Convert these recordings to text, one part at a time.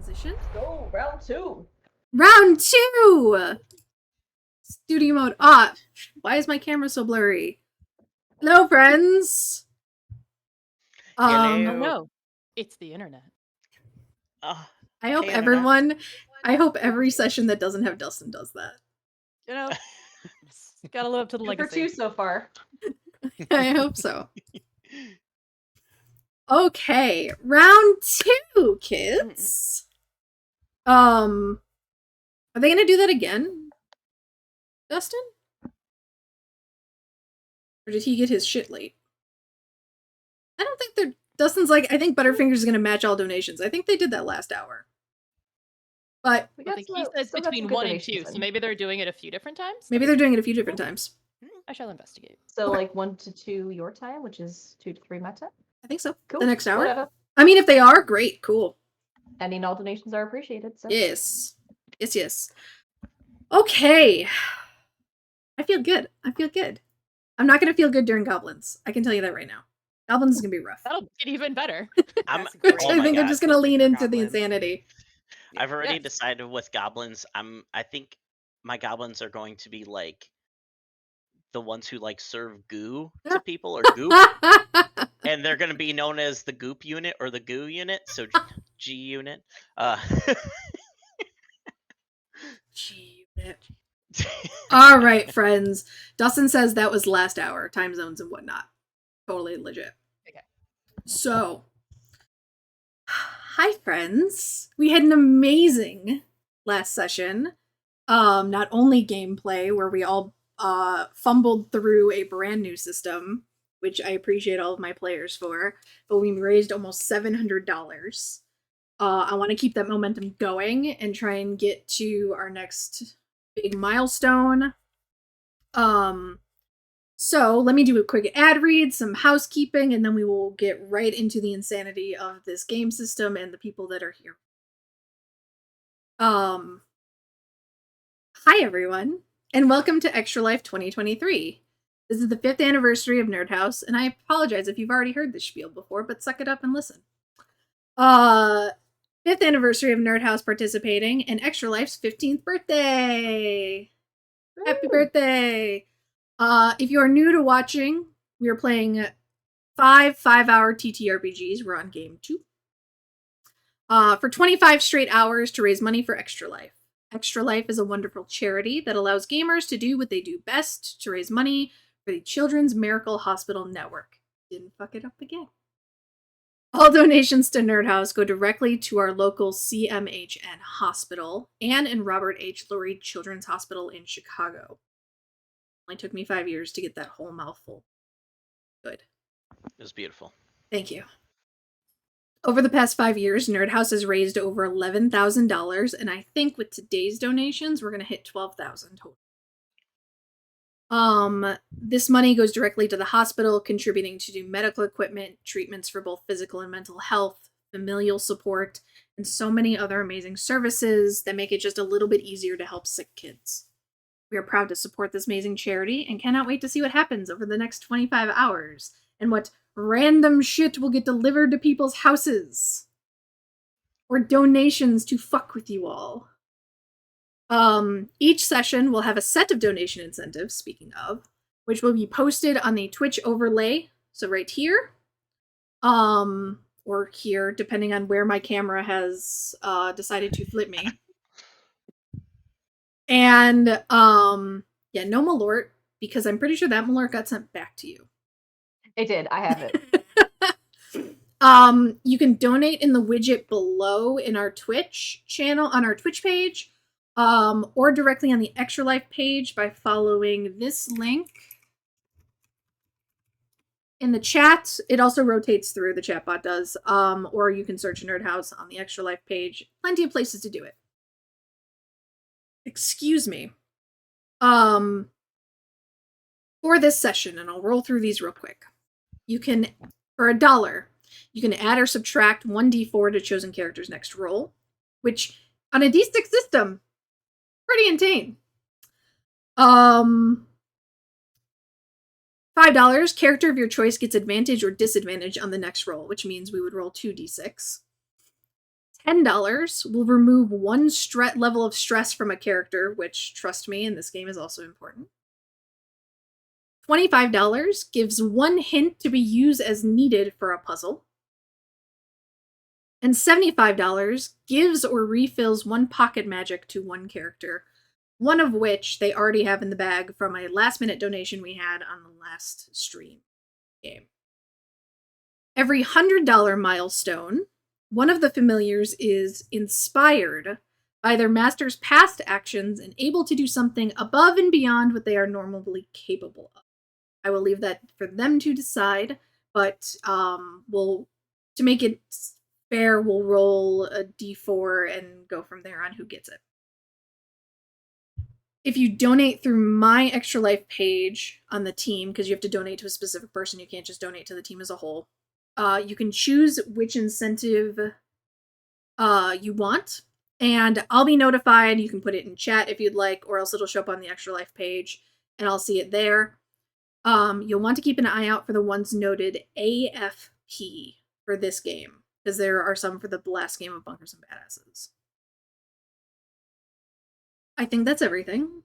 Position. Go, round 2. Round 2! Studio mode off. Why is my camera so blurry? Hello, friends. Hello. Oh no, it's the internet. I hope hey, everyone. I hope every session that doesn't have Dustin does that. You know, gotta live up to the 2 for legacy. 2 so far. I hope so. Okay, round 2, kids. Are they gonna do that again, Dustin? Or did he get his shit late? I don't think they're. Dustin's like, I think Butterfinger's gonna match all donations. I think they did that last hour. But I think he said between 1 and 2, so maybe they're doing it a few different times? Maybe they're doing it a few different times. I shall investigate. So like 1 to 2 your time, which is 2 to 3 my time? I think so. Cool. The next hour? Whatever. I mean, if they are, great, cool. Any and all donations are appreciated. So. Yes. Yes. Okay. I feel good. I'm not going to feel good during Goblins. I can tell you that right now. Goblins is going to be rough. That'll get even better. I think I'm just going to lean into the insanity. I've already decided with Goblins, I think my Goblins are going to be like the ones who like serve goo to people or goop. And they're going to be known as the goop unit or the goo unit, so G unit. G unit. All right, friends. Dustin says that was last hour, time zones and whatnot. Totally legit. Okay. So, hi, friends. We had an amazing last session. Not only gameplay, where we all fumbled through a brand new system, which I appreciate all of my players for, but we raised almost $700. I want to keep that momentum going and try and get to our next big milestone. So let me do a quick ad read, some housekeeping, and then we will get right into the insanity of this game system and the people that are here. Hi everyone, and welcome to Extra Life 2023. This is the 5th anniversary of Nerd House, and I apologize if you've already heard this spiel before, but suck it up and listen. 5th anniversary of Nerd House participating, and Extra Life's 15th birthday! Happy birthday! If you are new to watching, we are playing 5-hour TTRPGs. We're on game 2. For 25 straight hours to raise money for Extra Life. Extra Life is a wonderful charity that allows gamers to do what they do best, to raise money for the Children's Miracle Hospital Network. Didn't fuck it up again. All donations to Nerd House go directly to our local CMHN hospital and Robert H. Lurie Children's Hospital in Chicago. It only took me 5 years to get that whole mouthful. Good. It was beautiful. Thank you. Over the past 5 years, Nerd House has raised over $11,000, and I think with today's donations, we're going to hit $12,000 total. This money goes directly to the hospital, contributing to medical equipment, treatments for both physical and mental health, familial support, and so many other amazing services that make it just a little bit easier to help sick kids. We are proud to support this amazing charity and cannot wait to see what happens over the next 25 hours and what random shit will get delivered to people's houses. Or donations to fuck with you all. Each session will have a set of donation incentives, speaking of, which will be posted on the Twitch overlay. So right here. Or here, depending on where my camera has decided to flip me. And, yeah, no Malort, because I'm pretty sure that Malort got sent back to you. It did. I have it. You can donate in the widget below in our Twitch channel, on our Twitch page, or directly on the Extra Life page by following this link in the chat. It also rotates through, the chatbot does, or you can search Nerd House on the Extra Life page. Plenty of places to do it. Excuse me. For this session, and I'll roll through these real quick. You can, for $1, you can add or subtract 1d4 to chosen character's next roll, which on a d6 system, pretty insane. $5, character of your choice gets advantage or disadvantage on the next roll, which means we would roll 2d6. $10 will remove one level of stress from a character, which, trust me, in this game is also important. $25 gives one hint to be used as needed for a puzzle. And $75 gives or refills one pocket magic to one character, one of which they already have in the bag from a last-minute donation we had on the last stream game. Every $100 milestone, one of the familiars is inspired by their master's past actions and able to do something above and beyond what they are normally capable of. I will leave that for them to decide, but to make it fair, we'll roll a d4 and go from there on who gets it. If you donate through my Extra Life page on the team, because you have to donate to a specific person, you can't just donate to the team as a whole, you can choose which incentive you want, and I'll be notified. You can put it in chat if you'd like, or else it'll show up on the Extra Life page, and I'll see it there. You'll want to keep an eye out for the ones noted AFP for this game, because there are some for the last game of Bunkers and Badasses. I think that's everything.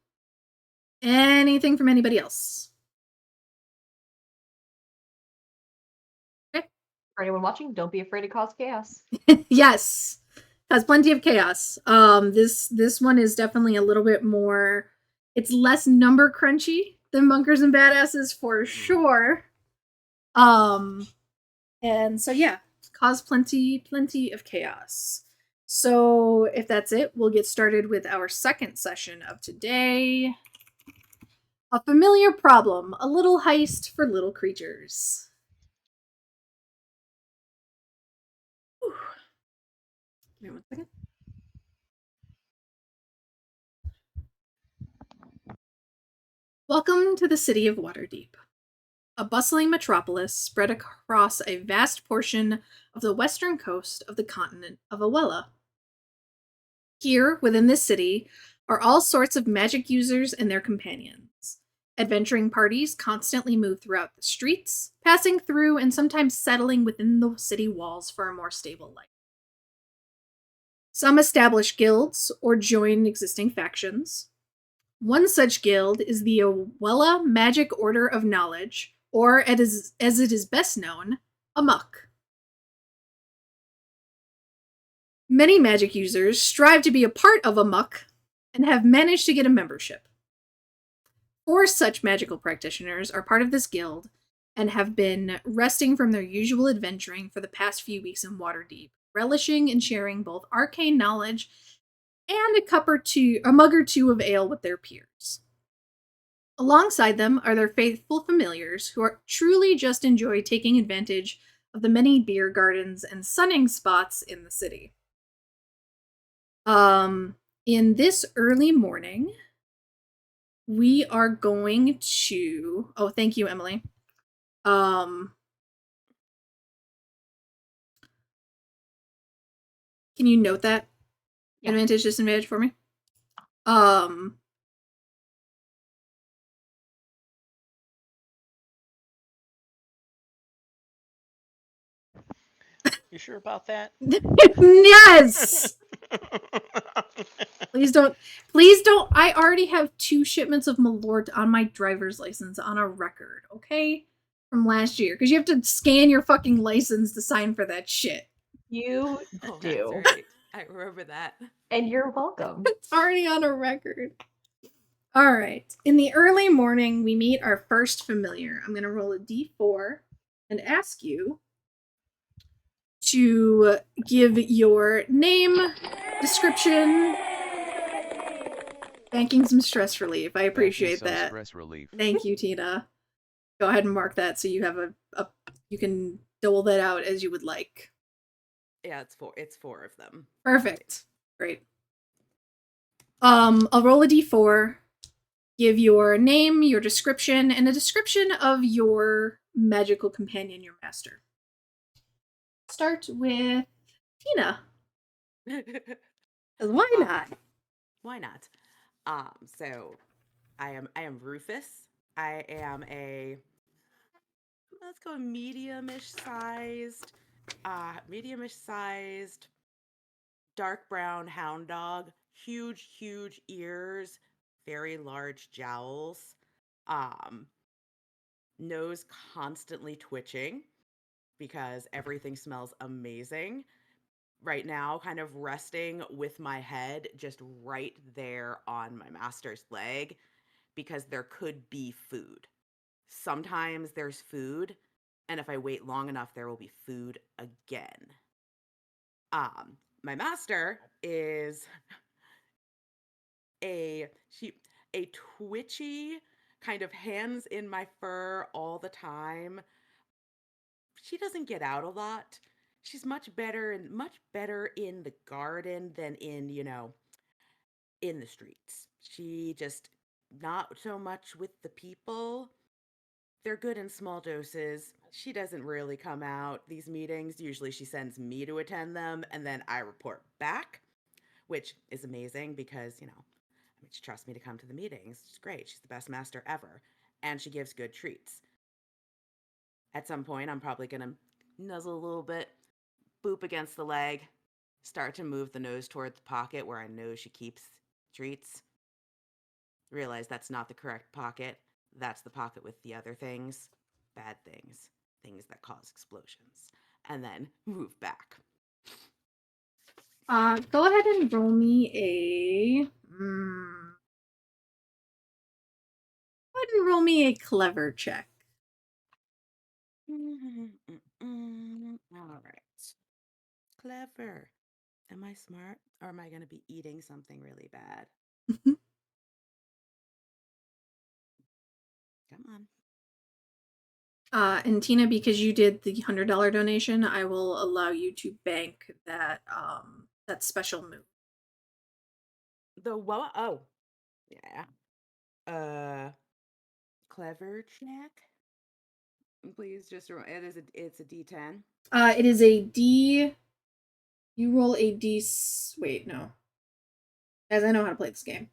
Anything from anybody else? Okay. For anyone watching, don't be afraid to cause chaos. Yes, cause plenty of chaos. This one is definitely a little bit more. It's less number crunchy than Bunkers and Badasses for sure. And so yeah, cause plenty of chaos. So if that's it, we'll get started with our second session of today. A familiar problem, a little heist for little creatures. Whew. Give me 1 second. Welcome to the city of Waterdeep, a bustling metropolis spread across a vast portion of the western coast of the continent of Awella. Here, within this city, are all sorts of magic users and their companions. Adventuring parties constantly move throughout the streets, passing through and sometimes settling within the city walls for a more stable life. Some establish guilds or join existing factions. One such guild is the Awella Magic Order of Knowledge, or as it is best known, Amok. Many magic users strive to be a part of Amok and have managed to get a membership. 4 such magical practitioners are part of this guild and have been resting from their usual adventuring for the past few weeks in Waterdeep, relishing and sharing both arcane knowledge and a mug or two of ale with their peers. Alongside them are their faithful familiars who are truly just enjoy taking advantage of the many beer gardens and sunning spots in the city. In this early morning, we are going to... Oh, thank you, Emily. Can you note that? Yeah. Advantage, disadvantage for me? You sure about that? Yes! Please don't. I already have 2 shipments of Malort on my driver's license on a record, okay? From last year. Because you have to scan your fucking license to sign for that shit. You do. That's right. I remember that. And you're welcome. It's already on a record. Alright. In the early morning, we meet our first familiar. I'm going to roll a d4 and ask you to give your name, description, banking some stress relief. I appreciate that. Stress relief. Thank you, Tina. Go ahead and mark that so you have you can dole that out as you would like. Yeah, it's 4 of them. Perfect. Great. I'll roll a d4, give your name, your description, and a description of your magical companion, your master. Start with Tina. Why not? Why not? So I am Rufus. I am a, let's go medium-ish sized dark brown hound dog, huge, huge ears, very large jowls, um, nose constantly twitching because everything smells amazing. Right now, kind of resting with my head just right there on my master's leg because there could be food. Sometimes there's food, and if I wait long enough, there will be food again. My master is a she a twitchy kind of hands in my fur all the time. She doesn't get out a lot. She's much better in the garden than in, in the streets. She just not so much with the people. They're good in small doses. She doesn't really come out these meetings. Usually she sends me to attend them and then I report back, which is amazing because, she trusts me to come to the meetings. It's great. She's the best master ever. And she gives good treats. At some point, I'm probably going to nuzzle a little bit, boop against the leg, start to move the nose toward the pocket where I know she keeps treats. Realize that's not the correct pocket. That's the pocket with the other things, bad things, things that cause explosions. And then move back. Go ahead and roll me a. Go ahead and roll me a clever check. All right. Clever. Am I smart or am I going to be eating something really bad? Come on. And Tina, because you did the $100 donation, I will allow you to bank that special move. The what? Oh, yeah. Clever check. Please just it's a D10. It is a D. You roll a D. Wait, no. Guys, I know how to play this game.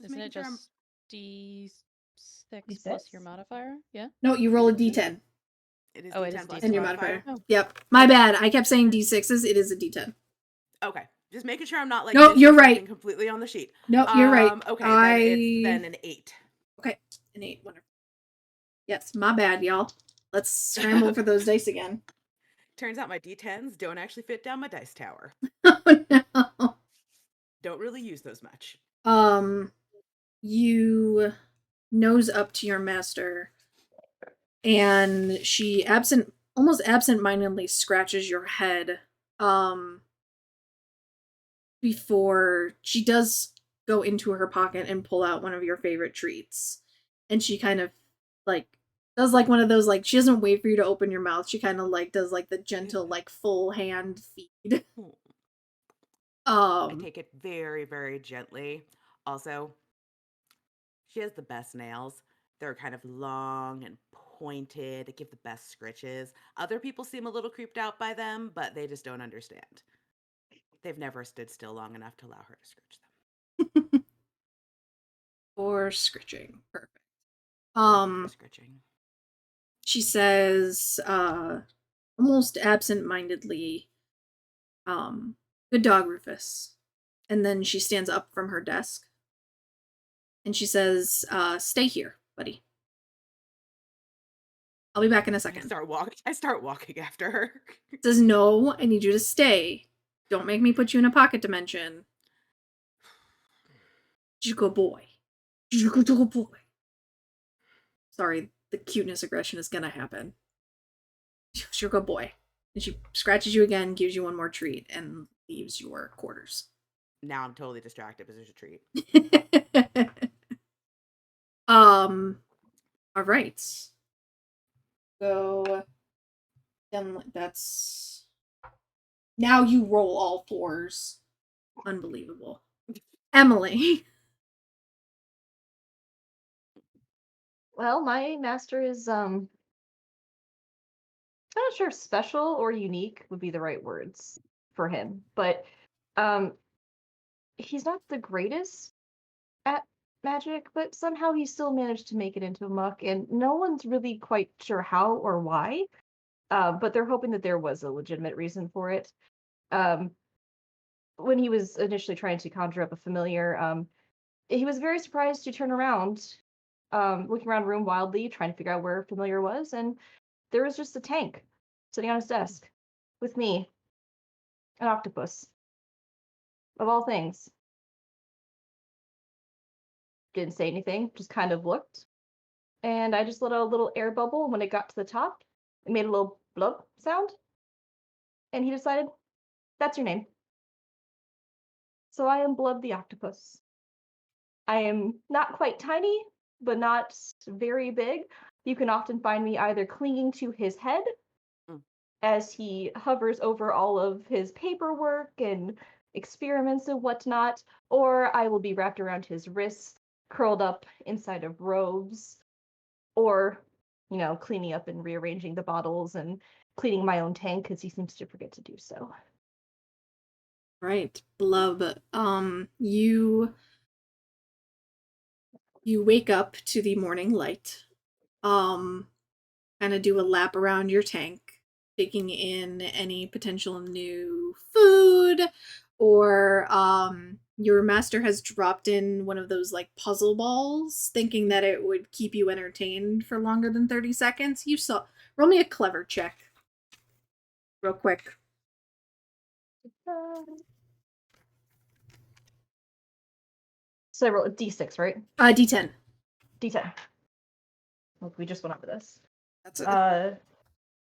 Isn't it just D6 D6? plus your modifier? Yeah. No, you roll a D10. It is Oh, it D10 is plus And your your modifier. modifier. Yep. My bad. I kept saying D6s. It is a D10. Okay. Just making sure I'm not like No, you're missing right. something completely on the sheet. No, you're right. Okay, then an 8. Okay, an 8. Wonderful. Yes, my bad, y'all. Let's scramble for those dice again. Turns out my D10s don't actually fit down my dice tower. Oh no. Don't really use those much. You nose up to your master, and she almost absent-mindedly scratches your head. Before she does go into her pocket and pull out one of your favorite treats, and she kind of does one of those she doesn't wait for you to open your mouth. She kind of does the gentle full hand feed. I take it very, very gently. Also, she has the best nails. They're kind of long and pointed. They give the best scritches. Other people seem a little creeped out by them, but they just don't understand. They've never stood still long enough to allow her to scritch them. For scritching. Perfect. Scritching. She says, almost absent-mindedly, good dog, Rufus. And then she stands up from her desk. And she says, stay here, buddy. I'll be back in a second. I start walking after her. Says, no, I need you to stay. Don't make me put you in a pocket dimension. You're a good boy. You're a good boy. Sorry, the cuteness aggression is gonna happen. You're a good boy. And she scratches you again, gives you one more treat, and leaves your quarters. Now I'm totally distracted because there's a treat. All right. So then that's now you roll all 4s. Unbelievable. Emily. Well, my master is I'm not sure if special or unique would be the right words for him, but he's not the greatest at magic, but somehow he still managed to make it into a muck, and no one's really quite sure how or why. But they're hoping that there was a legitimate reason for it. When he was initially trying to conjure up a familiar, he was very surprised to turn around, looking around the room wildly, trying to figure out where familiar was, and there was just a tank sitting on his desk with me, an octopus, of all things. Didn't say anything, just kind of looked. And I just let out a little air bubble, and when it got to the top, it made a little blub sound. And he decided, that's your name. So I am Blub the Octopus. I am not quite tiny, but not very big. You can often find me either clinging to his head as he hovers over all of his paperwork and experiments and whatnot, or I will be wrapped around his wrists, curled up inside of robes, or, cleaning up and rearranging the bottles and cleaning my own tank because he seems to forget to do so. Right, Blub. You wake up to the morning light. Kind of do a lap around your tank, taking in any potential new food, or your master has dropped in one of those like puzzle balls, thinking that it would keep you entertained for longer than 30 seconds. Roll me a clever check. Real quick. So I roll a D6, right? D10. D10. Look, we just went over this. That's it.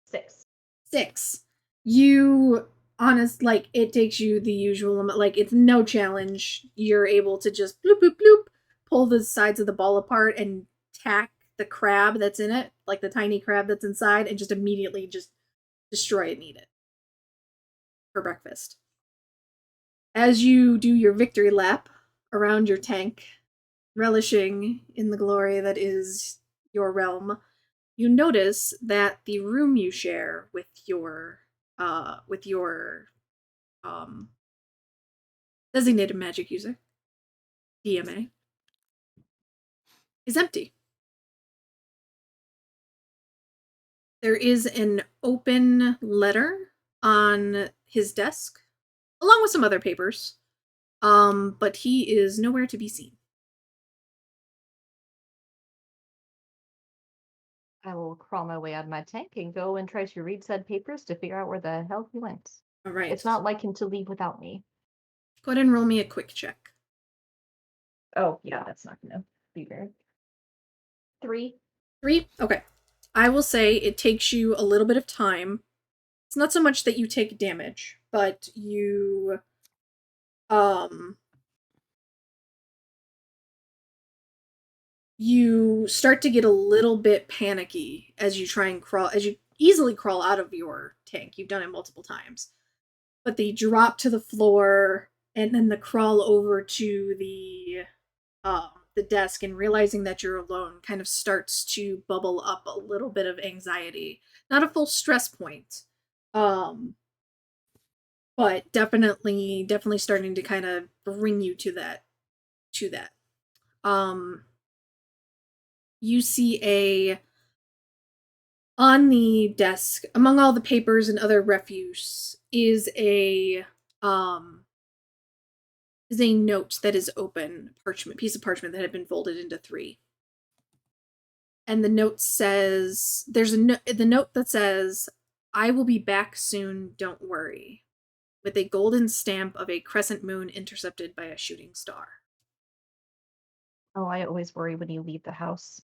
6. 6. It takes you the usual amount, like it's no challenge. You're able to just bloop bloop bloop pull the sides of the ball apart and tack the crab that's in it, like the tiny crab that's inside, and just immediately just destroy it and eat it for breakfast. As you do your victory lap around your tank, relishing in the glory that is your realm, you notice that the room you share with your designated magic user, DMA, is empty. There is an open letter on his desk, along with some other papers, but he is nowhere to be seen. I will crawl my way out of my tank and go and try to read said papers to figure out where the hell he went. All right. It's not like him to leave without me. Go ahead and roll me a quick check. Oh, yeah, that's not gonna be very. 3. 3? Okay. I will say it takes you a little bit of time. It's not so much that you take damage, but you start to get a little bit panicky as you try and as you easily crawl out of your tank. You've done it multiple times. But the drop to the floor and then the crawl over to the desk and realizing that you're alone kind of starts to bubble up a little bit of anxiety. Not a full stress point. But definitely starting to kind of bring you to that. You see on the desk, among all the papers and other refuse, is a note that is open, piece of parchment that had been folded into 3. And the note says, the note that says, "I will be back soon, don't worry," with a golden stamp of a crescent moon intercepted by a shooting star. Oh, I always worry when you leave the house.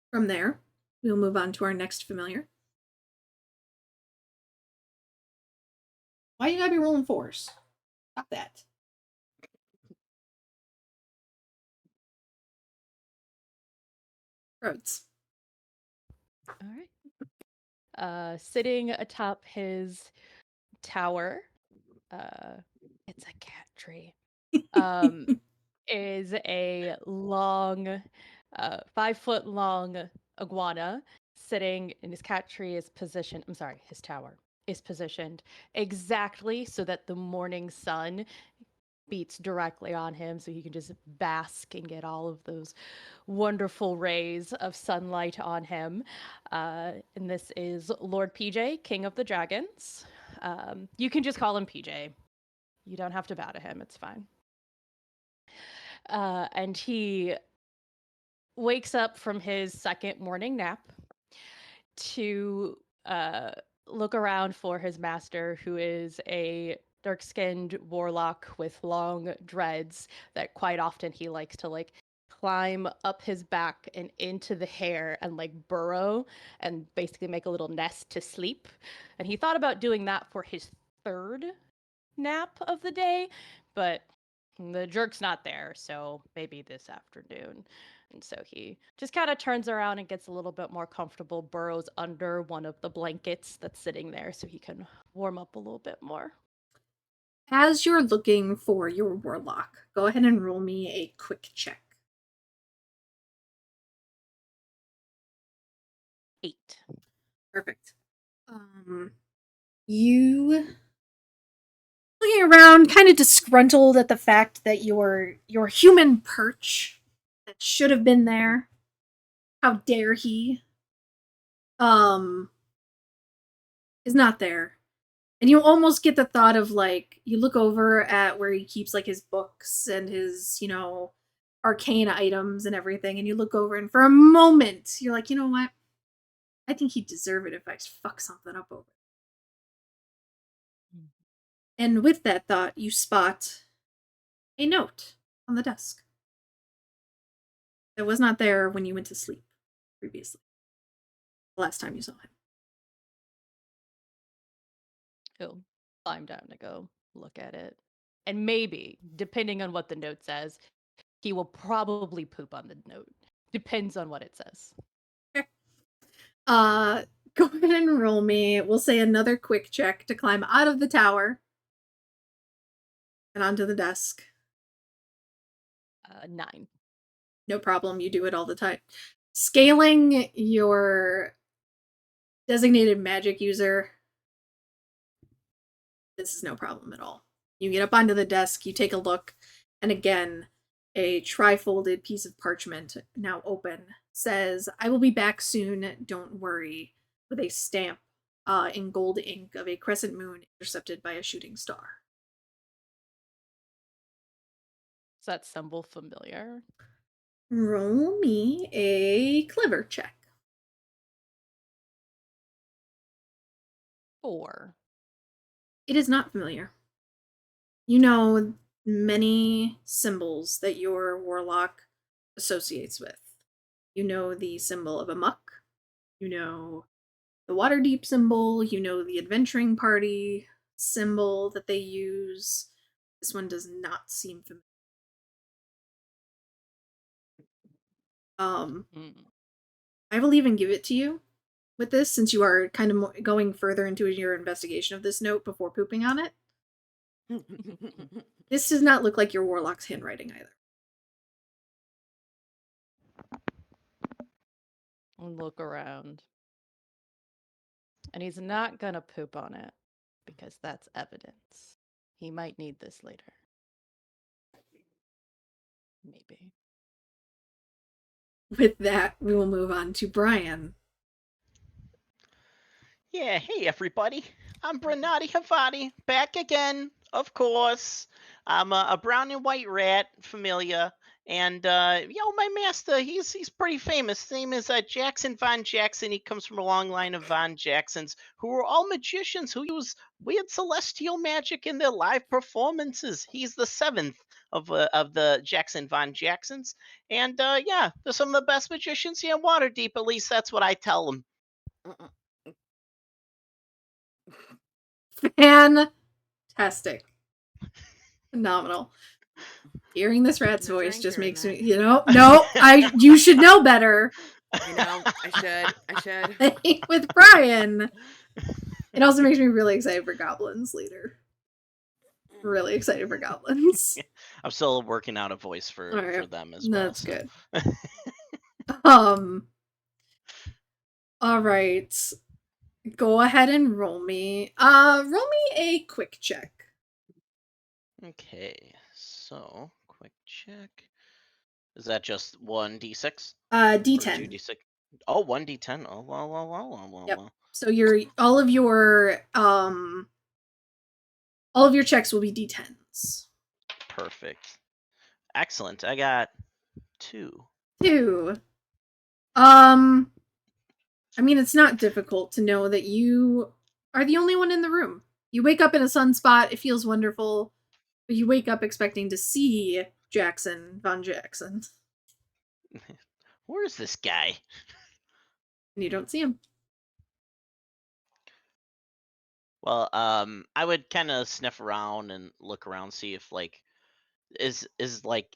From there, we'll move on to our next familiar. Why you gotta be rolling 4s? Stop that. Rhodes. All right. Sitting atop his tower, it's a cat tree. Is a long, 5-foot long iguana sitting in his cat tree is positioned. I'm sorry, his tower is positioned exactly so that the morning sun beats directly on him so he can just bask and get all of those wonderful rays of sunlight on him. And this is Lord PJ, King of the Dragons. You can just call him PJ. You don't have to bow to him, it's fine. And he wakes up from his second morning nap to look around for his master, who is a dark-skinned warlock with long dreads that quite often he likes to like climb up his back and into the hair and like burrow and basically make a little nest to sleep. And he thought about doing that for his third nap of the day, but the jerk's not there, so maybe this afternoon. And so he just kind of turns around and gets a little bit more comfortable, burrows under one of the blankets that's sitting there so he can warm up a little bit more. As you're looking for your warlock, go ahead and roll me a quick check. 8. Perfect. You looking around, kind of disgruntled at the fact that your human perch that should have been there. How dare he? Is not there. And you almost get the thought of like you look over at where he keeps like his books and his, arcane items and everything, and you look over and for a moment you're like, you know what? I think he'd deserve it if I fuck something up over. And with that thought, you spot a note on the desk that was not there when you went to sleep previously. The last time you saw him. He'll climb down to go look at it. And maybe, depending on what the note says, he will probably poop on the note. Depends on what it says. Go ahead and roll me. We'll say another quick check to climb out of the tower and onto the desk. 9. No problem. You do it all the time. Scaling your designated magic user. This is no problem at all. You get up onto the desk, you take a look, and again, a tri-folded piece of parchment, now open, says, "I will be back soon, don't worry," with a stamp in gold ink of a crescent moon intercepted by a shooting star. Is that symbol familiar? Roll me a clever check. 4. It is not familiar. You know many symbols that your warlock associates with. You know the symbol of a muck. You know the Waterdeep symbol. You know the adventuring party symbol that they use. This one does not seem familiar. I will even give it to you with this, since you are kind of going further into your investigation of this note before pooping on it. This does not look like your warlock's handwriting either. Look around. And he's not gonna poop on it, because that's evidence. He might need this later. Maybe. With that, we will move on to Brian. Yeah, hey everybody. I'm Bernardi Havati, back again, of course. I'm a brown and white rat, familiar. And my master, he's pretty famous. His name is Jackson Von Jackson. He comes from a long line of Von Jacksons who were all magicians who use weird celestial magic in their live performances. He's the seventh of the Jackson Von Jacksons. And they're some of the best magicians here in Waterdeep. At least that's what I tell them. Fantastic. Phenomenal. Hearing this rat's I'm a voice just drinker, makes and me, no, you should know better. I should. With Brian. It also makes me really excited for goblins later. Really excited for goblins. I'm still working out a voice for them as well. That's good. All right. Go ahead and roll me. Roll me a quick check. Okay, so quick check. Is that just 1d6? D10. 2d6? Oh, 1d10. Oh, well. Yep. So all of your checks will be D10s. Perfect. Excellent. I got 2. 2. I mean, it's not difficult to know that you are the only one in the room. You wake up in a sunspot, it feels wonderful, but you wake up expecting to see Von Jackson. Where is this guy? And you don't see him. Well, I would kind of sniff around and look around, see if like is like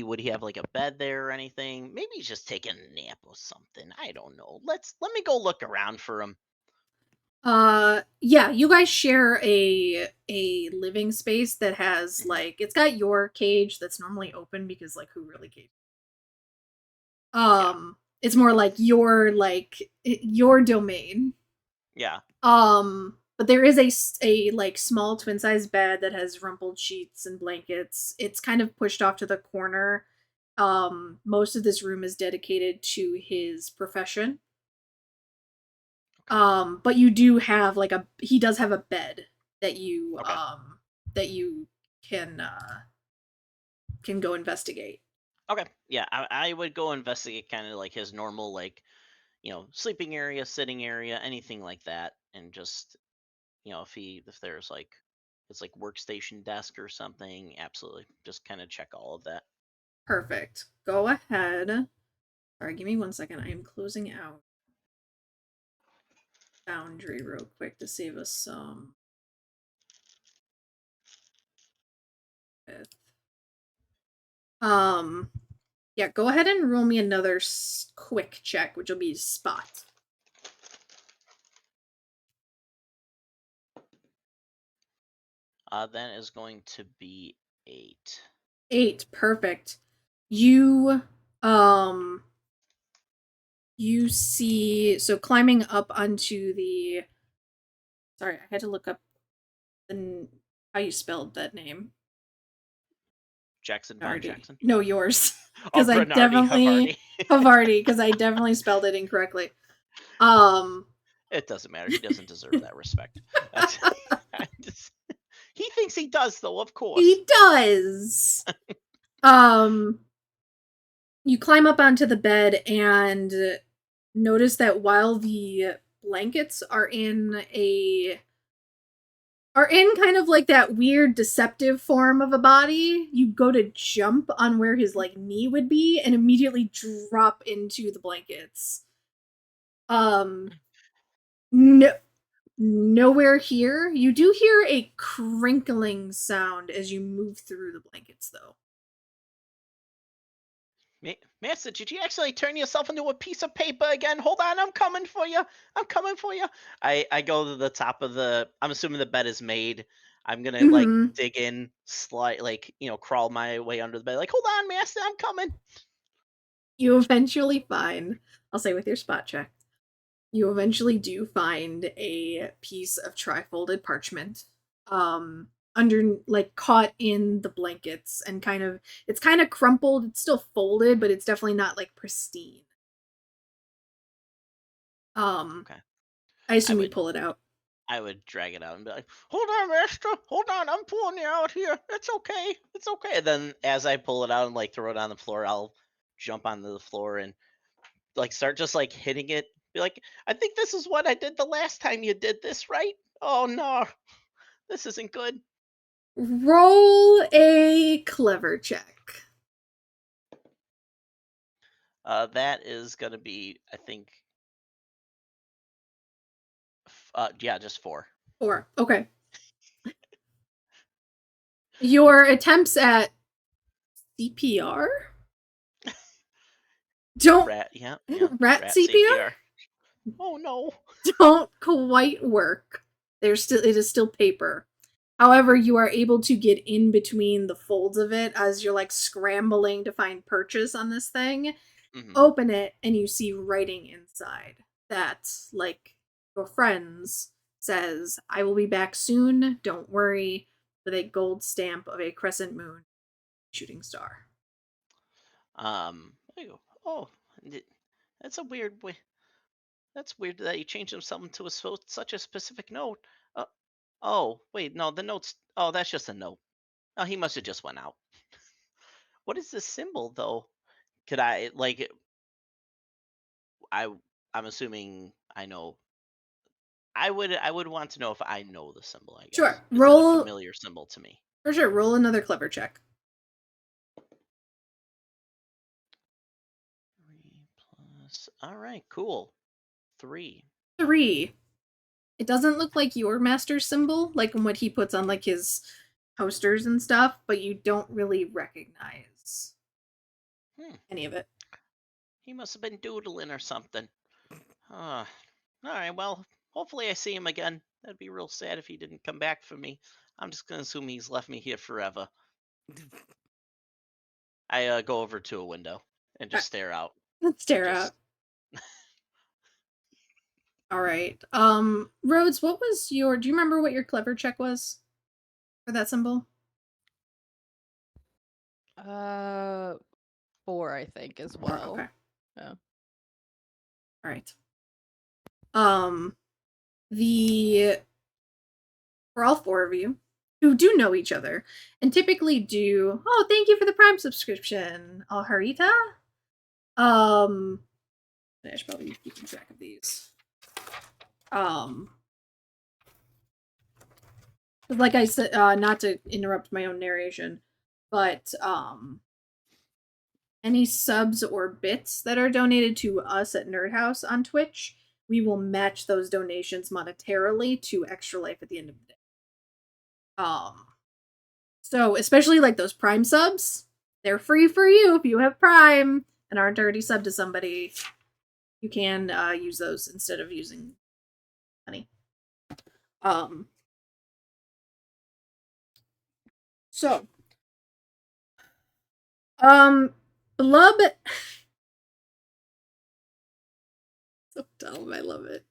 would he have like a bed there or anything? Maybe he's just taking a nap or something. I don't know. Let me go look around for him. Yeah, you guys share a living space that has like it's got your cage that's normally open because like who really cages? It's more like your domain. Yeah. But there is a like small twin size bed that has rumpled sheets and blankets. It's kind of pushed off to the corner. Most of this room is dedicated to his profession. But you do have like he does have a bed that you can go investigate. Okay. Yeah, I would go investigate kind of like his normal like, sleeping area, sitting area, anything like that, and just if there's like it's like workstation desk or something, absolutely. Just kind of check all of that. Perfect. Go ahead. Sorry, give me 1 second. I am closing out Boundary real quick to save us some. Yeah, go ahead and roll me another quick check, which will be spot. That is going to be 8. 8, perfect. You see, so climbing up onto the, sorry, I had to look up how you spelled that name. Jackson Von Jackson? No, yours. Because I Bernardi, definitely Havarti, because I definitely spelled it incorrectly. It doesn't matter. He doesn't deserve that respect. He thinks he does, though. Of course, he does. You climb up onto the bed and notice that while the blankets are in kind of like that weird deceptive form of a body, you go to jump on where his like knee would be and immediately drop into the blankets. No, nowhere here. You do hear a crinkling sound as you move through the blankets, though. Master, did you actually turn yourself into a piece of paper again? Hold on, I'm coming for you. I go to the top of I'm assuming the bed is made. I'm gonna like dig in, crawl my way under the bed. Like, hold on, Master, I'm coming. You eventually find, I'll say with your spot check, you eventually do find a piece of tri-folded parchment, under, like, caught in the blankets, and it's kind of crumpled. It's still folded, but it's definitely not like pristine. Okay. I assume you pull it out. I would drag it out and be like, hold on, Master, hold on, I'm pulling you out here. It's okay. And then as I pull it out and like throw it on the floor, I'll jump onto the floor and like start just like hitting it. Be like, I think this is what I did the last time you did this, right? Oh no, this isn't good. Roll a clever check. That is gonna be, I think, just 4. 4. Okay. Your attempts at CPR? Don't rat CPR? Oh no. Don't quite work. It is still paper. However, you are able to get in between the folds of it as you're like scrambling to find purchase on this thing. Mm-hmm. Open it and you see writing inside that, like, your friends says, I will be back soon. Don't worry. with a gold stamp of a crescent moon shooting star. Oh, that's a weird way. That's weird that you changed something to such a specific note. Oh, wait, no, the note's. Oh, that's just a note. Oh, he must have just went out. What is this symbol, though? Could I like? I'm assuming I know. I would want to know if I know the symbol. I guess. Sure. Is it a Roll familiar symbol to me? for sure. Roll another clever check. 3 plus. All right, cool. 3. 3. It doesn't look like your master's symbol, like what he puts on like his posters and stuff, but you don't really recognize any of it. He must have been doodling or something. All right, well, hopefully I see him again. That'd be real sad if he didn't come back for me. I'm just gonna assume he's left me here forever. I go over to a window and just stare out. Let's stare Just- out. All right. Rhodes, what was do you remember what your clever check was for that symbol? 4, I think, as 4, well. okay. Yeah. All right. For all 4 of you who do know each other and typically do, oh, thank you for the Prime subscription, Harita. I should probably be keeping track of these. Like I said, not to interrupt my own narration, but any subs or bits that are donated to us at Nerd House on Twitch, we will match those donations monetarily to Extra Life at the end of the day. So especially like those Prime subs, they're free for you if you have Prime and aren't already subbed to somebody. You can use those instead of using money. So, Blub. So dumb, I love it.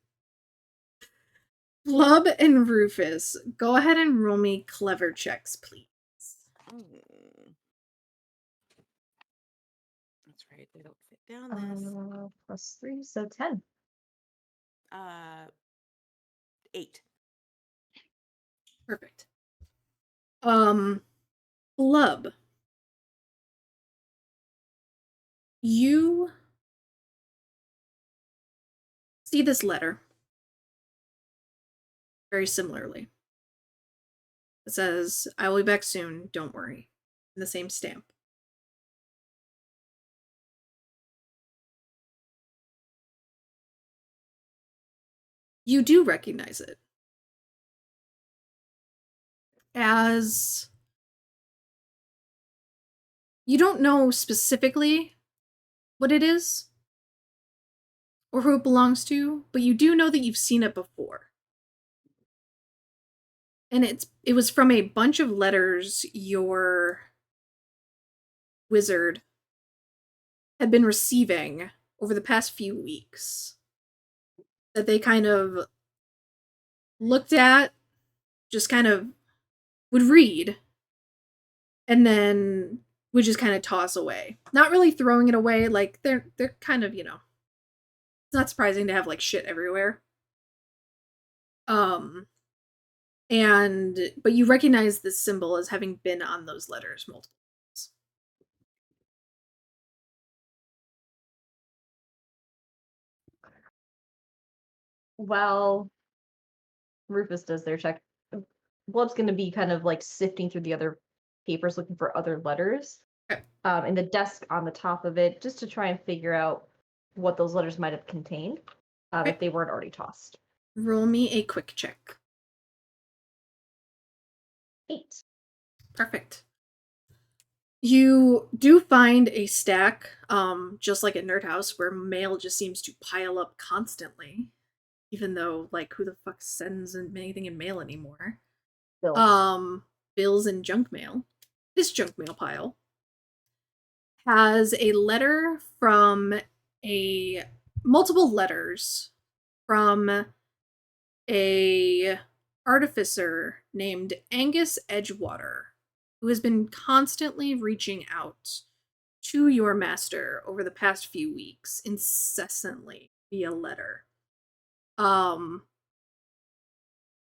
Blub and Rufus, go ahead and roll me clever checks, please. Oh. That's right. They don't fit down this. +3, so 10. 8. Perfect. Blub. You see this letter very similarly. It says, I will be back soon, don't worry. In the same stamp. You do recognize it as you don't know specifically what it is or who it belongs to, but you do know that you've seen it before. And it was from a bunch of letters your wizard had been receiving over the past few weeks that they kind of looked at, just kind of would read, and then would just kind of toss away. Not really throwing it away, like they're kind of, it's not surprising to have like shit everywhere. But you recognize this symbol as having been on those letters multiple times. While Rufus does their check, Blub's going to be kind of like sifting through the other papers looking for other letters. Okay. And the desk on the top of it, just to try and figure out what those letters might have contained, Okay. if they weren't already tossed. Roll me a quick check. 8. Perfect. You do find a stack, just like at Nerd House, where mail just seems to pile up constantly. Even though, like, who the fuck sends anything in mail anymore? Bills. Bills and junk mail. This junk mail pile has a letter from multiple letters from a artificer named Angus Edgewater, who has been constantly reaching out to your master over the past few weeks, incessantly via letter,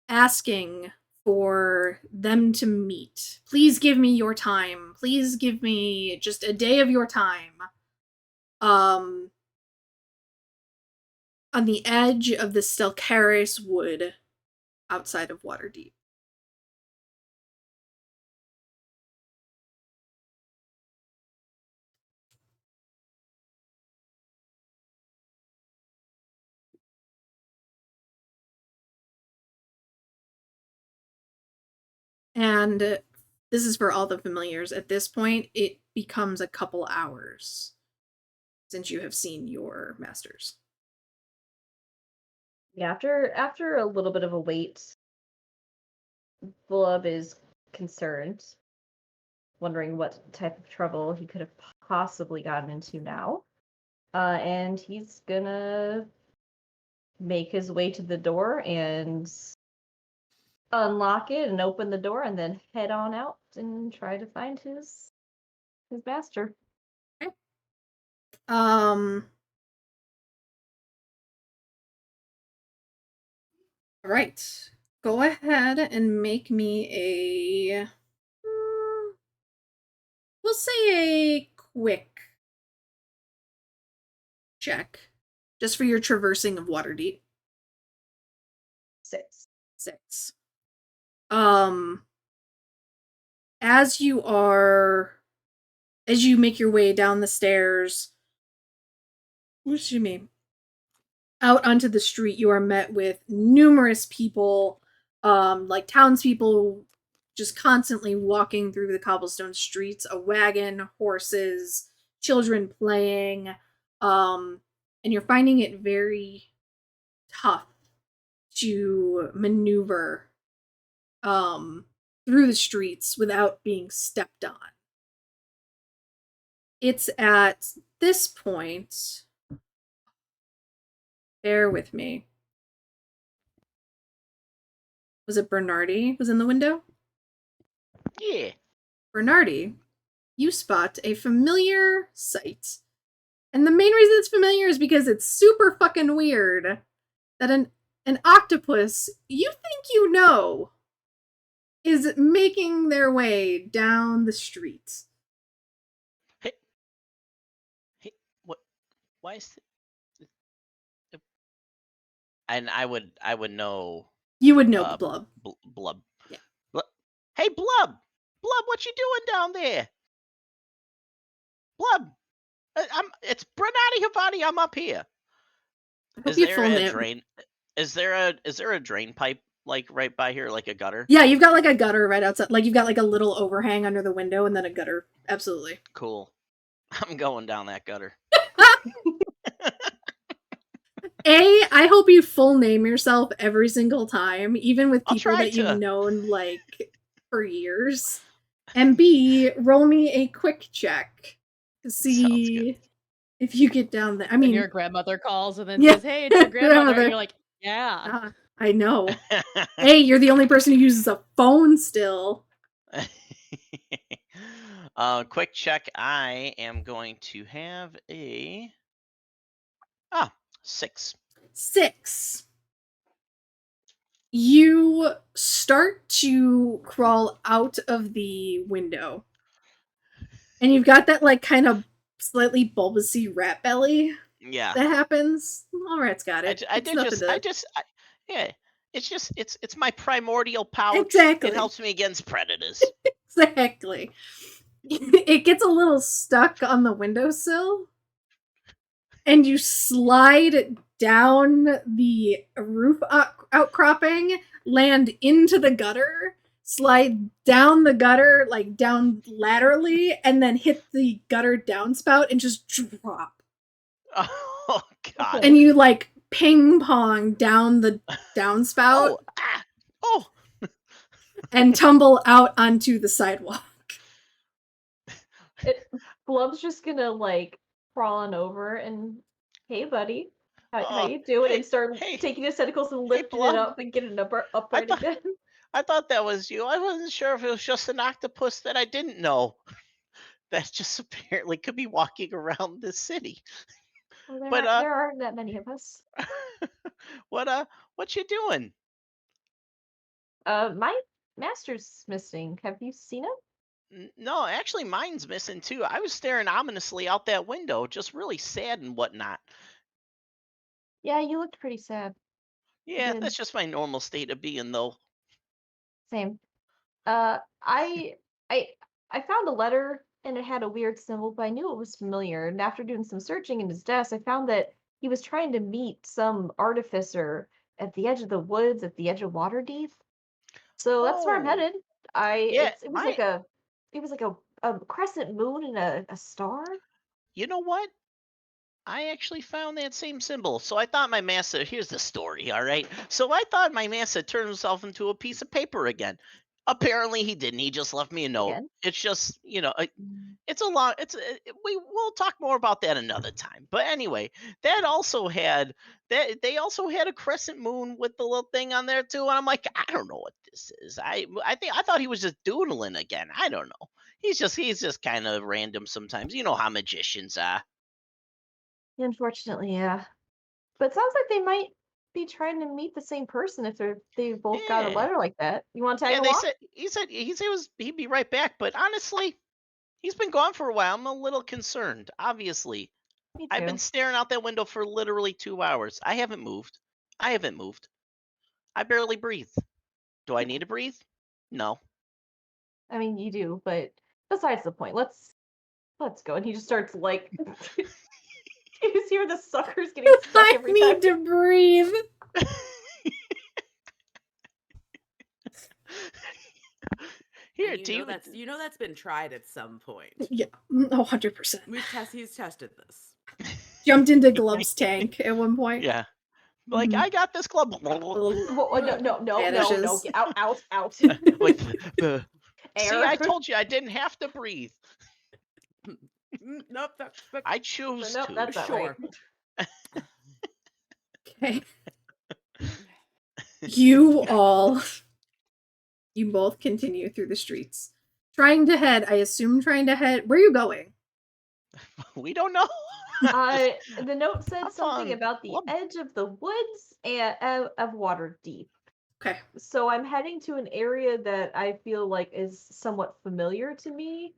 asking for them to meet. Please give me your time. Please give me just a day of your time. On the edge of the Stelcaris wood outside of Waterdeep. And this is for all the familiars. At this point, it becomes a couple hours since you have seen your masters. Yeah, after a little bit of a wait, Blub is concerned, wondering what type of trouble he could have possibly gotten into now. And he's gonna make his way to the door and unlock it and open the door and then head on out and try to find his master. Okay. All right. Go ahead and make me a we'll say a quick check just for your traversing of Waterdeep. 6. 6. As you make your way down the stairs, excuse me, out onto the street, you are met with numerous people, like townspeople just constantly walking through the cobblestone streets, a wagon, horses, children playing, and you're finding it very tough to maneuver through the streets without being stepped on. It's at this point, bear with me. Was it Bernardi was in the window? Yeah. Bernardi, you spot a familiar sight. And the main reason it's familiar is because it's super fucking weird that an octopus you think you know is making their way down the street. Hey, what? Why is it? And I would know. You would know Blub. Blub. Yeah. Hey, Blub! Blub, what you doing down there? Blub! It's Bernardi Havani, I'm up here. Is there a drain? Is there a drain pipe like right by here, like a gutter? Yeah, you've got like a gutter right outside. Like you've got like a little overhang under the window and then a gutter. Absolutely. Cool. I'm going down that gutter. I hope you full name yourself every single time, even with people that you've known like for years. And B, roll me a quick check to see if you get down there. I mean, and your grandmother calls and then says, "Hey, it's your grandmother." And you're like, "Yeah, I know." Hey, you're the only person who uses a phone still. Quick check. I am going to have a 6. 6. You start to crawl out of the window. And you've got that like kind of slightly bulbousy rat belly. Yeah. That happens. All rats got it. Yeah. It's my primordial pouch. Exactly. It helps me against predators. Exactly. It gets a little stuck on the windowsill. And you slide down the roof outcropping, land into the gutter, slide down the gutter, like down laterally, and then hit the gutter downspout and just drop. Oh, God. And you, like, ping pong down the downspout. And tumble out onto the sidewalk. Blub's just gonna, like, crawl on over and, hey, buddy. How Oh, you doing? hey, And start hey, taking his tentacles and lifting it Blub. up and getting it I upright thought again. I thought that was you. I wasn't sure if it was just an octopus that I didn't know that just apparently could be walking around the city. Well, But there aren't that many of us. what you doing? My master's missing. Have you seen him? No, actually, mine's missing too. I was staring ominously out that window, just really sad and whatnot. Yeah, you looked pretty sad. You Yeah, did. that's just my normal state of being, though. Same. I I I found a letter and it had a weird symbol, but I knew it was familiar. And after doing some searching in his desk, I found that he was trying to meet some artificer at the edge of the woods, at the edge of Waterdeep. So that's where I'm Oh, headed. yeah, It was like a crescent moon and a star. you know what? I actually found that same symbol. So I thought my master. Here's the story, all right? So I thought my master turned himself into a piece of paper again. Apparently he didn't. He just left me a note. Again. It's just, Mm. it's a long. We'll talk more about that another time. But anyway, they also had a crescent moon with the little thing on there too. And I'm like, I don't know what this is. I thought he was just doodling again. I don't know. He's just kind of random sometimes. You know how magicians are. Unfortunately, yeah. But it sounds like they might be trying to meet the same person if they both got a Yeah. letter like that. You want to tag Yeah, they along? said he'd be right back, but honestly, he's been gone for a while. I'm a little concerned. Obviously, Me I've been too. staring out that window for literally 2 hours. I haven't moved. I haven't moved. I barely breathe. Do I need to breathe? No. I mean, you do, but besides the point. Let's go. And he just starts like you just hear the suckers getting stuck I every time. need to breathe. Here, And do you? that's been tried at some point. Yeah, 100%. He's tested this. Jumped into Glove's tank at one point. Yeah. Like Mhm. I got this club. No. Vanishes. Get out. Like see, I Air. told you I didn't have to breathe. Nope, that I choose Nope, to. that's not right. sure. Okay. You both continue through the streets. I assume trying to head. Where are you going? We don't know. The note said I'm something fine. about the Well, edge of the woods and of Waterdeep. Okay. So I'm heading to an area that I feel like is somewhat familiar to me,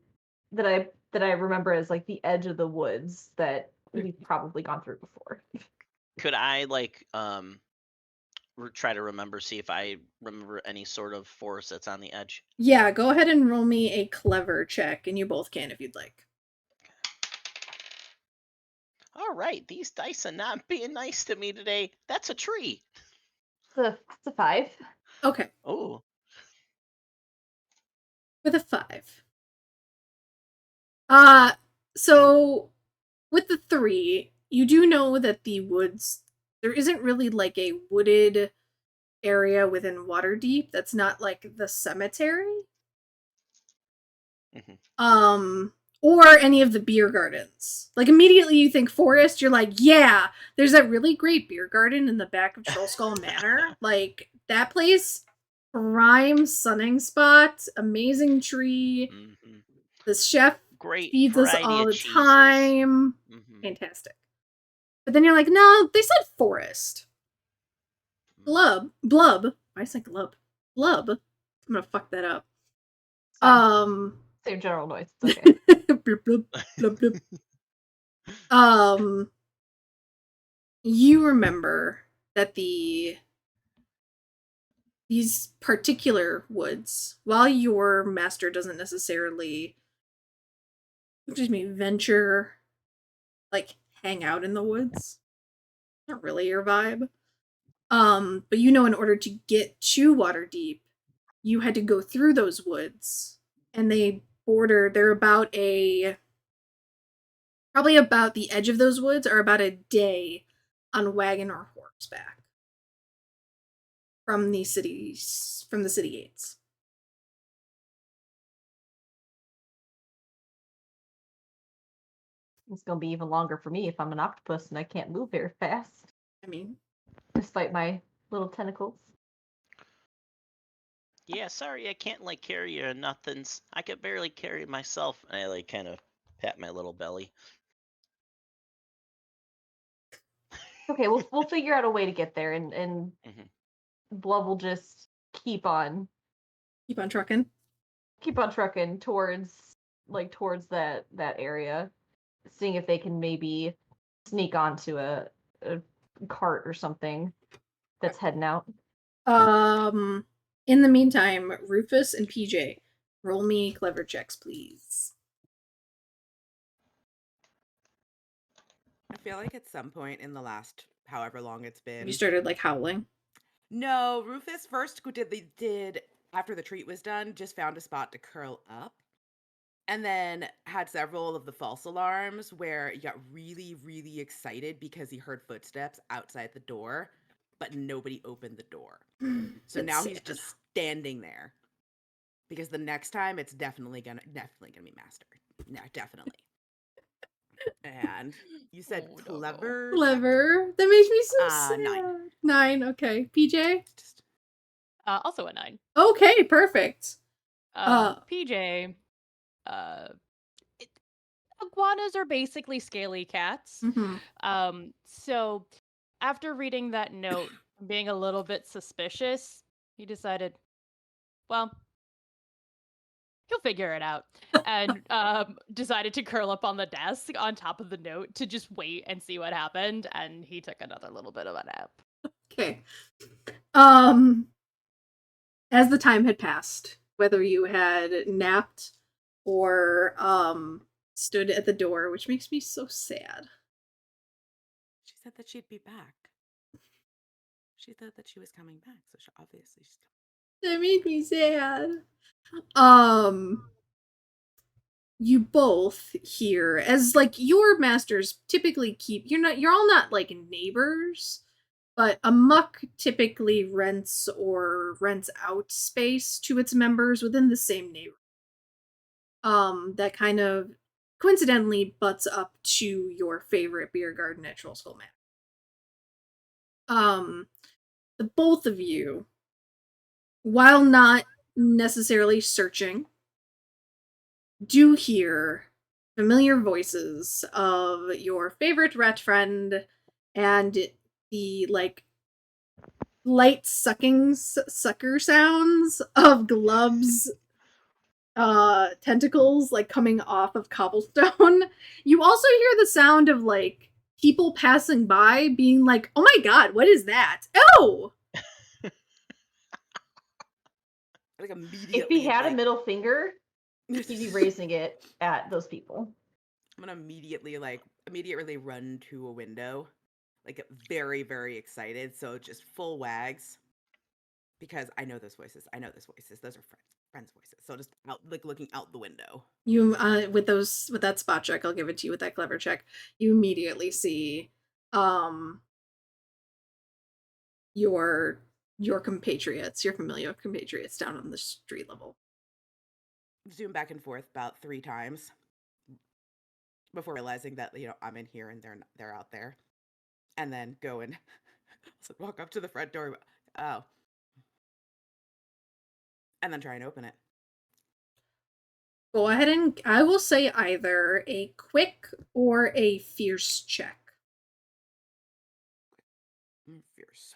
that I remember as like the edge of the woods that we've probably gone through before. could I try to remember, see if I remember any sort of forest that's on the edge? Yeah, go ahead and roll me a clever check, and you both can if you'd like. All right, these dice are not being nice to me today. That's a tree. It's a 5. Okay. Oh, With a 5. So with the 3, you do know that the woods, there isn't really like a wooded area within Waterdeep that's not like the cemetery. Mhm. Or any of the beer gardens. Like immediately you think forest, you're like, yeah, there's that really great beer garden in the back of Troll Skull Manor. Like that place, prime sunning spot, amazing tree. Mhm. The chef Great feeds us variety all of the cheeses. time. Mhm. Fantastic. But then you're like, no, they said forest. Blub. I said glub. Blub. I'm gonna fuck that up. Same general noise. It's okay. blub, blub, blub, blub. You remember that these particular woods, while your master doesn't necessarily, venture, like, hang out in the woods. Not really your vibe. But you know, in order to get to Waterdeep, you had to go through those woods, and they're probably about the edge of those woods are about a day on wagon or horseback from the city gates. It's gonna be even longer for me if I'm an octopus and I can't move very fast. I mean, despite my little tentacles. Yeah, sorry, I can't like carry you or nothings. I could barely carry myself. And I like kind of pat my little belly. Okay, we'll figure out a way to get there, and Mhm. Blub will just keep on trucking. trucking towards that area, seeing if they can maybe sneak onto a cart or something that's heading out. In the meantime, Rufus and PJ, roll me clever checks, please. I feel like at some point in the last however long it's been. You started like howling. No, Rufus first did after the treat was done, just found a spot to curl up. And then had several of the false alarms where he got really, really excited because he heard footsteps outside the door, but nobody opened the door. So That's now he's sad. just standing there. Because the next time it's definitely gonna be mastered. Yeah, definitely. And you said Oh, no. clever. Clever. That makes me so sad. 9. 9. Okay. PJ. Just Also a 9. Okay. Perfect. PJ, iguanas are basically scaly cats. Mhm. So after reading that note, being a little bit suspicious, he decided, well, he'll figure it out, and decided to curl up on the desk on top of the note to just wait and see what happened. And he took another little bit of a nap. Okay. As the time had passed, whether you had napped or stood at the door, which makes me so sad. she said that she'd be back. She said that she was coming back, so obviously she's coming. That made me sad. You both here as like your masters typically keep you're all not like neighbors, but a muck typically rents out space to its members within the same neighborhood. That kind of coincidentally butts up to your favorite beer garden at Troll Skull Manor. The both of you, while not necessarily searching, do hear familiar voices of your favorite rat friend and the like light sucker sounds of Glub's tentacles like coming off of cobblestone. You also hear the sound of like people passing by being like, "Oh my god, what is that? Oh!" Like immediately. If he had like, a middle finger, he'd be raising it at those people. I'm gonna immediately run to a window, like very, very excited. So just full wags, because I know those voices. Those are friends' voices. So just out, like looking out the window. You with that spot check, I'll give it to you with that clever check. You immediately see your compatriots, your familiar compatriots down on the street level. Zoom back and forth about 3 times before realizing that I'm in here and they're out there, and then go and walk up to the front door. Oh, and then try and open it. Go ahead and I will say either a quick or a fierce check. Fierce.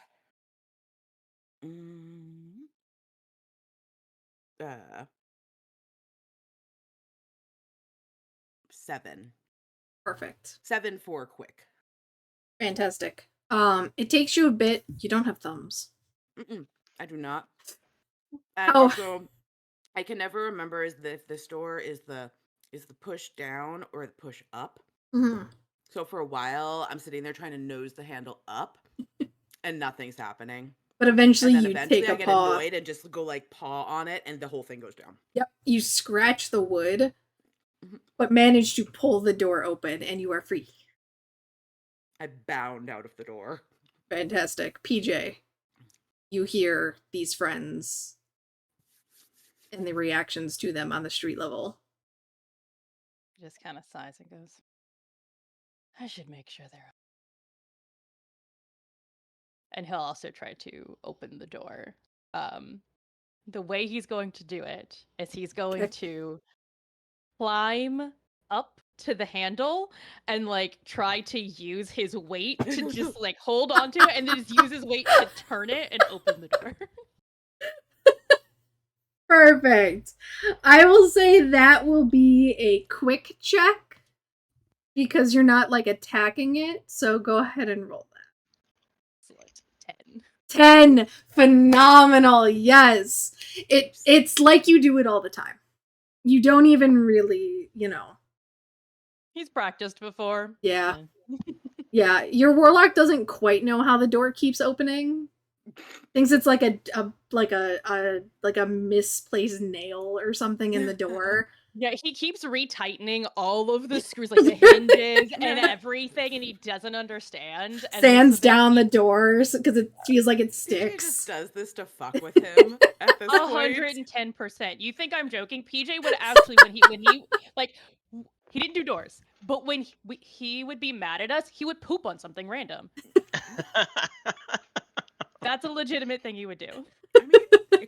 7. Perfect. 7 for quick. Fantastic. It takes you a bit. You don't have thumbs. I do not. And Oh. also, I can never remember if this door is the push down or the push up. Mhm. So for a while, I'm sitting there trying to nose the handle up, and nothing's happening. But eventually And then you eventually take I a get paw. annoyed and just go like paw on it, and the whole thing goes down. Yep. You scratch the wood, but manage to pull the door open, and you are free. I bound out of the door. Fantastic. PJ, you hear these friends and the reactions to them on the street level. Just kind of sighs and goes, I should make sure they're and he'll also try to open the door. The way he's going to do it is he's going Okay. to climb up to the handle and like try to use his weight to just like hold on to it and then just use his weight to turn it and open the door. Perfect. I will say that will be a quick check because you're not like attacking it. So go ahead and roll that. Excellent. 10. Phenomenal. Yes. It's like you do it all the time. You don't even really, He's practiced before. Yeah. Yeah, your warlock doesn't quite know how the door keeps opening. Thinks it's like a misplaced nail or something in the door. Yeah, he keeps retightening all of the screws, like the hinges and everything, and he doesn't understand. And Sands down the doors because it feels like it PJ just sticks. does this to fuck with him at this point. 110%. You think I'm joking? PJ would actually when he like he didn't do doors, but when he would be mad at us, he would poop on something random. That's a legitimate thing he would do. I mean,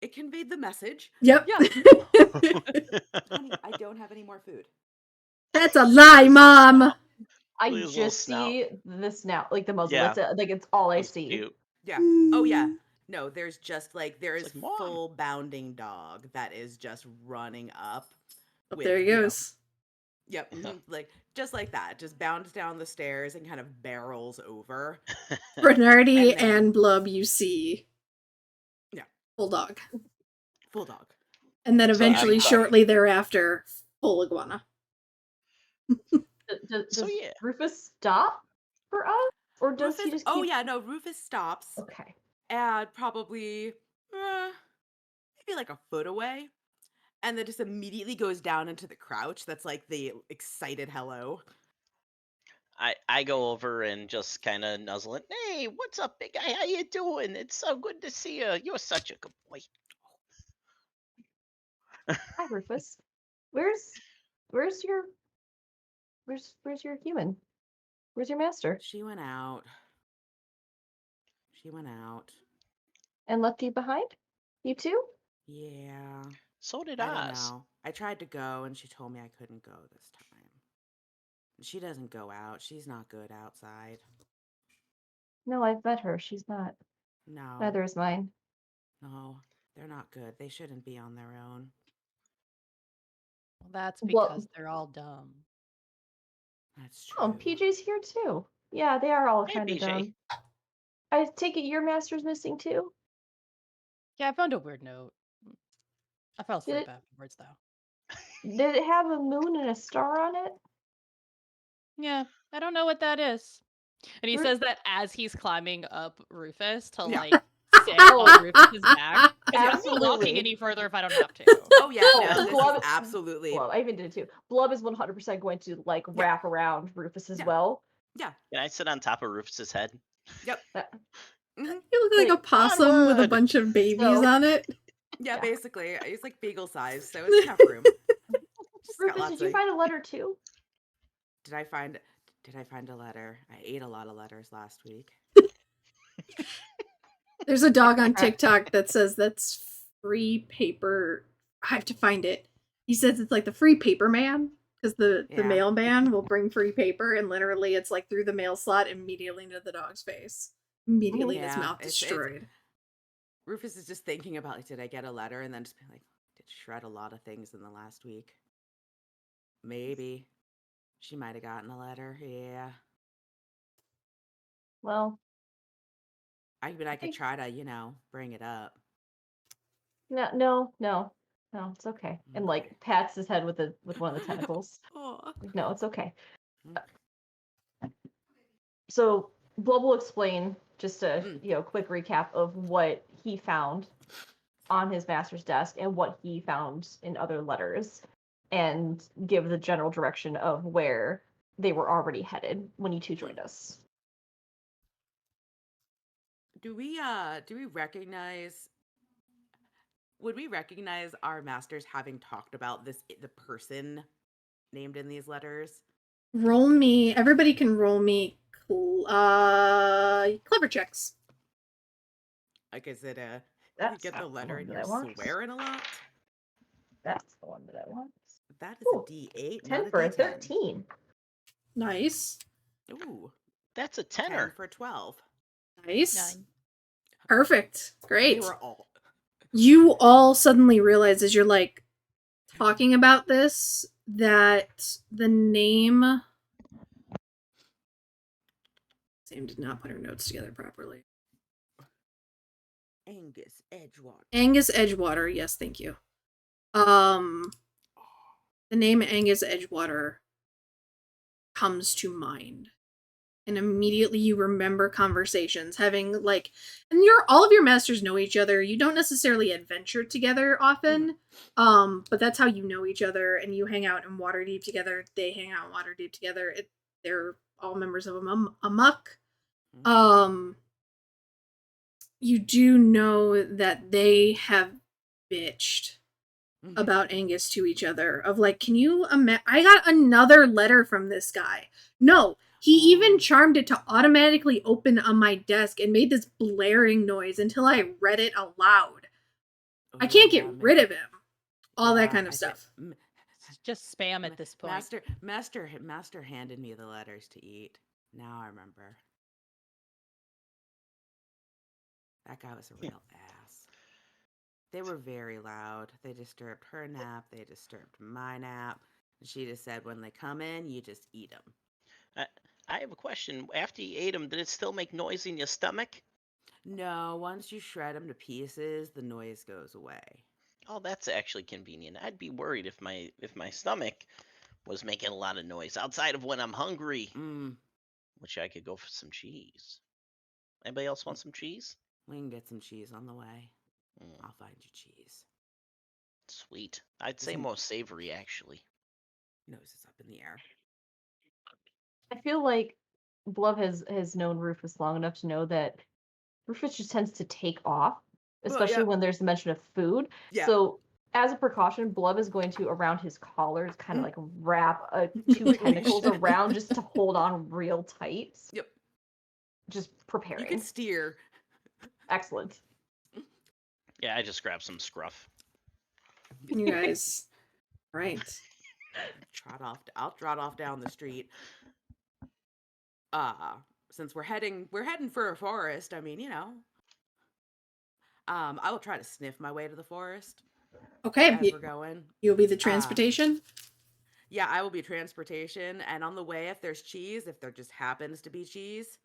it conveyed the message. Yep. Yeah. Honey, I don't have any more food. That's a lie, Mom. I Please, little just snout. see the snout, like the muzzle. Yeah. That's it. Like it's all I That's see. cute. Yeah. Oh yeah. No, there's just like there is It's like, Mom. full bounding dog that is just running up. Oh, with, there he you know, goes. Yep. Like just like that. Just bounds down the stairs and kind of barrels over. Bernardi And then- and Blub, you see. Yeah. Full dog. Full dog. And then So eventually, I'm- shortly thereafter, full iguana. Does So, yeah. Rufus stop for us, or does he Rufus, just keep? yeah, no, Rufus stops Okay. and probably maybe like a foot away. And then just immediately goes down into the crouch. That's like the excited hello. I go over and just kind of nuzzle it. Hey, what's up, big guy? How you doing? It's so good to see you. You're such a good boy. Hi, Rufus. Where's your human? Where's your master? She went out. She went out. And left you behind? You too? Yeah. So did I don't us. know. I tried to go and she told me I couldn't go this time. She doesn't go out. She's not good outside. No, I've met her. She's not. No. Neither is mine. No. They're not good. They shouldn't be on their own. Well, that's Well- because they're all dumb. That's true. Oh, PJ's here too. Yeah, they are all Hey, kind of PJ. dumb. I take it your master's missing too? Yeah, I found a weird note. I fell Did asleep it- afterwards, though. Did it have a moon and a star on it? Yeah, I don't know what that is. And he Ru- says that as he's climbing up Rufus to Yeah. like sit on Rufus's back. 'Cause I'm not Absolutely. walking any further if I don't have to. Oh yeah, Oh, no, so this Glove- is absolutely. Blub, I even did it too. Blub is 100% going to like Yeah. wrap around Rufus as Yeah. well. Yeah. Can I sit on top of Rufus's head? Yep. That- Mhm. You look like a Like, possum with a onward! bunch of babies So- on it. Yeah, Yeah. basically. It's like beagle size, so it's enough room. Just got Rufus, lots did you of- find a letter too? Did I find a letter? I ate a lot of letters last week. There's a dog on TikTok that says that's free paper. I have to find it. He says it's like the free paper man because the Yeah. mailman will bring free paper and literally it's like through the mail slot immediately into the dog's face. Immediately his Yeah, mouth it's- destroyed. Rufus is just thinking about like, did I get a letter? And then just being like, did shred a lot of things in the last week. Maybe. She might have gotten a letter. Yeah. Well, I could think- try to, bring it up. no, it's okay. And like Okay. pats his head with one of the tentacles. Oh. No, it's okay. Mm. So Blub will explain just a Mm. quick recap of what he found on his master's desk and what he found in other letters, and give the general direction of where they were already headed when you two joined us. Do we recognize would we recognize our masters having talked about the person named in these letters? Roll me. Everybody can roll me Clever checks. Like, is it you That's get the not letter one and that you're I want. swearing a lot? That's the one that I want. That is Ooh, a D8, 10 not a for a D10. 13. Nice. Ooh, That's a 10 tenor. for 12. Nice. 9. Perfect. They Great. were all. You all suddenly realize as you're like talking about this that the name. Sam did not put her notes together properly. Angus Edgewater. Angus Edgewater. Yes, thank you. The name Angus Edgewater comes to mind. And immediately you remember conversations having like, and all of your masters know each other. You don't necessarily adventure together often, but that's how you know each other, and you hang out in Waterdeep together. They hang out in Waterdeep together. They're all members of Amok. You do know that they have bitched about Angus to each other of like, can you imagine? I got another letter from this guy. No, he even charmed it to automatically open on my desk and made this blaring noise until I read it aloud. I can't get rid of him. All that kind of stuff. Just spam at this point. Master handed me the letters to eat. Now I remember. That guy was a real ass. They were very loud. They disturbed her nap. They disturbed my nap. And she just said, when they come in, you just eat them. I have a question. After you ate them, did it still make noise in your stomach? No, once you shred them to pieces, the noise goes away. Oh, that's actually convenient. I'd be worried if my stomach was making a lot of noise outside of when I'm hungry. Which I could go for some cheese. Anybody else want some cheese? We can get some cheese on the way. I'll find you cheese. Sweet. I'd say more savory, actually. Nose is up in the air. I feel like Blub has known Rufus long enough to know that Rufus just tends to take off, especially when there's the mention of food. Yeah. So as a precaution, Blub is going to, around his collars, kind of like wrap two tentacles around just to hold on real tight. Yep. Just preparing. You can steer. Excellent. Yeah, I just grabbed some scruff. You guys. Right. I'll trot off down the street. Since we're heading for a forest, I mean, I will try to sniff my way to the forest. Okay. As we're going. You'll be the transportation? Yeah, I will be transportation. And on the way, if there's cheese, if there just happens to be cheese,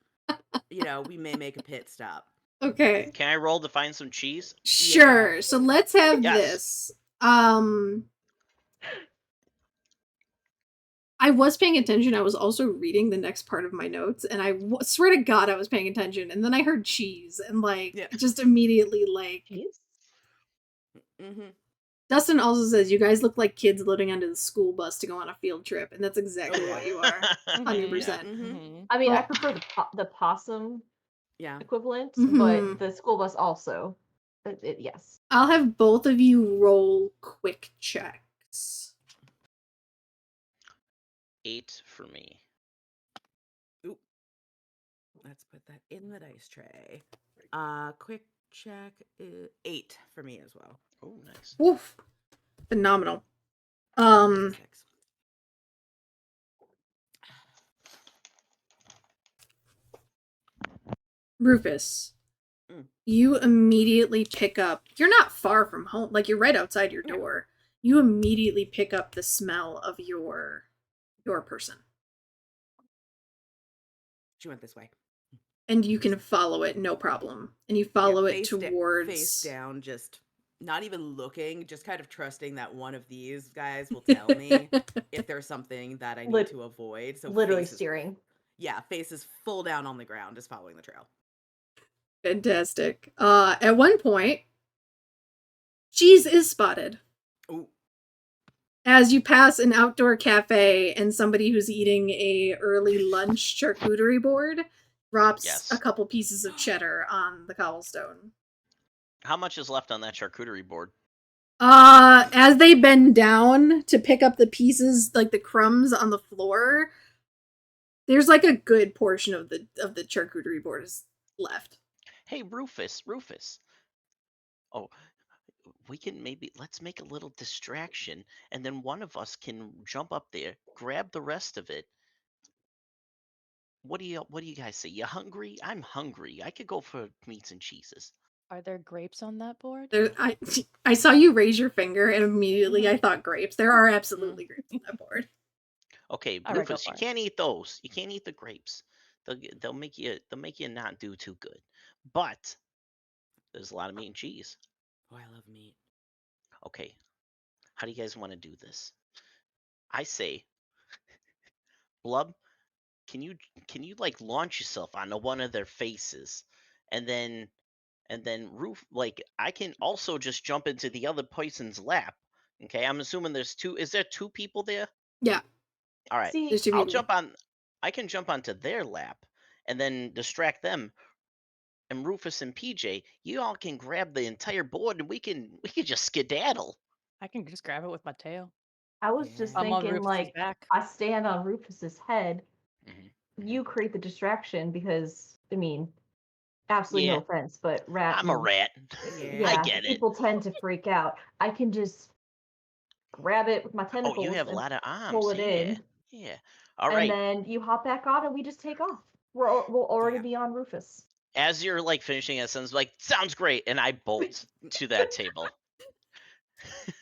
we may make a pit stop. Okay. Can I roll to find some cheese? Sure. Yeah. So let's have this. I was paying attention. I was also reading the next part of my notes, and I swear to God I was paying attention. And then I heard cheese, and just immediately cheese. Dustin also says you guys look like kids loading onto the school bus to go on a field trip, and that's exactly what you are. 100%. I mean, I prefer the possum equivalent, but the school bus also. Yes. I'll have both of you roll quick checks. 8 for me. Oop. Let's put that in the dice tray. Quick check is 8 for me as well. Oh, nice. Woof. Phenomenal. Rufus, you immediately pick up. You're not far from home. Like, you're right outside your door. You immediately pick up the smell of your person. She went this way. And you can follow it, no problem. And you follow it towards... face down, just not even looking, just kind of trusting that one of these guys will tell me if there's something that I need to avoid. So literally steering. Yeah, face is full down on the ground, just following the trail. Fantastic. At one point, cheese is spotted. Ooh. As you pass an outdoor cafe and somebody who's eating a early lunch charcuterie board drops a couple pieces of cheddar on the cobblestone. How much is left on that charcuterie board? As they bend down to pick up the pieces, like the crumbs on the floor, There's like a good portion of the charcuterie board is left. Hey, Rufus. Oh, let's make a little distraction, and then one of us can jump up there, grab the rest of it. What do you guys say? You hungry? I'm hungry. I could go for meats and cheeses. Are there grapes on that board? I saw you raise your finger, and immediately I thought grapes. There are absolutely grapes on that board. Okay, All right, go Rufus, you for it. can't eat those. You can't eat the grapes. They'll make you not do too good. But there's a lot of meat and cheese. Oh, I love meat. Okay, how do you guys want to do this? I say, Blub, can you like launch yourself onto one of their faces, and then Roof, like I can also just jump into the other person's lap. Okay, I'm assuming there's two. Is there two people there? Yeah. All right. See, There's two I'll people. jump on. I can jump onto their lap and then distract them. And Rufus and PJ, you all can grab the entire board, and we can just skedaddle. I can just grab it with my tail. I was just Yeah. I'm on thinking, Rufus's like, back. I stand on Rufus's head. Mhm. You create the distraction because, I mean, absolutely no Yeah. offense, but rat. I'm a rat. Yeah. I get it. People tend to freak out. I can just grab it with my Oh, tentacles you have a and lot of arms. pull it Yeah. in, Yeah. All and right. then you hop back on, and we just take off. We'll already Yeah. be on Rufus. As you're like finishing a sentence, like sounds great, and I bolt to that table.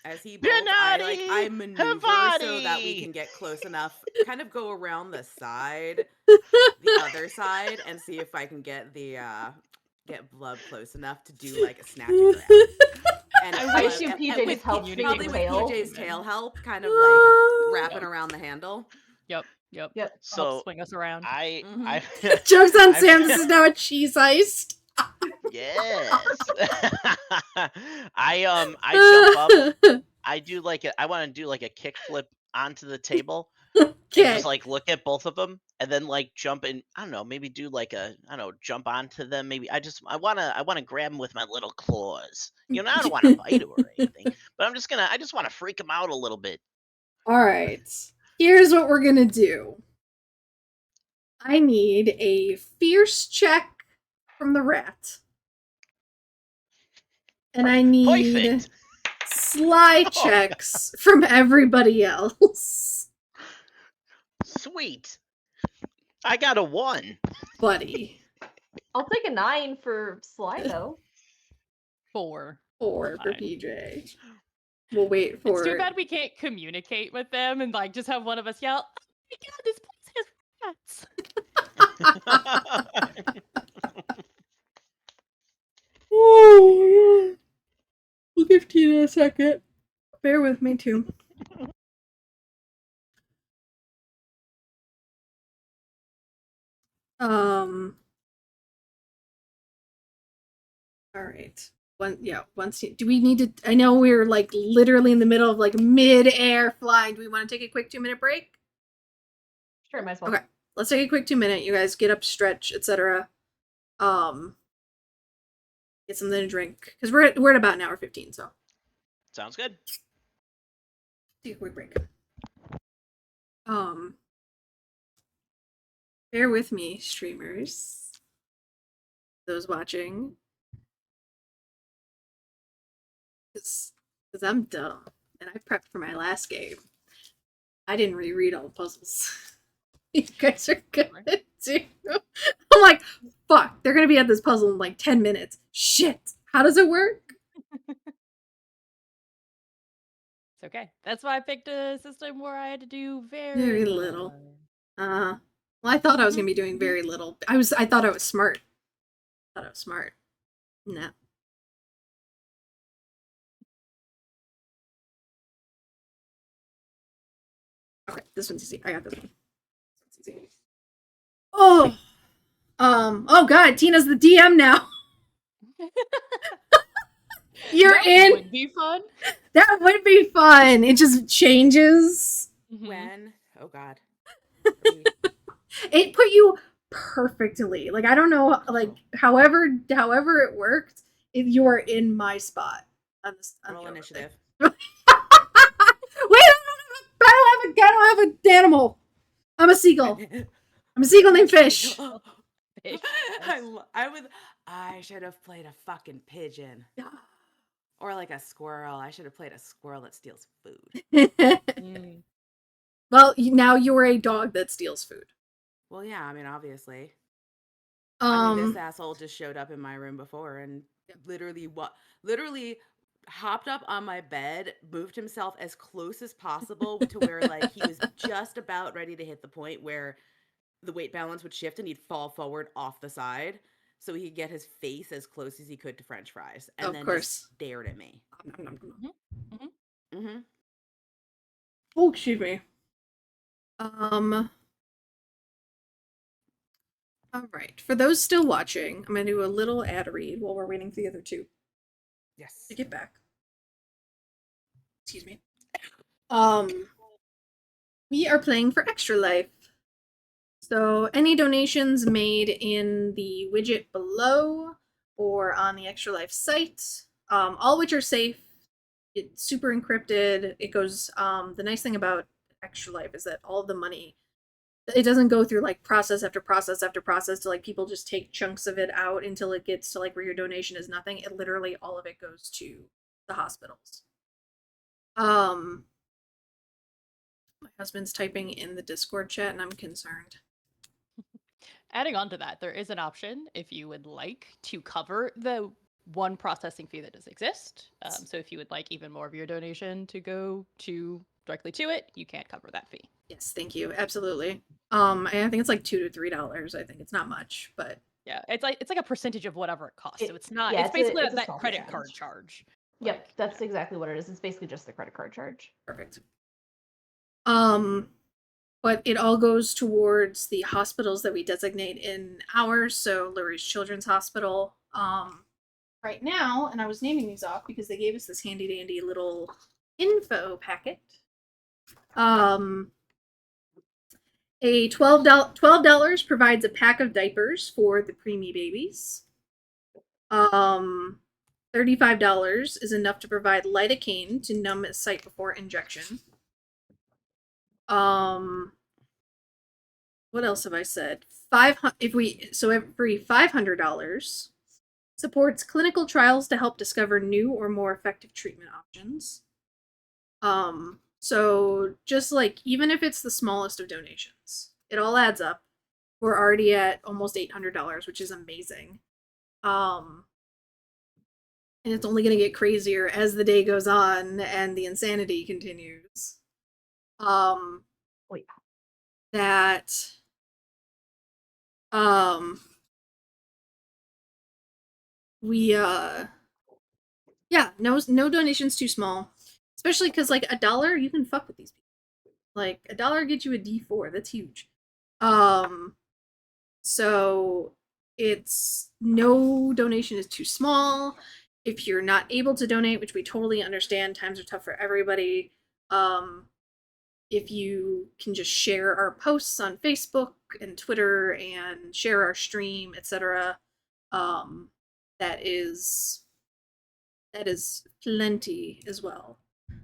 As he bolts, I Benati maneuver so that we Havati! can get close enough, kind of go around the side, the other side, and see if I can get get Blub close enough to do like a snatch and grab. And I I wish assume and PJ with just helps communicate probably the with tail. PJ's tail help, kind of like wrapping around the handle. Yep. Yep. Help So swing us around. I Joke's on I'm- Sam. This is now a cheese heist. yes. I jump up. I want to do like a kick flip onto the table and Okay. just like look at both of them and then like jump in. I don't know, maybe do like jump onto them. Maybe I want to grab them with my little claws. I don't want to bite them or anything, but I just want to freak them out a little bit. All right. Here's what we're gonna do. I need a fierce check from the rat. And I need Perfect. sly checks from everybody else. Sweet. I got a 1. Buddy. I'll take a 9 for Sly though. 4. 4 for Fine. PJ. We'll wait for It's too bad we can't communicate with them and like just have one of us yell, "Oh my god, this place has rats!" Oh, yeah. We'll give Tina a second. Bear with me too. All right. Do we need to? I know we're like literally in the middle of like mid-air flying. Do we want to take a quick 2-minute break? Sure, might as well. Okay. Let's take a quick 2-minute. You guys get up, stretch, etc. Get something to drink because we're at about an hour 15. So Sounds good. take a quick break. Bear with me, streamers. Those watching. Because I'm dumb. And I prepped for my last game. I didn't reread all the puzzles. You guys are good too. I'm like, fuck, they're gonna be at this puzzle in like 10 minutes. Shit. How does it work? It's okay. That's why I picked a system where I had to do Very little. Well, I thought I was gonna be doing very little. I thought I was smart. No. Okay, this one's easy. I got this one. This one's easy. Oh god, Tina's the DM now. You're that in. would be fun. That would be fun. It just changes. Mhm. When? Oh God. It put you perfectly. Like I don't know, like however it worked, you are in my spot on this. On Roll the initiative. Wait, I don't have an animal. I'm a seagull. I'm a seagull named Fish. Fish, I, yes. lo- I should have played a fucking pigeon. Yeah. Or like a squirrel. I should have played a squirrel that steals food. Mm. Well, now you're a dog that steals food. Well, yeah, I mean, obviously. I mean, this Um, asshole just showed up in my room before and literally hopped up on my bed, moved himself as close as possible to where like he was just about ready to hit the point where the weight balance would shift and he'd fall forward off the side so he could get his face as close as he could to French fries and Of then course. just stared at me. Mm-hmm. Oh, excuse me. All right. For those still watching, I'm gonna do a little ad read while we're waiting for the other two Yes. to get back. Excuse me. We are playing for Extra Life. So any donations made in the widget below or on the Extra Life site, all which are safe. It's super encrypted. It goes. The nice thing about Extra Life is that all of the money, it doesn't go through like process after process after process to like people just take chunks of it out until it gets to like where your donation is nothing. It literally all of it goes to the hospitals. My husband's typing in the Discord chat and I'm concerned. Adding on to that, there is an option if you would like to cover the one processing fee that does exist. So if you would like even more of your donation to go to directly to it, you can cover that fee. Yes, thank you. Absolutely. I think it's like $2 to $3. I think it's not much, but Yeah, it's like a percentage of whatever it costs. So it's not. yeah, It's basically it's a that small credit percentage. card charge. Yep, Like, that's exactly what it is. It's basically just the credit card charge. perfect. But it all goes towards the hospitals that we designate in ours. So Lurie's Children's Hospital. Right now, and I was naming these off because they gave us this handy dandy little info packet. A $12 provides a pack of diapers for the preemie babies. $35 is enough to provide lidocaine to numb a site before injection. What else have I said? Every $500 supports clinical trials to help discover new or more effective treatment options. So just like even if it's the smallest of donations, it all adds up. We're already at almost $800, which is amazing. And it's only going to get crazier as the day goes on and the insanity continues. Oh yeah. That we yeah, no donations too small, especially because like $1 you can fuck with these people. Like $1 gets you a D4. That's huge. So it's no donation is too small. If you're not able to donate, which we totally understand, times are tough for everybody. If you can just share our posts on Facebook and Twitter and share our stream, etc., that is plenty as well.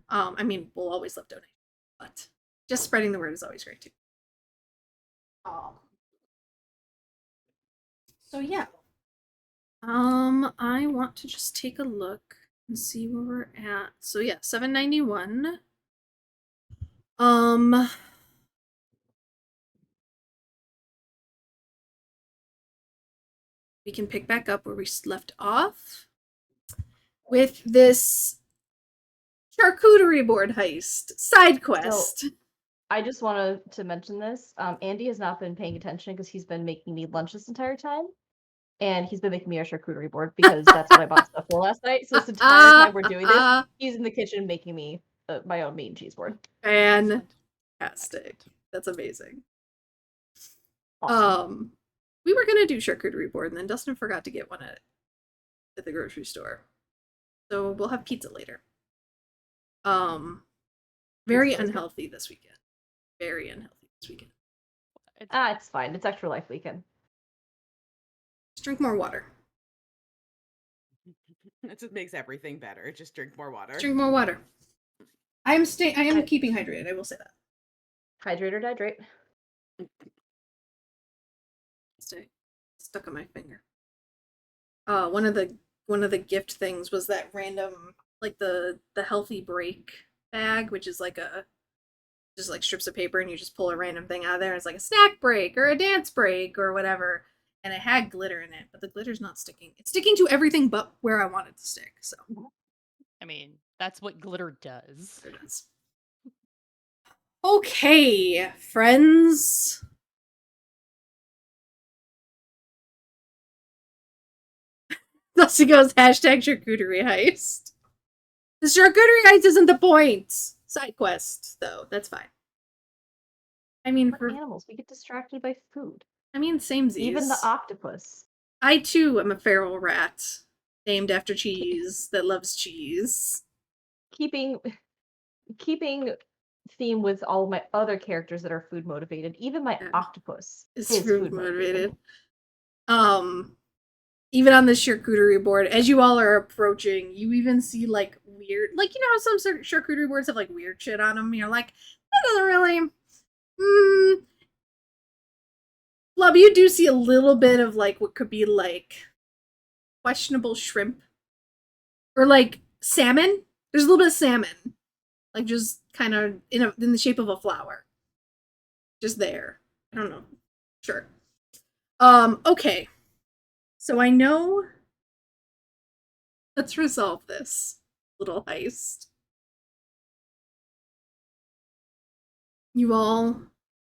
I mean, we'll always love donating, but just spreading the word is always great too. So yeah. I want to just take a look and see where we're at. So yeah, 791. We can pick back up where we left off with this charcuterie board heist side quest. So, I just wanted to mention this. Andy has not been paying attention because he's been making me lunch this entire time. And he's been making me a charcuterie board because that's what I bought stuff for last night. So this entire time we're doing this, he's in the kitchen making me my own meat and cheese board. Fantastic. That's amazing. Awesome. We were gonna do charcuterie board, and then Dustin forgot to get one at the grocery store. So we'll have pizza later. Very unhealthy this weekend. Very unhealthy this weekend. It's fine. It's Extra Life weekend. Just drink more water. It just makes everything better. Just drink more water. Drink more water. I am keeping hydrated. I will say that. Hydrate or dihydrate. stuck on my finger. One of the gift things was that random, like the healthy break bag, which is like just like strips of paper and you just pull a random thing out of there. And it's like a snack break or a dance break or whatever. And it had glitter in it, but the glitter's not sticking. It's sticking to everything but where I want it to stick. So I mean, that's what glitter does. there it is. Okay, friends. Thus he goes, hashtag charcuterie heist. The charcuterie heist isn't the point. Side quest, though. That's fine. I mean, We're animals. We get distracted by food. samesies. Even the octopus. I too am a feral rat named after cheese that loves cheese. Keeping theme with all of my other characters that are food motivated. Even my octopus Is is food motivated. Even on the charcuterie board, as you all are approaching, you even see like weird, like you know how some charcuterie boards have like weird shit on them. You're like, that doesn't really. Flub, you do see a little bit of like what could be like questionable shrimp or like salmon. There's a little bit of salmon, like just kind of in the shape of a flower, just there. I don't know. Sure. Okay. So I know. Let's resolve this little heist. You all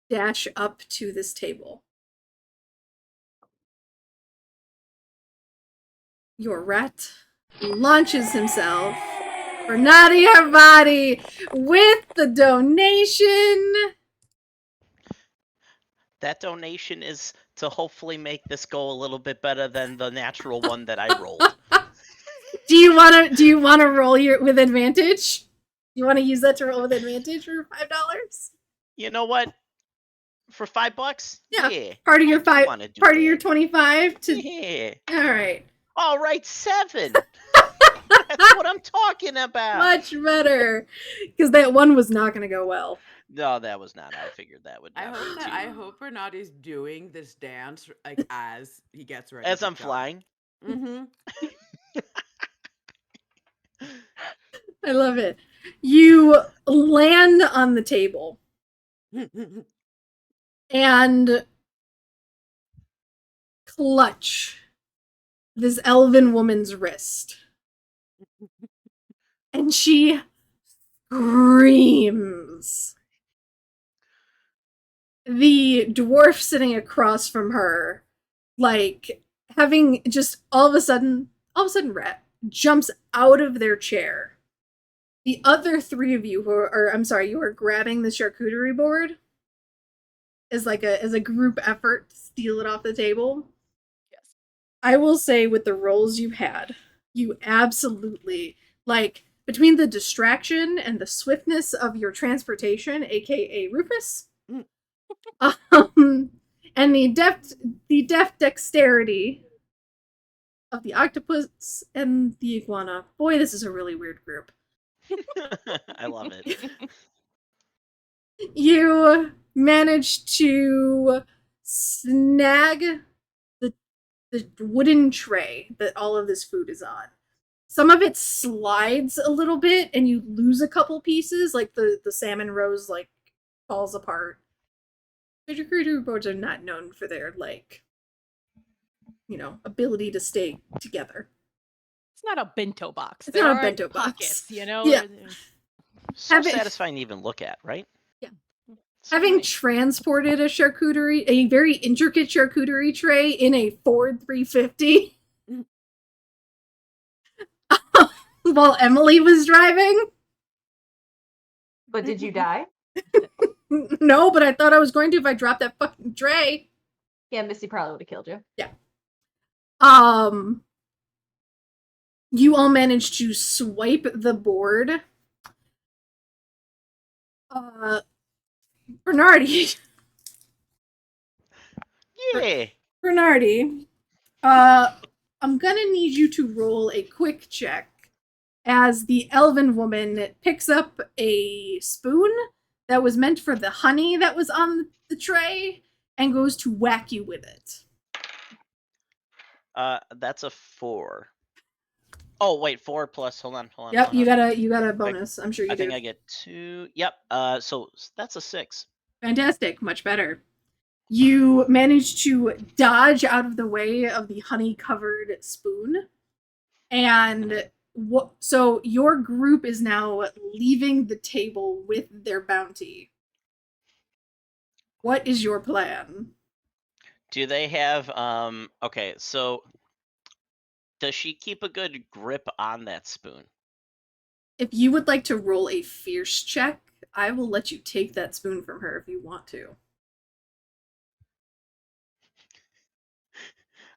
dash up to this table. Your rat launches himself for Naughty Her Body with the donation. That donation is to hopefully make this go a little bit better than the natural one that I rolled. Do you wanna roll with advantage? You wanna use that to roll with advantage for $5? You know what? For $5? Yeah. Part of your part of your 25 to Yeah. Alright. All right, 7. That's what I'm talking about. Much better. Because that one was not gonna go well. No, that was not. I figured that would not be too. I hope Bernardi's doing this dance like as he gets ready. As to I'm jump. flying. Mm-hmm. I love it. You land on the table and clutch this elven woman's wrist. And she screams. The dwarf sitting across from her, like, having just all of a sudden, Rat jumps out of their chair. The other 3 of you you are grabbing the charcuterie board as a group effort to steal it off the table. Yes. I will say with the rolls you had, you absolutely, like, between the distraction and the swiftness of your transportation, aka Rufus, and the deft dexterity of the octopus and the iguana. Boy, this is a really weird group. I love it. You managed to snag the wooden tray that all of this food is on. Some of it slides a little bit and you lose a couple pieces, like the salmon rose like falls apart. The charcuterie boards are not known for their ability to stay together. It's not a bento box. It's There not a are bento box. pockets, you know? Yeah. So satisfying to even look at, right? Yeah. So Having nice. transported a very intricate charcuterie tray in a Ford 350 while Emily was driving. But did you die? No, but I thought I was going to if I dropped that fucking tray. Yeah, Missy probably would have killed you. Yeah. You all managed to swipe the board. Bernardi. Yeah. Bernardi, I'm gonna need you to roll a quick check as the elven woman picks up a spoon that was meant for the honey that was on the tray and goes to whack you with it. That's a 4. Oh wait, 4 plus. Hold on. Yep, hold you on. got a bonus. I'm sure you I think do. I get 2. Yep. So that's a 6. Fantastic, much better. You manage to dodge out of the way of the honey-covered spoon, and so your group is now leaving the table with their bounty. What is your plan? Do they have okay, so does she keep a good grip on that spoon? If you would like to roll a fierce check, I will let you take that spoon from her if you want to.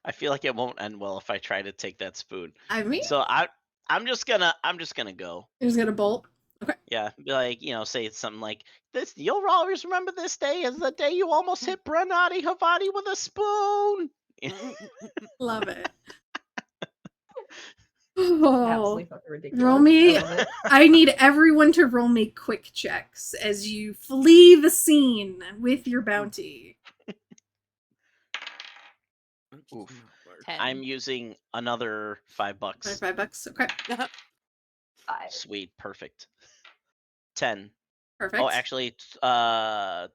I feel like it won't end well if I try to take that spoon. I mean, So I'm just gonna go. you're just gonna bolt. Okay. Yeah, be like, say something like this. You'll always remember this day as the day you almost hit Brenati Havati with a spoon. Love it. Absolutely fucking ridiculous. Roll me. I love it. I need everyone to roll me quick checks as you flee the scene with your bounty. Oof. 10. I'm using another $5. $5. Okay. 5. Sweet, perfect. 10. Perfect. Oh, actually, 12.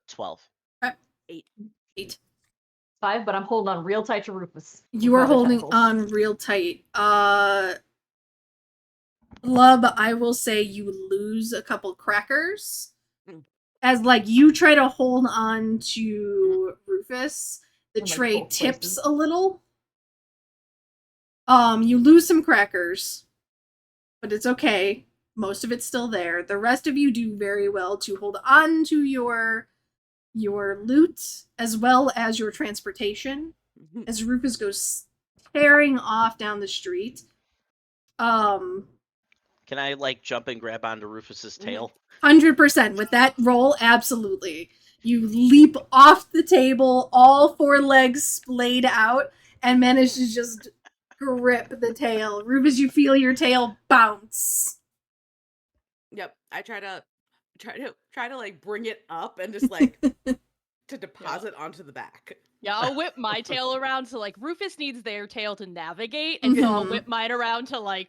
8. 5, but I'm holding on real tight to Rufus. You are holding on real tight. Lub, I will say you lose a couple crackers. As like you try to hold on to Rufus, the In, like, tray both tips places. a little. You lose some crackers, but it's okay. Most of it's still there. The rest of you do very well to hold on to your loot as well as your transportation as Rufus goes tearing off down the street. Can I like jump and grab onto Rufus's tail? 100% with that roll, absolutely. You leap off the table, all 4 legs splayed out, and manage to just grip the tail. Rufus, you feel your tail bounce. Yep. I try to like bring it up and just like to deposit onto the back. Yeah, I'll whip my tail around so like Rufus needs their tail to navigate, and so I'll Mhm. whip mine around to like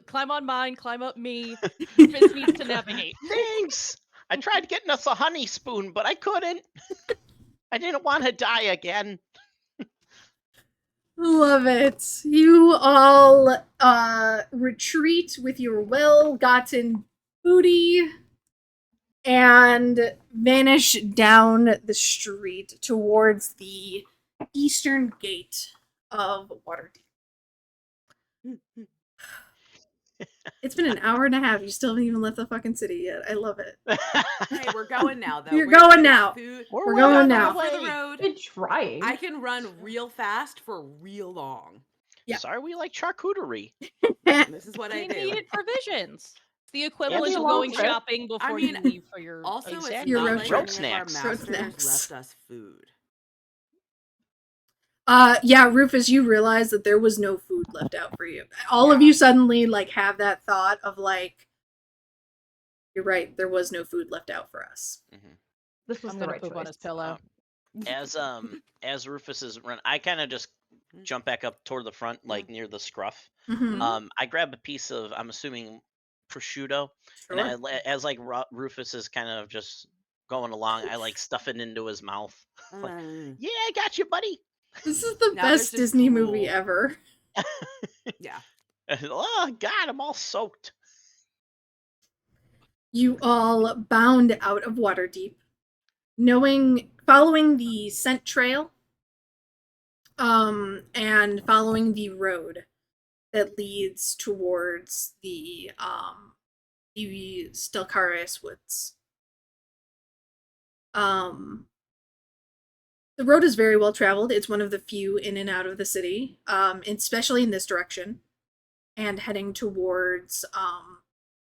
climb on mine, climb up me. Rufus needs to navigate. Thanks. I tried getting us a honey spoon, but I couldn't. I didn't want to die again. Love it. You all retreat with your well-gotten booty and vanish down the street towards the eastern gate of Waterdeep. It's been an hour and a half. You still haven't even left the fucking city yet. I love it. Hey, we're going now though. You're We're going getting now. Food. We're going now. For the road. Good trying. I can run real fast for real long. Yeah. Sorry, we like charcuterie. This is what I We do. needed provisions. It's the equivalent be a of long going trip. shopping before I mean, you leave for your Also, it's Exactly. Your not road like trip. any of our Snacks. Road masters snacks. left us food. Yeah, Rufus, you realize that there was no food left out for you. All of Yeah. you suddenly like have that thought of like, you're right, there was no food left out for us. This was I'm the gonna right poop on choice. his pillow. As Rufus is run, I kind of just jump back up toward the front, like near the scruff. Mm-hmm. I grab a piece of, I'm assuming, prosciutto, and as like Rufus is kind of just going along, I like stuff it into his mouth. Like, yeah, I got you, buddy. This is the Now there's best just Disney movie drool. ever. Yeah. Oh God, I'm all soaked. You all bound out of Waterdeep, following the scent trail, and following the road that leads towards the Stelcaris Woods. The road is very well traveled. It's one of the few in and out of the city, especially in this direction, and heading towards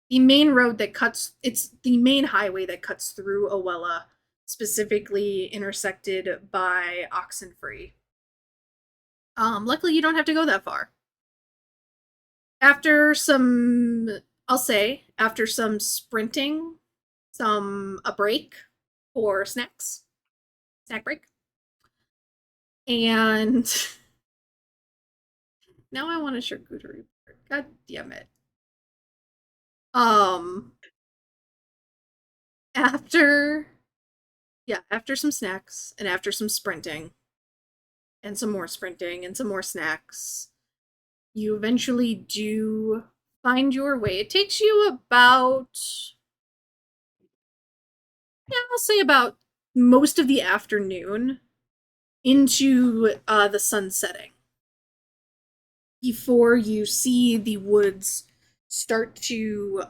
the main road that it's the main highway that cuts through Owella, specifically intersected by Oxenfree. Luckily you don't have to go that far. After some sprinting, a break for snacks, snack break, and Now I want a charcuterie board. God damn it. After some snacks and after some sprinting and some more sprinting and some more snacks, you eventually do find your way. It takes you about, I'll say about most of the afternoon into the sun setting before you see the woods start to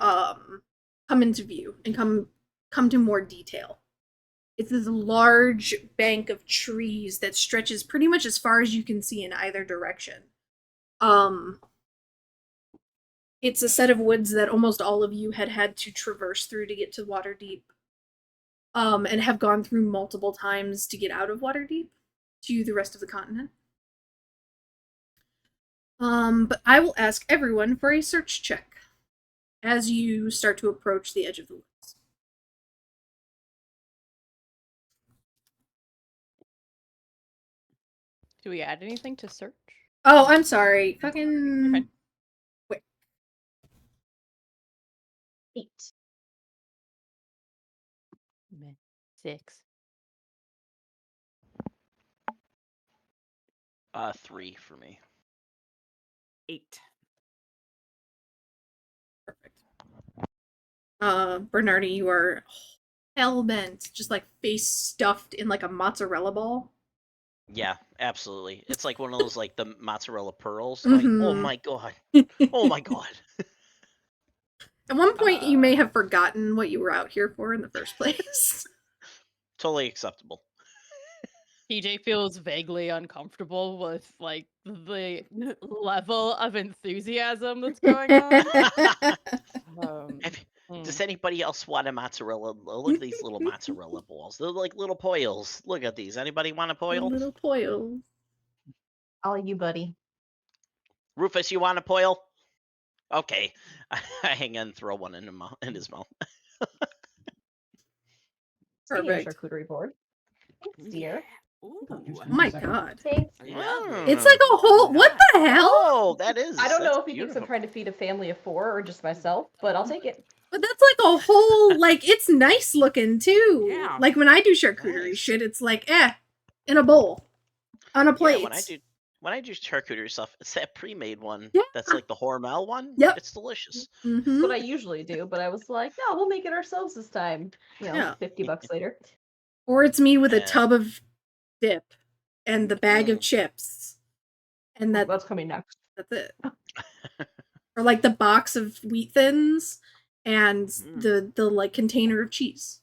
come into view and come to more detail. It's this large bank of trees that stretches pretty much as far as you can see in either direction. It's a set of woods that almost all of you had to traverse through to get to Waterdeep, and have gone through multiple times to get out of Waterdeep to the rest of the continent. But I will ask everyone for a search check as you start to approach the edge of the woods. Do we add anything to search? Oh, I'm sorry. Fucking... Okay. Wait. 8. 6. 3 for me. 8. Perfect. Bernardi, you are hell-bent, just like face stuffed in like a mozzarella ball. Yeah, absolutely. It's like one of those like the mozzarella pearls. Like, oh Mhm. my god. Oh my god. At one point, you may have forgotten what you were out here for in the first place. Totally acceptable. TJ feels vaguely uncomfortable with like the level of enthusiasm that's going on. Does anybody else want a mozzarella? Look at these little mozzarella balls. They're like little poils. Look at these. Anybody want a poil? Little poils. All you, buddy. Rufus, you want a poil? Okay. I hang on and throw one in his mouth. Speaking of Perfect. charcuterie board. Thanks, dear. Ooh. Oh my god. Thanks. Lovely. It's like a whole... What the hell? Oh, that is. I don't know that's if he thinks I'm beautiful. trying to feed a family of 4 or just myself, but I'll take it. But that's like a whole... Like, it's nice looking, too. Yeah. Like, when I do charcuterie Nice. shit, it's like, in a bowl. On a plate. Yeah, when I do charcuterie stuff, it's that pre-made one. Yeah. That's like the Hormel one. Yep. It's delicious. Mhm. That's what I usually do, but I was like, no, we'll make it ourselves this time. You know, Yeah. $50 later. Or it's me with a Yeah. tub of dip and the bag of chips. And That's coming next. that's it. Or like the box of Wheat Thins and the like container of cheese.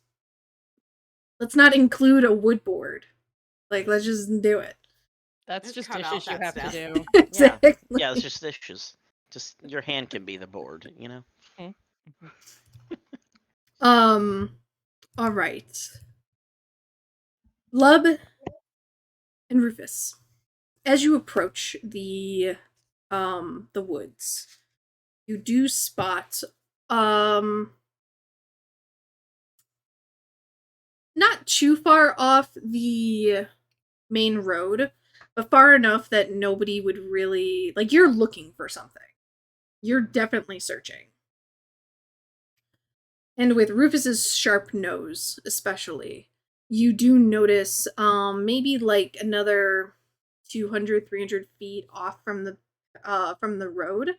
Let's not include a wood board. Like, let's just do it. That's Just just cut dishes out you that have stuff. to do. Exactly. Yeah, it's just dishes. Just your hand can be the board, you know? All right. Lub and Rufus, as you approach the woods, you do spot not too far off the main road, but far enough that nobody would really, like, you're looking for something. You're definitely searching. And with Rufus's sharp nose, especially, you do notice maybe like another 200, 300 feet off from the road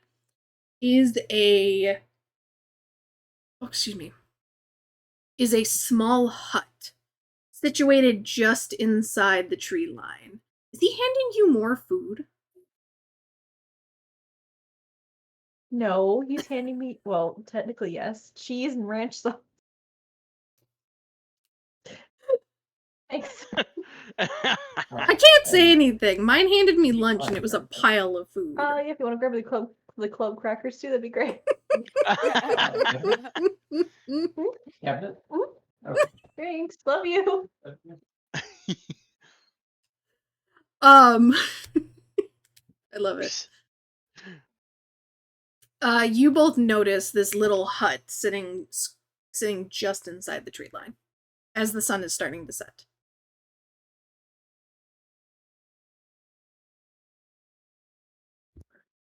is a small hut situated just inside the tree line. Is he handing you more food? No, he's handing me, well, technically yes, cheese and ranch sauce. Thanks. I can't say anything. Mine handed me lunch and it was a pile of food. Yeah, if you want to grab the club crackers too, that'd be great. Cabinet? Okay. Thanks. Love you. I love it. You both notice this little hut sitting just inside the tree line as the sun is starting to set.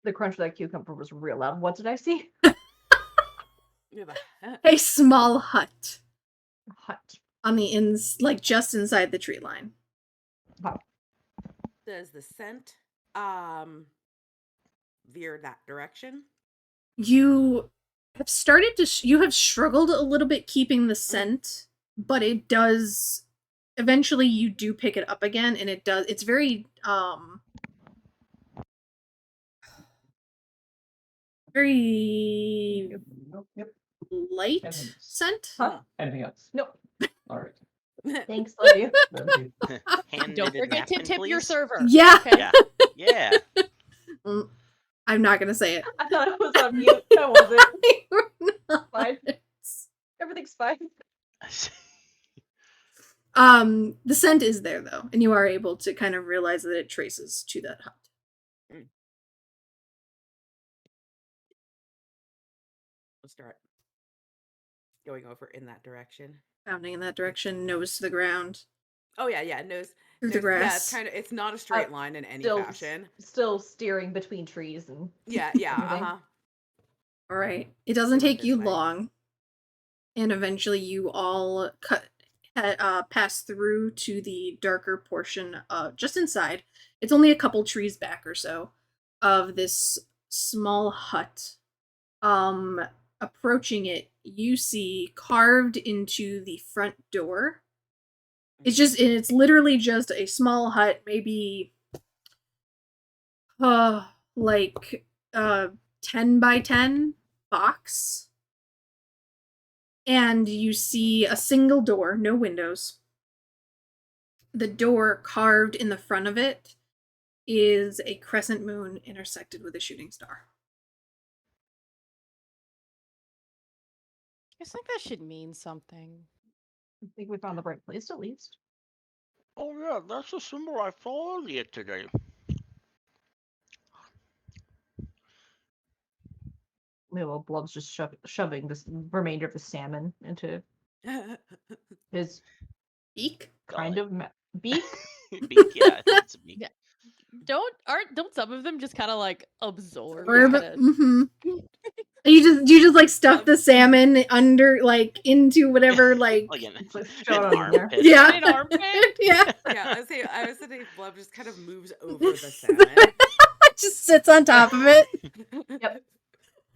The crunch of that cucumber was real loud. What did I see? Yeah, the heck? A small hut Hut. on the like just inside the tree line. Does the scent veer that direction? You have started to you have struggled a little bit keeping the scent, but it does eventually you do pick it up again, and it's very very Yep. light Evidence. scent. Huh? Anything else? Nope. All right. Thanks, love you. Love you. Hand Don't knitted forget to napkin, tip your please. server. Yeah. Okay? Yeah. Mm, I'm not gonna say it. I thought it was on mute. I wasn't. Fine. Everything's fine. The scent is there though, and you are able to kind of realize that it traces to that hut. We'll start going over in that direction. Pounding in that direction, nose to the ground, Oh yeah, nose through the nose- Yeah, grass. it's not a straight line in any Still, fashion. still steering between trees and Yeah, everything. All right. It doesn't They went take you this way. long, and eventually you all pass through to the darker portion, just inside. It's only a couple trees back or so of this small hut. Approaching it, you see carved into the front door. It's literally just a small hut, maybe like 10 by 10 box. And you see a single door, no windows. The door carved in the front of it is a crescent moon intersected with a shooting star. I think that should mean something. I think we found the right place at least. Oh yeah, that's the symbol I saw earlier today. Little Blub's just shoving this remainder of the salmon into his Beak? kind of beak. Beak, yeah, I think it's a beak. Yeah. Don't some of them just kind of like absorb? Or kinda- mm-hmm. You just like stuff the salmon under like into whatever like Like an, It's like an showed on there. armpit. yeah. An armpit? Yeah. Yeah, I was saying Blub just kind of moves over the salmon. Just sits on top of it. Yep. That's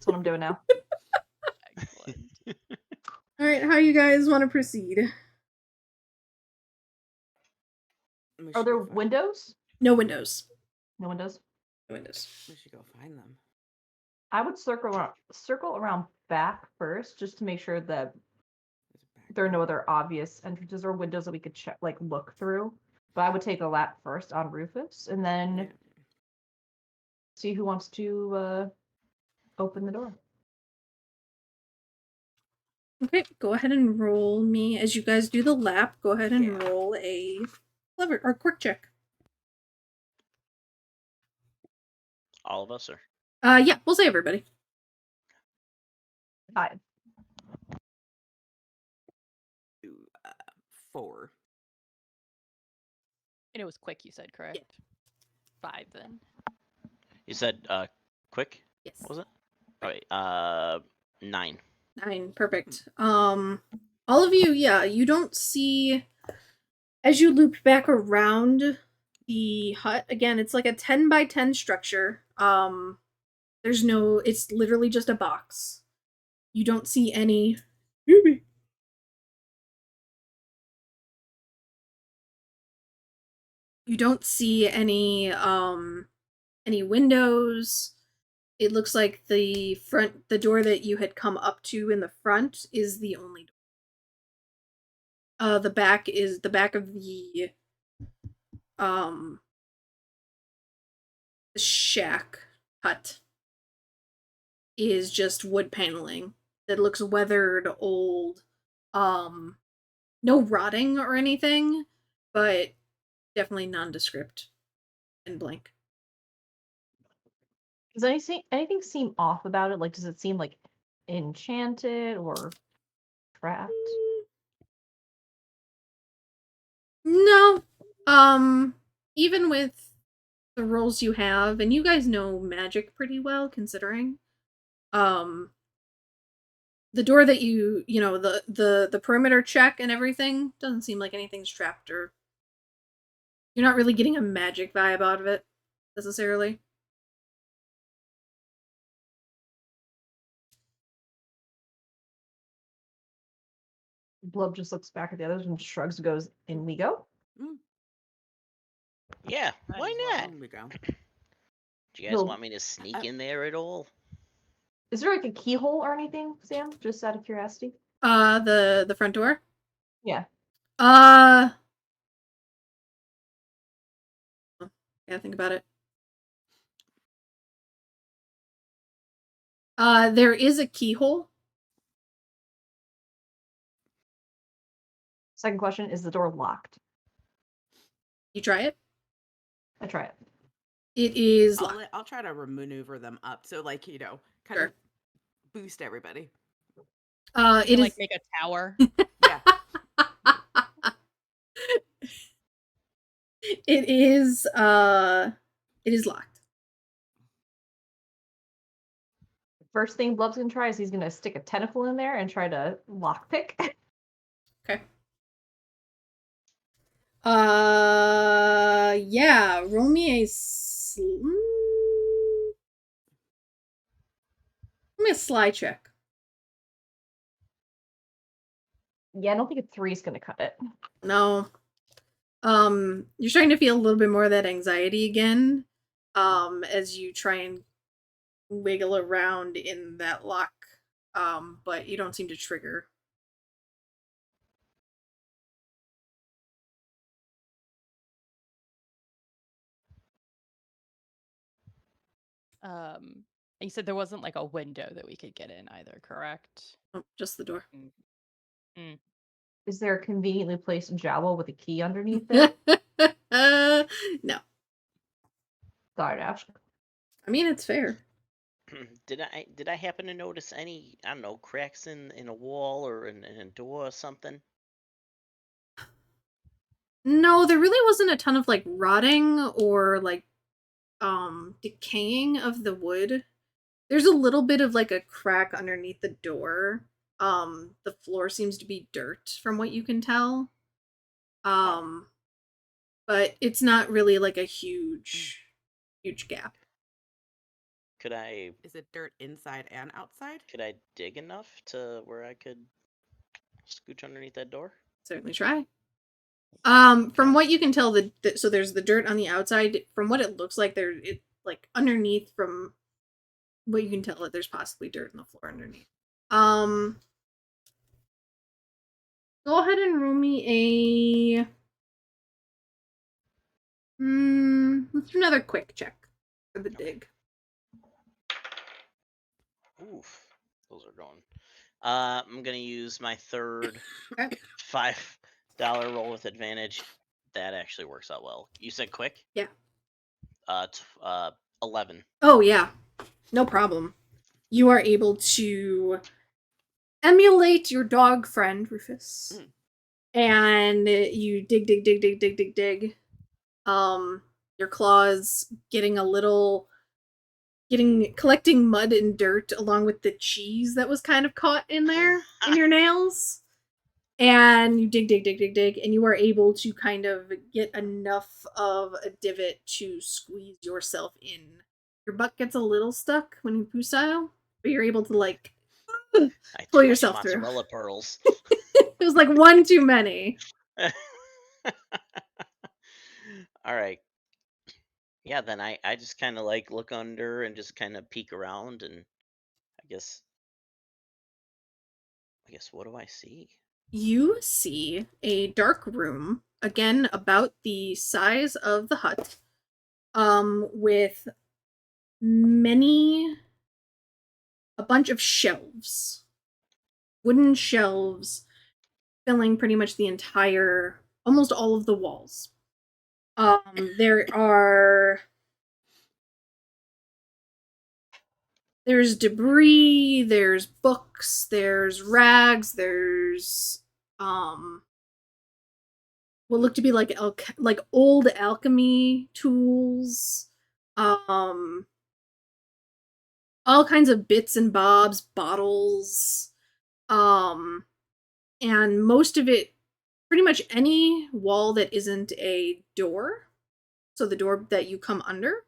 what I'm doing now. Excellent. All right, how you guys want to proceed? We Are should there go find- windows? No windows. No windows. No windows. We should go find them. I would circle around back first, just to make sure that There's a back there are no door. other obvious entrances or windows that we could check, like look through. But I would take a lap first on Rufus, and then Yeah. see who wants to open the door. Okay, go ahead and roll me as you guys do the lap. Go ahead and Yeah. roll a clever or quick check. All of us are. Yeah, we'll say everybody. 5. Ooh, 4. And it was quick, you said, correct? 5 then. You said quick? Yes. What was it? Oh wait, 9. 9, perfect. All of you, yeah, you don't see as you loop back around the hut. Again, it's like a 10 by 10 structure. It's literally just a box. You don't see any You don't see any windows. It looks like the door that you had come up to in the front is the only door. The back of the shack hut is just wood paneling that looks weathered, old. No rotting or anything, but definitely nondescript and blank. Does anything seem off about it? Like, does it seem like enchanted or trapped? No. Even with the rolls you have, and you guys know magic pretty well, considering. The door that you know, the perimeter check and everything doesn't seem like anything's trapped, or you're not really getting a magic vibe out of it necessarily. Blub just looks back at the others and shrugs and goes, "In we go." Yeah, why not? Here we go. Do you guys Well, want me to sneak in there at all? Is there like a keyhole or anything, Sam? Just out of curiosity. The front door? Yeah. Yeah, think about it. There is a keyhole. Second question, is the door locked? You try it. I try it. It is locked. I'll try to maneuver them up. So like, kind Sure. of boost everybody. It You, is like make a tower. Yeah. it is locked. First thing Blub's gonna try is he's gonna stick a tentacle in there and try to lockpick. Okay. Yeah, roll me a sly check. Yeah, I don't think a 3 is gonna cut it. No. You're starting to feel a little bit more of that anxiety again, as you try and wiggle around in that lock, but you don't seem to trigger. You said there wasn't like a window that we could get in either, correct? Oh, just the door. Is there a conveniently placed jowl with a key underneath it? No. Sorry to ask. I mean, it's fair. Did I happen to notice any, I don't know, cracks in a wall or in a door or something? No, there really wasn't a ton of like rotting or like decaying of the wood. There's a little bit of like a crack underneath the door. The floor seems to be dirt from what you can tell. But it's not really like a huge gap. Is it dirt inside and outside? Could I dig enough to where I could scooch underneath that door? Certainly try. From what you can tell, so there's the dirt on the outside. From what it looks like, it like underneath. From what you can tell, there's possibly dirt on the floor underneath. Go ahead and roll me a. Let's do another quick check for the dig. Oof, those are going. I'm gonna use my third $5 roll with advantage. That actually works out well. You said quick? Yeah. 11. Oh yeah, no problem. You are able to emulate your dog friend Rufus, and you dig. Your claws collecting mud and dirt along with the cheese that was kind of caught in there in your nails. And you dig, and you are able to kind of get enough of a divot to squeeze yourself in. Your butt gets a little stuck when you poo style, but you're able to like pull yourself through. Mozzarella pearls. It was like one too many. All right. Yeah, then I just kind of like look under and just kind of peek around, and I guess what do I see? You see a dark room, again about the size of the hut, with a bunch of shelves, wooden shelves filling pretty much the entire, almost all of the walls. There's debris, there's books, there's rags, there's what look to be like old alchemy tools, all kinds of bits and bobs, bottles, and most of it, pretty much any wall that isn't a door, so the door that you come under,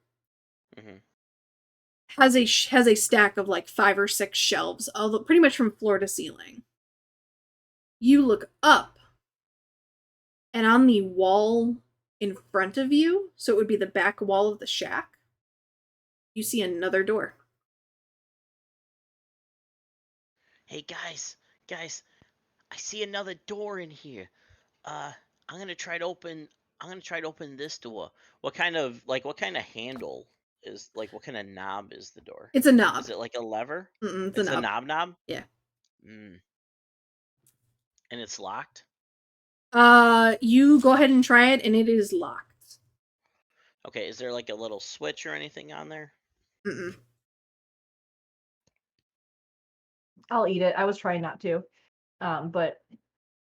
Mhm. has a stack of like 5 or 6 shelves, although pretty much from floor to ceiling. You look up, and on the wall in front of you, so it would be the back wall of the shack, you see another door. Hey guys, I see another door in here. I'm gonna try to open. I'm gonna try to open this door. What kind of handle is what kind of knob is the door? It's a knob. Is it like a lever? It's It's a a knob. knob. Yeah. Mm. And it's locked. You go ahead and try it, and it is locked. Okay. Is there like a little switch or anything on there? Mm-mm. I'll eat it. I was trying not to, but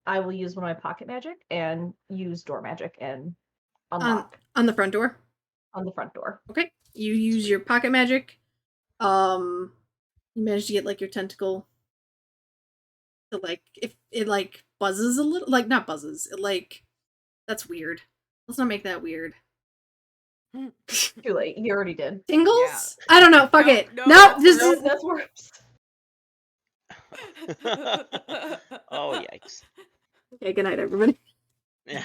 I will use one of my pocket magic and use door magic and unlock On the front door. on the front door. Okay. You use your pocket magic. You manage to get like your tentacle to like, if it like buzzes a little, like not buzzes, it like, that's weird. Let's not make that weird. Too late. You already did. Tingles? Yeah. I don't know. Fuck No, it. no, No, that's this worse. is That's worse. Oh yikes! okay. Good night, everybody. Yeah.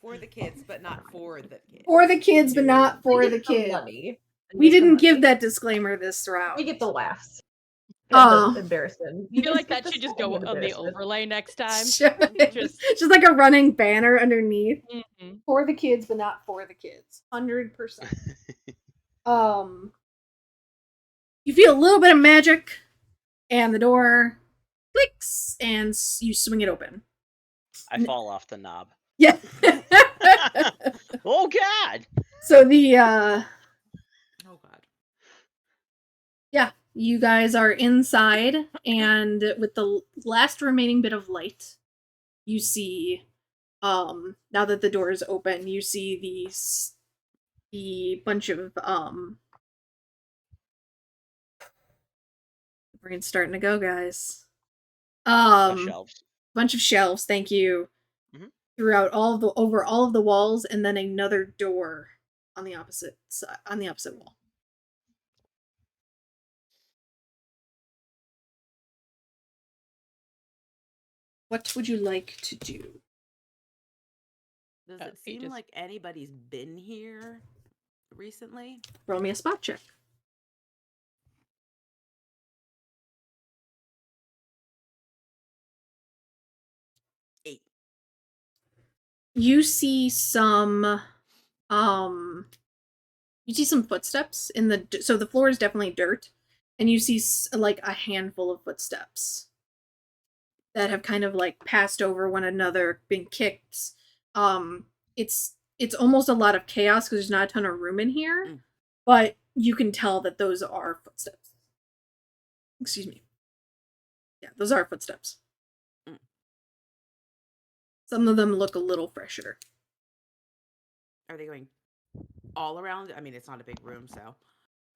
For the kids, but not for the kids. For the kids, but not for We the get the kids. money. We get the didn't give money. that disclaimer this round. We get the laughs. Oh. And the embarrassment. I feel like get that the should just small go on the embarrassment. overlay next time. Just like a running banner underneath. Mhm. For the kids, but not for the kids. 100%. You feel a little bit of magic, and the door clicks, and you swing it open. I fall off the knob. Yeah. Oh god! So the Oh god. yeah, you guys are inside, and with the last remaining bit of light, you see, now that the door is open, you see the bunch of the brain's starting to go, guys. Shelves. Bunch of shelves, thank you. Mhm. Throughout over all of the walls, and then another door on the opposite side, on the opposite wall. What would you like to do? Does Oh, it he seem just- like anybody's been here recently? Roll me a spot check. Eight. You see some footsteps in so the floor is definitely dirt, and you see like a handful of footsteps that have kind of like passed over one another, been kicked. It's almost a lot of chaos because there's not a ton of room in here, but you can tell that those are footsteps. Excuse me. Yeah, those are footsteps. Some of them look a little fresher. Are they going all around? I mean, it's not a big room, so. Are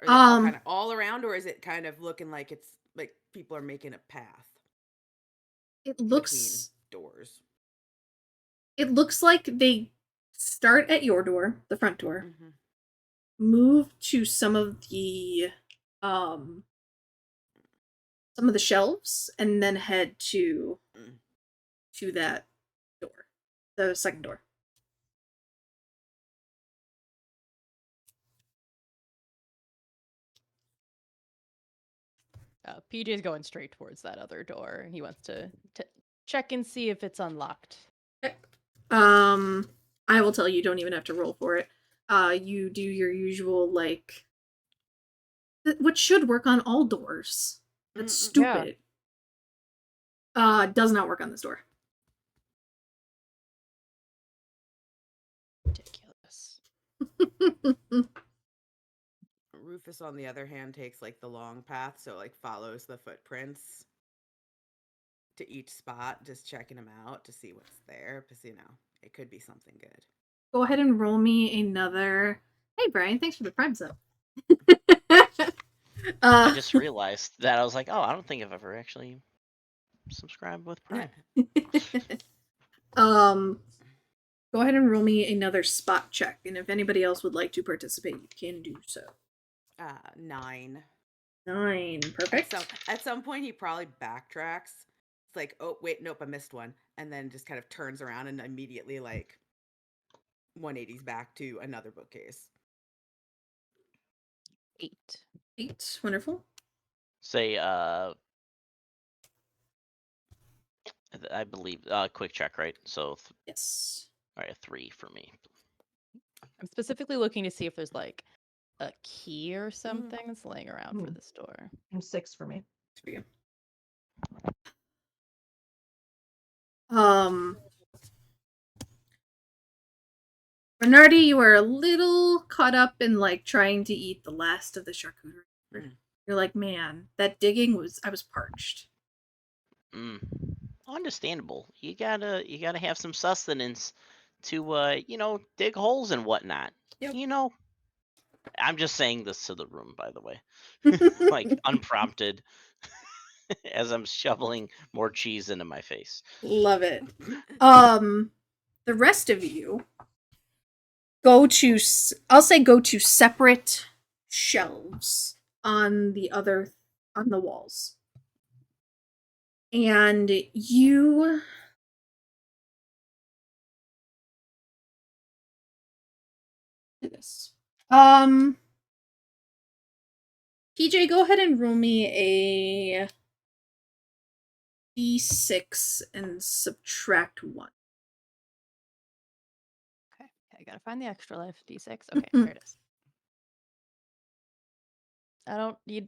they all kind of all around, or is it kind of looking like it's like people are making a path? It looks between doors. It looks like they start at your door, the front door, Mm-hmm. move to some of the shelves, and then head to that door, the second door. PJ's going straight towards that other door, and he wants to check and see if it's unlocked. Okay. I will tell you, don't even have to roll for it. You do your usual, like, what should work on all doors. That's stupid. Does not work on this door. Ridiculous. Rufus, on the other hand, takes like the long path, so like follows the footprints to each spot, just checking them out to see what's there, because it could be something good. Go ahead and roll me another. Hey, Brian, thanks for the Prime sub. I just realized that I was like, oh, I don't think I've ever actually subscribed with Prime. Go ahead and roll me another spot check, and if anybody else would like to participate, you can do so. 9. 9, perfect. So at some point he probably backtracks. It's like, oh wait, nope, I missed one, and then just kind of turns around and immediately like 180s back to another bookcase. 8. 8, wonderful. Say, I believe quick check, right? So Yes. all right, a 3 for me. I'm specifically looking to see if there's like a key or something that's laying around for this door. And 6 for me. For you. Bernardi, you are a little caught up in like trying to eat the last of the charcuterie. You're like, man, that digging I was parched. Understandable. You gotta have some sustenance to dig holes and whatnot. Yep. I'm just saying this to the room, by the way. Like unprompted as I'm shoveling more cheese into my face. Love it. The rest of you go to separate shelves on the walls. And you do this. PJ, go ahead and roll me a D6 and subtract 1. Okay, I gotta find the extra life D6. Okay, there it is.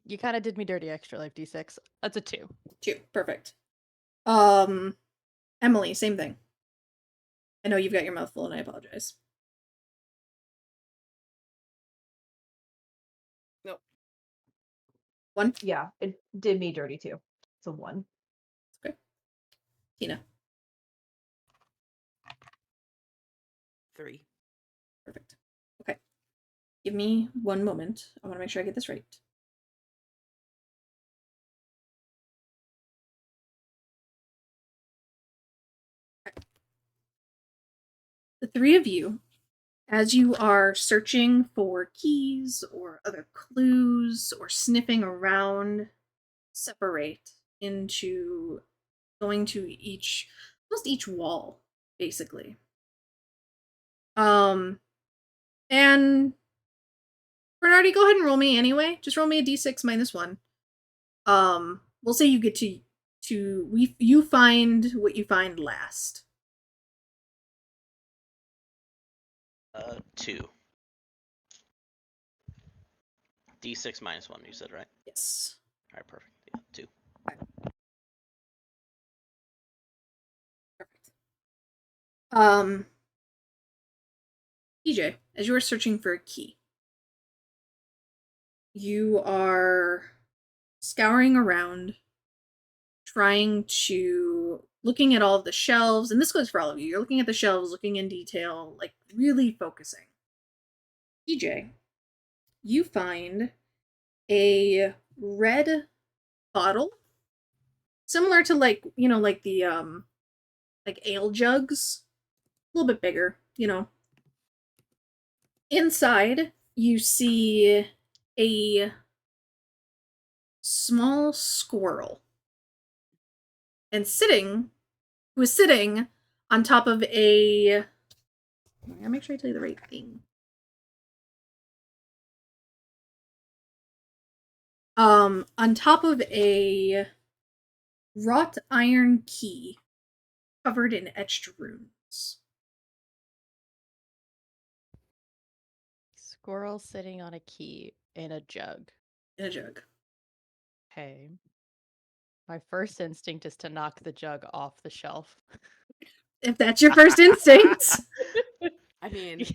You kind of did me dirty, extra life D6. That's a 2. 2, perfect. Emily, same thing. I know you've got your mouth full and I apologize. Nope. 1? Yeah, it did me dirty too. It's a 1. Okay. Tina. 3. Perfect. Okay. Give me one moment. I want to make sure I get this right. Okay. The 3 of you, as you are searching for keys or other clues or sniffing around, separate into going to almost each wall, basically. And Bernardi, go ahead and roll me anyway. Just roll me a d6 minus 1. We'll say you get you find what you find last. 2. D6 minus 1, you said, right? Yes. All right, perfect. Yeah, 2. Perfect. PJ, as you are searching for a key, you are scouring around, looking at all of the shelves, and this goes for all of you. You're looking at the shelves, looking in detail, like really focusing. PJ, you find a red bottle, similar to like the like ale jugs, a little bit bigger, Inside, you see a small squirrel, and who is sitting on top of I gotta make sure I tell you the right thing. On top of a wrought iron key covered in etched runes. Squirrel sitting on a key in a jug. In a jug. Okay. My first instinct is to knock the jug off the shelf. If that's your first instinct. I mean,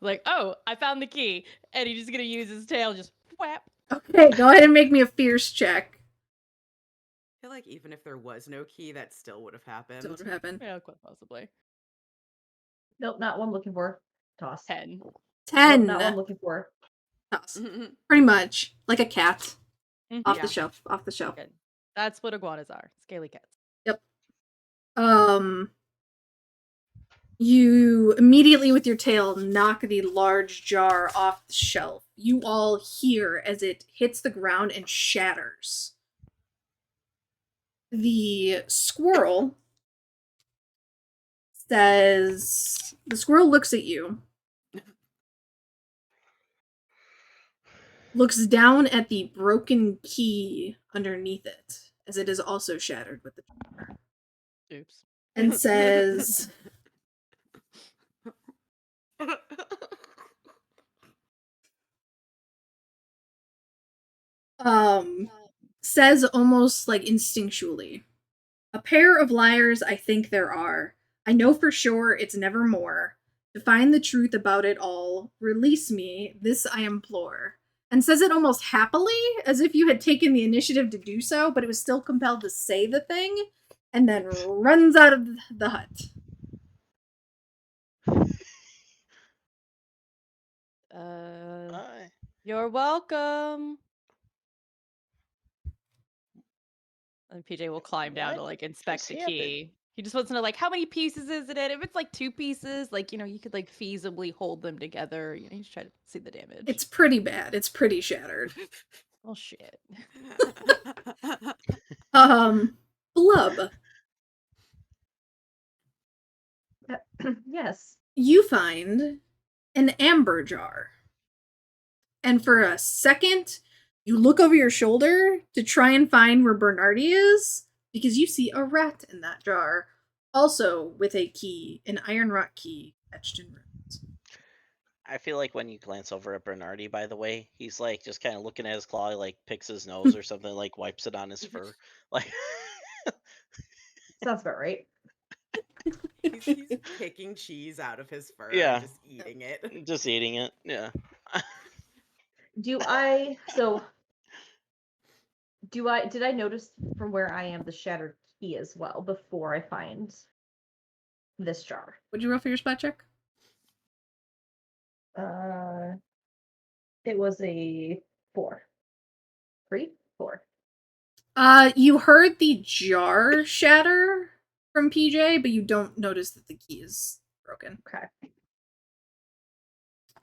like, oh, I found the key, and he's just gonna use his tail, just whap. Okay, go ahead and make me a fierce check. feel like even if there was no key, that still would have happened. Still would happen. Yeah, quite possibly. Nope, not one I'm looking for. Toss. 10. 10. Nope, not one I'm looking for. Toss. Pretty much. Like a cat. Mhm. Off Yeah. the shelf. Off the shelf. Good. That's what iguanas are. Scaly cats. Yep. You immediately with your tail knock the large jar off the shelf. You all hear as it hits the ground and shatters. The squirrel says, the squirrel looks at you, looks down at the broken key underneath it, as it is also shattered with the jar, Oops. and says, says almost like instinctually, "A pair of liars I think there are. I know for sure it's never more. To find the truth about it all, release me, this I implore." And says it almost happily, as if you had taken the initiative to do so, but it was still compelled to say the thing, and then runs out of the hut. You're welcome. And PJ will climb down to What like inspect just the happened? key. He just wants to know like how many pieces is it in? If it's like 2 pieces, like you could like feasibly hold them together. You just try to see the damage. It's pretty bad. It's pretty shattered. Oh shit. Blub, Yes. you find an amber jar. And for a second, you look over your shoulder to try and find where Bernardi is, because you see a rat in that jar, also with a key, an iron rock key etched in runes. I feel like when you glance over at Bernardi, by the way, he's like just kind of looking at his claw, he, like picks his nose or something, like wipes it on his fur. Like Sounds about right. He's picking cheese out of his fur Yeah. and just eating it. just eating it. Yeah. Did I notice from where I am the shattered key as well before I find this jar? Would you roll for your spot check? It was a 4. 3? 4. You heard the jar shatter from PJ, but you don't notice that the key is broken. Okay.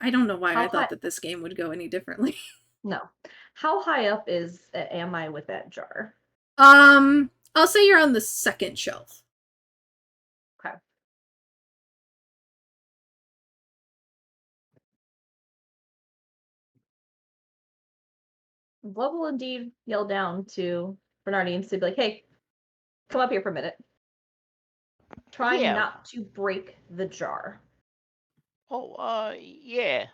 I don't know why I How thought high- that this game would go any differently. No. How high up am I with that jar? I'll say you're on the second shelf. Okay. Blood will indeed yell down to Bernardi and say, like, hey, come up here for a minute. Try Yeah. not to break the jar. Oh, yeah.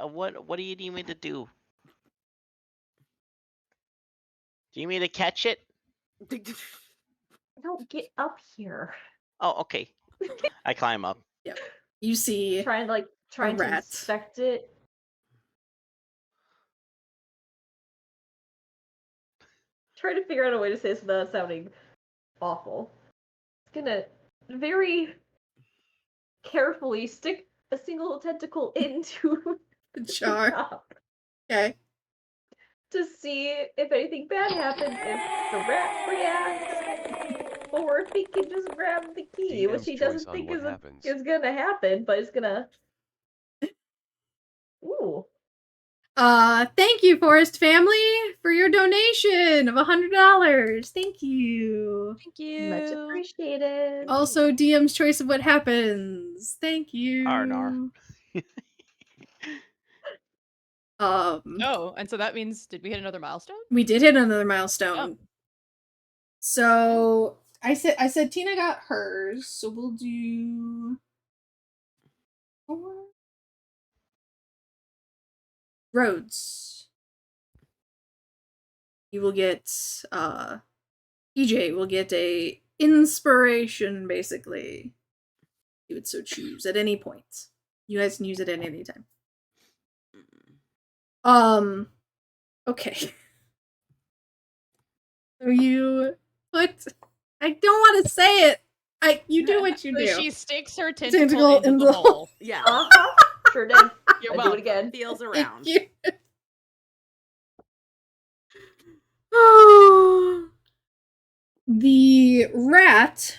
What do you need me to do? Do you need me to catch it? Don't get up here. Oh, okay. I climb up. Yep. You see Trying to rat. inspect it. Trying to figure out a way to say this without sounding awful. It's gonna very carefully stick a single tentacle into the the jar. top Okay. to see if anything bad happens, if the rat reacts, or if he can just grab the key, which DM's he choice doesn't on think what happens. is gonna happen, but it's gonna. Ooh. Thank you, Forest family, for your donation of $100. Thank you. Thank you. Much appreciated. Also, DM's choice of what happens. Thank you. Arnar. Oh, and so that means did we hit another milestone? We did hit another milestone. Oh. So I said Tina got hers, so we'll do 4. Roads. You will get PJ will get a inspiration, basically. You would so choose at any point. You guys can use it at any time. Okay. So you What? I don't want to say it. You do what you So do. she sticks her Tentacle tentacle into into the the hole. Yeah. Sure did. You're I do it welcome. again. Feels Thank around. you. The rat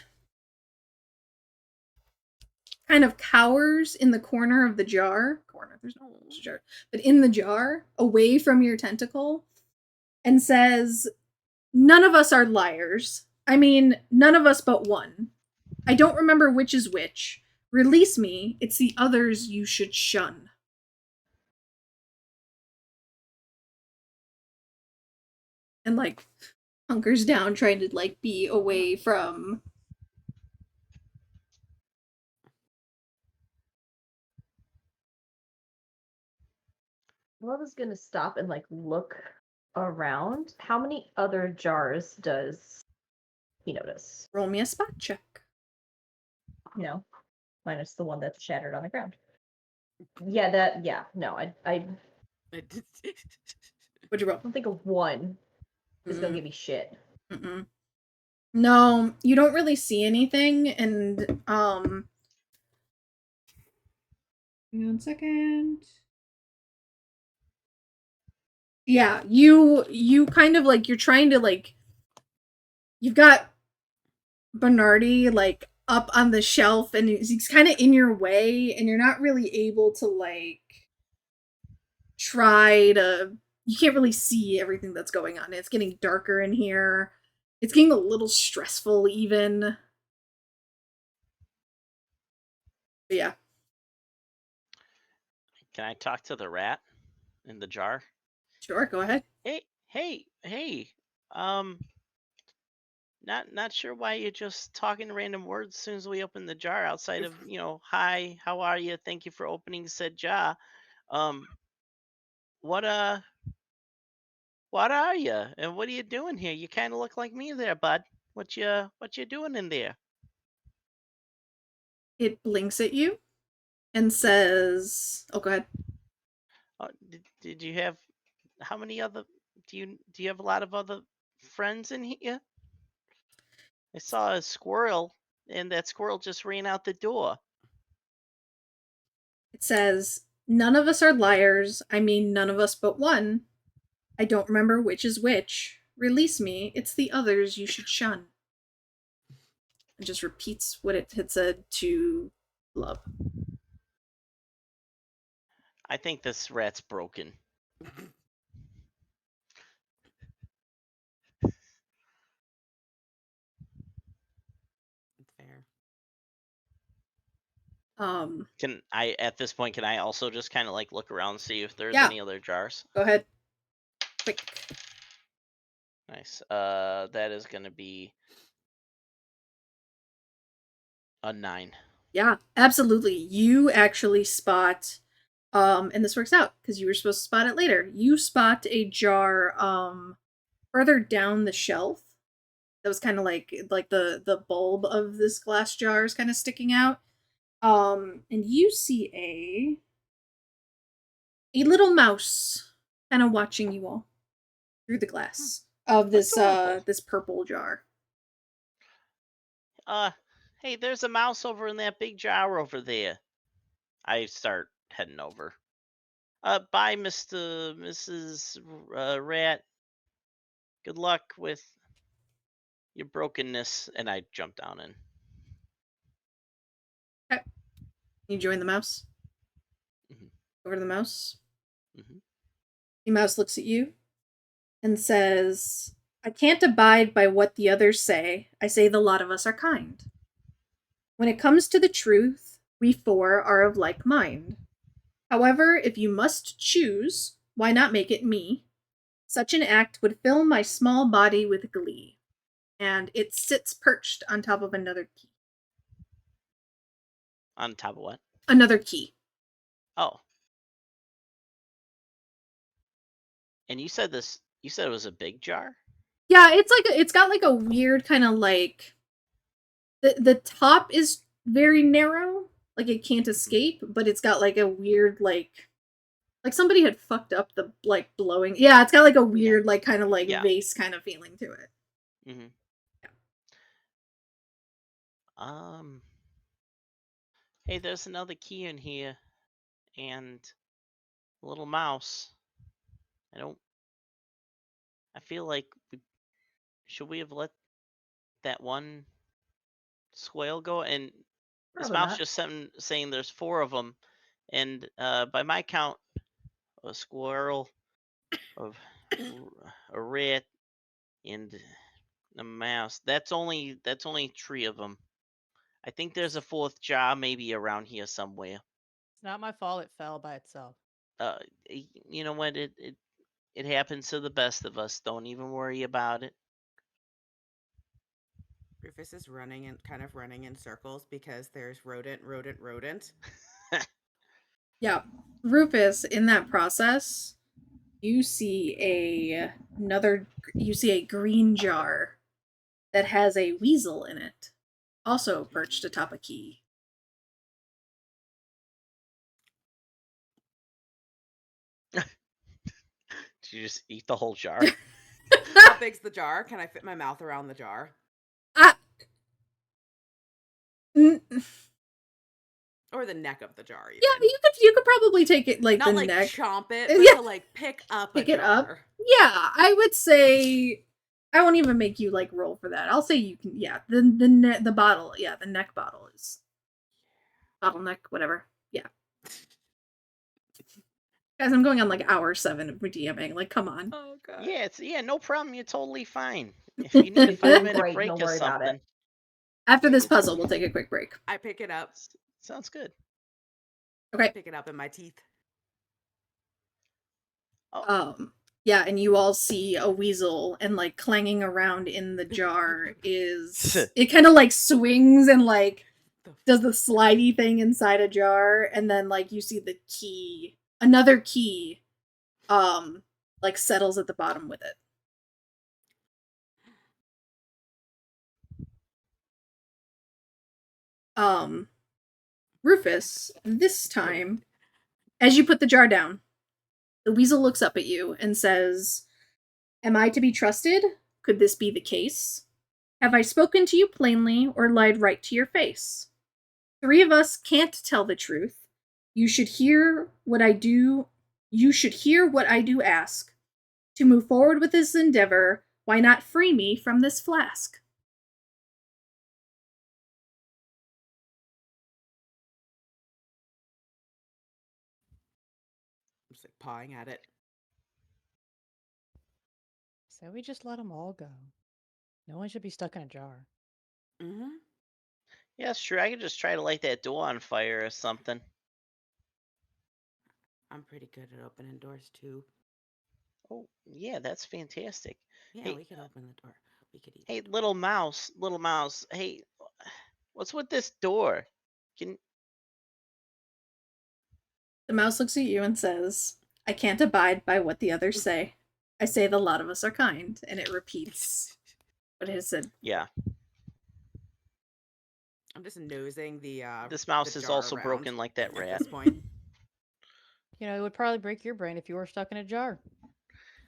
kind of cowers in the corner of the jar. There's no jar, but in the jar, away from your tentacle, and says, "None of us are liars. I mean, none of us but one. I don't remember which is which. Release me. It's the others you should shun." And like hunkers down, trying to like be away from. Love is gonna stop and like look around. How many other jars does he notice? Roll me a spot check. No, minus the one that's shattered on the ground. No, I What'd you roll? don't think a one is gonna Mm. give me shit. Mm-mm. No, you don't really see anything, and Give me 1 second. Yeah, you kind of like, you're trying to like, you've got Bernardi like up on the shelf, and he's kind of in your way, and you're not really able to like try to. You can't really see everything that's going on. It's getting darker in here. It's getting a little stressful, even. But yeah. Can I talk to the rat in the jar? Sure, go ahead. Hey. Not sure why you're just talking random words as soon as we open the jar outside of, hi, how are you? Thank you for opening said jar. What are you? And what are you doing here? You kind of look like me there, bud. What you doing in there? It blinks at you and says, "Oh, go ahead." Did you have how many other do you have a lot of other friends in here? I saw a squirrel and that squirrel just ran out the door. It says, "None of us are liars. I mean, none of us but one. I don't remember which is which. Release me. It's the others you should shun." And just repeats what it had said to Love. I think this rat's broken. Fair. Can I at this point can I also just kind of like look around and see if there's Yeah. any other jars? Go ahead. Quick. Nice. That is gonna be a 9. Yeah, absolutely. You actually spot, and this works out because you were supposed to spot it later. You spot a jar, further down the shelf. That was kind of like the bulb of this glass jar is kind of sticking out. And you see a little mouse kind of watching you all through the glass of this Adorable. this purple jar. Hey, there's a mouse over in that big jar over there. I start heading over. Bye, Mrs. Rat. Good luck with your brokenness. And I jump down in. Okay. You join the mouse. Mhm. Over to the mouse. Mhm. The mouse looks at you and says, "I can't abide by what the others say. I say the lot of us are kind. When it comes to the truth, we four are of like mind. However, if you must choose, why not make it me? Such an act would fill my small body with glee." And it sits perched on top of another key. On top of what? Another key. Oh. And you said it was a big jar? Yeah, it's got like a weird kind of like the top is very narrow, like it can't escape, but it's got like a weird like somebody had fucked up the like blowing. Yeah, it's got like a weird like kind of like Yeah. vase kind of feeling to it. Mhm. Yeah. Hey, there's another key in here, and a little mouse. I feel like should we have let that one squirrel go? And this Probably mouse not. just saying there's 4 of them, and by my count, a squirrel, of a rat, and a mouse. That's only 3 of them. I think there's a 4th jar maybe around here somewhere. It's not my fault it fell by itself. You know what? It happens to the best of us. Don't even worry about it. Rufus is running in circles because there's rodent. Yeah. Rufus, in that process, you see a green jar that has a weasel in it, also perched atop a key. Did you just eat the whole jar? How big's the jar? Can I fit my mouth around the jar? N- Or the neck of the jar, even. Yeah, you could probably take it like Not the like neck. chomp it, but Yeah. to like pick up Pick a it jar. up. Yeah, I would say I won't even make you like roll for that. I'll say you can. Yeah, the bottle. Yeah, the neck bottle is bottleneck, whatever. Yeah, guys, I'm going on like hour 7 of DMing. Like, come on. Oh god. Yeah, no problem. You're totally fine. If you need a 5-minute Great, break don't or worry about it. something, After this puzzle, we'll take a quick break. I pick it up. sounds good. Okay. Pick it up in my teeth. Yeah, and you all see a weasel, and like clanging around in the jar is it kind of like swings and like does the slidey thing inside a jar, and then like you see the key, another key, like settles at the bottom with it. Rufus, this time, as you put the jar down, the weasel looks up at you and says, "Am I to be trusted? Could this be the case? Have I spoken to you plainly or lied right to your face? 3 of us can't tell the truth. You should hear what I do. You should hear what I do ask. To move forward with this endeavor, why not free me from this flask?" I'm just like pawing at it. So we just let them all go. No one should be stuck in a jar. Mm-hmm. Yeah, sure. I could just try to light that door on fire or something. I'm pretty good at opening doors too. Oh, yeah, that's fantastic. Yeah, Hey, we could open the door. We could eat. Hey, little mouse. Hey, what's with this door? Can The mouse looks at you and says, "I can't abide by what the others say. I say the lot of us are kind," and it repeats what it has said. Yeah. I'm just nosing the This mouse the is jar also around broken like that at rat. this point. You know, it would probably break your brain if you were stuck in a jar.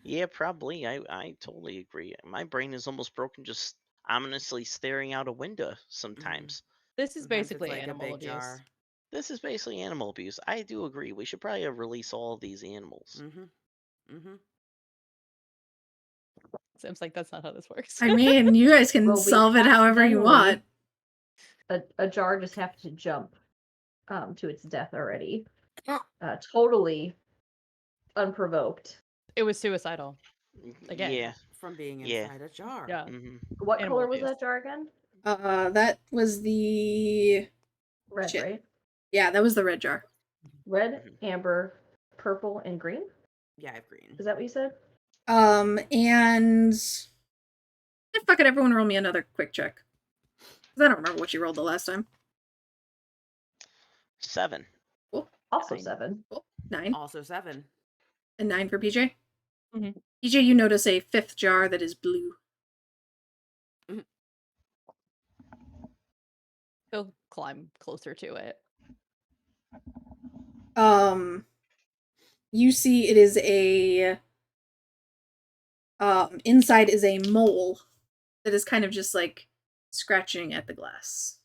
Yeah, probably. I totally agree. My brain is almost broken just ominously staring out a window sometimes. This is Sometimes basically it's like animal a big abuse. jar. This is basically animal abuse. I do agree. We should probably release all of these animals. Mm-hmm. Mm-hmm. Seems like that's not how this works. I mean, you guys can Well, we solve it however you want. A jar just happened to jump to its death already. Totally unprovoked. It was suicidal. Again. Yeah. From being Yeah. inside a jar. Yeah. hmm What Animal color was abuse. that jar again? That was the Red, Shit. right? Yeah, that was the red jar. Red, Mhm. amber, purple, and green? Yeah, I have green. Is that what you said? And fuck it, everyone roll me another quick check. 'Cause I don't remember what you rolled the last time. 7. Cool. Also 9. 7. Cool. 9. Also 7. And 9 for PJ. Mhm. PJ, you notice a 5th jar that is blue. He'll climb closer to it. You see it is a inside is a mole that is kind of just like scratching at the glass.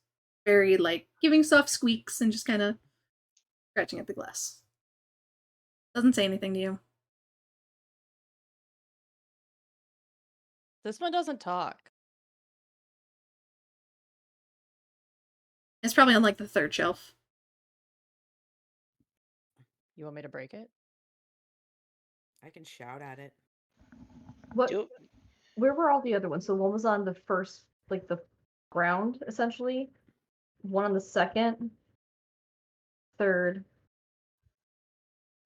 very like giving soft squeaks and just kind of scratching at the glass. Doesn't say anything to you. This one doesn't talk. It's probably on like the third shelf. You want me to break it? I can shout at it. What? Do Where were all the other ones? So one was on the first, like the ground, essentially. One on the second, third.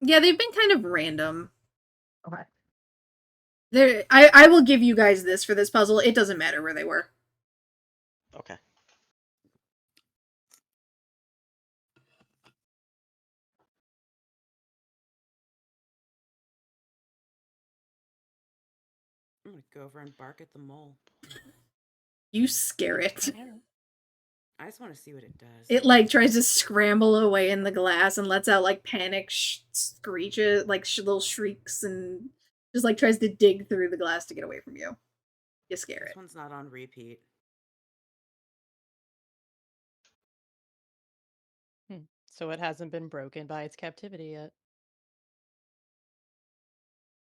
Yeah, they've been kind of random. Okay. I will give you guys this for this puzzle. It doesn't matter where they were. Okay. I'm gonna go over and bark at the mole. You scare it. I just want to see what it does. It like tries to scramble away in the glass and lets out like panic screeches, like little shrieks, and just like tries to dig through the glass to get away from you. You scare This it. one's not on repeat. So it hasn't been broken by its captivity yet.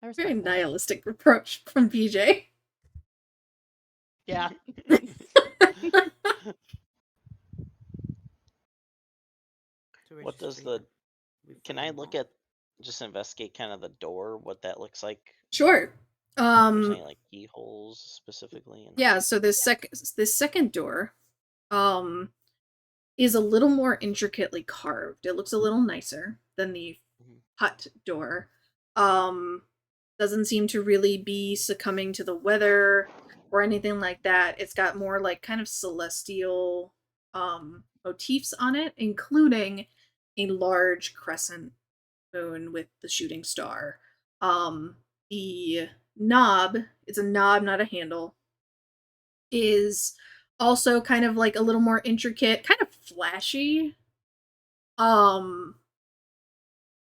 I respect Very that. nihilistic approach from PJ. Yeah. So we're What just does waiting. the? We've Can done I them look all. at just investigate kind of the door, what that looks like? Sure. If there's any like keyholes specifically. And... Yeah, so this second door is a little more intricately carved. It looks a little nicer than the hut door. Doesn't seem to really be succumbing to the weather or anything like that. It's got more like kind of celestial motifs on it, including a large crescent moon with the shooting star. The knob, it's a knob, not a handle, is also kind of like a little more intricate, kind of flashy. And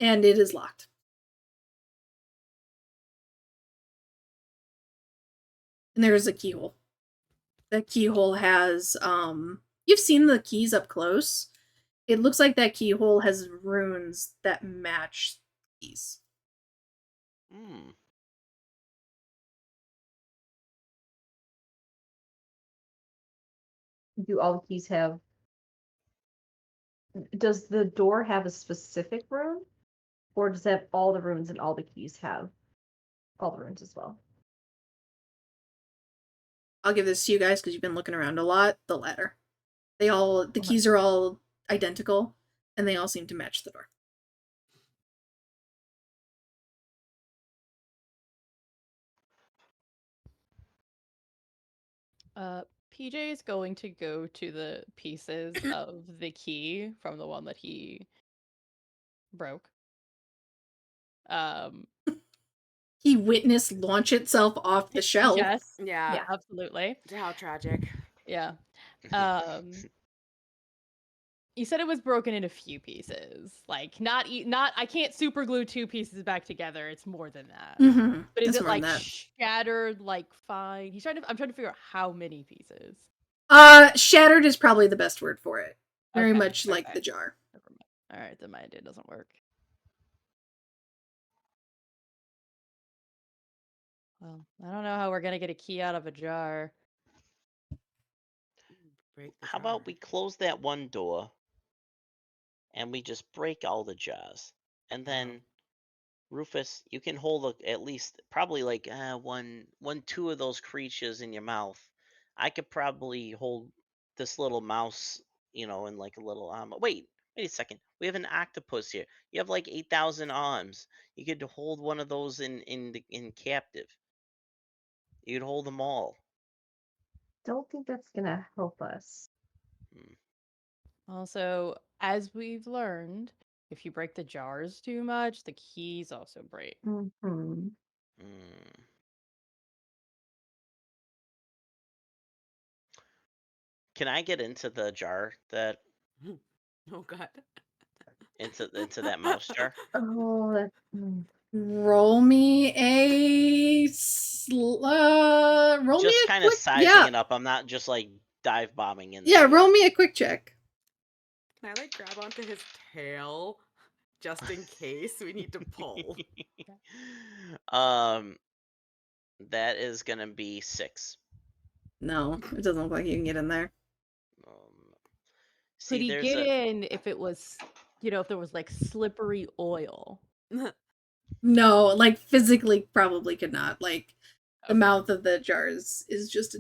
it is locked. And there is a keyhole. That keyhole has you've seen the keys up close. It looks like that keyhole has runes that match keys. Hmm. Do all the keys have? Does the door have a specific rune, or does it have all the runes and all the keys have all the runes as well? I'll give this to you guys because you've been looking around a lot. The latter. The keys are all identical, and they all seem to match the door. PJ is going to go to the pieces of the key from the one that he broke. He witnessed launch itself off the shelf. Yes. Yeah. Yeah, absolutely. How tragic. Yeah. You said it was broken into a few pieces. Like not I can't super glue two pieces back together. It's more than that. Mm-hmm. But is It's it more than like that. shattered like fine? I'm trying to figure out how many pieces. Shattered is probably the best word for it. Very Okay, much like okay. the jar. Never mind. All right, then my idea doesn't work. Well, I don't know how we're gonna get a key out of a jar. Break the How jar. about we close that one door and we just break all the jars, and then Rufus, you can hold at least probably like two of those creatures in your mouth. I could probably hold this little mouse, in like a little arm. Wait a second. We have an octopus here. You have like 8,000 arms. You could hold one of those in captive. You could hold them all. Don't think that's gonna help us. Also, as we've learned, if you break the jars too much, the keys also break. Mm-hmm. Can I get into the jar that Oh God. into that mouse jar? Oh, that. Roll me a roll Just me a kind of quick, sizing yeah. it up. I'm not just like dive bombing in Yeah, there. roll me a quick check. Can I like grab onto his tail just in case we need to pull? That is gonna be 6. No, it doesn't look like you can get in there. See, Could he there's get a in if it was, if there was like slippery oil? No, like physically probably could not. Like the Okay. mouth of the jars is just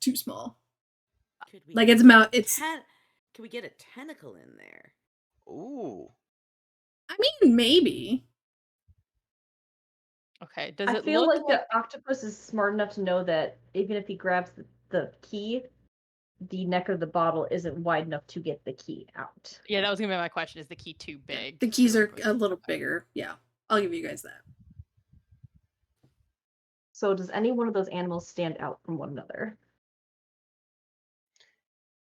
too small. Could we Like get its a mouth, it's. Can we get a tentacle in there? ooh. I mean, maybe. Okay. Does I it feel look like the octopus is smart enough to know that even if he grabs the key, the neck of the bottle isn't wide enough to get the key out. Yeah, that was gonna be my question. Is the key too big? The keys Really are quick. a little bigger. Yeah, I'll give you guys that. So does any one of those animals stand out from one another?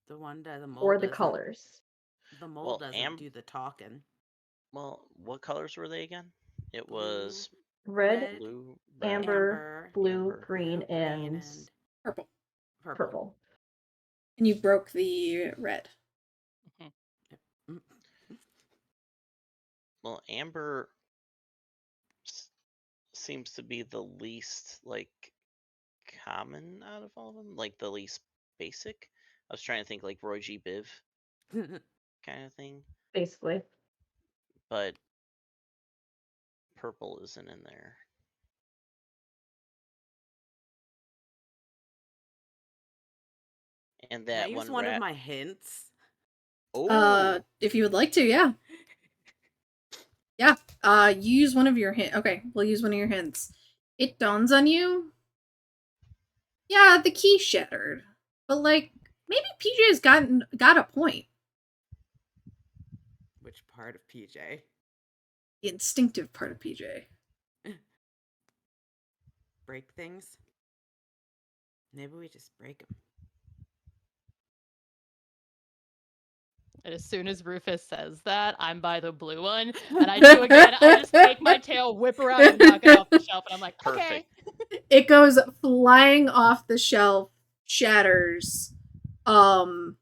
The one that the mole Or the doesn't. colors? The mole Well, doesn't do the talking. Well, what colors were they again? It Blue, was Red, blue, amber, blue, amber, green, and Purple. purple. And you broke the red. Mm. Well, amber seems to be the least like common out of all of them, like the least basic. I was trying to think like Roy G. Biv kind of thing, Basically. but purple isn't in there. And Can I that use one of rat. my hints? Oh, If you would like to, yeah. Yeah. You use one of your hints. Okay, we'll use one of your hints. It dawns on you. Yeah, the key shattered. But like, maybe PJ's got a point. Which part of PJ? The instinctive part of PJ. Break things? Maybe we just break them. And as soon as Rufus says that, I'm by the blue one, and I do again. I just take my tail, whip around, and knock it off the shelf, and I'm like, okay. perfect. It goes flying off the shelf, shatters. The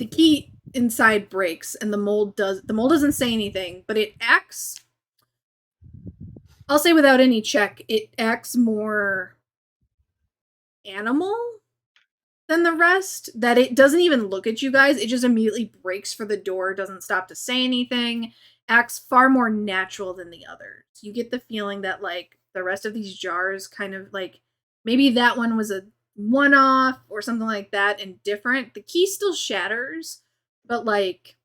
key inside breaks, and the mole doesn't say anything, but it acts. I'll say without any check, it acts more animal than the rest, that it doesn't even look at you guys. It just immediately breaks for the door, doesn't stop to say anything, acts far more natural than the others. You get the feeling that like the rest of these jars kind of like maybe that one was a one-off or something like that and different. The key still shatters, but like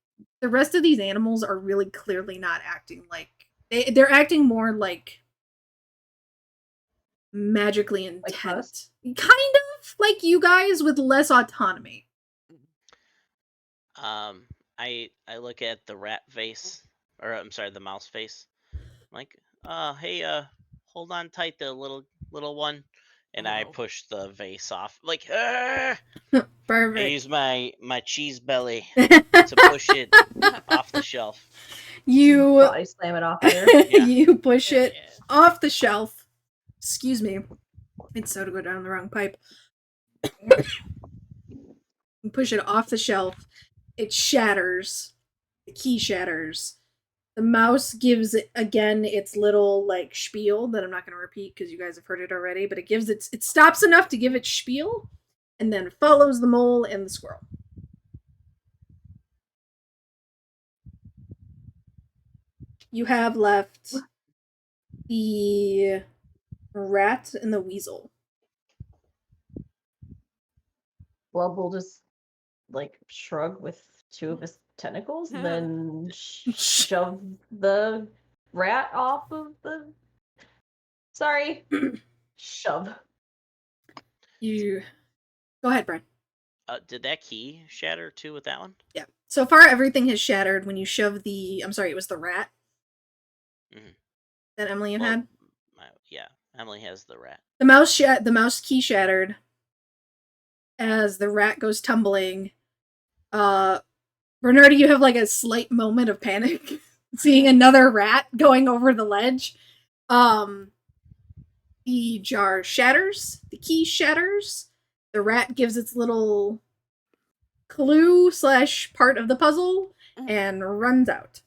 the rest of these animals are really clearly not acting like they're acting more like magically intent. Kind of like you guys with less autonomy. I look at the rat face, or I'm sorry, the mouse face. I'm like, hey, hold on tight, the little one, and I Oh. push the vase off. Like, I Perfect. use my cheese belly to push it off the shelf. You Body slam it off there. Yeah. you push Yeah, it off the shelf. Excuse me. It's so to go down the wrong pipe. You push it off the shelf. It shatters. The key shatters. The mouse gives it again its little like spiel that I'm not going to repeat because you guys have heard it already, but it stops enough to give its spiel and then follows the mole and the squirrel. You have left the rat and the weasel. Blub will just like shrug with two of his tentacles, then shove the rat off of the. Sorry, shove. You go ahead, Brian. Did that key shatter too with that one? Yeah. So far, everything has shattered when you shove the. I'm sorry, it was the rat that Emily had. Yeah, Emily has the rat. The mouse key shattered as the rat goes tumbling. Bernardi, you have like a slight moment of panic seeing another rat going over the ledge. The jar shatters, the key shatters, The rat gives its little clue / part of the puzzle and runs out,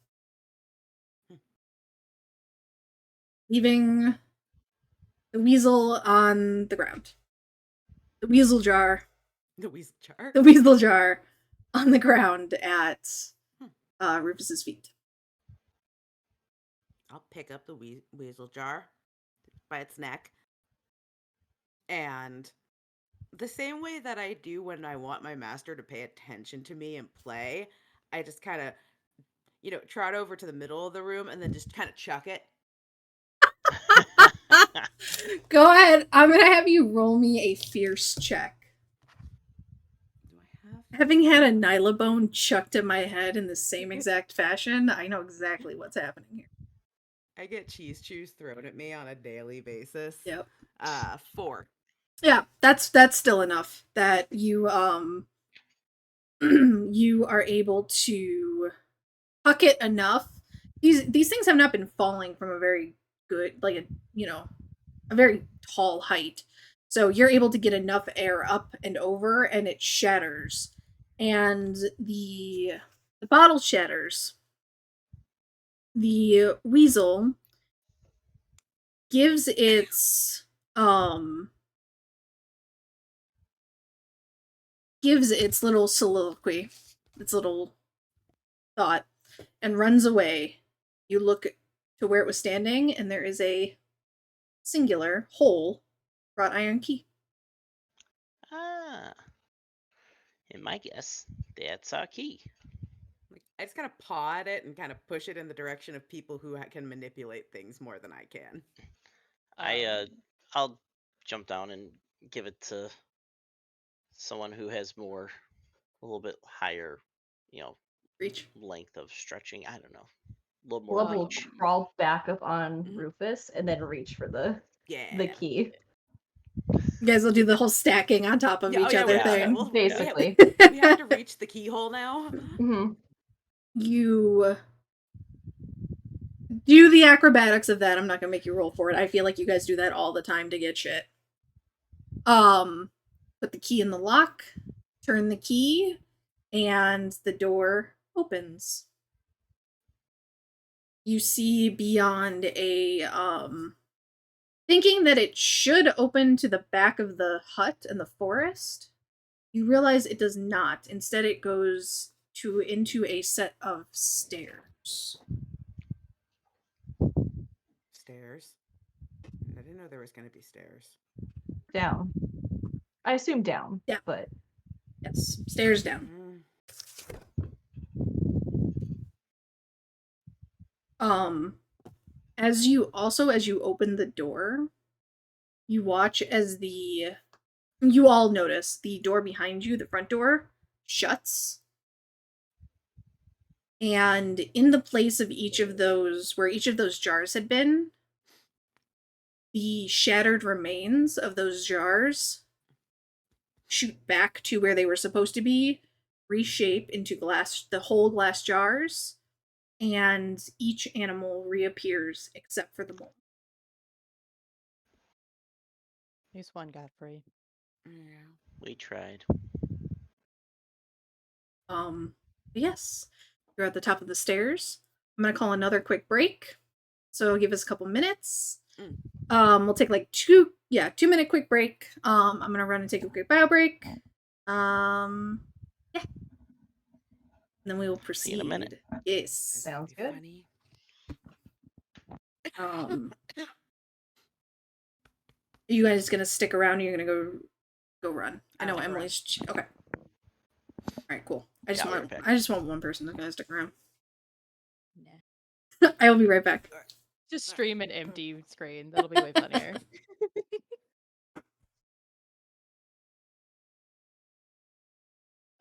leaving the weasel on the ground. The weasel jar The weasel jar. The weasel jar on the ground at Rufus's feet. I'll pick up the weasel jar by its neck, and the same way that I do when I want my master to pay attention to me and play, I just kind of, trot over to the middle of the room and then just kind of chuck it. Go ahead. I'm going to have you roll me a fierce check. Do I have? Having had a Nylabone chucked at my head in the same exact fashion, I know exactly what's happening here. I get cheese chews thrown at me on a daily basis. Yep. 4. Yeah, that's still enough that you you are able to huck it enough. These things have not been falling from a very good, like a very tall height. So you're able to get enough air up and over, and it shatters. And the bottle shatters. The weasel gives its little soliloquy, its little thought, and runs away. You look to where it was standing, and there is a singular whole wrought iron key. Ah. In my guess, that's our key. I just kind of paw at it and kind of push it in the direction of people who can manipulate things more than I can. I'll jump down and give it to someone who has a little bit higher, Reach. length of stretching. I don't know, a little more Glove will reach. crawl back up on Rufus and then reach for the key. You guys will do the whole stacking on top of each other thing. Basically. We have to reach the keyhole now. Mm-hmm. You do the acrobatics of that. I'm not gonna make you roll for it. I feel like you guys do that all the time to get shit. Put the key in the lock, turn the key, and the door opens. You see beyond a thinking that it should open to the back of the hut and the forest. You realize it does not. Instead, it goes into a set of stairs. Stairs? I didn't know there was going to be stairs. Down. I assume down. Yeah. But yes, stairs down. As you open the door, you watch as you all notice the door behind you, the front door, shuts. And in the place of where each of those jars had been, the shattered remains of those jars shoot back to where they were supposed to be, reshape into the whole glass jars, and each animal reappears except for the mole. At least one got free. Yeah. We tried. Yes, you're at the top of the stairs. I'm gonna call another quick break, so give us a couple minutes. We'll take like 2-minute quick break. I'm gonna run and take a quick bio break. Yeah. And then we will proceed. See you in a minute. Yes. sounds good. Funny. You guys gonna stick around? Or you're gonna go run? I know I'll Emily's. Okay. All right, cool. I Yeah, just want one person to stick around. Nah. I will be right back. Just stream an empty screen. That'll be way funnier.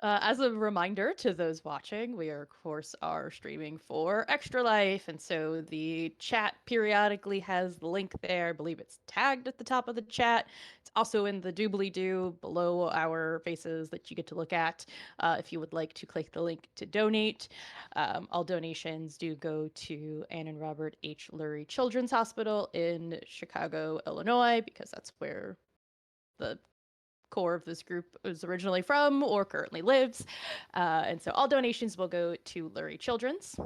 As a reminder to those watching, we are, of course, streaming for Extra Life, and so the chat periodically has the link there. I believe it's tagged at the top of the chat. It's also in the doobly-doo below our faces that you get to look at if you would like to click the link to donate. All donations do go to Ann and Robert H. Lurie Children's Hospital in Chicago, Illinois, because that's where the core of this group is originally from or currently lives. And so all donations will go to Lurie Children's.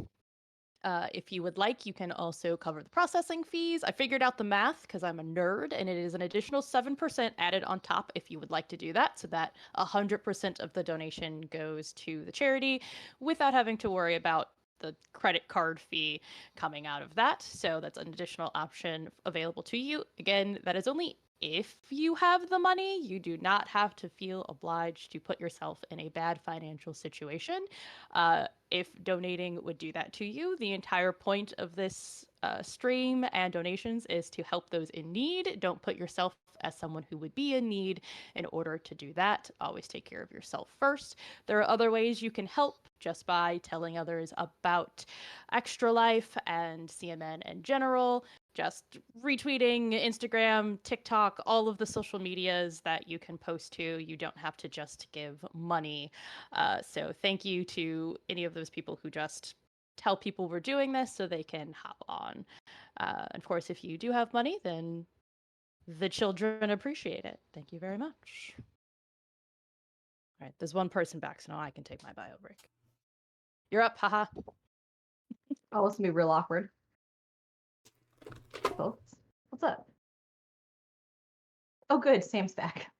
If you would like, you can also cover the processing fees. I figured out the math because I'm a nerd, and it is an additional 7% added on top if you would like to do that, so that 100% of the donation goes to the charity without having to worry about the credit card fee coming out of that. So that's an additional option available to you. Again, that is only if you have the money. You do not have to feel obliged to put yourself in a bad financial situation. If donating would do that to you, the entire point of this stream and donations is to help those in need. Don't put yourself as someone who would be in need in order to do that. Always take care of yourself first. There are other ways you can help just by telling others about Extra Life and CMN in general. Just retweeting Instagram, TikTok, all of the social medias that you can post to. You don't have to just give money. So thank you to any of those people who just tell people we're doing this so they can hop on. Of course, if you do have money, then the children appreciate it. Thank you very much. All right, there's one person back, so now I can take my bio break. You're up, haha. Oh, this will be real awkward. Folks, what's up? Oh, good, Sam's back.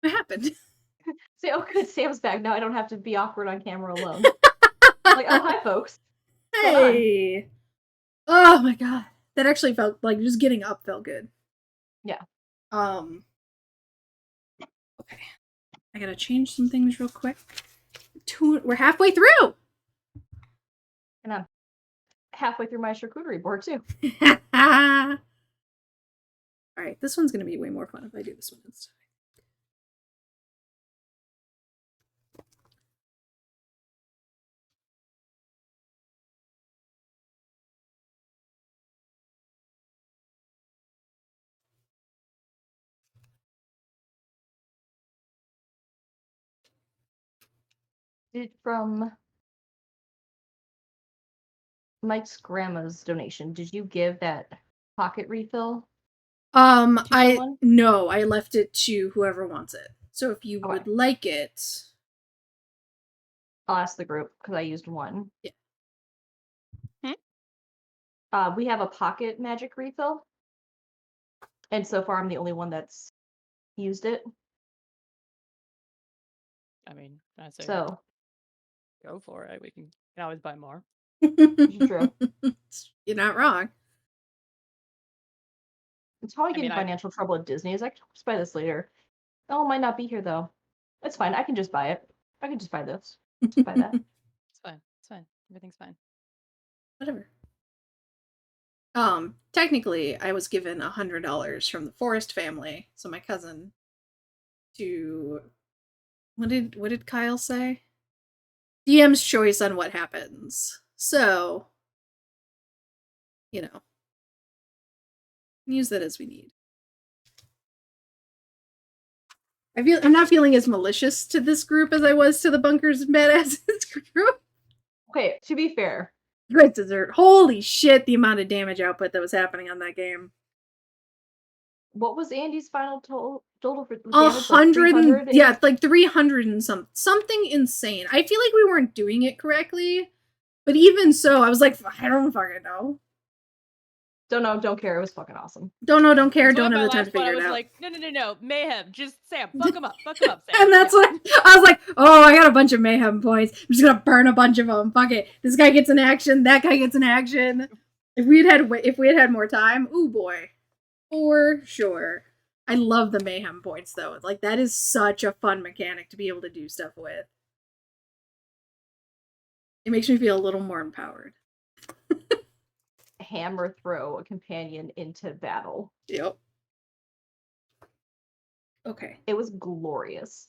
What happened? Say, oh, good, Sam's back. Now I don't have to be awkward on camera alone. Like, oh, hi, folks. What's going on? Hey! Oh my god. That actually felt like just getting up felt good. Yeah. Okay. I gotta change some things real quick. We're halfway through! And I'm halfway through my charcuterie board, too. Alright, this one's gonna be way more fun if I do this one instead. From Mike's grandma's donation, did you give that pocket refill? No, I left it to whoever wants it. So if you would like it, I'll ask the group because I used one. Yeah. We have a pocket magic refill, and so far I'm the only one that's used it. I mean, I say So go for it. We can always buy more. true. You're not wrong. It's how I get in financial trouble at Disney. Is I can just buy this later. Oh, it might not be here though. It's fine. I can just buy it. I can just buy this. Just buy that. It's fine. It's fine. Everything's fine. Whatever. Technically, I was given $100 from the Forrest family, so my cousin, to what did Kyle say? DM's choice on what happens. So, you know, use that as we need. I'm not feeling as malicious to this group as I was to the Bunkers and Badasses group. Okay, to be fair, You guys deserve. Holy shit, the amount of damage output that was happening on that game. what was Andy's final total for damage? 100, yeah, like 300 and something insane. I feel like we weren't doing it correctly, but even so, I was like, I don't fucking know. Don't know, don't care. It was fucking awesome. Don't know, don't care, So don't at have my the time last to one, figure it out. I was like, no, mayhem, just Sam, fuck him up, Sam. And that's what I was like, oh, I got a bunch of mayhem points. I'm just gonna burn a bunch of them. Fuck it. This guy gets an action, that guy gets an action. If we had had more time, ooh boy. For sure. I love the mayhem points though. Like that is such a fun mechanic to be able to do stuff with. It makes me feel a little more empowered. Hammer throw a companion into battle. Yep. Okay. It was glorious.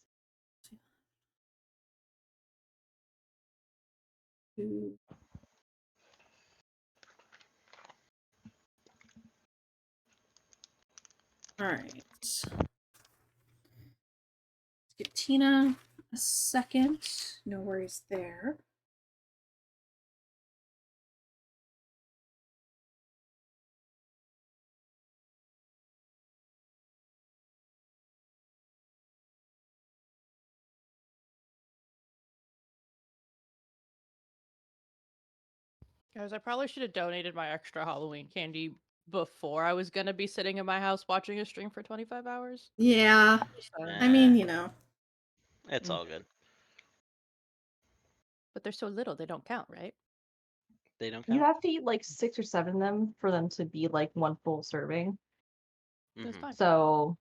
All right. Let's give Tina a second. No worries there. Guys, I probably should have donated my extra Halloween candy before I was gonna be sitting in my house watching a stream for 25 hours. Yeah. So, I mean, you know. It's Mm. all good. but they're so little, they don't count, right? They don't You count. have to eat like 6 or 7 of them for them to be like one full serving. That's Mhm. fine. So,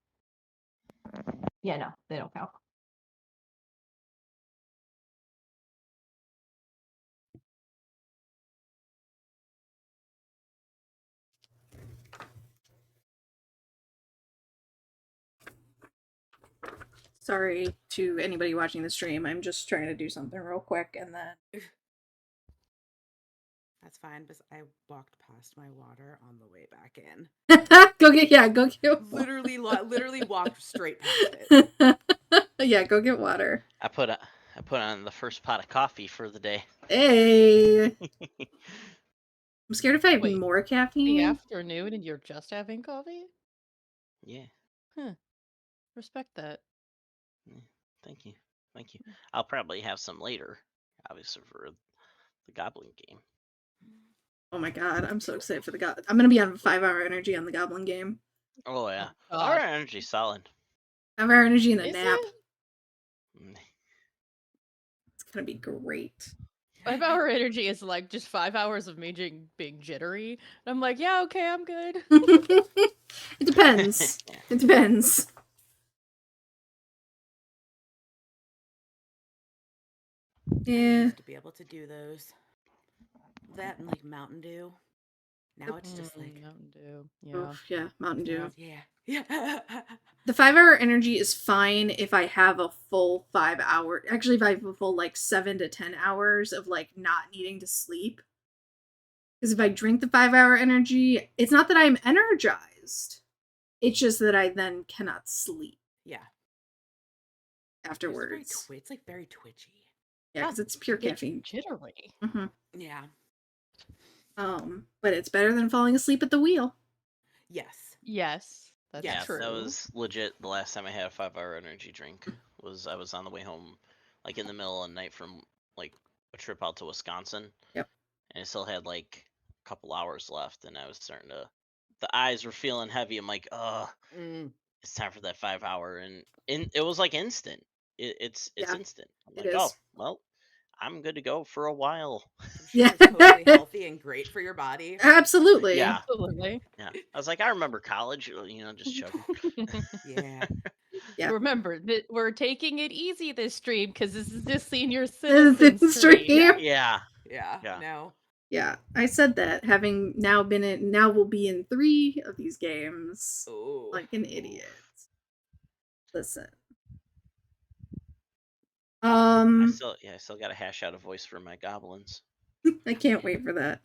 yeah, no, they don't count. Sorry to anybody watching the stream. I'm just trying to do something real quick and then. That's fine, because I walked past my water on the way back in. Go get Literally walked straight past it. Yeah, go get water. I put on the first pot of coffee for the day. Hey. I'm scared if I have Wait, more The caffeine. afternoon and you're just having coffee? Yeah. Respect that. Thank you. Thank you. I'll probably have some later, obviously for the Goblin game. Oh my god, I'm so excited for the god. I'm gonna be on 5-hour energy on the goblin game. Oh yeah. Oh, Our God. energy's solid. 5-hour energy and a Is nap. it? Mm. It's gonna be great. 5-hour energy is like just 5 hours of me being jittery. And I'm like, yeah, okay, I'm good. It depends. It depends. I Yeah. used to be able to do those. That and like Mountain Dew. Now it's just like, Mountain Dew. Yeah. Oof, yeah, Mountain Dew. yeah. The 5-hour energy is fine if I have a full 5 hour. Actually, if I have a full like 7 to 10 hours of like not needing to sleep. Because if I drink the 5-hour energy, it's not that I'm energized. It's just that I then cannot sleep Yeah. afterwards. It's like very twitchy. Yeah, because it's pure It's caffeine. jittery. Mm-hmm. Yeah. But it's better than falling asleep at the wheel. Yes. Yes, that's Yeah, Yeah, true. that was legit. The last time I had a 5-hour energy drink was I was on the way home, like in the middle of the night from like a trip out to Wisconsin. Yep. And I still had like a couple hours left, and I was starting to. The eyes were feeling heavy. I'm like, it's time for that 5-hour, and it was like instant. It's Yeah, instant. I'm it like, oh is. well, I'm good to go for a while. I'm sure Yeah. it's totally healthy and great for your body. Absolutely. Yeah. Absolutely. Yeah, I was like, I remember college, just chugging. Yeah. Yeah. Remember that we're taking it easy this stream because this is the senior This citizen stream. stream. Yeah. Yeah. Yeah. No. Yeah, I said that, having now will be in 3 of these games. Oh. Like an idiot. Listen. I still got to hash out a voice for my goblins. I can't wait for that.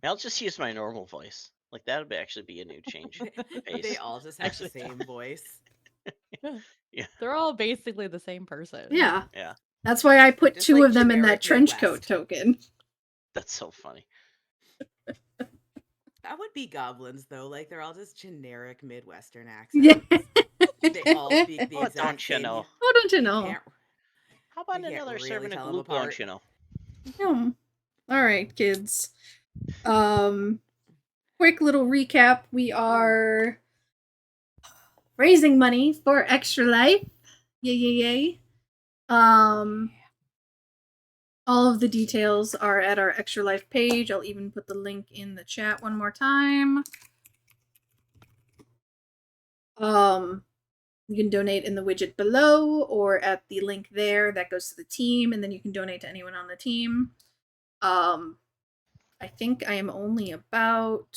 I'll just use my normal voice. Like that would actually be a new change. They Pace. all just have the Actually, same voice. Yeah. They're all basically the same person. Yeah. Yeah. That's why I put Just 2 like of them in that generic trench coat Midwest. token. That's so funny. That would be goblins though. Like they're all just generic Midwestern accents. Yeah. They all speak the Oh, exact don't you same. know? Oh, don't you You know? can't- How about You can't another really serving tell of 'em glue, don't apart. you know? All right, kids. Quick little recap. We are raising money for Extra Life. Yay. All of the details are at our Extra Life page. I'll even put the link in the chat one more time. You can donate in the widget below or at the link there that goes to the team, and then you can donate to anyone on the team. I think I am only about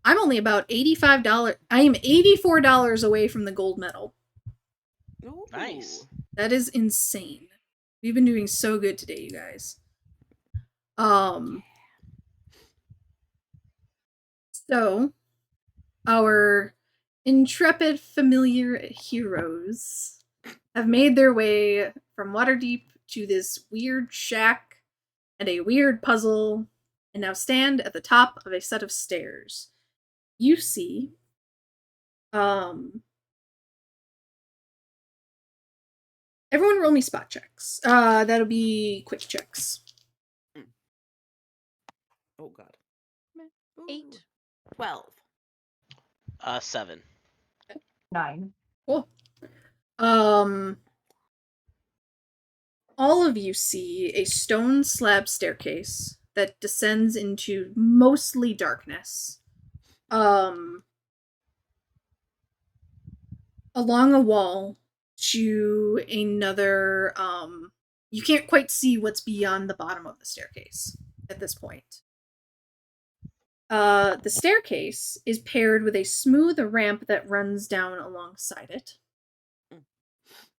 $85. I am $84 away from the gold medal. Ooh. Nice. That is insane. We've been doing so good today, you guys. So our intrepid familiar heroes have made their way from Waterdeep to this weird shack and a weird puzzle, and now stand at the top of a set of stairs. You see, Everyone roll me spot checks. That'll be quick checks. Oh god. Ooh. 8. 12. 7. 9. Cool. All of you see a stone slab staircase that descends into mostly darkness. Along a wall to another, you can't quite see what's beyond the bottom of the staircase at this point. The staircase is paired with a smooth ramp that runs down alongside it.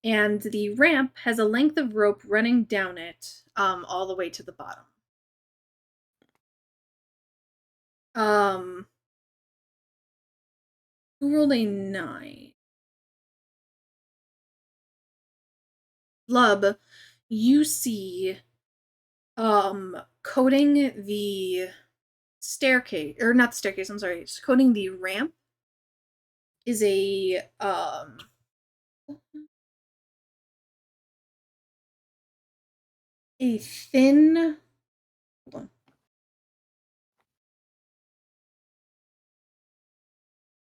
And the ramp has a length of rope running down it, all the way to the bottom. Who rolled a 9? Lub, you see, coating the staircase, or not the staircase, I'm sorry, coating the ramp is a thin, hold on.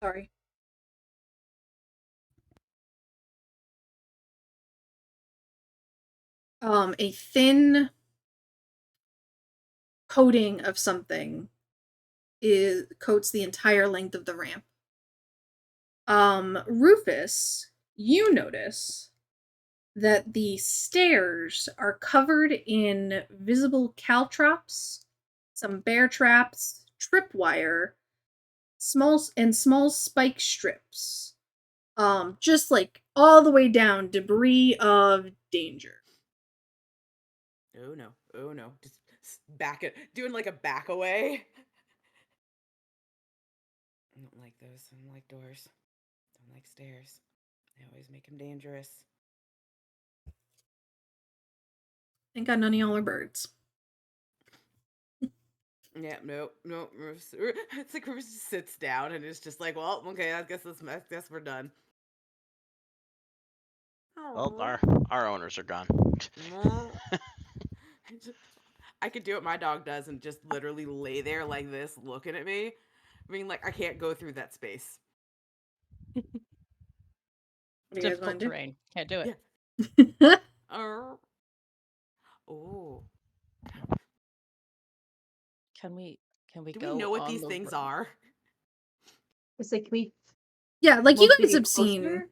Sorry. A thin coating of something coats the entire length of the ramp. Rufus, you notice that the stairs are covered in visible caltrops, some bear traps, tripwire, small spike strips. Just like all the way down, debris of danger. Oh no. Just back it, doing like a back away. I don't like those. I don't like doors. Don't like stairs. They always make them dangerous. Thank God none of y'all are birds. Yeah, no. It's like Rufus just sits down and it's just like, well, okay, I guess we're done. Well, our owners are gone. I could do what my dog does and just literally lay there like this, looking at me. I mean, like, I can't go through that space. What do you guys Difficult want to terrain. Can't do it. do? Oh. Can we Do go we know what on these the things road? are? It's like we Yeah, like you once we guys get have seen. closer-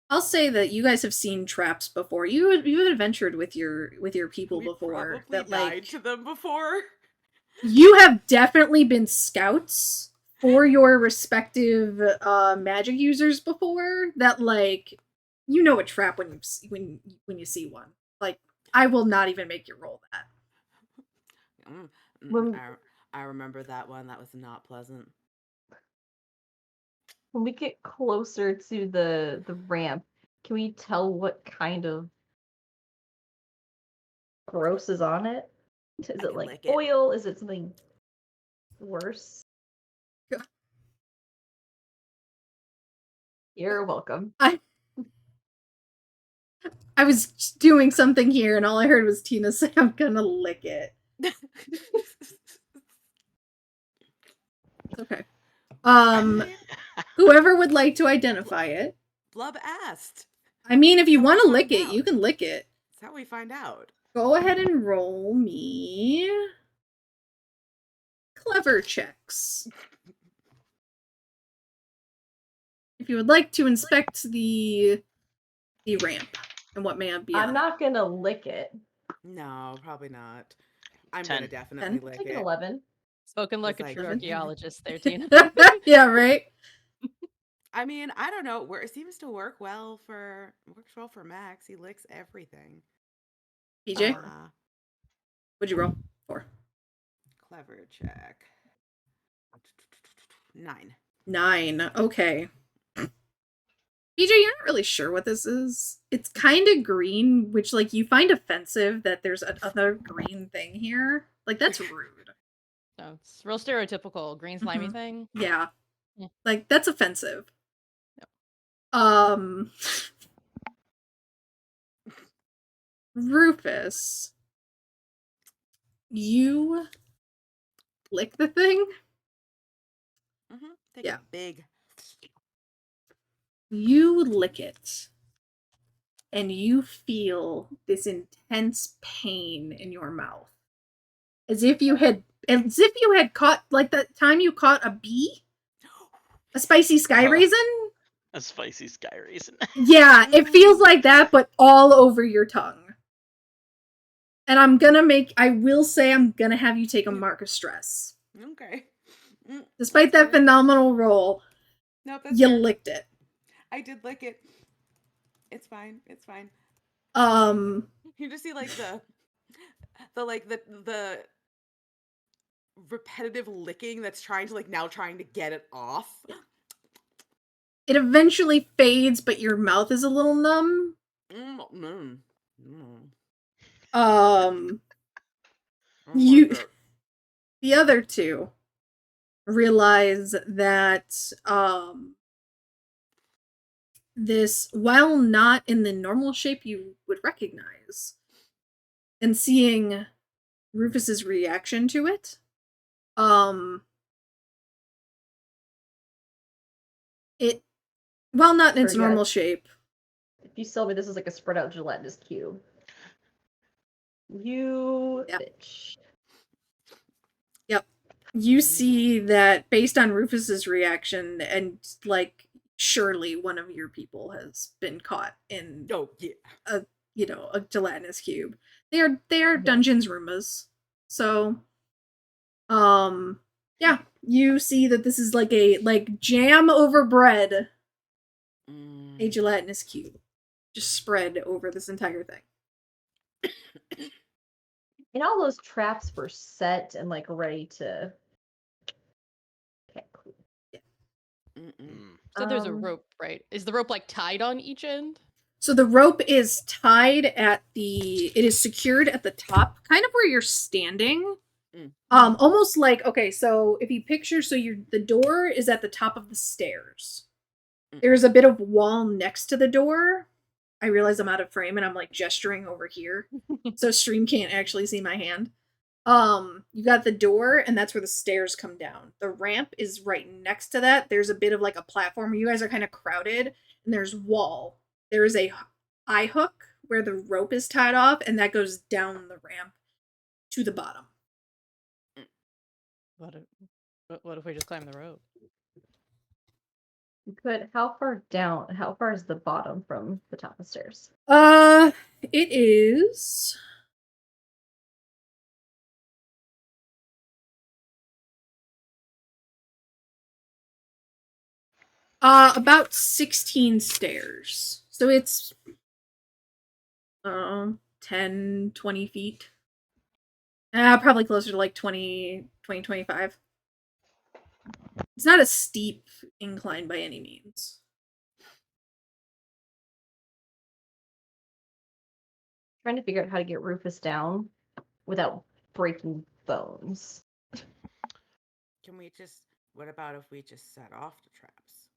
I'll say that you guys have seen traps before. You've adventured with your people We before. probably That died like to them before. you have definitely been scouts for your respective magic users before. That like you know a trap when you see one. Like I will not even make you roll that. When- I remember that one. That was not pleasant. When we get closer to the ramp, can we tell what kind of gross is on it? Is I it can like lick it. oil? Is it something worse? You're welcome. I was doing something here, and all I heard was Tina say, "I'm gonna lick it." Okay. Whoever would like to identify it. Blub asked. I mean, if you That's how want to we lick find it, out. you can lick it. That's how we find out. Go ahead and roll me clever checks. If you would like to inspect the ramp and what may be on I'm not gonna lick it. No, probably not. I'm 10. gonna definitely 10. lick Take an it. 11. Spoken like a It's true like- archaeologist there, Tina. Yeah, right? I mean, I don't know. It seems to works well for Max. He licks everything. PJ, what'd you roll for? Clever check. 9. 9. Okay. PJ, you're not really sure what this is. It's kind of green, which, like, you find offensive that there's another green thing here. Like, that's rude. No, it's real stereotypical green slimy Mhm. thing. Yeah. Yeah. Like, that's offensive. Yep. Rufus, you lick the thing. Take Yeah. a big. You lick it, and you feel this intense pain in your mouth, as if you had caught, like that time you caught a bee, a spicy sky raisin. A spicy sky raisin. Yeah, it feels like that, but all over your tongue. And I will say I'm gonna have you take a mark of stress. Okay. Despite that phenomenal roll, Nope, that's you fair. licked it. I did lick it. It's fine. It's fine. You just see like the repetitive licking that's trying to get it off. It eventually fades, but your mouth is a little numb. The other two realize that this, while not in the normal shape you would recognize, and seeing Rufus's reaction to it, it, while not in its normal shape. If you tell me this is like a spread out gelatinous cube. You bitch. Yep. You see that based on Rufus's reaction, and like surely one of your people has been caught in a gelatinous cube. They are dungeons Roombas. So yeah, you see that this is like jam over bread. A gelatinous cube just spread over this entire thing. And all those traps were set and like ready to. Okay, cool. Yeah. So there's a rope, right? Is the rope like tied on each end? So the rope is tied it is secured at the top, kind of where you're standing. Almost like, okay, so if you picture, the door is at the top of the stairs. There's a bit of wall next to the door. I realize I'm out of frame and I'm like gesturing over here. So stream can't actually see my hand. You got the door, and that's where the stairs come down. The ramp is right next to that. There's a bit of like a platform where you guys are kind of crowded, and there's wall. There is a eye hook where the rope is tied off, and that goes down the ramp to the bottom. What if we just climb the rope? You could. How far down? How far is the bottom from the top of the stairs? It is. About 16 stairs. So it's 10, 20 feet. Probably closer to like 20, 25. It's not a steep incline by any means. Trying to figure out how to get Rufus down without breaking bones. What about if we just set off the traps?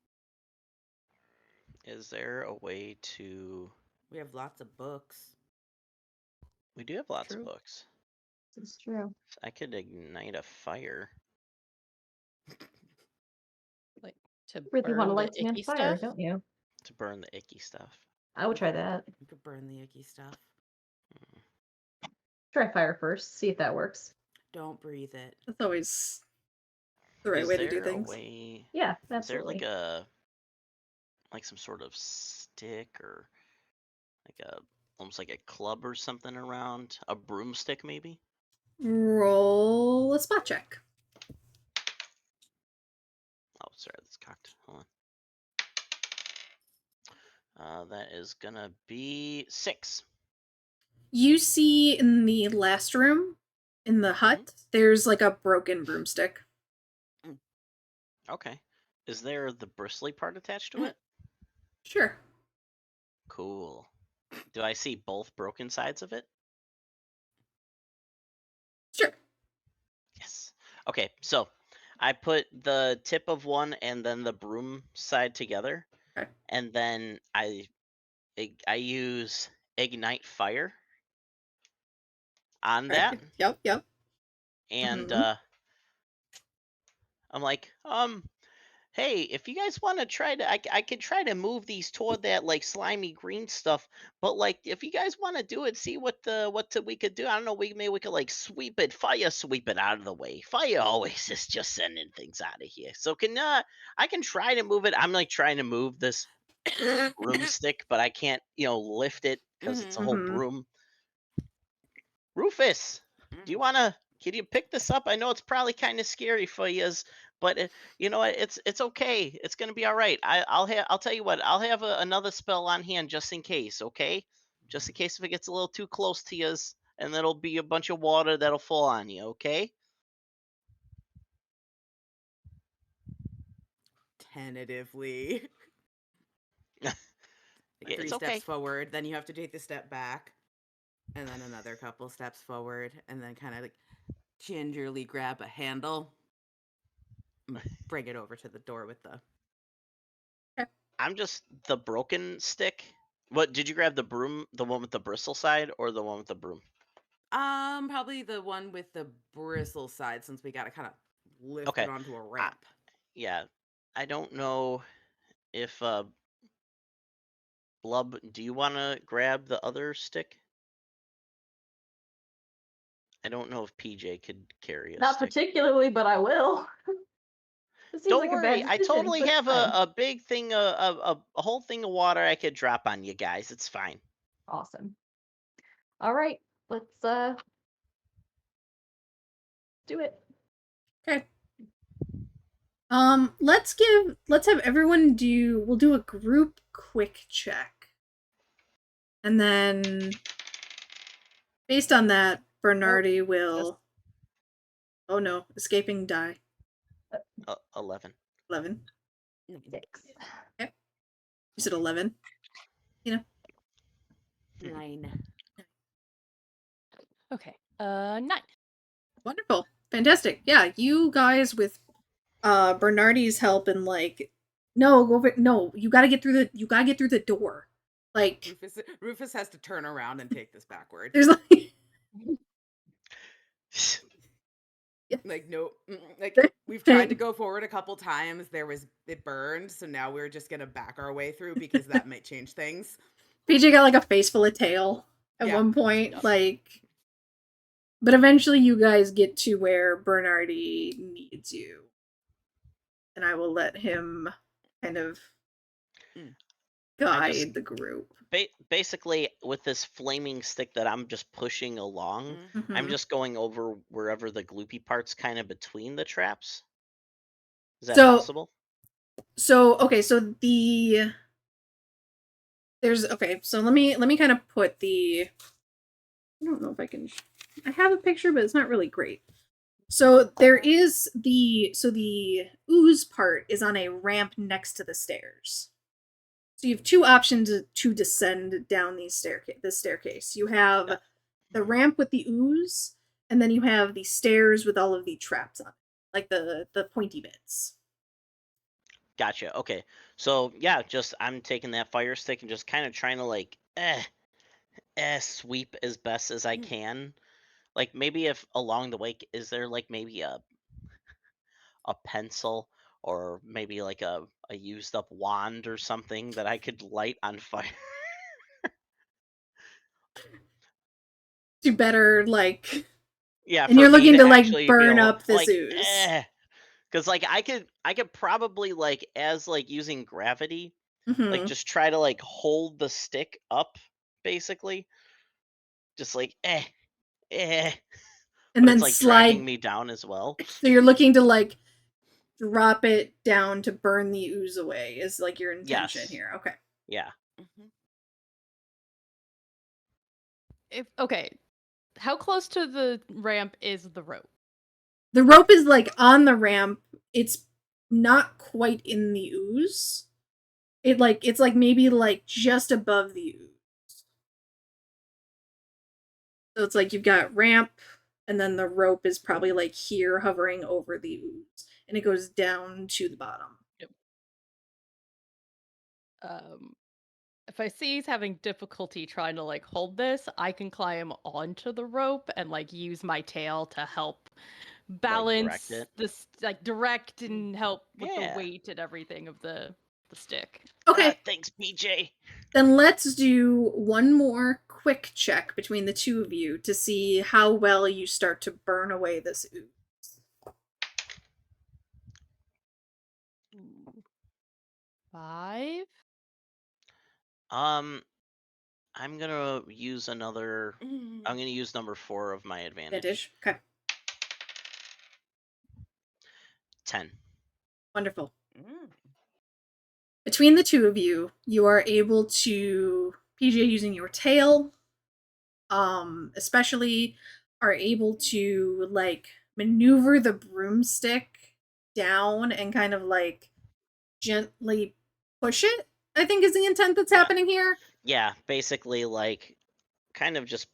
Is there a way to... We have lots of books. We do have lots of books. It's true. I could ignite a fire. Like to really want to burn light the me on icky fire, stuff? don't you? To burn the icky stuff. I would try that. You could burn the icky stuff. Try fire first, see if that works. Don't breathe it. That's always the right way to do things. Yeah, Is absolutely. there like some sort of stick or like almost like a club or something around? A broomstick maybe? Roll a spot check. Oh, sorry, that's cocked. Hold on. That is gonna be 6. You see in the last room, in the hut, there's like a broken broomstick. Okay. Is there the bristly part attached to it? Sure. Cool. Do I see both broken sides of it? Sure. Yes. Okay, so I put the tip of one and then the broom side together. Okay. And then I use ignite fire on Right. that, Yep. and Mhm. I'm like, hey, if you guys want to try to, I could try to move these toward that like slimy green stuff. But like, if you guys want to do it, see we could do. I don't know. Maybe we could like fire sweep it out of the way. Fire always is just sending things out of here. So I can try to move it. I'm like trying to move this broomstick, but I can't, lift it because it's a whole Mhm. broom. Rufus, do you wanna? Can you pick this up? I know it's probably kind of scary for you, but you know what? It's okay. It's gonna be all right. I'll tell you what. I'll have another spell on hand just in case. Okay, just in case if it gets a little too close to you, and there'll be a bunch of water that'll fall on you. Okay. Tentatively. Yeah, Three it's steps okay. forward, then you have to take the step back, and then another couple steps forward, and then kind of like gingerly grab a handle, and bring it over to the door with the. I'm just the broken stick. What did you grab the broom? The one with the bristle side or the one with the broom? Probably the one with the bristle side, since we got to kind of lift it Okay. onto a I, ramp. yeah. I don't know if Blub, do you want to grab the other stick? I don't know if PJ could carry a Not stick. particularly, but I will. This seems Don't like a worry, bad I decision, totally but it's have fine. a big thing, a whole thing of water I could drop on you guys. It's fine. Awesome. All right, let's do it. Okay. Let's have everyone we'll do a group quick check. And then based on that, Bernardi will Oh no, escaping die. 11. 11. 6. Okay. You said 11. You know. 9. Okay. 9. Wonderful. Fantastic. Yeah, you guys with Bernardi's help and like no, you gotta get through the door. Like Rufus has to turn around and take this backward. there's like Like nope. Like we've tried to go forward a couple times. It burned, so now we're just gonna back our way through because that might change things. PJ got like a face full of tail at one point. Yep. Like but eventually you guys get to where Bernardi needs you. And I will let him kind of guide the group. Basically, with this flaming stick that I'm just pushing along, I'm just going over wherever the gloopy part's kind of between the traps. Is that possible? So okay, so let me kind of put I don't know if I can. I have a picture, but it's not really great. So there is the ooze part is on a ramp next to the stairs. So you have two options to descend down this staircase. You have the ramp with the ooze, and then you have the stairs with all of the traps on it, like the pointy bits. Gotcha. Okay. So yeah, just I'm taking that fire stick and just kind of trying to like sweep as best as I can. Like maybe if along the way is there like maybe a pencil or maybe like a used up wand or something that I could light on fire. Do better like Yeah, and for you're me looking to to like actually be burn able up this like ooze. because like I could probably like as like using gravity like Mm-hmm. just try to like hold the stick up basically just like And but it's then like dragging slide. me down as well. So you're looking to like drop it down to burn the ooze away is like your intention Yes. here. Okay. Yeah. Okay, how close to the ramp is the rope? The rope is like on the ramp. It's not quite in the ooze. It's like maybe like just above the ooze. So it's like you've got ramp and then the rope is probably like here hovering over the ooze and it goes down to the bottom. Um, If I see he's having difficulty trying to like hold this, I can climb onto the rope and like use my tail to help balance it? this, like direct and help with the Yeah. weight and everything of the stick. Okay, Thanks, BJ. then let's do one more quick check between the two of you to see how well you start to burn away this ooze. Ooh. 5. I'm gonna use another. I'm gonna use number 4 of my advantage. Okay, 10. wonderful. Mm. Between the two of you, you are able to, PJ using your tail, especially are able to like maneuver the broomstick down and kind of like gently push it, I think is the intent that's happening here. Yeah, basically like kind of just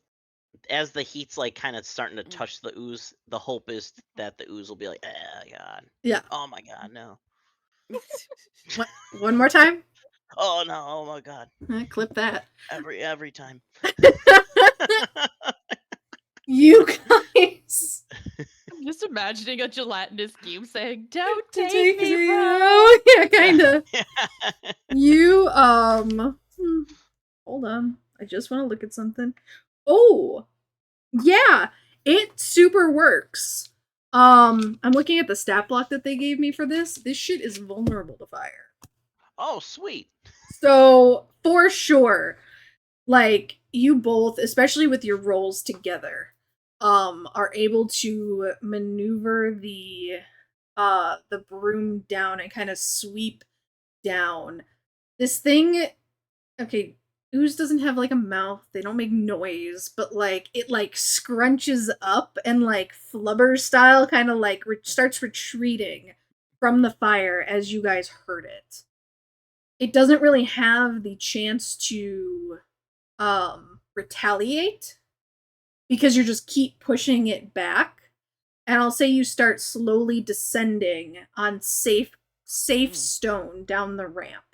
as the heat's like kind of starting to touch the ooze, the hope is that the ooze will be like, oh god. Yeah. Oh my god, no. One more time. Oh no, oh my god. Clip that. Every time. You guys. I'm just imagining a gelatinous cube saying, "Don't take me, bro." Oh, yeah, kinda. You hold on. I just want to look at something. Oh, yeah, it super works. I'm looking at the stat block that they gave me for this. This shit is vulnerable to fire. Oh, sweet. So, for sure, like you both, especially with your rolls together, are able to maneuver the broom down and kind of sweep down. This thing, okay, ooze doesn't have like a mouth, they don't make noise, but like it like scrunches up and like flubber style kind of like starts retreating from the fire as you guys heard it. It doesn't really have the chance to retaliate because you just keep pushing it back. And I'll say you start slowly descending on safe stone down the ramp.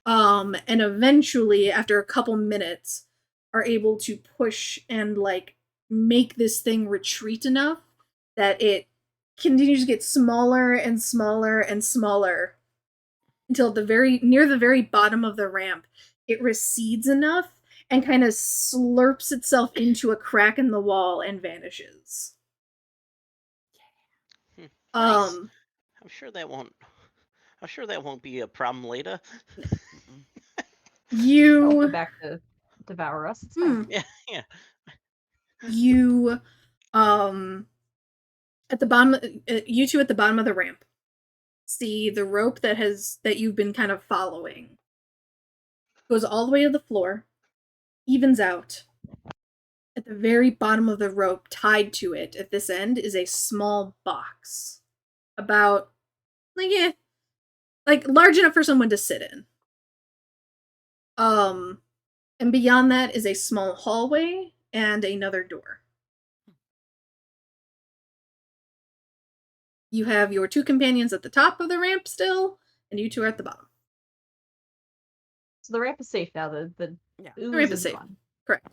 And eventually, after a couple minutes, are able to push and like make this thing retreat enough that it continues to get smaller and smaller and smaller until near the very bottom of the ramp, it recedes enough and kind of slurps itself into a crack in the wall and vanishes. Nice. I'm sure that won't be a problem later. You Don't come back to devour us. It's fine. Yeah. You at the bottom, you two at the bottom of the ramp see the rope that you've been kind of following goes all the way to the floor, evens out. At the very bottom of the rope, tied to it at this end, is a small box, about like large enough for someone to sit in. And beyond that is a small hallway and another door. You have your two companions at the top of the ramp still, and you two are at the bottom. So the ramp is safe now. The ooze ramp is is safe. gone. Correct.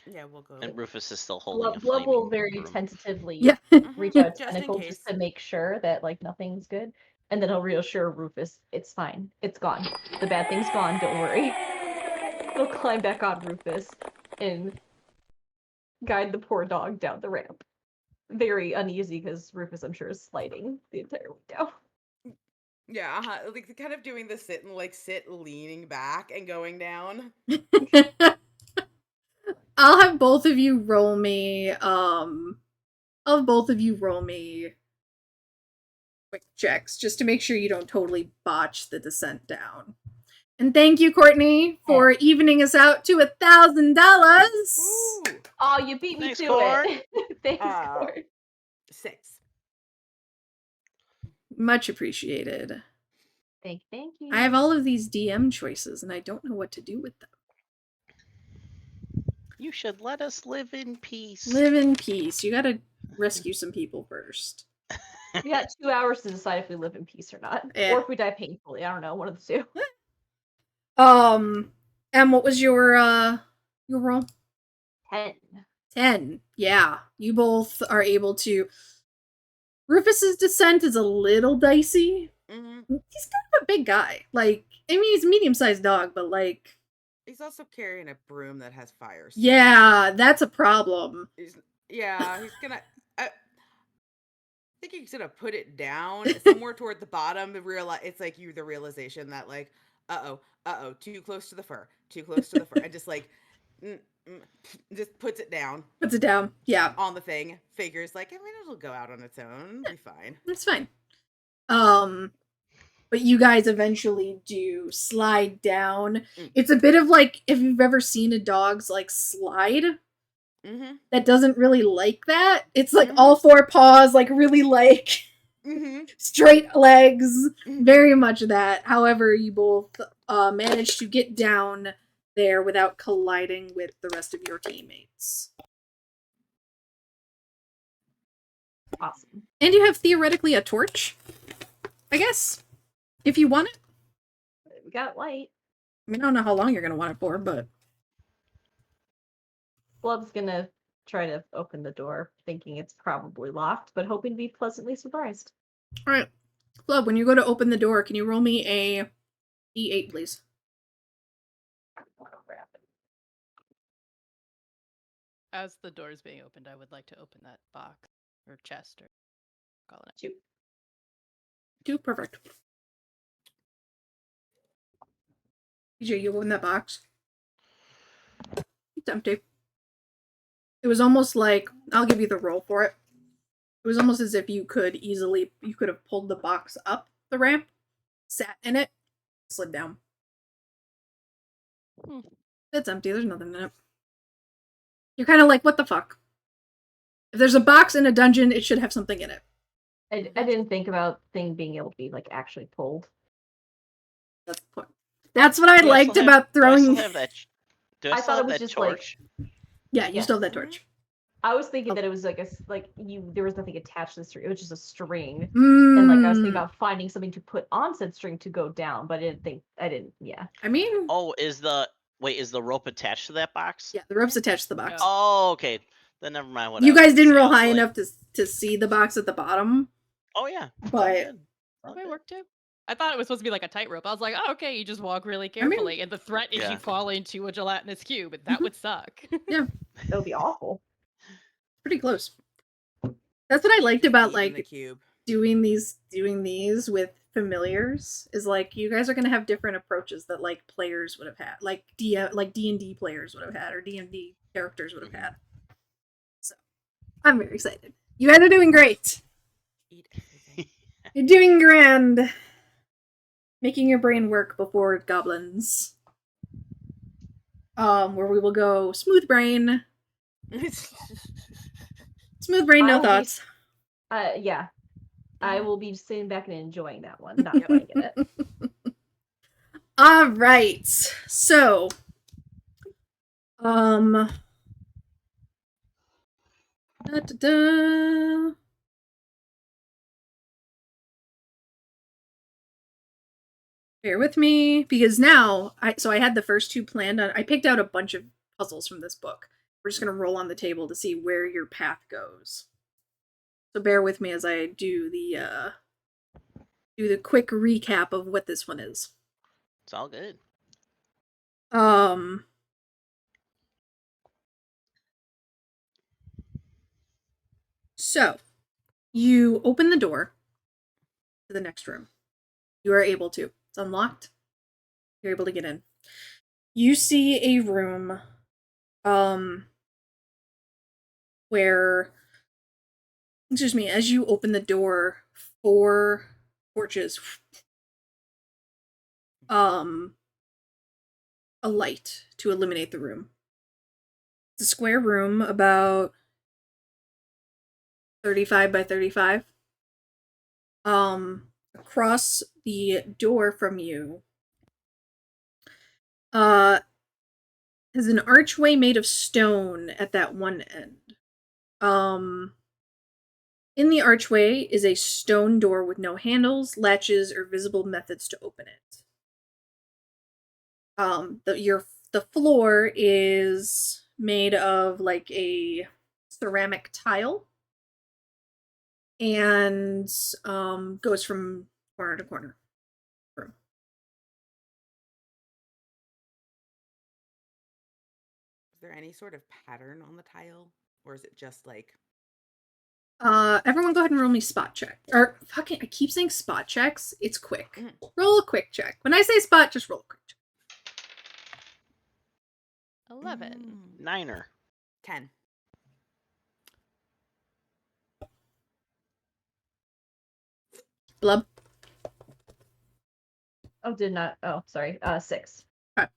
Yeah, we'll go. And Rufus is still holding a Blub will flaming very broom. tentatively reach out Just in tentacle case. just to make sure that like nothing's good, and then he'll reassure Rufus, "It's fine. It's gone. The bad thing's gone. Don't worry." He'll climb back on Rufus and guide the poor dog down the ramp. Very uneasy because Rufus, I'm sure, is sliding the entire way down. Yeah, like kind of doing the sit leaning back and going down. I'll have both of you roll me quick checks just to make sure you don't totally botch the descent down. And thank you, Courtney, for evening us out to $1,000. Oh, you beat me Thanks, to Court. it. Thanks, Court. 6. Much appreciated. Thank you. I have all of these DM choices and I don't know what to do with them. You should let us live in peace. Live in peace. You gotta rescue some people first. We got 2 hours to decide if we live in peace or not. Yeah. Or if we die painfully. I don't know, one of the two. Em, what was your roll? 10. 10. Yeah. You both are able to. Rufus's descent is a little dicey. Mm-hmm. He's kind of a big guy. Like, I mean, he's a medium-sized dog, but like, He's also carrying a broom that has fire. yeah, that's a problem. He's gonna. I think he's gonna put it down somewhere toward the bottom. It's like the realization that like, uh oh, too close to the fur, and just like, just puts it down. Puts it down. Yeah, on the thing. Figures like, I mean, it'll go out on its own. It'll be fine. that's fine. But you guys eventually do slide down. It's a bit of like if you've ever seen a dog's like slide. Mm-hmm. That doesn't really like that. It's like all four paws, like really like straight legs, very much that. However, you both managed to get down there without colliding with the rest of your teammates. Awesome. And you have theoretically a torch, I guess, if you want it. We got light. I mean, I don't know how long you're going to want it for, but... Flub's gonna try to open the door, thinking it's probably locked, but hoping to be pleasantly surprised. Alright. Flub, when you go to open the door, can you roll me a D8, please? As the door is being opened, I would like to open that box or chest or call it. 2. 2, perfect. PJ, you open that box. It's empty. It was almost like, I'll give you the roll for it. It was almost as if you could have pulled the box up the ramp, sat in it, slid down. It's empty, there's nothing in it. You're kind of like, what the fuck? If there's a box in a dungeon, it should have something in it. I didn't think about thing being able to be like actually pulled. That's the point. That's what I liked about throwing. Do I thought it was just torch? Yeah, you still have that torch. I was thinking that it was like there was nothing attached to the string. It was just a string, Mm. and like I was thinking about finding something to put on said string to go down, but I didn't. Yeah. I mean, is the rope attached to that box? Yeah, the rope's attached to the box. No. Oh, okay. Then never mind what you guys didn't roll high enough to see the box at the bottom. Oh yeah, but that might work too. I thought it was supposed to be like a tightrope. I was like, oh, okay, you just walk really carefully, and the threat is you fall into a gelatinous cube, and that would suck. Yeah, that would be awful. Pretty close. That's what I liked about like the cube. doing these with familiars is like you guys are gonna have different approaches that like players would have had, like D&D players would have had, or D&D characters would have had. So I'm very excited. You guys are doing great. You're doing grand. Making your brain work before goblins. Where we will go smooth brain. Smooth brain, no thoughts. Yeah. I will be sitting back and enjoying that one, not playing it. All right. So, bear with me, because now I had the first two planned on. I picked out a bunch of puzzles from this book. We're just gonna roll on the table to see where your path goes. So bear with me as I do the quick recap of what this one is. It's all good. So you open the door to the next room. You are able to. It's unlocked. You're able to get in. You see a room where, excuse me, as you open the door, 4 torches alight to illuminate the room. It's a square room about 35 by 35. Across the door from you is an archway made of stone at that one end. In the archway is a stone door with no handles, latches, or visible methods to open it. The floor is made of like a ceramic tile, and goes from corner to corner. Is there any sort of pattern on the tile, or is it just like? Everyone go ahead and roll me spot check. Or fucking, I keep saying spot checks. It's quick. Roll a quick check. When I say spot, just roll a quick check. 11. Niner. 10. Blub. Oh, did not. Oh, sorry. 6. Okay.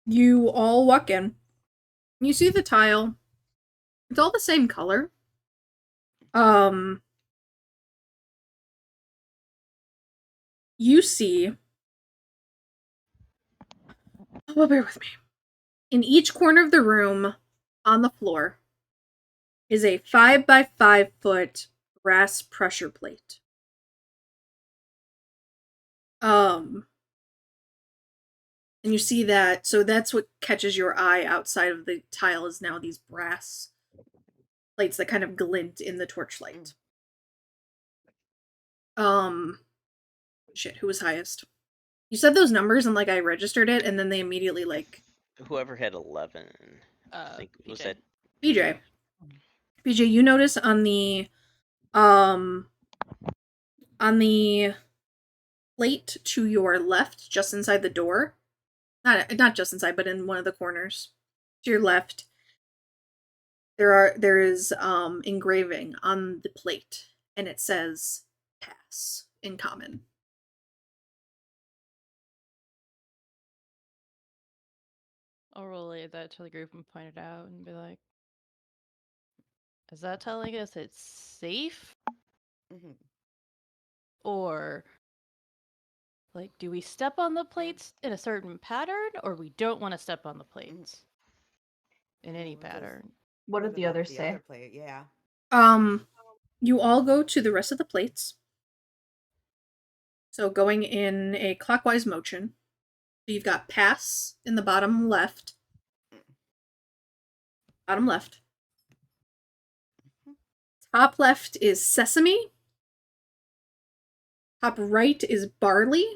You all walk in. You see the tile. It's all the same color. You see. Oh, bear with me. In each corner of the room, on the floor, is a 5 by 5 foot brass pressure plate. And you see that, so that's what catches your eye outside of the tile is now these brass plates that kind of glint in the torchlight. Shit, who was highest? You said those numbers and like I registered it, and then they immediately like Whoever had 11. I think was BJ. that BJ. BJ, you notice on the plate to your left, just inside the door, not just inside, but in one of the corners to your left, there is engraving on the plate, and it says pass in common. I'll relay that to the group and point it out and be like, is that telling us it's safe? Or, like, do we step on the plates in a certain pattern, or we don't want to step on the plates in any pattern? What did the others say? Other plate, yeah. You all go to the rest of the plates. So going in a clockwise motion. So you've got pass in the bottom left. Bottom left. Top left is sesame. Top right is barley.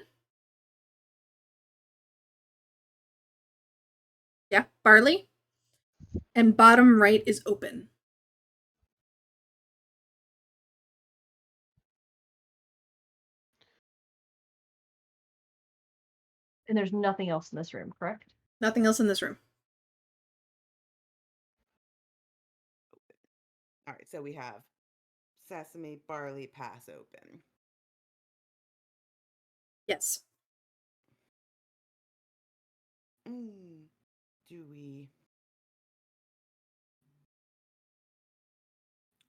Yeah, barley. And bottom right is open. And there's nothing else in this room, correct? Nothing else in this room. All right, so we have sesame, barley, pass, open. Yes. Do we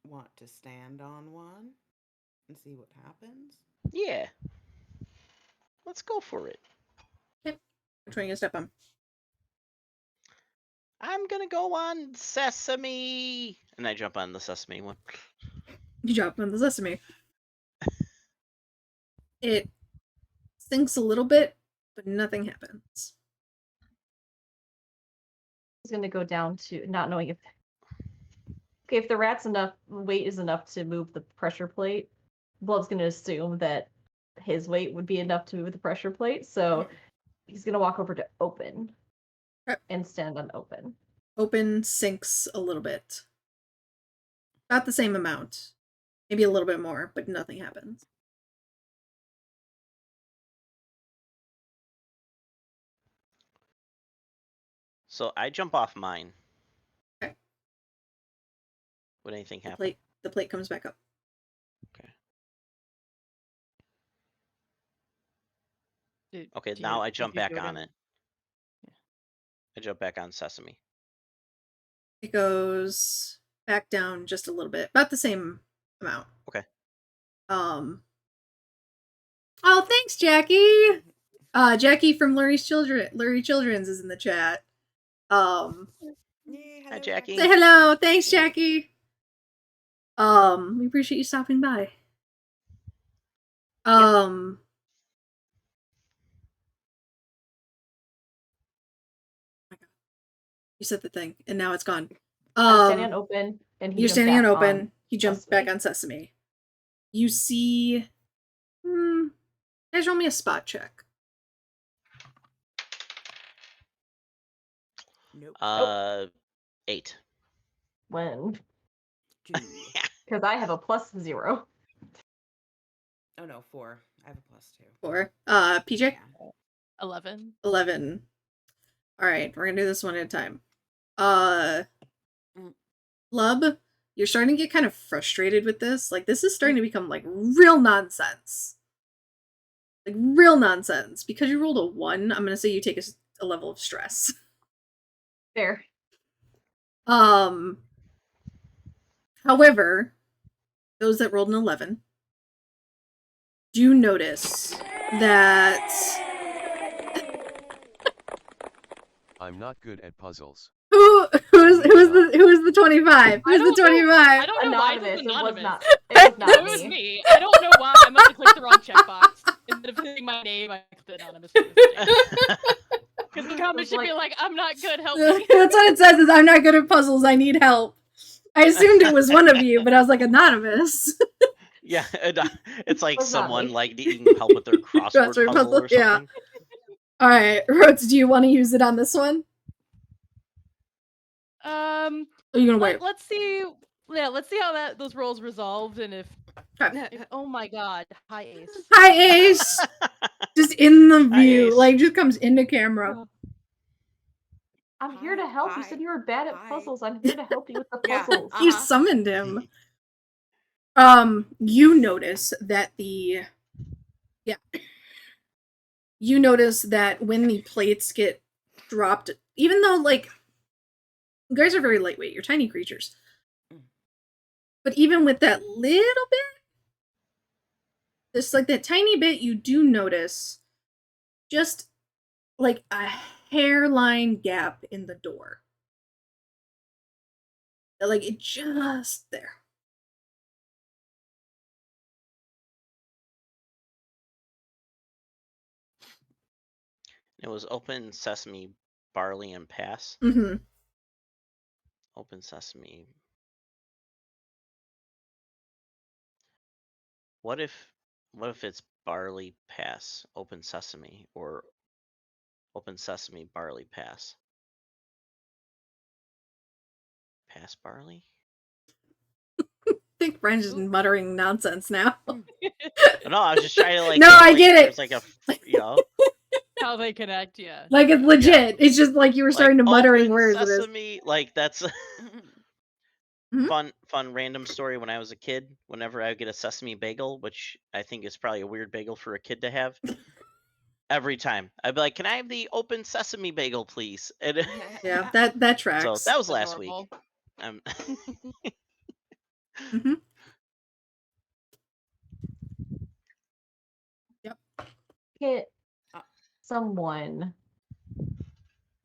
want to stand on one and see what happens? Yeah. Let's go for it. Okay. Which one are you gonna step on? I'm gonna go on sesame, and I jump on the sesame one. You jump on the sesame. It sinks a little bit, but nothing happens. He's gonna go down to not knowing if the rat's enough weight is enough to move the pressure plate. Blood's gonna assume that his weight would be enough to move the pressure plate, so he's gonna walk over to open and stand on open. Open sinks a little bit. About the same amount. Maybe a little bit more, but nothing happens. So I jump off mine. Okay. Would anything happen? The plate comes back up. Okay, now I jump back on it. Yeah. I jump back on sesame. It goes back down just a little bit. About the same amount. Okay. Oh, thanks, Jackie! Jackie from Lurie Children's is in the chat. Yay, hello, Hi, Jackie. Say hello. Thanks, Jackie. We appreciate you stopping by. You said the thing, and now it's gone. I'm standing on open, and he You're jumped standing on back open. He jumps back Sesame. on Sesame. You see. Guys, roll me a spot check. Nope. 8. When? 2. Because I have a +0. Oh no, 4. I have a +2. 4. PJ? Yeah. 11. 11. Alright, we're gonna do this one at a time. Lub, you're starting to get kind of frustrated with this. Like, this is starting to become, like, real nonsense. Like, real nonsense. Because you rolled a 1, I'm gonna say you take a level of stress. Fair. However, those that rolled an 11 do notice that I'm not good at puzzles. who's the 25? Who's the 25? I don't know why Anonymous. this is It was anonymous. not. It was not It was me. me. I don't know why. I must have clicked the wrong checkbox. Instead of hitting my name, I clicked anonymous. Because the comment should be like, I'm not good, help me. That's what it says, is I'm not good at puzzles, I need help. I assumed it was one of you, but I was like, anonymous. Yeah, it's like Was not someone me. like needing help with their crossword Crossword puzzle or yeah. something. Alright, Rhodes, do you want to use it on this one? Or are you gonna wait? Let's see. Yeah, let's see how those rolls resolved, and if Okay. oh my god, hi Ace. Hi, Ace! Just in the Hi, view, Ace. like, just comes into camera. I'm here to help. You said you were bad at Hi. puzzles. I'm here to help you with the Yeah. puzzles. You Uh-huh. summoned him. You notice that you notice that when the plates get dropped, even though, like, you guys are very lightweight, you're tiny creatures. But even with that little bit, just like that tiny bit, you do notice just like a hairline gap in the door. Like, it just there. It was open sesame, barley, and pass. Mm-hmm. Open sesame. What if it's barley, pass, open sesame, or open sesame, barley, pass? Pass barley? I think Brian's just muttering nonsense now. No, I was just trying to like. No, I get it. There's like a, How they connect, yeah. Like, it's legit. It's just like you were starting to muttering open words. Sesame, like that's Mhm. fun random story. When I was a kid, whenever I would get a sesame bagel, which I think is probably a weird bagel for a kid to have, every time I'd be like, "Can I have the open sesame bagel, please?" And Yeah, that tracks. so that was last Adorable. week. Mm-hmm. Yep. Hit someone.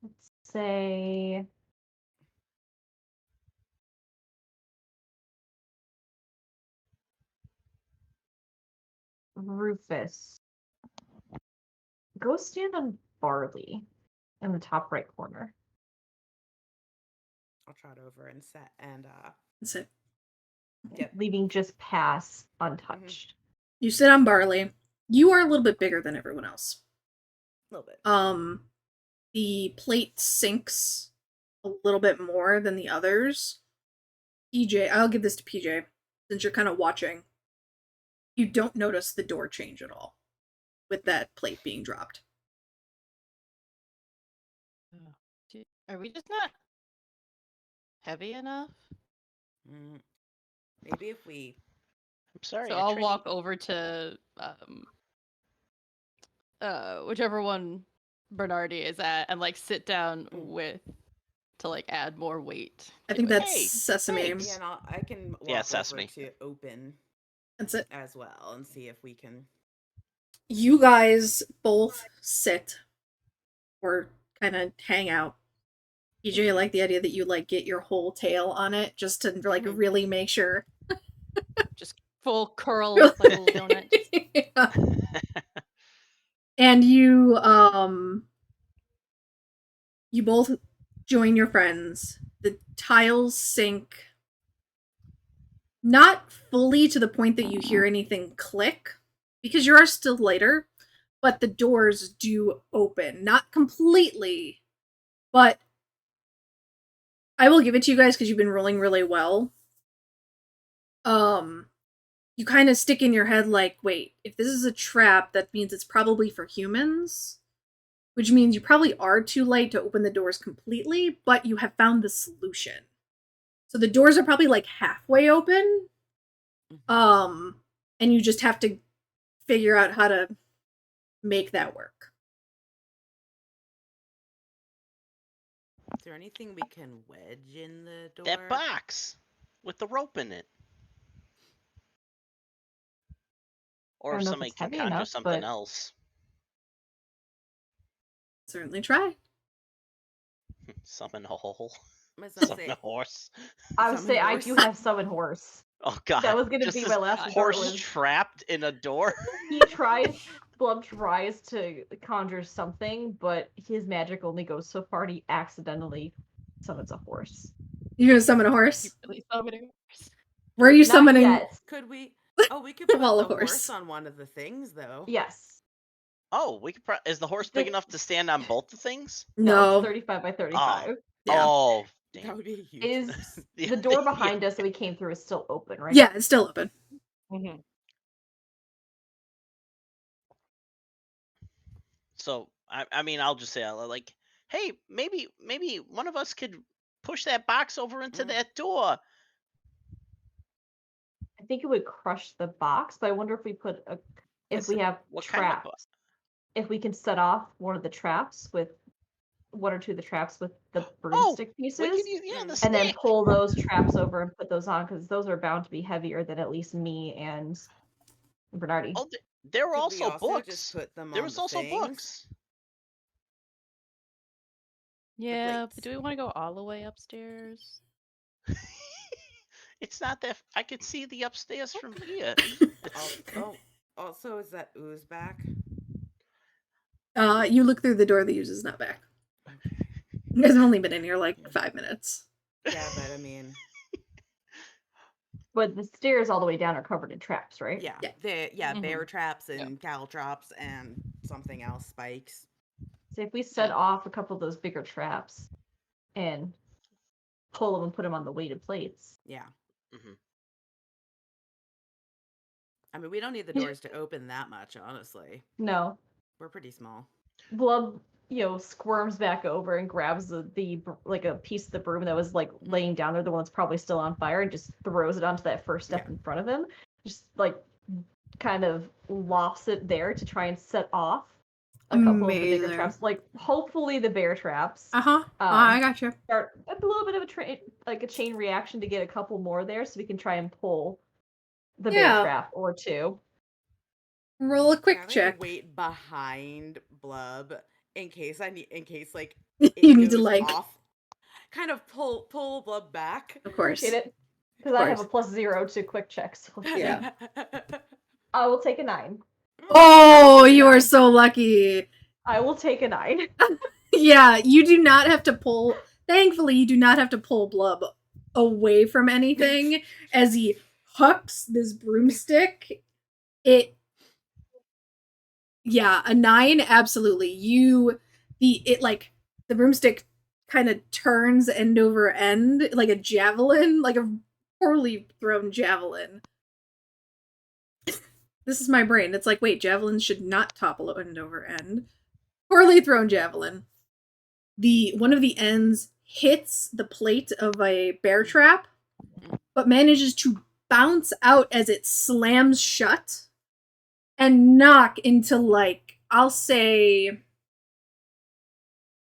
Let's say Rufus. Go stand on Barley in the top right corner. I'll trot over and set and That's it. Yep. Leaving just pass untouched. You sit on Barley. You are a little bit bigger than everyone else. A little bit. The plate sinks a little bit more than the others. PJ, I'll give this to PJ, since you're kind of watching. You don't notice the door change at all with that plate being dropped. Are we just not heavy enough? Maybe if we. I'm sorry. So I'll walk over to whichever one Bernardi is at and like sit down with to like add more weight. I think to it. that's Hey, Sesame. thanks. Yeah, and I can walk Sesame. over to open That's it. as well and see if we can. You guys both sit or kind of hang out. PJ, I like the idea that you like get your whole tail on it just to like really make sure. Just full curl like a little donut. Yeah. And you both join your friends. The tiles sink, not fully to the point that you hear anything click, because you are still lighter, but the doors do open. Not completely, but I will give it to you guys because you've been rolling really well. You kind of stick in your head like, wait, if this is a trap, that means it's probably for humans, which means you probably are too late to open the doors completely, but you have found the solution. So the doors are probably like halfway open. And you just have to figure out how to make that work. Is there anything we can wedge in the door? That box with the rope in it. I Or don't know if somebody it's can heavy conjure enough, something but- else. Certainly try. Summon a hole. I was gonna Summon say, a horse. I would Summon say I horse. do have summon horse. Oh god. That was gonna Just be this my last horse resort was- trapped in a door. Blub tries to conjure something, but his magic only goes so far and he accidentally summons a horse. You're gonna summon a horse? You really summoning horse? Where are you Not summoning? yet. could we? Oh, we could put Well, the of course. horse on one of the things, though. Yes. Oh, we could. Is the horse big enough to stand on both the things? No. It's 35 by 35. Yeah. Oh, That damn. would be a huge. Is Yeah, the door yeah. behind us that we came through is still open, right? Yeah, it's still open. Mm-hmm. So I mean, I'll just say, like, hey, maybe one of us could push that box over into that door. I think it would crush the box, but I wonder if we put a if we have What kind of traps. box? If we can set off one of the traps with one or two of the traps with the broomstick pieces, We could use, the and then stick. pull those traps over and put those on because those are bound to be heavier than at least me and Bernardi. Oh, there were Could we also also books. just put them There on was the also things? books. Yeah, but plates. do we want to go all the way upstairs? It's not that. I could see the upstairs from here. Also, is that ooze back? You look through the door, the ooze is not back. You guys have only been in here like 5 minutes. Yeah, but I mean, But the stairs all the way down are covered in traps, right? yeah, Yeah. bear traps and cow traps and something else, spikes. So if we set off a couple of those bigger traps and pull them and put them on the weighted plates. Yeah. Mhm. I mean, we don't need the doors to open that much, honestly. No. We're pretty small. Blub, squirms back over and grabs the like a piece of the broom that was like laying down there, the one that's probably still on fire, and just throws it onto that first step in front of him. Just like kind of lofts it there to try and set off a couple of the bigger Amazing. traps. Like hopefully the bear traps. I got you. Start a little bit of a chain reaction to get a couple more there so we can try and pull the bear trap or two. Roll a quick Can I, check. wait behind Blub in case like You need to goes like off. Kind of pull Blub back. Of course. Get it? Because I have a +0 to quick checks. So Yeah. I will take a 9. Oh, you are so lucky. I will take a 9. Yeah, you do not have to pull. Thankfully, you do not have to pull Blub away from anything as he hucks this broomstick. Yeah, a 9, absolutely. The broomstick kind of turns end over end like a javelin, like a poorly thrown javelin. This is my brain. It's like, wait, javelins should not topple end over end. Poorly thrown javelin. One of the ends hits the plate of a bear trap, but manages to bounce out as it slams shut and knock into, like, I'll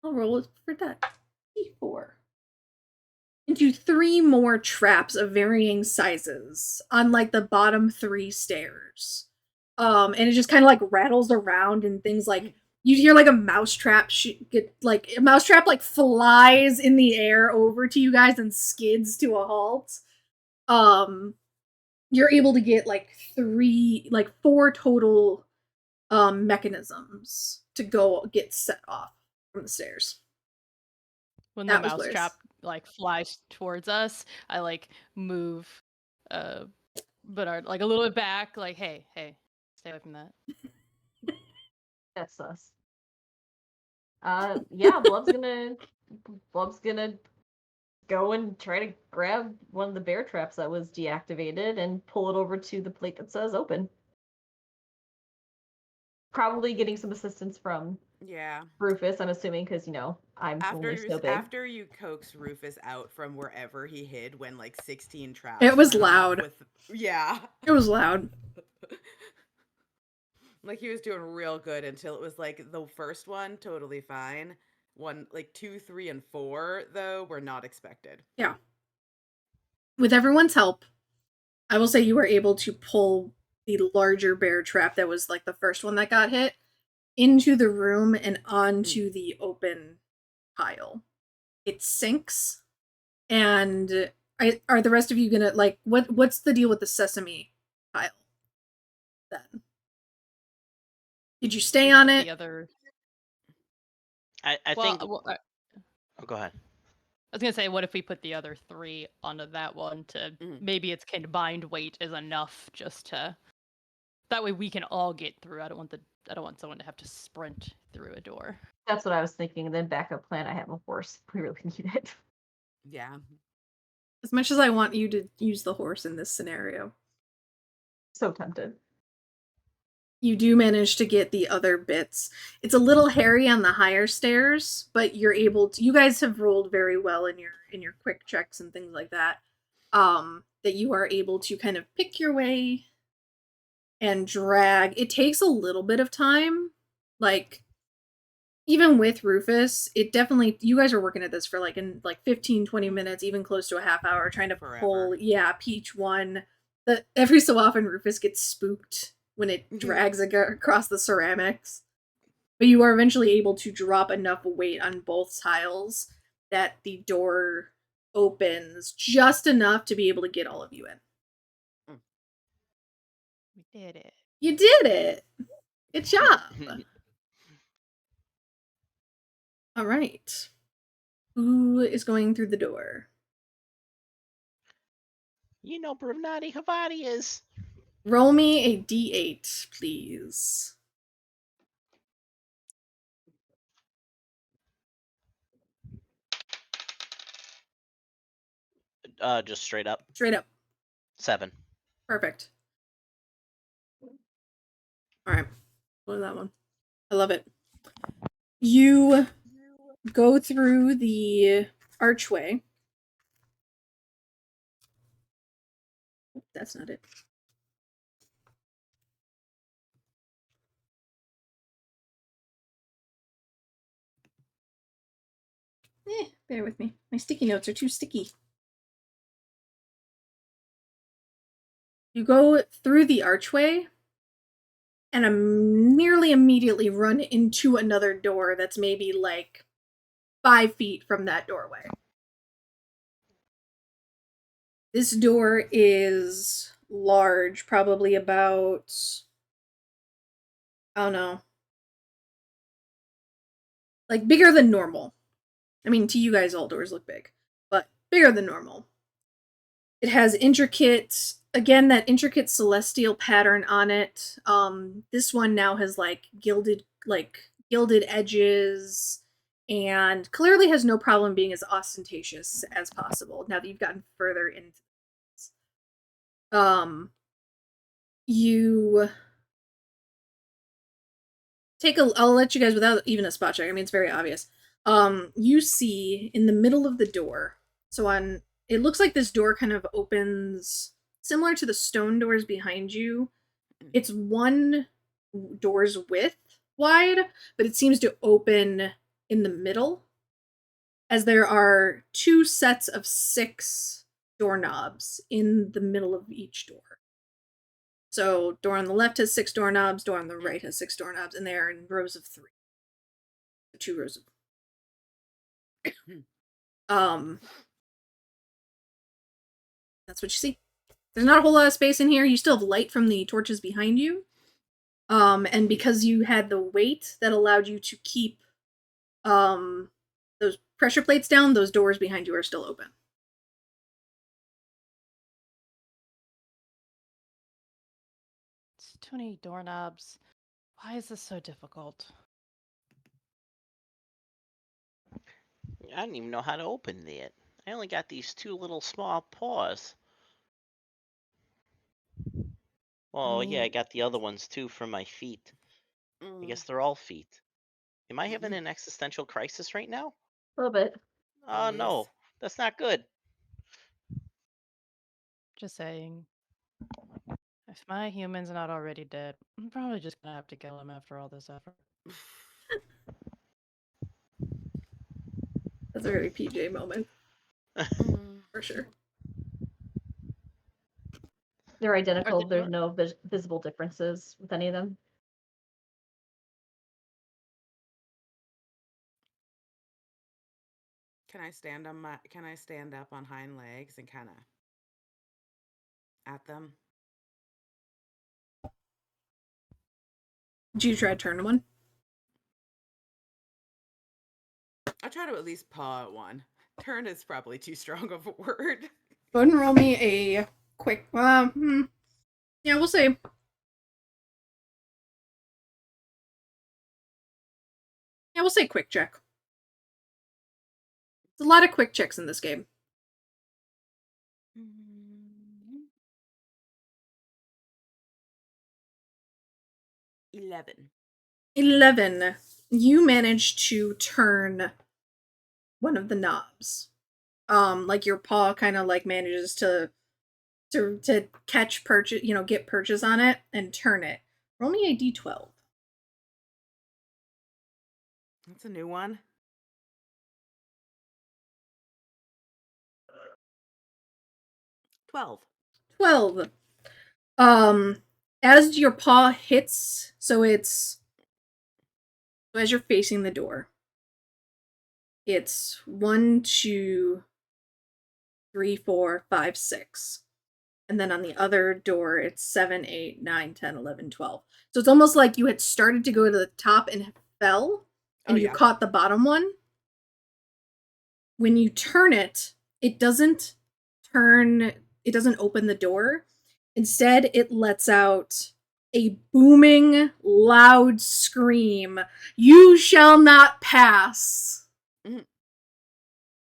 roll it for that. D4. Into 3 more traps of varying sizes on, like, the bottom 3 stairs. And it just kind of, like, rattles around and things like, you hear, like, a mousetrap like, flies in the air over to you guys and skids to a halt. You're able to get, like, 4 total mechanisms to go get set off from the stairs. When That the was worse. mousetrap like flies towards us, I like move Bernard like a little bit back, like, hey, stay away from that. That's sus. Yeah, Blub's gonna go and try to grab one of the bear traps that was deactivated and pull it over to the plate that says open. Probably getting some assistance from Yeah. Rufus, I'm assuming, because I'm only so big. After you coax Rufus out from wherever he hid when like 16 traps. It was went off loud. Yeah. It was loud. Like he was doing real good until it was like the first one, totally fine. One, like 2, 3, and 4, though, were not expected. Yeah. With everyone's help, I will say you were able to pull the larger bear trap that was like the first one that got hit into the room and onto the open pile. It sinks, and are the rest of you gonna like what's the deal with the sesame pile then? Did you stay on it? The other I think. well, Oh, go ahead. I was gonna say, what if we put the other 3 onto that one to maybe its combined weight is enough just to that way we can all get through. I don't want someone to have to sprint through a door. That's what I was thinking. And then backup plan, I have a horse. We really need it. Yeah. As much as I want you to use the horse in this scenario. So tempted. You do manage to get the other bits. It's a little hairy on the higher stairs, but you're able to. You guys have rolled very well in your quick checks and things like that. That you are able to kind of pick your way and drag. It takes a little bit of time. Like even with Rufus, it definitely you guys are working at this for like in like 15-20 minutes, even close to a half hour trying to pull Peach one. That every so often Rufus gets spooked when it drags across the ceramics. But you are eventually able to drop enough weight on both tiles that the door opens just enough to be able to get all of you in. We did it. You did it! Good job! Alright. Who is going through the door? You know Brunati Havati is. Roll me a d8, please. Just straight up. Straight up. 7. Perfect. Alright. What is that one? I love it. You go through the archway. That's not it. Bear with me. My sticky notes are too sticky. You go through the archway and nearly immediately run into another door that's maybe like 5 feet from that doorway. This door is large, probably about, I don't know, like bigger than normal. I mean, to you guys, all doors look big, but bigger than normal. It has that intricate celestial pattern on it. This one now has gilded edges, and clearly has no problem being as ostentatious as possible now that you've gotten further into this. You I'll let you guys without even a spot check. I mean, it's very obvious. You see in the middle of the door, it looks like this door kind of opens similar to the stone doors behind you. It's one door's width wide, but it seems to open in the middle, as there are 2 sets of 6 doorknobs in the middle of each door. So door on the left has 6 doorknobs, door on the right has 6 doorknobs, and they are in rows of 3. 2 rows of that's what you see. There's not a whole lot of space in here. You still have light from the torches behind you. And because you had the weight that allowed you to keep those pressure plates down, those doors behind you are still open. It's 20 doorknobs. Why is this so difficult? I don't even know how to open it. I only got these two little small paws. Oh, yeah, I mean- got the other ones too for my feet. I guess they're all feet. Am I having an existential crisis right now? A little bit. Oh, Yes. no. That's not good. Just saying. If my human's not already dead, I'm probably just gonna have to kill him after all this effort. That's a very PJ moment, Mm. for sure. They're identical. they There's not? no visible differences with any of them. Can I stand up on hind legs and kind of at them? Did you try to turn one? I try to at least paw at one. Turn is probably too strong of a word. Go ahead and roll me a quick. Yeah, we'll say. Yeah, we'll say quick check. There's a lot of quick checks in this game. 11. 11. You manage to turn one of the knobs. Like your paw kind of like manages to catch purchase, get purchase on it and turn it. Roll me a d12. That's a new one. 12. 12. As your paw hits, so as you're facing the door, it's 1, 2, 3, 4, 5, 6. And then on the other door, it's 7, 8, 9, 10, 11, 12. So it's almost like you had started to go to the top and fell, and you caught the bottom one. When you turn it, it doesn't open the door. Instead, it lets out a booming, loud scream. You shall not pass! Mhm.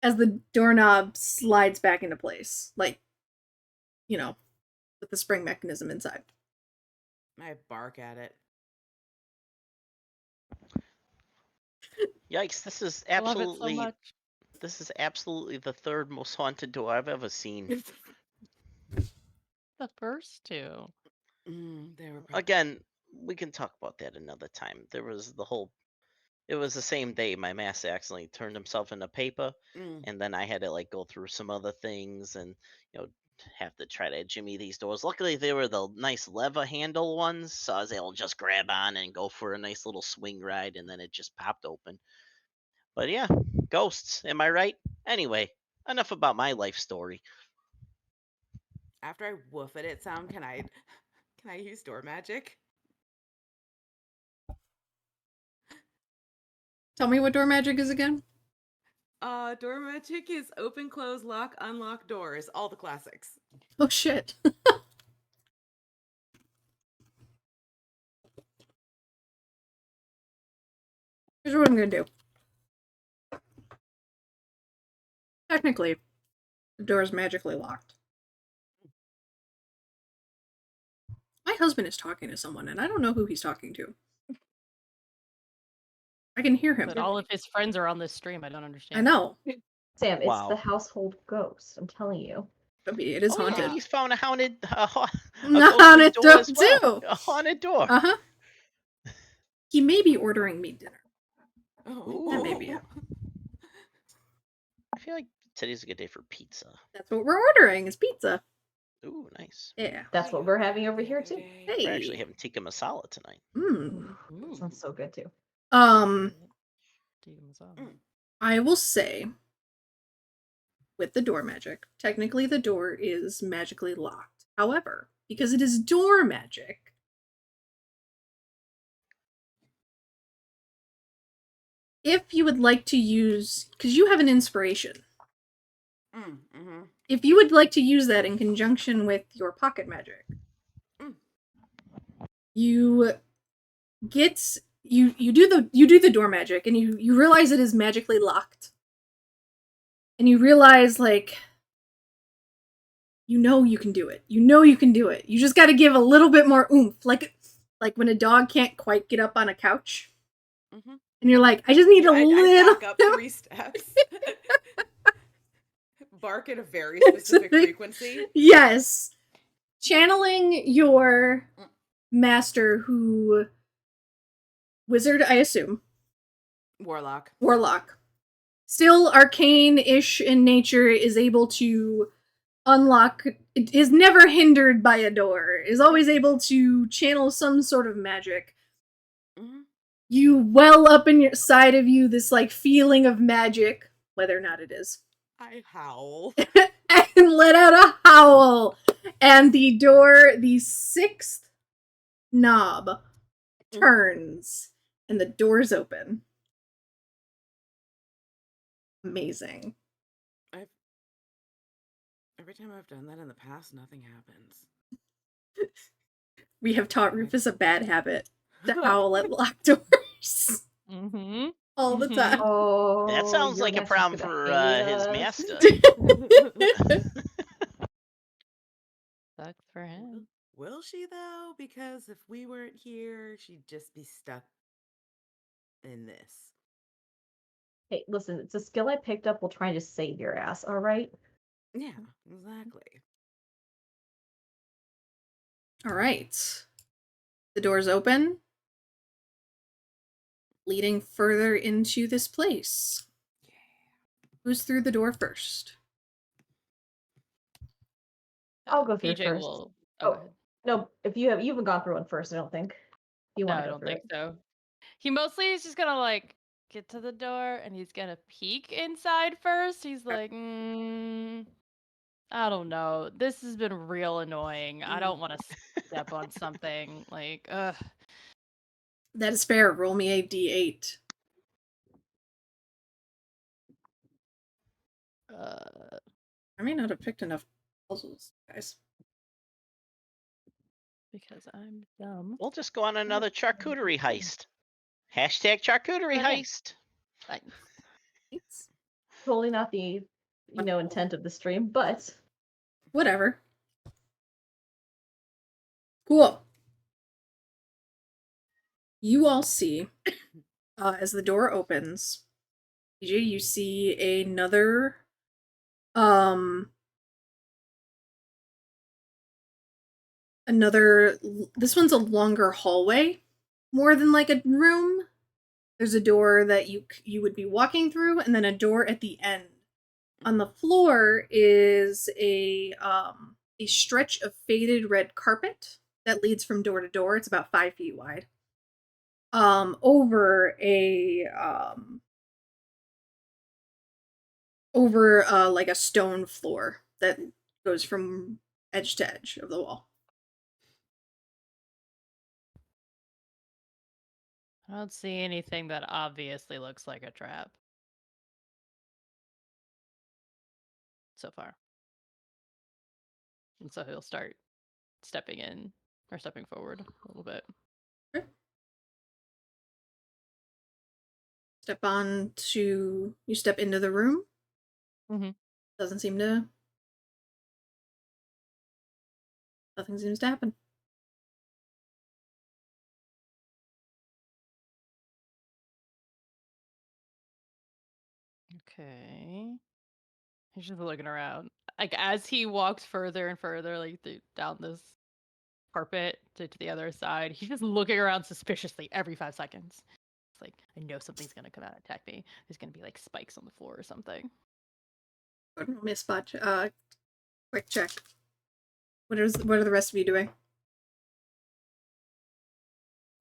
As the doorknob slides back into place. Like, with the spring mechanism inside. I bark at it. Yikes, this is I love it so absolutely much. this is absolutely the third most haunted door I've ever seen. The first two. They were probably... Again, we can talk about that another time. It was the same day my master accidentally turned himself into paper, and then I had to like go through some other things and have to try to jimmy these doors. Luckily, they were the nice lever handle ones, so I was able to just grab on and go for a nice little swing ride, and then it just popped open. But yeah, ghosts, am I right? Anyway, enough about my life story. After I woof at it sound, can I use door magic? Tell me what door magic is again? Door magic is open, close, lock, unlock doors. All the classics. Oh shit. Here's what I'm gonna do. Technically, the door is magically locked. My husband is talking to someone, and I don't know who he's talking to. I can hear him. But all of his friends are on this stream. I don't understand. I know. Sam, it's Wow. the household ghost. I'm telling you. Could be. It is Oh, haunted. yeah, he's found a haunted, a Haunted ghostly door as door, well. too. A haunted door. Uh-huh. He may be ordering me dinner. Oh, That may be it. I feel like today's a good day for pizza. That's what we're ordering, is pizza. Ooh, nice. Yeah. That's what we're having over here too. Hey. We're actually having tikka masala tonight. That sounds so good too. I will say, with the door magic, technically the door is magically locked. However, because it is door magic, if you would like to use, because you have an inspiration, Mm-hmm. if you would like to use that in conjunction with your pocket magic, you get you do the door magic, and you realize it is magically locked, and you realize like you can do it. You can do it. You just got to give a little bit more oomph, like when a dog can't quite get up on a couch, Mm-hmm. and you're like, I just need a I little. back up 3 steps. Bark at a very specific frequency. Yes. Channeling your master, who wizard, I assume. Warlock. Still arcane-ish in nature, is able to unlock, is never hindered by a door, is always able to channel some sort of magic. Mm-hmm. You well up in your side of you this like feeling of magic, whether or not it is. I howl. And let out a howl. And the door, the 6th knob, turns, and the doors open. Amazing. Every time I've done that in the past, nothing happens. We have taught Rufus a bad habit to howl at locked doors. Mm-hmm. All the time. Oh, That sounds your like a master's problem gonna for hate his us. master. Sucks for him. Will she, though? Because if we weren't here, she'd just be stuck in this. Hey, listen, it's a skill I picked up while trying to save your ass, all right? Yeah, exactly. All right. The doors open, leading further into this place. Yeah. Who's through the door first? I'll go through PJ first. will. Oh, go ahead. no, if you haven't gone through one first, I don't think. You No, want I to go don't through think it. so. He mostly is just gonna like get to the door and he's gonna peek inside first. He's like, I don't know. This has been real annoying. I don't want to step on something. Like, ugh. That is fair. Roll me a d8. I may not have picked enough puzzles, guys. Because I'm dumb. We'll just go on another charcuterie heist. Hashtag charcuterie Okay. heist. Thanks. Totally not the intent of the stream, but Whatever. Cool. You all see, as the door opens, PJ, you see another, this one's a longer hallway, more than like a room. There's a door that you would be walking through, and then a door at the end. On the floor is a stretch of faded red carpet that leads from door to door. It's about 5 feet wide. Over like a stone floor that goes from edge to edge of the wall. I don't see anything that obviously looks like a trap. So far. And so he'll start stepping in or stepping forward a little bit. Okay. You step into the room. Mm-hmm. Nothing seems to happen. Okay. He's just looking around. Like as he walks further and further, like down this carpet to the other side, he's just looking around suspiciously every 5 seconds. It's like, I know something's gonna come out and attack me. There's gonna be like spikes on the floor or something. Roll me a spot. Quick check. What are the rest of you doing?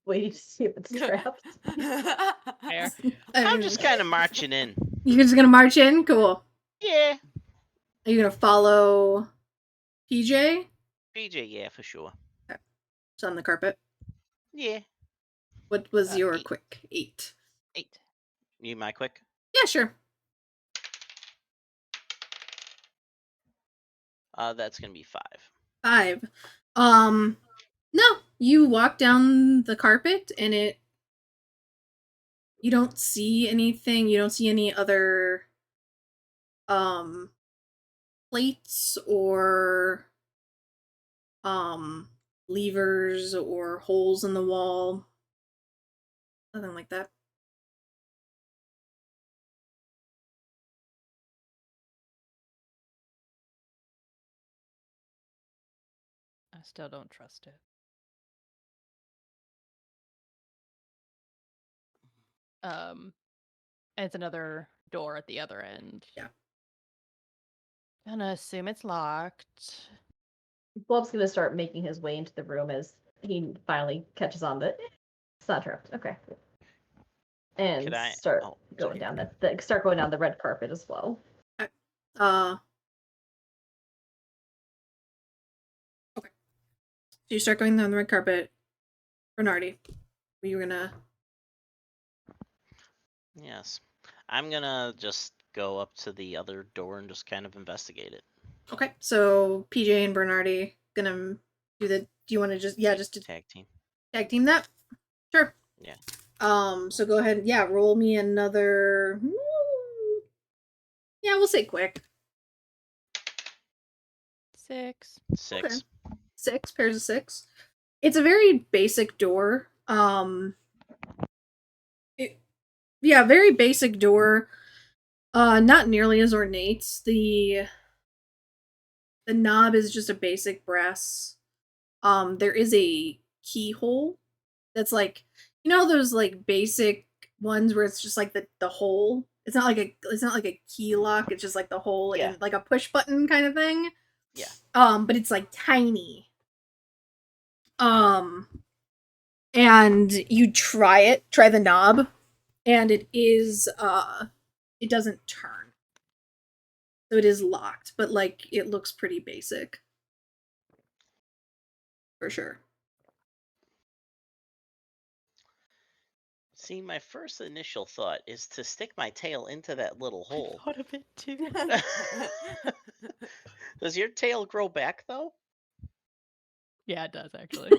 waiting to see if it's trapped. Fair. I'm just kind of marching in. You're just gonna march in? Cool. Yeah. Are you gonna follow PJ? PJ, yeah, for sure. It's on the carpet. Yeah. What was your 8. quick 8? 8. Need my quick? Yeah, sure. That's gonna be 5. 5. No, you walk down the carpet and you don't see anything. You don't see any other plates or levers or holes in the wall. Nothing like that. I still don't trust it. It's another door at the other end. Yeah. Gonna assume it's locked. Blob's gonna start making his way into the room as he finally catches on that it's not trapped. Okay. And Could I- start oh, going sorry. down start going down the red carpet as well. Okay. So you start going down the red carpet. Bernardi, were you gonna? Yes. I'm gonna just go up to the other door and just kind of investigate it. Okay, so PJ and Bernardi gonna do the. Do you want to just to Tag team. tag team that? Sure. Yeah. So go ahead. Yeah, roll me another. Yeah, we'll say quick. 6. 6. Okay. 6 pairs of 6. It's a very basic door. Very basic door. Not nearly as ornate. The knob is just a basic brass. There is a keyhole that's like, those like basic ones where it's just like the hole. It's not like a key lock. It's just like the hole in like a push button kind of thing. Yeah. But it's like tiny. And you try the knob, and it doesn't turn. So it is locked, but like it looks pretty basic. For sure. See, my first initial thought is to stick my tail into that little hole. Thought of it too. Does your tail grow back though? Yeah, it does actually.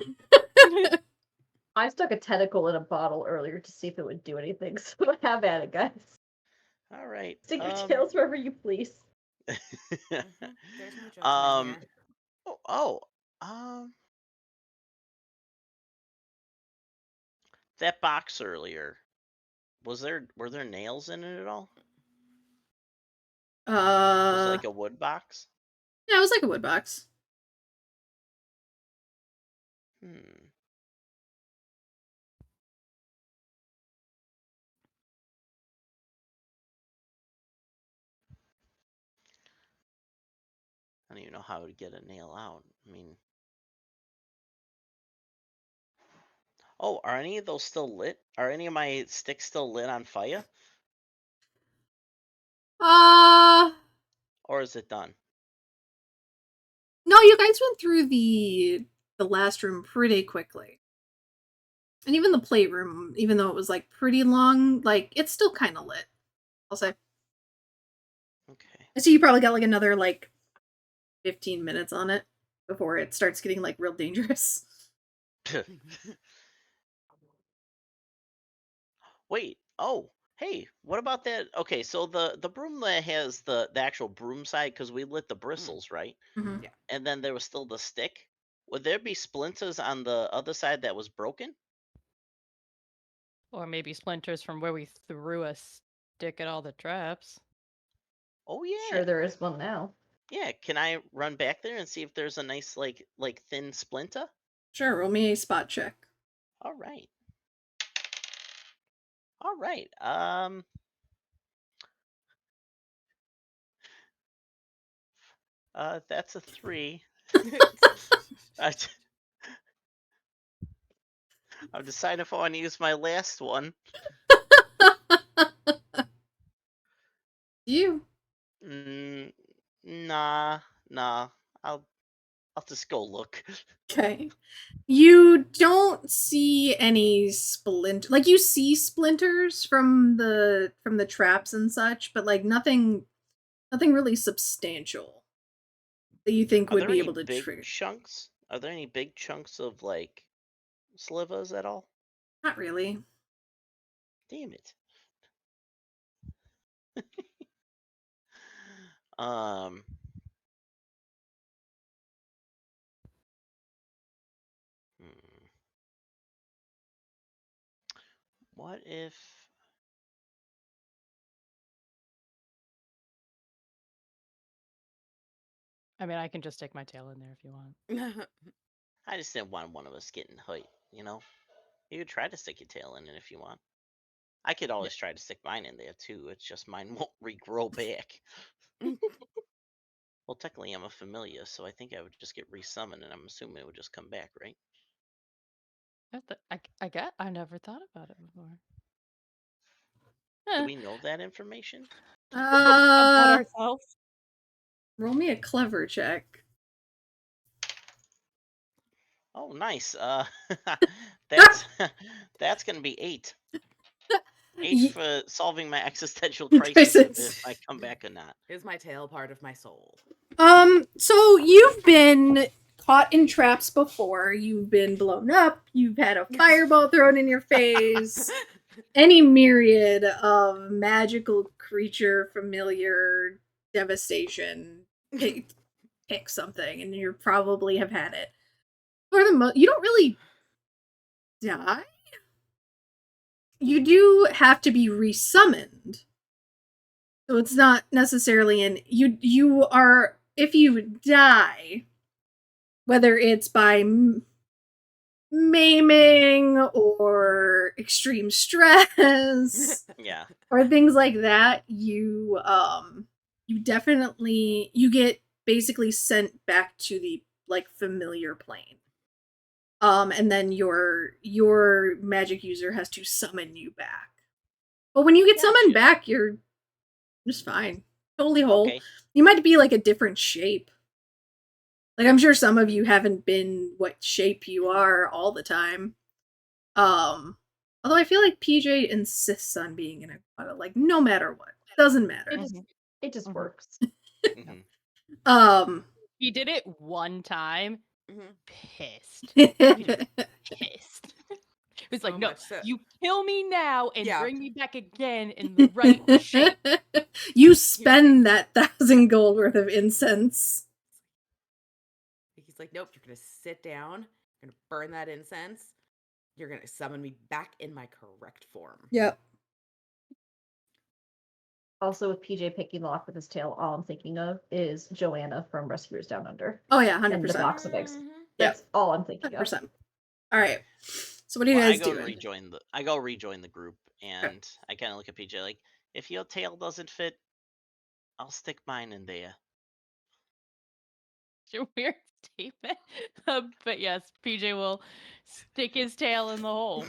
I stuck a tentacle in a bottle earlier to see if it would do anything, so have at it, guys. All right. Stick your tails wherever you please. There's no judgment here. That box earlier. Were there nails in it at all? Was it like a wood box? Yeah, it was like a wood box. I don't even know how to get a nail out. I mean, oh, are any of those still lit? Are any of my sticks still lit on fire? Or is it done? No, you guys went through the last room pretty quickly. And even the plate room, even though it was like pretty long, like it's still kind of lit. I'll say. Okay. I see you probably got like another like 15 minutes on it before it starts getting like real dangerous. Wait. Oh, hey, what about that? Okay, so the broom that has the actual broom side, because we lit the bristles, right? Mm-hmm. Yeah. And then there was still the stick. Would there be splinters on the other side that was broken? Or maybe splinters from where we threw a stick at all the traps. Oh yeah. Sure, there is one now. Yeah, can I run back there and see if there's a nice like thin splinter? Sure, roll me a spot check. All right. All right. That's a 3. I'm deciding if I want to use my last one. You? Nah. I'll I'll just go look. Okay. You don't see any like you see splinters from the traps and such, but like nothing really substantial that you think Are would there be any able to big trigger. chunks? Are there any big chunks of like slivers at all? Not really. Damn it. Um. hmm. What if? I mean, I can just stick my tail in there if you want. I just didn't want one of us getting hurt. You know, you could try to stick your tail in it if you want. I could always try to stick mine in there too. It's just mine won't regrow back. Well, technically, I'm a familiar, so I think I would just get resummoned, and I'm assuming it would just come back, right? I get. I never thought about it before. Do we know that information? About ourselves. Roll me a clever check. Oh, nice. That's that's gonna be 8. 8 for solving my existential crisis if I come back or not. Is my tail part of my soul? So you've been caught in traps before. You've been blown up. You've had a fireball thrown in your face. Any myriad of magical creature, familiar devastation. Pick something, and you probably have had it. For the you don't really die. You do have to be resummoned. So it's not necessarily you are, if you die, whether it's by maiming or extreme stress Yeah. or things like that, you definitely you get basically sent back to the like familiar plane. And then your magic user has to summon you back. But when you get summoned back, you're just fine. Totally whole. Okay. You might be like a different shape. Like I'm sure some of you haven't been what shape you are all the time. Although I feel like PJ insists on being in a like no matter what. Doesn't matter. It just works. Mhm. He did it one time. Mhm. Pissed. Yeah. Pissed. He was like, So no, much so- you kill me now and Yeah. bring me back again in the right shape. You spend that 1,000 gold worth of incense. He's like, nope, you're going to sit down. You're going to burn that incense. You're going to summon me back in my correct form. Yep. Also, with PJ picking the lock with his tail, all I'm thinking of is Joanna from Rescuers Down Under. Oh yeah, And the 100%. box of eggs. Mhm. That's all I'm thinking of. 100%. All right. So what are you Well, guys I go doing? rejoin the group, and I kind of look at PJ like, if your tail doesn't fit, I'll stick mine in there. It's a weird statement. But yes, PJ will stick his tail in the hole.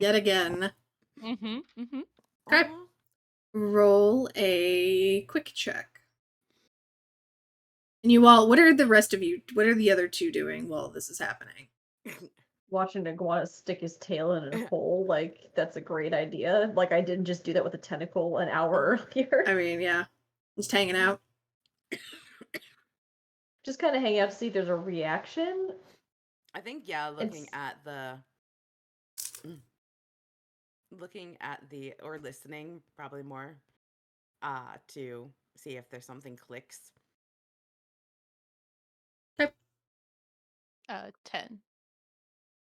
Yet again. Mm-hmm. Mm-hmm. Okay. Roll a quick check. And you all, what are the rest of you, what are the other two doing while this is happening? Watching Iguana stick his tail in a hole, like, that's a great idea. Like, I didn't just do that with a tentacle an hour earlier. I mean, yeah. Just hanging out. Just kind of hang out to see if there's a reaction. I think, yeah, looking at the or listening probably more to see if there's something clicks. 10.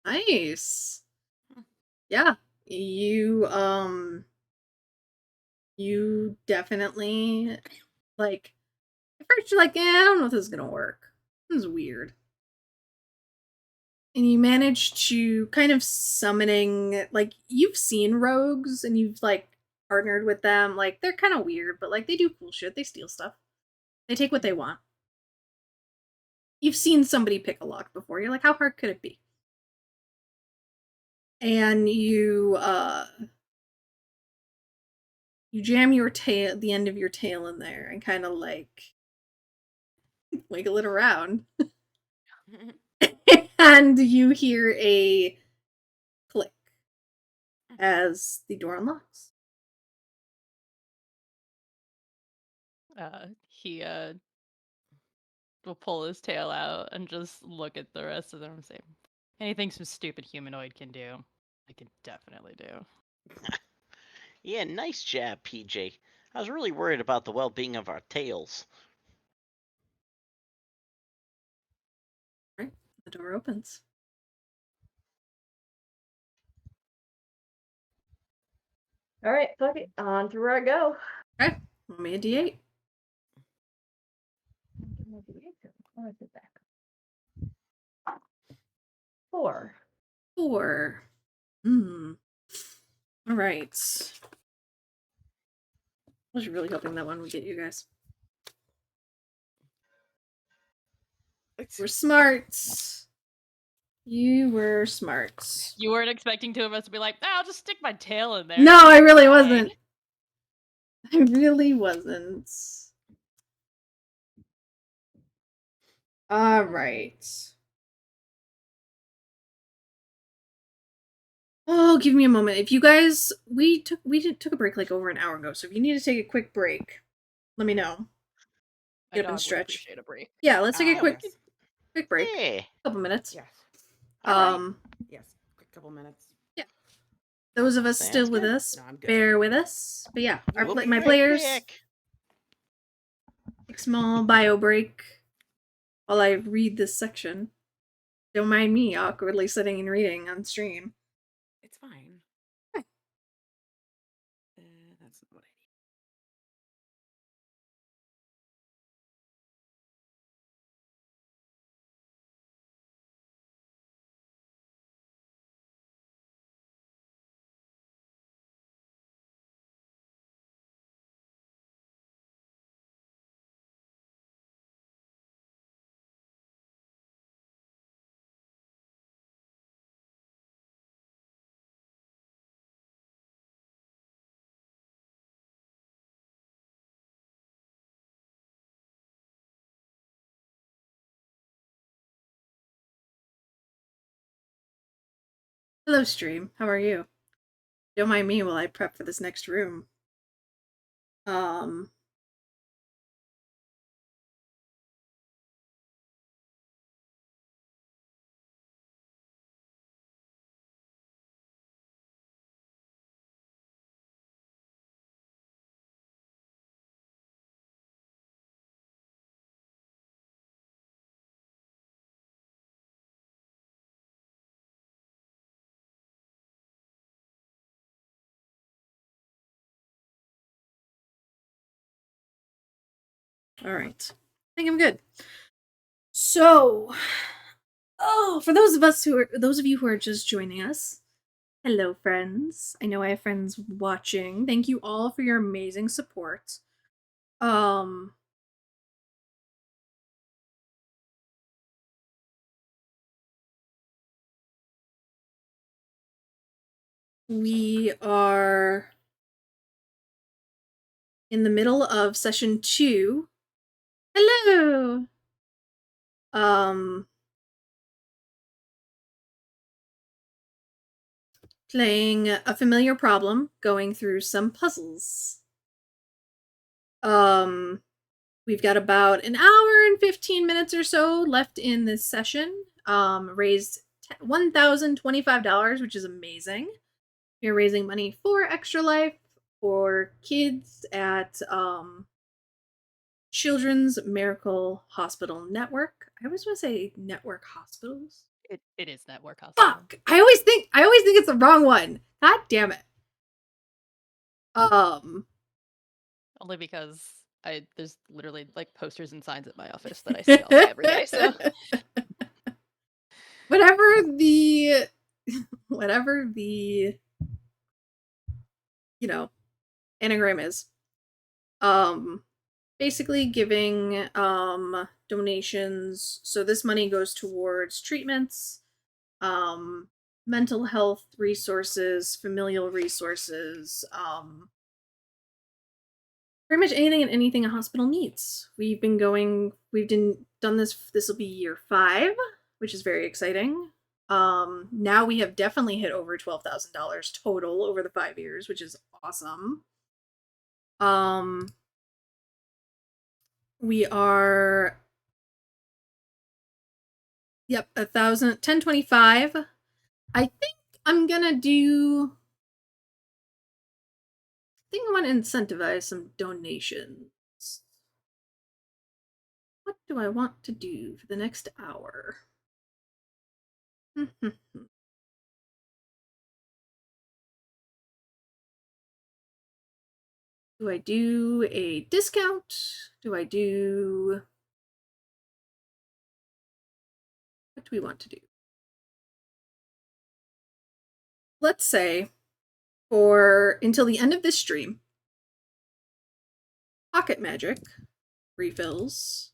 Nice. Yeah. You definitely like at first you're like, I don't know if this is gonna work. This is weird. And you manage to kind of summoning, like, you've seen rogues and you've like partnered with them. Like they're kind of weird, but like they do cool shit. They steal stuff. They take what they want. You've seen somebody pick a lock before. You're like, how hard could it be? And you jam your tail, the end of your tail in there, and kind of like wiggle it around. And you hear a click as the door unlocks. He will pull his tail out and just look at the rest of them and say, anything some stupid humanoid can do, I can definitely do. Yeah, nice jab, PJ. I was really worried about the well-being of our tails. Right, the door opens. All right, fuck it. On through I go. Okay, roll me a d8. Where is it back? 4. 4. All right. I was really hoping that one would get you guys. We're smart. You were smart. You weren't expecting two of us to be like, I'll just stick my tail in there. No, I really Fine." wasn't. I really wasn't. All right. Oh, give me a moment. If you guys, we took a break like over an hour ago. So if you need to take a quick break, let me know. My Get up dog and would stretch. appreciate a break. Yeah, let's take a quick Yes. break. Yeah. Couple minutes. Yes. Yes. Quick couple minutes. Those of us Sounds still with good. us, No, I'm good. bear with us. But yeah, our We'll be my right players back. take a small bio break while I read this section. Don't mind me awkwardly sitting and reading on stream. It's fine. Okay. That's not what I need. Hello, stream. How are you? Don't mind me while I prep for this next room. All right. I think I'm good. So, for those of you who are just joining us, hello, friends. I know I have friends watching. Thank you all for your amazing support. We are in the middle of session 2. Hello. Playing a familiar problem, going through some puzzles. We've got about an hour and 15 minutes or so left in this session. Raised $1,025, which is amazing. We're raising money for Extra Life for kids at Children's Miracle Hospital Network. I always want to say network hospitals. It is network hospital. Fuck! I always think it's the wrong one. God damn it. Only because there's literally like posters and signs at my office that I see all day every day. So whatever the anagram is. Basically giving donations. So this money goes towards treatments, mental health resources, familial resources, pretty much anything and anything a hospital needs. We've done this. This will be year 5, which is very exciting. Now we have definitely hit over $12,000 total over the 5 years, which is awesome. We are, yep, 1025. I think I'm gonna do, I think I want to incentivize some donations. What do I want to do for the next hour? Do I do a discount? What do we want to do? Let's say for until the end of this stream, pocket magic refills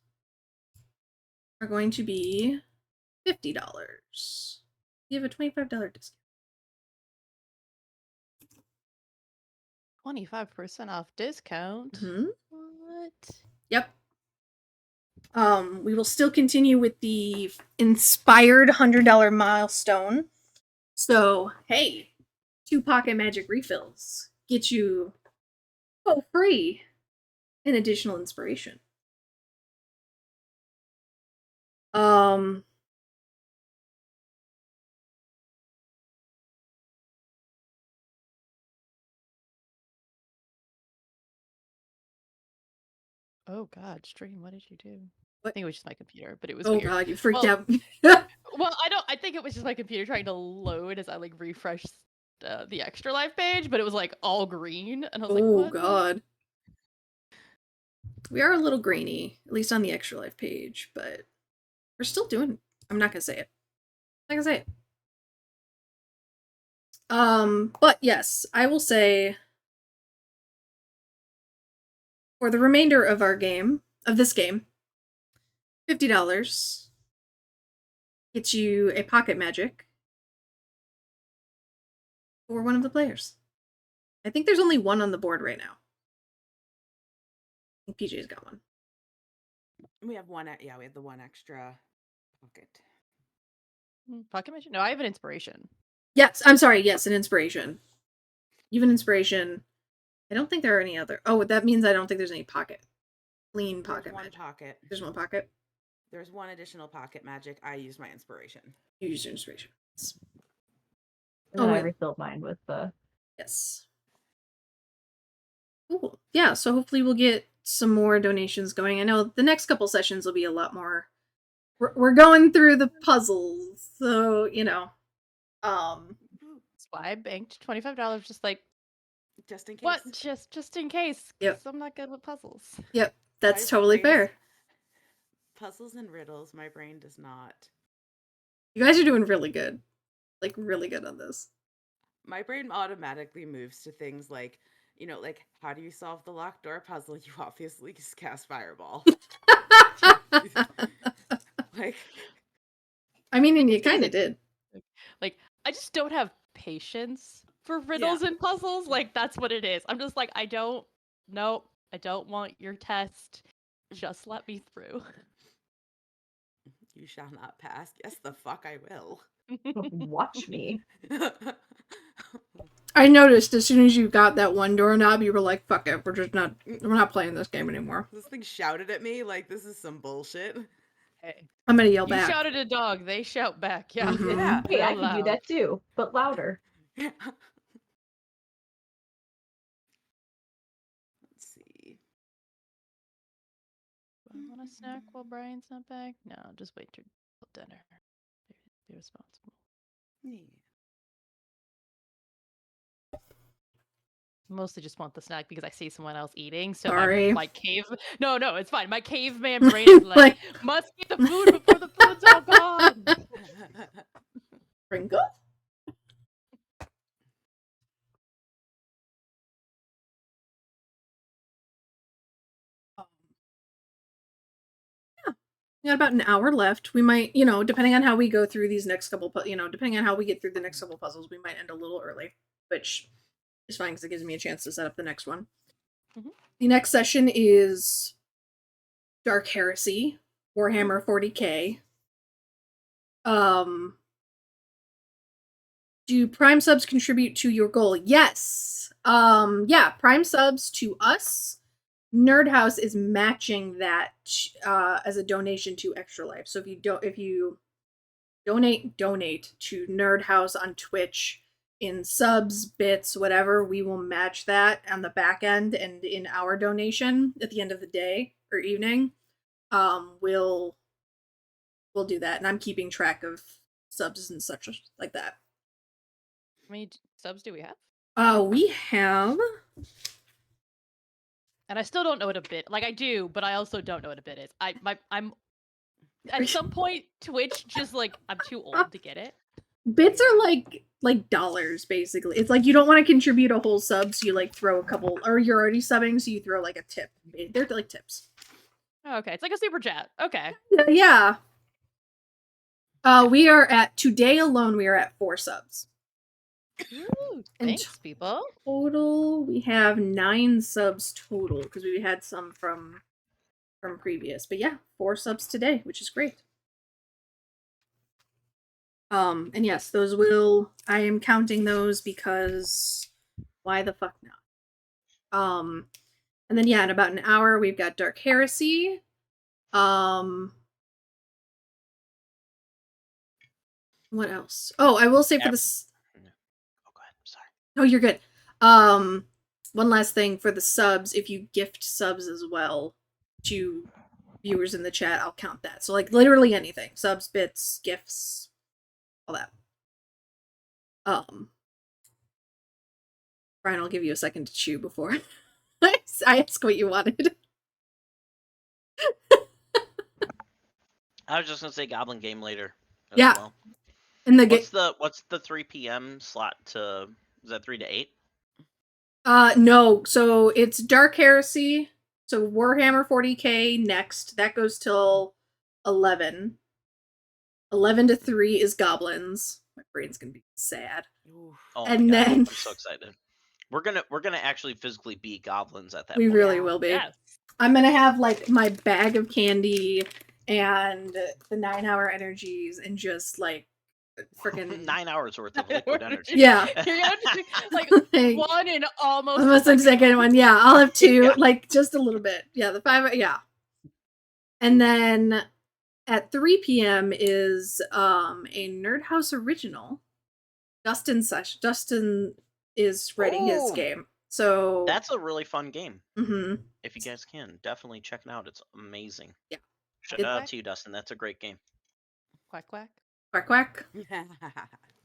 are going to be $50. You have a $25 discount. 25% off discount. Mm-hmm. What? Yep. We will still continue with the inspired $100 milestone. So, hey, 2 pocket magic refills get you free an additional inspiration. Oh god, stream, what did you do? What? I think it was just my computer, but it was Oh weird. god, you freaked out. Well, I think it was just my computer trying to load as I like refreshed the Extra Life page, but it was like all green, and I was like, what? God. We are a little grainy, at least on the Extra Life page, but we're still doing. I'm not gonna say it. I'm not gonna say it. But yes, I will say for the remainder of this game, $50 gets you a pocket magic for one of the players. I think there's only one on the board right now. I think PJ's got one. We have one. Yeah, we have the one extra pocket. Pocket magic? No, I have an inspiration. Yes, I'm sorry. Yes, an inspiration. You have an inspiration. I don't think there are any other. Oh, that means I don't think there's any pocket. Clean pocket There's one magic. pocket. There's one pocket. There's one additional pocket magic. I use my inspiration. You use your inspiration. And then I refilled mine with the. Yes. Cool. Yeah, so hopefully we'll get some more donations going. I know the next couple sessions will be a lot more. We're going through the puzzles, so you know. That's why I banked $25, just just in case. What? Just in case. Yep. I'm not good with puzzles. Yep, that's totally fair. Puzzles and riddles, my brain does not. You guys are doing really good. Like, really good on this. My brain automatically moves to things like, like, how do you solve the locked door puzzle? You obviously just cast Fireball. Like, I mean, and you kind of did. Like, I just don't have patience for riddles and puzzles. Like, that's what it is. I'm just like, I don't want your test. Just let me through. You shall not pass. Yes, the fuck I will. Watch me. I noticed as soon as you got that one doorknob, you were like, fuck it, we're not playing this game anymore. This thing shouted at me like this is some bullshit. Hey, I'm gonna yell back. You shouted at a dog, they shout back. Yeah. Mm-hmm. Yeah. Hey, I can do that too, but louder. Let's see. Do I want a snack while Brian's not back? No, just wait till dinner. Be responsible. Yeah. Mostly just want the snack because I see someone else eating. So Sorry. my cave. No, it's fine. My caveman brain is like, must eat the food before the food's all gone. Pringle? We got about an hour left. We might, depending on how we go through these next couple, depending on how we get through the next couple puzzles, we might end a little early, which is fine because it gives me a chance to set up the next one. The next session is Dark Heresy, Warhammer 40k. Do Prime subs contribute to your goal? Yes. Yeah, Prime subs to us. Nerd House is matching that as a donation to Extra Life. So if you donate to Nerd House on Twitch in subs, bits, whatever, we will match that on the back end, and in our donation at the end of the day or evening, we'll do that. And I'm keeping track of subs and such like that. How many subs do we have? We have. And I still don't know what a bit. Like I do, but I also don't know what a bit is. I'm at some point Twitch just like I'm too old to get it. Bits are like dollars basically. It's like you don't want to contribute a whole sub, so you like throw a couple, or you're already subbing, so you throw like a tip. They're like tips. Oh, okay, it's like a super chat. Okay. Yeah. We are at today alone. We are at 4 subs. Ooh, thanks, people. Total, we have 9 subs total because we had some from previous. But yeah, 4 subs today, which is great. And yes, those will. I am counting those because why the fuck not? And then yeah, in about an hour we've got Dark Heresy. What else? Oh, I will say for this. Oh, go ahead. Sorry. Oh, you're good. One last thing for the subs. If you gift subs as well to viewers in the chat, I'll count that. So like literally anything, subs, bits, gifts, all that. Brian, I'll give you a second to chew before I ask what you wanted. I was just gonna say Goblin game later. Yeah. Well. And the What's the 3 p.m. slot to? Is that 3 to 8? No. So it's Dark Heresy. So Warhammer 40k next. That goes till 11. 11 to 3 is Goblins. My brain's gonna be sad. Oh and my God, then I'm so excited. We're gonna actually physically beat Goblins at that we point. really will be. Yes. I'm gonna have like my bag of candy and the 9-hour energies and just like freaking 9 hours worth of liquid energy. Yeah. You're gonna do, like Like, one and almost the second one. Yeah, I'll have 2, Yeah. like just a little bit. Yeah, the 5. Yeah, and then at 3 p.m. is a Nerd House original. Dustin is writing his Oh. game, so That's a really fun game. Mhm. If you guys can, definitely check it out. It's amazing. Yeah. Shout out to you, Dustin. That's a great game. Quack quack. Quack quack. Yeah.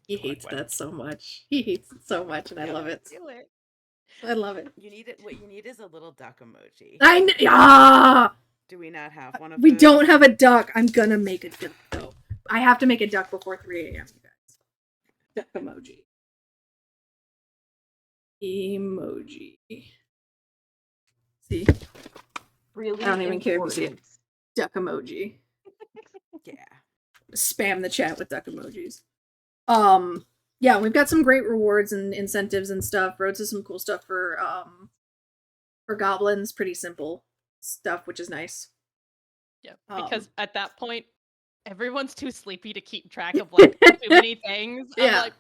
He hates that so much. He hates it so much, and I love it. Do it. I love it. You need it. What you need is a little duck emoji. Do we not have one of We those? don't have a duck. I'm gonna make a duck though. I have to make a duck before 3 a.m. You guys. Duck emoji. Emoji. See, Really I don't even care if you see it. important. duck emoji. Yeah. Spam the chat with duck emojis. Yeah, we've got some great rewards and incentives and stuff. Roads to some cool stuff for goblins. Pretty simple stuff, which is nice. Yeah, because Um, at that point, everyone's too sleepy to keep track of like too many things. Yeah. I'm like,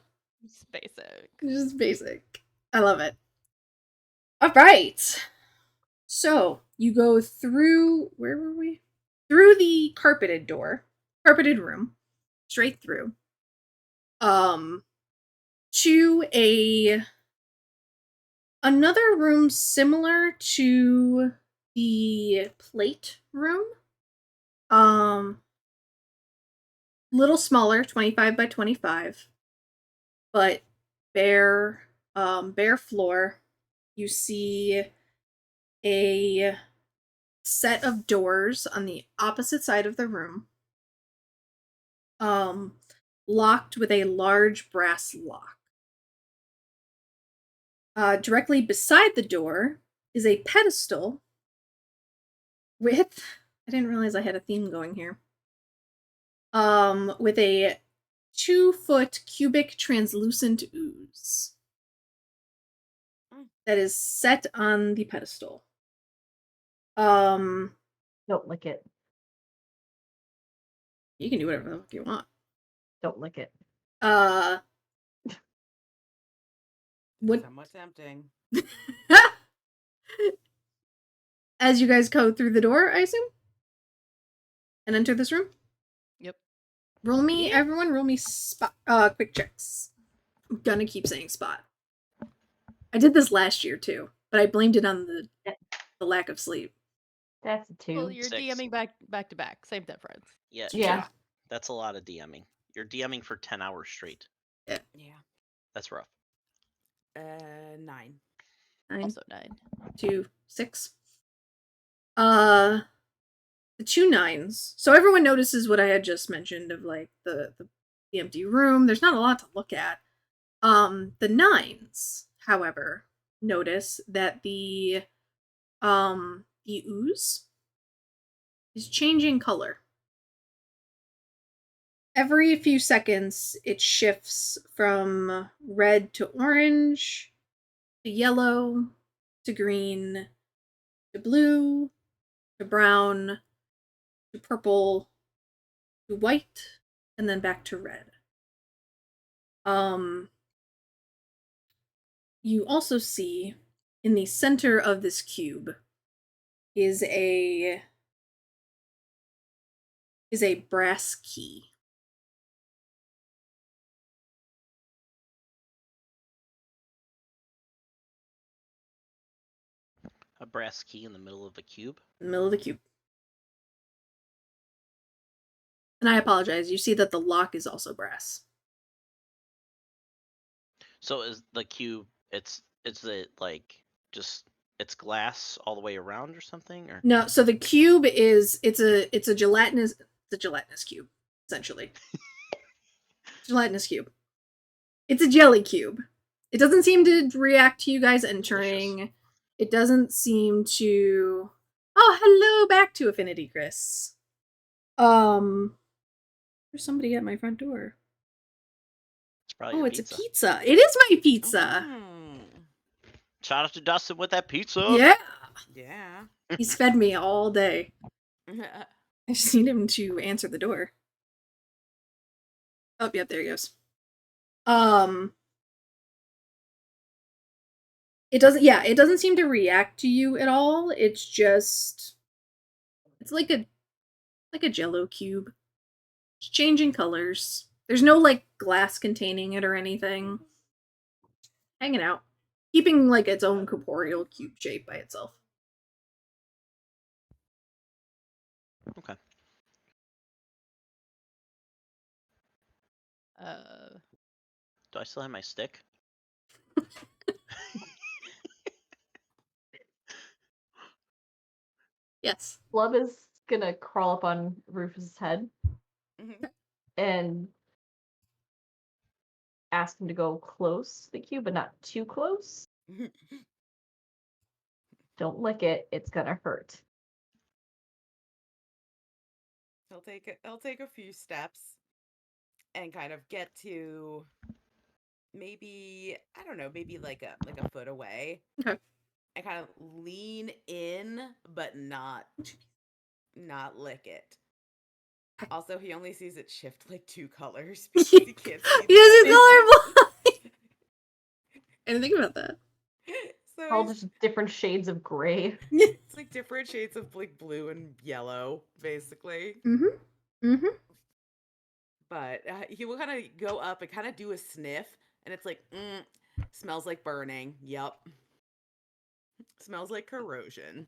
it's basic. Just basic. I love it. All right. So you go through, where were we? Through the carpeted room, straight through. To another room similar to the plate room. Little smaller, 25 by 25, but bare floor. You see a set of doors on the opposite side of the room, locked with a large brass lock. Directly beside the door is a pedestal with, I didn't realize I had a theme going here, with a 2-foot cubic translucent ooze. that is set on the pedestal. Don't lick it. You can do whatever the fuck you want. Don't lick it. What? Somewhat tempting. As you guys go through the door, I assume, and enter this room. Yep. Everyone roll me spot quick checks. I'm gonna keep saying spot. I did this last year too, but I blamed it on the lack of sleep. That's a 2. Well, you're 6. DMing back to back. Same difference. Yeah. Yeah. That's a lot of DMing. You're DMing for 10 hours straight. Yeah. That's rough. 9. 9, Also 9. 2, 6. The 2 9s. So everyone notices what I had just mentioned of like the empty room. There's not a lot to look at. The 9s, however, notice that the ooze is changing color. Every few seconds, it shifts from red to orange, to yellow, to green, to blue, to brown, to purple, to white, and then back to red. You also see in the center of this cube is a brass key. A brass key in the middle of the cube. In the middle of the cube. And I apologize, you see that the lock is also brass. So is the cube? It's like just it's glass all the way around or something, or No, so the cube is it's a gelatinous cube, essentially. Gelatinous cube. It's a jelly cube. It doesn't seem to react to you guys entering. Delicious. It doesn't seem to. Oh, hello back to Affinity Chris. There's somebody at my front door. it's probably Oh, your it's pizza. a pizza. It is my pizza. Shout out to Dustin with that pizza. Yeah. Yeah. He's fed me all day. I just need him to answer the door. Oh, yep, there he goes. It doesn't seem to react to you at all. It's just it's like a jello cube. It's changing colors. There's no like glass containing it or anything. Hanging out. Keeping like its own corporeal cube shape by itself. Okay. Do I still have my stick? Yes. Flub is gonna crawl up on Rufus's head and ask him to go close to the cube, but not too close. Don't lick it; it's gonna hurt. He'll take a few steps and kind of get to maybe maybe like a foot away. Okay. And kind of lean in, but not lick it. Also, he only sees it shift like 2 colors because he can't see. He is colorblind. I didn't think about that. So All just different shades of gray. it's like different shades of like blue and yellow, basically. But he will kind of go up and kind of do a sniff, and it's like, smells like burning. Yep. Smells like corrosion.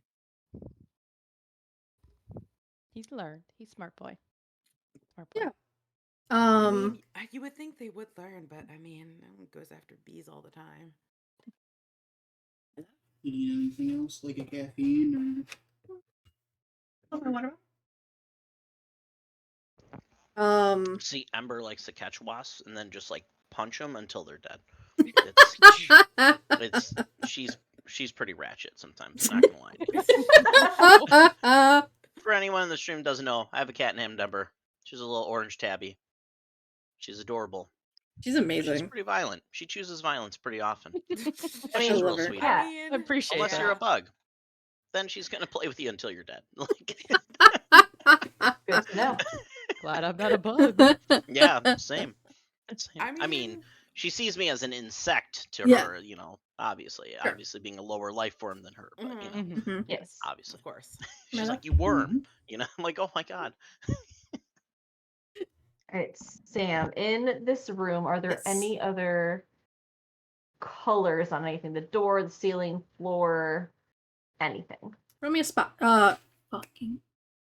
He's learned. He's smart boy. Smart boy. Yeah. I mean, you would think they would learn, but I mean, no one goes after bees all the time. You need anything else, like a caffeine or? See, Ember likes to catch wasps and then just like punch them until they're dead. She's pretty ratchet sometimes. Not gonna lie to you. For anyone in the stream who doesn't know, I have a cat named Ember. She's a little orange tabby. She's adorable. She's She's amazing. pretty violent. She chooses violence pretty often. I She's real love her. sweet. Yeah. I appreciate Unless that. you're a bug, then she's gonna play with you until you're dead. Like, Good to know. Glad I'm not a bug. yeah, same. Same. I I mean, mean, she sees me as an insect to Yeah. her, obviously being a lower life form than her, but Mhm. Mhm. Yes. obviously. of course. She's Mela? like, you worm. I'm like, oh my god. All right, Sam, in this room, are there Yes. any other colors on anything? The door, the ceiling, floor, anything? Throw me a spot. Fucking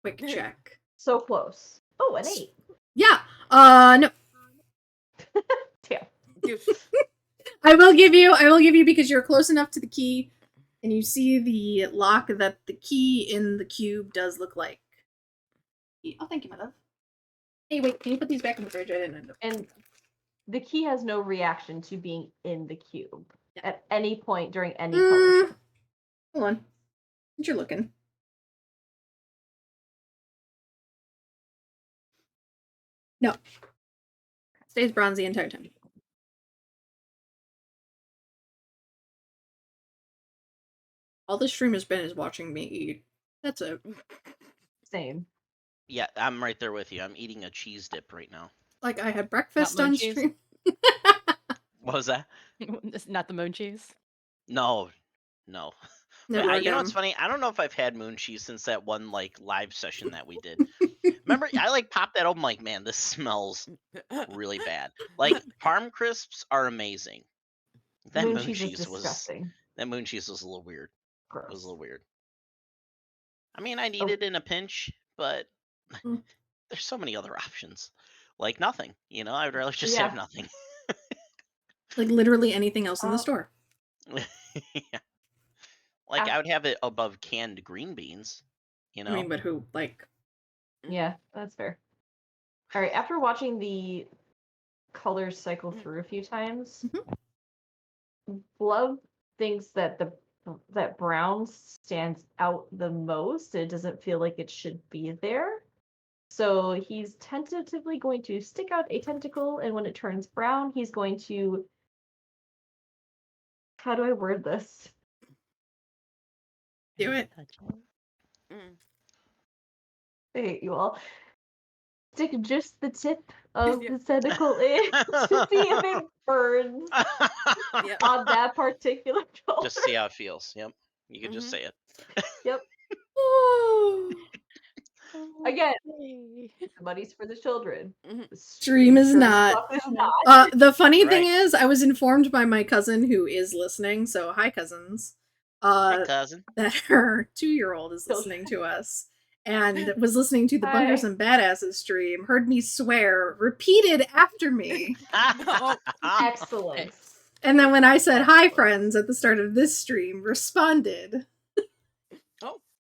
quick check. So close. Oh, an 8. Yeah. No. Damn. I will give you because you're close enough to the key, and you see the lock that the key in the cube does look like. Oh, thank you, my love. Hey, wait, can you put these back in the fridge? I didn't end up. And the key has no reaction to being in the cube at any point during any color check. Hold on. What you're looking? No. Stays bronze the entire time. All the stream has been is watching me eat. That's it. Same. Yeah, I'm right there with you. I'm eating a cheese dip right now. Like I had breakfast moon on cheese? stream. What was that? It's not the moon cheese. No. No, But you know what's funny? I don't know if I've had moon cheese since that one live session that we did. Remember, I popped that open, like, man, this smells really bad. Like, Parm crisps are amazing. That Moon moon cheese is cheese was disgusting. a little weird. Gross. It was a little weird. I mean, I need it in a pinch, but Mm. there's so many other options. Like nothing, I'd rather just Yeah. have nothing. Like literally anything else in the store. Yeah. Like I would have it above canned green beans, I mean, but who Yeah, that's fair. All right, after watching the colors cycle through a few times, Love thinks that that brown stands out the most. It doesn't feel like it should be there. So he's tentatively going to stick out a tentacle, and when it turns brown, he's going to. How do I word this? do it. I hate you all. Stick just the tip of Yeah. the tentacle in to see if it burns Yep. on that particular color. Just see how it feels. Yep. You could just say it. Yep. Again, money's for the children. Mhm. The Stream is sure as not. fuck is not. The funny thing Right. is, I was informed by my cousin who is listening. So hi, cousins. Hi, cousin. That her 2-year-old is listening to us and was listening to the Bunkers and Badasses stream. Heard me swear, repeated after me, Excellent. and then when I said hi, friends, at the start of this stream, responded.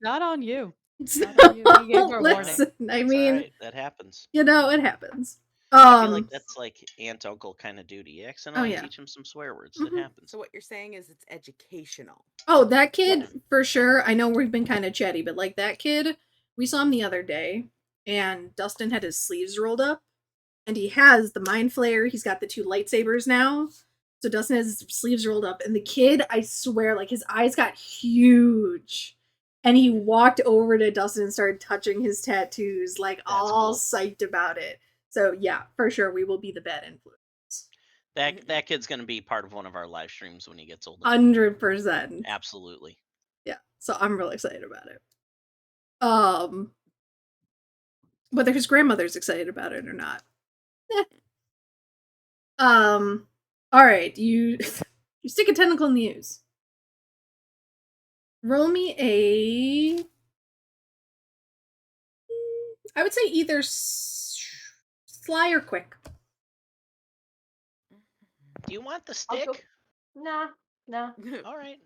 Not on you. So, Not on you. You gave her a warning. listen, I It's mean, alright, that happens. it happens. I feel like that's like aunt uncle kind of duty. You accidentally yeah. teach them some swear words. Mhm. It happens. So what you're saying is it's educational. Oh, that kid, Yes. for sure. I know we've been kind of chatty, but like that kid, we saw him the other day, and Dustin had his sleeves rolled up, and he has the mind flayer. He's got the 2 lightsabers now. So Dustin has his sleeves rolled up, and the kid, I swear, like his eyes got huge. And he walked over to Dustin and started touching his tattoos, like That's all cool. psyched about it. So yeah, for sure, we will be the bad influence. That kid's gonna be part of one of our live streams when he gets older. 100%. Absolutely. Yeah, so I'm really excited about it. Whether his grandmother's excited about it or not. All right, you stick a tentacle in the ooze. Roll me a. I would say either sly or quick. Do you want the I'll go- stick? Nah. All right.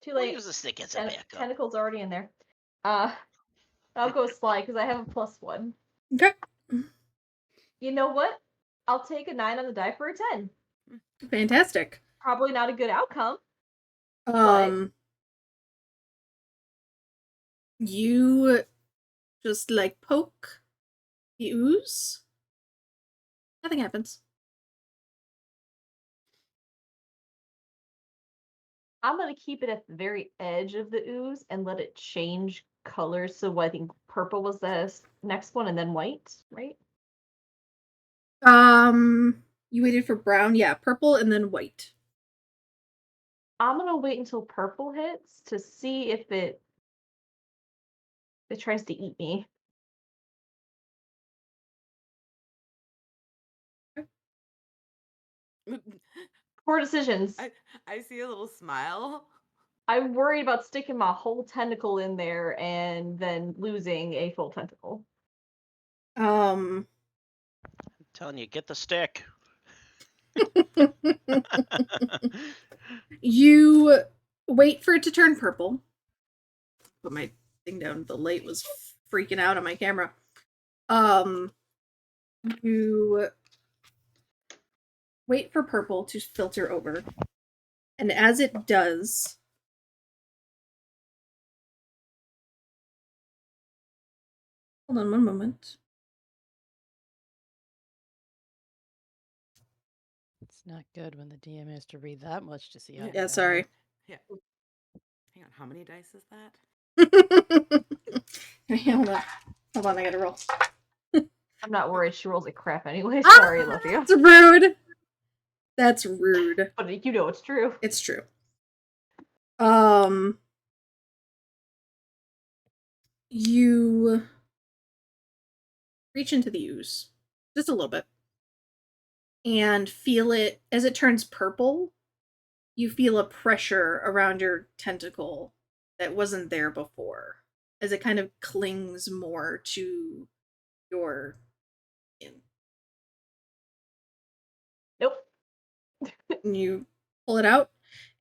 Too We'll late. use the stick as a backup. Tentacle's already in there. I'll go sly because I have a +1. Okay. You know what? I'll take a 9 on the die for a 10. Fantastic. Probably not a good outcome. You just like poke the ooze. Nothing happens. I'm gonna keep it at the very edge of the ooze and let it change colors. So I think purple was the next one, and then white, right? You waited for brown, yeah, purple, and then white. I'm gonna wait until purple hits to see if it tries to eat me. Poor decisions. I see a little smile. I'm worried about sticking my whole tentacle in there and then losing a full tentacle. I'm telling you, get the stick. You wait for it to turn purple. Put my thing down. The light was freaking out on my camera. You wait for purple to filter over. And as it does, hold on one moment. It's not good when the DM has to read that much to see how. Yeah, sorry. Yeah. Hang on, how many dice is that? Hold on. Hold on, I gotta roll. I'm not worried. She rolls like crap anyway. Sorry, I love you. That's rude. That's rude. But you know it's true. It's true. You reach into the ooze just a little bit and feel it as it turns purple. You feel a pressure around your tentacle that wasn't there before as it kind of clings more to your skin. Nope. And you pull it out,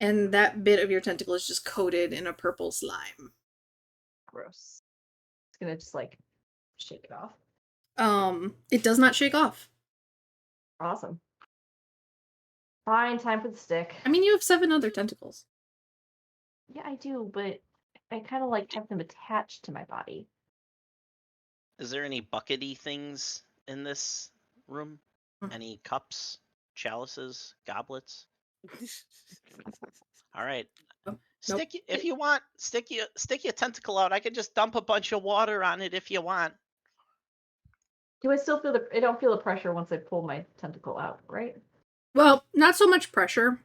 and that bit of your tentacle is just coated in a purple slime. Gross. It's gonna just like shake it off. It does not shake off. Awesome. Fine, time for the stick. I mean, you have 7 other tentacles. Yeah, I do, but I kind of like have them attached to my body. Is there any buckety things in this room? Any cups, chalices, goblets? All right. Nope. If you want, stick your tentacle out. I could just dump a bunch of water on it if you want. Do I still feel I don't feel the pressure once I pull my tentacle out, right? Well, not so much pressure,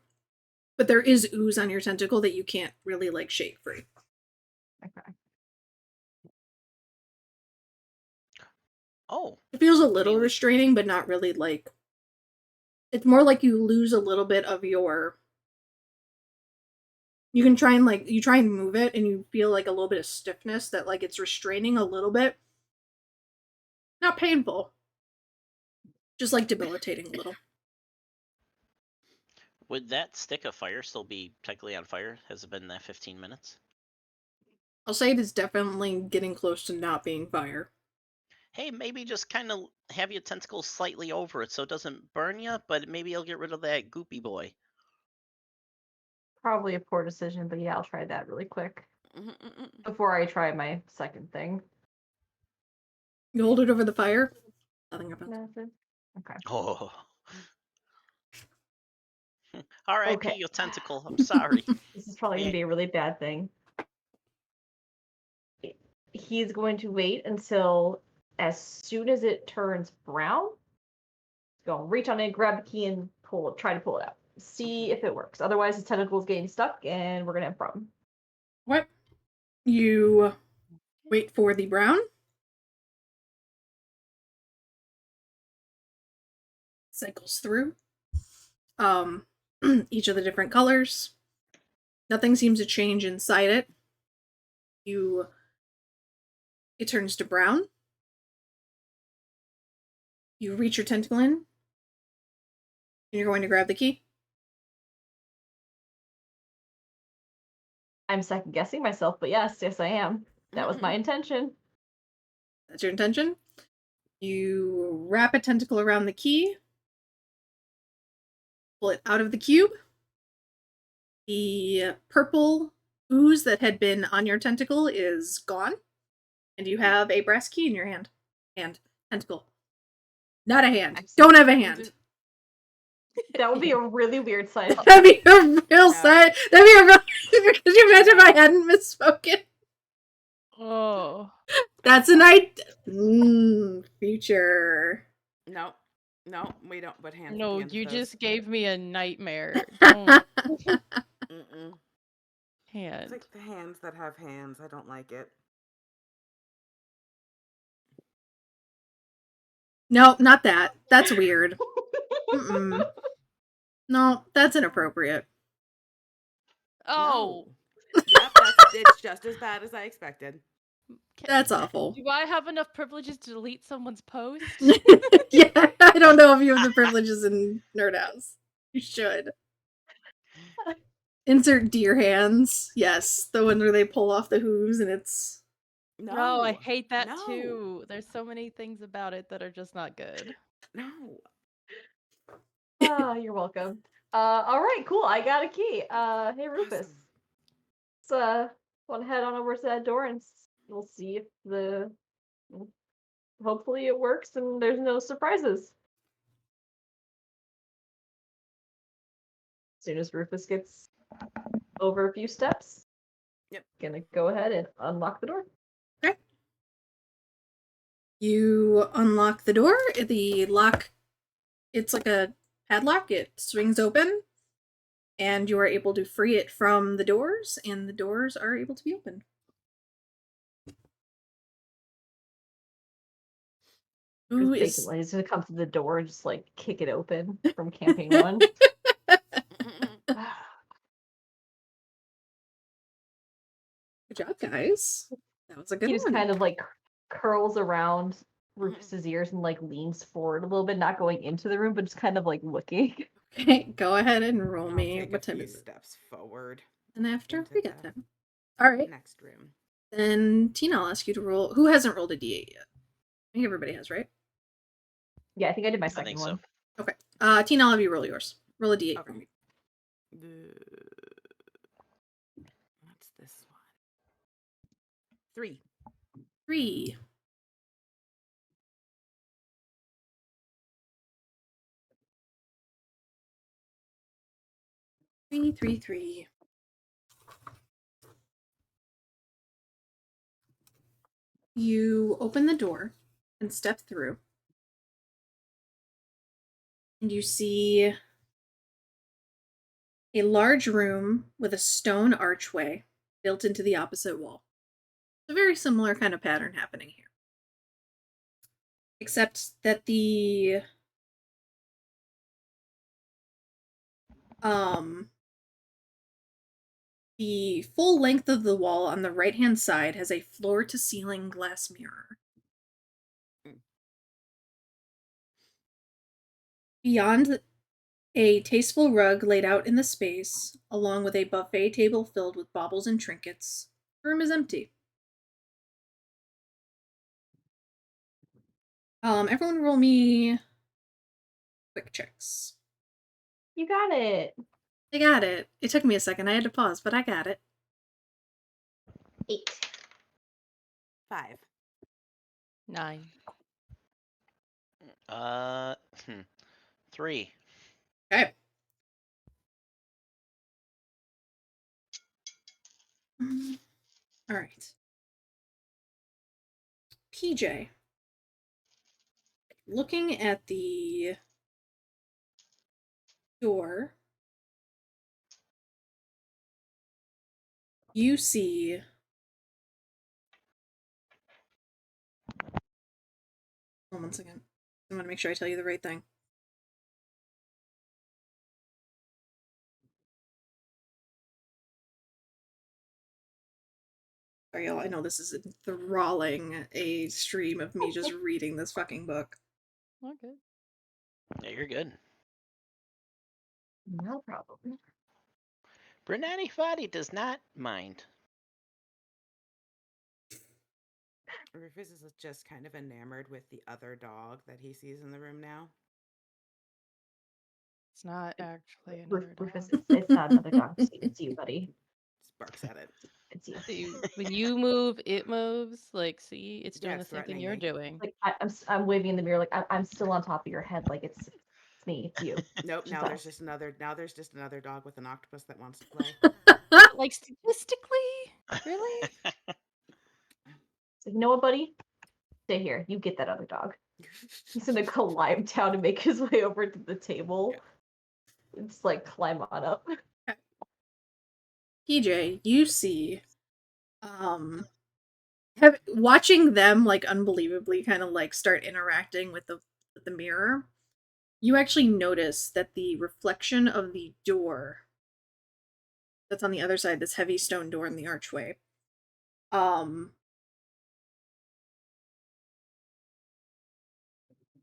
but there is ooze on your tentacle that you can't really, like, shake free. Okay. Oh. It feels a little restraining, but not really, like... It's more like you lose a little bit of your... You can try and, like, you try and move it, and you feel, like, a little bit of stiffness that, like, it's restraining a little bit. Not painful. Just, like, debilitating a little. Would that stick of fire still be technically on fire? Has it been that 15 minutes? I'll say it is definitely getting close to not being fire. Hey, maybe just kind of have your tentacles slightly over it so it doesn't burn you, but maybe it'll get rid of that goopy boy. Probably a poor decision, but yeah, I'll try that really quick. Before I try my second thing. You hold it over the fire? Nothing happens. Nothing. Okay. Oh. R.I.P. Okay. your tentacle. I'm sorry. This is probably going to be a really bad thing. He's going to wait until as soon as it turns brown, go reach on it, grab the key, and try to pull it out. See if it works. Otherwise, his tentacle's getting stuck, and we're going to have a problem. What? You wait for the brown. Cycles through. Each of the different colors. Nothing seems to change inside it. It turns to brown. You reach your tentacle in, and you're going to grab the key. I'm second guessing myself, but yes, I am. That was my intention. That's your intention. You wrap a tentacle around the key. Pull it out of the cube. The purple ooze that had been on your tentacle is gone. And you have a brass key in your hand. Tentacle. Not a hand. Don't have a hand. That would be a really weird side. That'd be a real side. That'd be a real Could you imagine if I hadn't misspoken? Oh. That's a night. Future. No, we don't put hands. No, at the end you of those. just gave me a nightmare. Don't Mm-mm. hand. It's like the hands that have hands. I don't like it. No, not that. That's weird. Mm-mm. No, that's inappropriate. Oh. No. Yep, it's just as bad as I expected. That's awful. Do I have enough privileges to delete someone's post? Yeah, I don't know if you have the privileges in Nerd House. You should. Insert deer hands. Yes, the one where they pull off the hooves and it's. No, No, I hate that no, too. There's so many things about it that are just not good. No. Oh, you're welcome. All right, cool. I got a key. Hey Rufus. Awesome. Let's want to head on over to that door and we'll see if hopefully it works and there's no surprises. As soon as Rufus gets over a few steps, gonna go ahead and unlock the door. Okay. You unlock the door. The lock, it's like a padlock. It swings open, and you are able to free it from the doors, and the doors are able to be opened. Who is basically he's gonna come to the door and just like kick it open from campaign 1. Good job, guys. That was a good He one. just kind of like curls around Rufus's ears and like leans forward a little bit, not going into the room, but just kind of like looking. Okay, go ahead and roll I'll me. take What a time few is it? steps forward. And after into we get the them. All right. Next room. Then Tina, I'll ask you to roll. Who hasn't rolled a d8 yet? I think everybody has, right? Yeah, I think I did my I second think one. so. Okay. Tina, I'll have you roll yours. Roll a d8 for Okay. me. What's this one? 3. 3. Three. You open the door and step through. And you see a large room with a stone archway built into the opposite wall. It's a very similar kind of pattern happening here. Except that the full length of the wall on the right-hand side has a floor-to-ceiling glass mirror. Beyond a tasteful rug laid out in the space, along with a buffet table filled with baubles and trinkets, the room is empty. Everyone roll me quick checks. You got it. I got it. It took me a second. I had to pause, but I got it. 8. 5. 9. 3. Okay. All right. PJ. Looking at the door, you see hold on 1 second. I want to make sure I tell you the right thing. Sorry, y'all. I know this is enthralling a stream of me just reading this fucking book. Okay. Yeah, you're good. No problem. Brunati Fadi does not mind. Rufus is just kind of enamored with the other dog that he sees in the room now. It's not actually another Rufus, dog. it's not another dog. It's you, buddy. Just barks at it. It's you. See, when you move, it moves. Like, see, it's doing Yeah, the it's same thing threatening you're me. doing. Like I'm waving in the mirror, like I'm still on top of your head, like it's me, it's you. Nope. She's Now us. there's just another dog with an octopus that wants to play. Like statistically, really? So you know what, buddy? Stay here. You get that other dog. He's gonna climb down and make his way over to the table. It's like climb on up. PJ, you see, watching them like unbelievably kind of like start interacting with the mirror. You actually notice that the reflection of the door that's on the other side, this heavy stone door in the archway,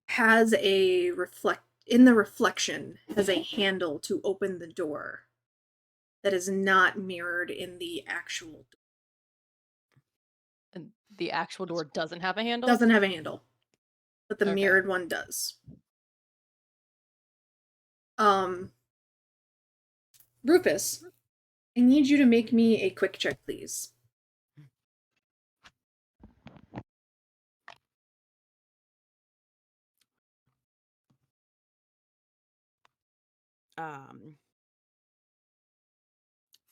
has a reflection has a handle to open the door that is not mirrored in the actual door. And the actual door doesn't have a handle? Doesn't have a handle, but the Okay. mirrored one does. Rufus, I need you to make me a quick check, please. Um,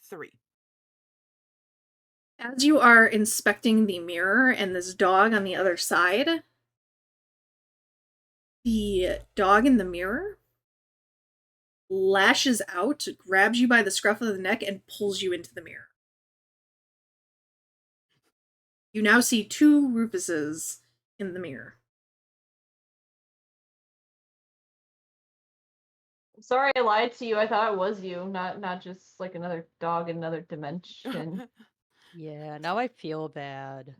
3. As you are inspecting the mirror and this dog on the other side, the dog in the mirror lashes out, grabs you by the scruff of the neck, and pulls you into the mirror. You now see 2 Rufuses in the mirror. Sorry I lied to you. I thought it was you, not just like another dog in another dimension. Yeah, now I feel bad.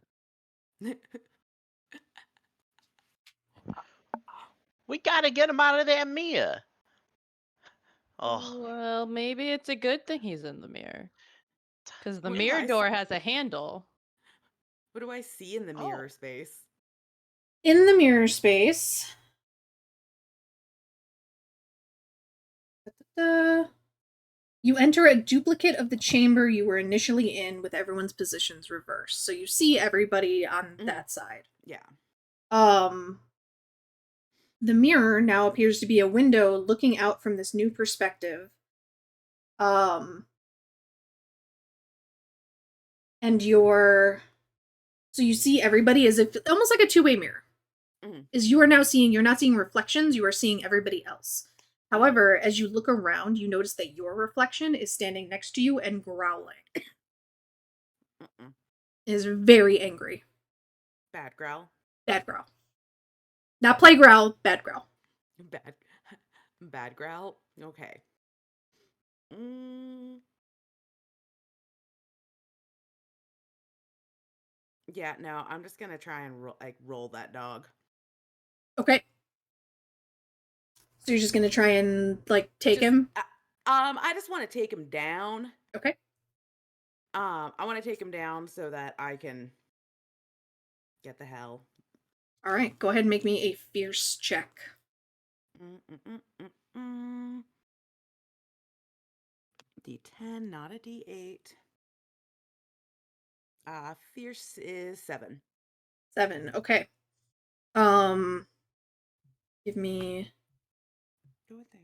We gotta get him out of that Mia. Oh, Well, maybe it's a good thing he's in the mirror. Because the What do mirror I door see? has a handle. What do I see in the mirror space? In the mirror space, you enter a duplicate of the chamber you were initially in with everyone's positions reversed. So you see everybody on that side. Yeah. The mirror now appears to be a window looking out from this new perspective. And so you see everybody as if almost like a two-way mirror. Is you're not seeing reflections, you are seeing everybody else. However, as you look around, you notice that your reflection is standing next to you and growling. Is very angry. Bad growl. Bad growl. Not play growl, bad growl. Bad growl. Okay. Yeah, no, I'm just gonna try and roll that dog. Okay. So you're just gonna try and take him? I just want to take him down. Okay. I want to take him down so that I can get the hell. All right, go ahead and make me a fierce check. D10, not a D8. Fierce is 7. 7. Okay. Give me. Go there.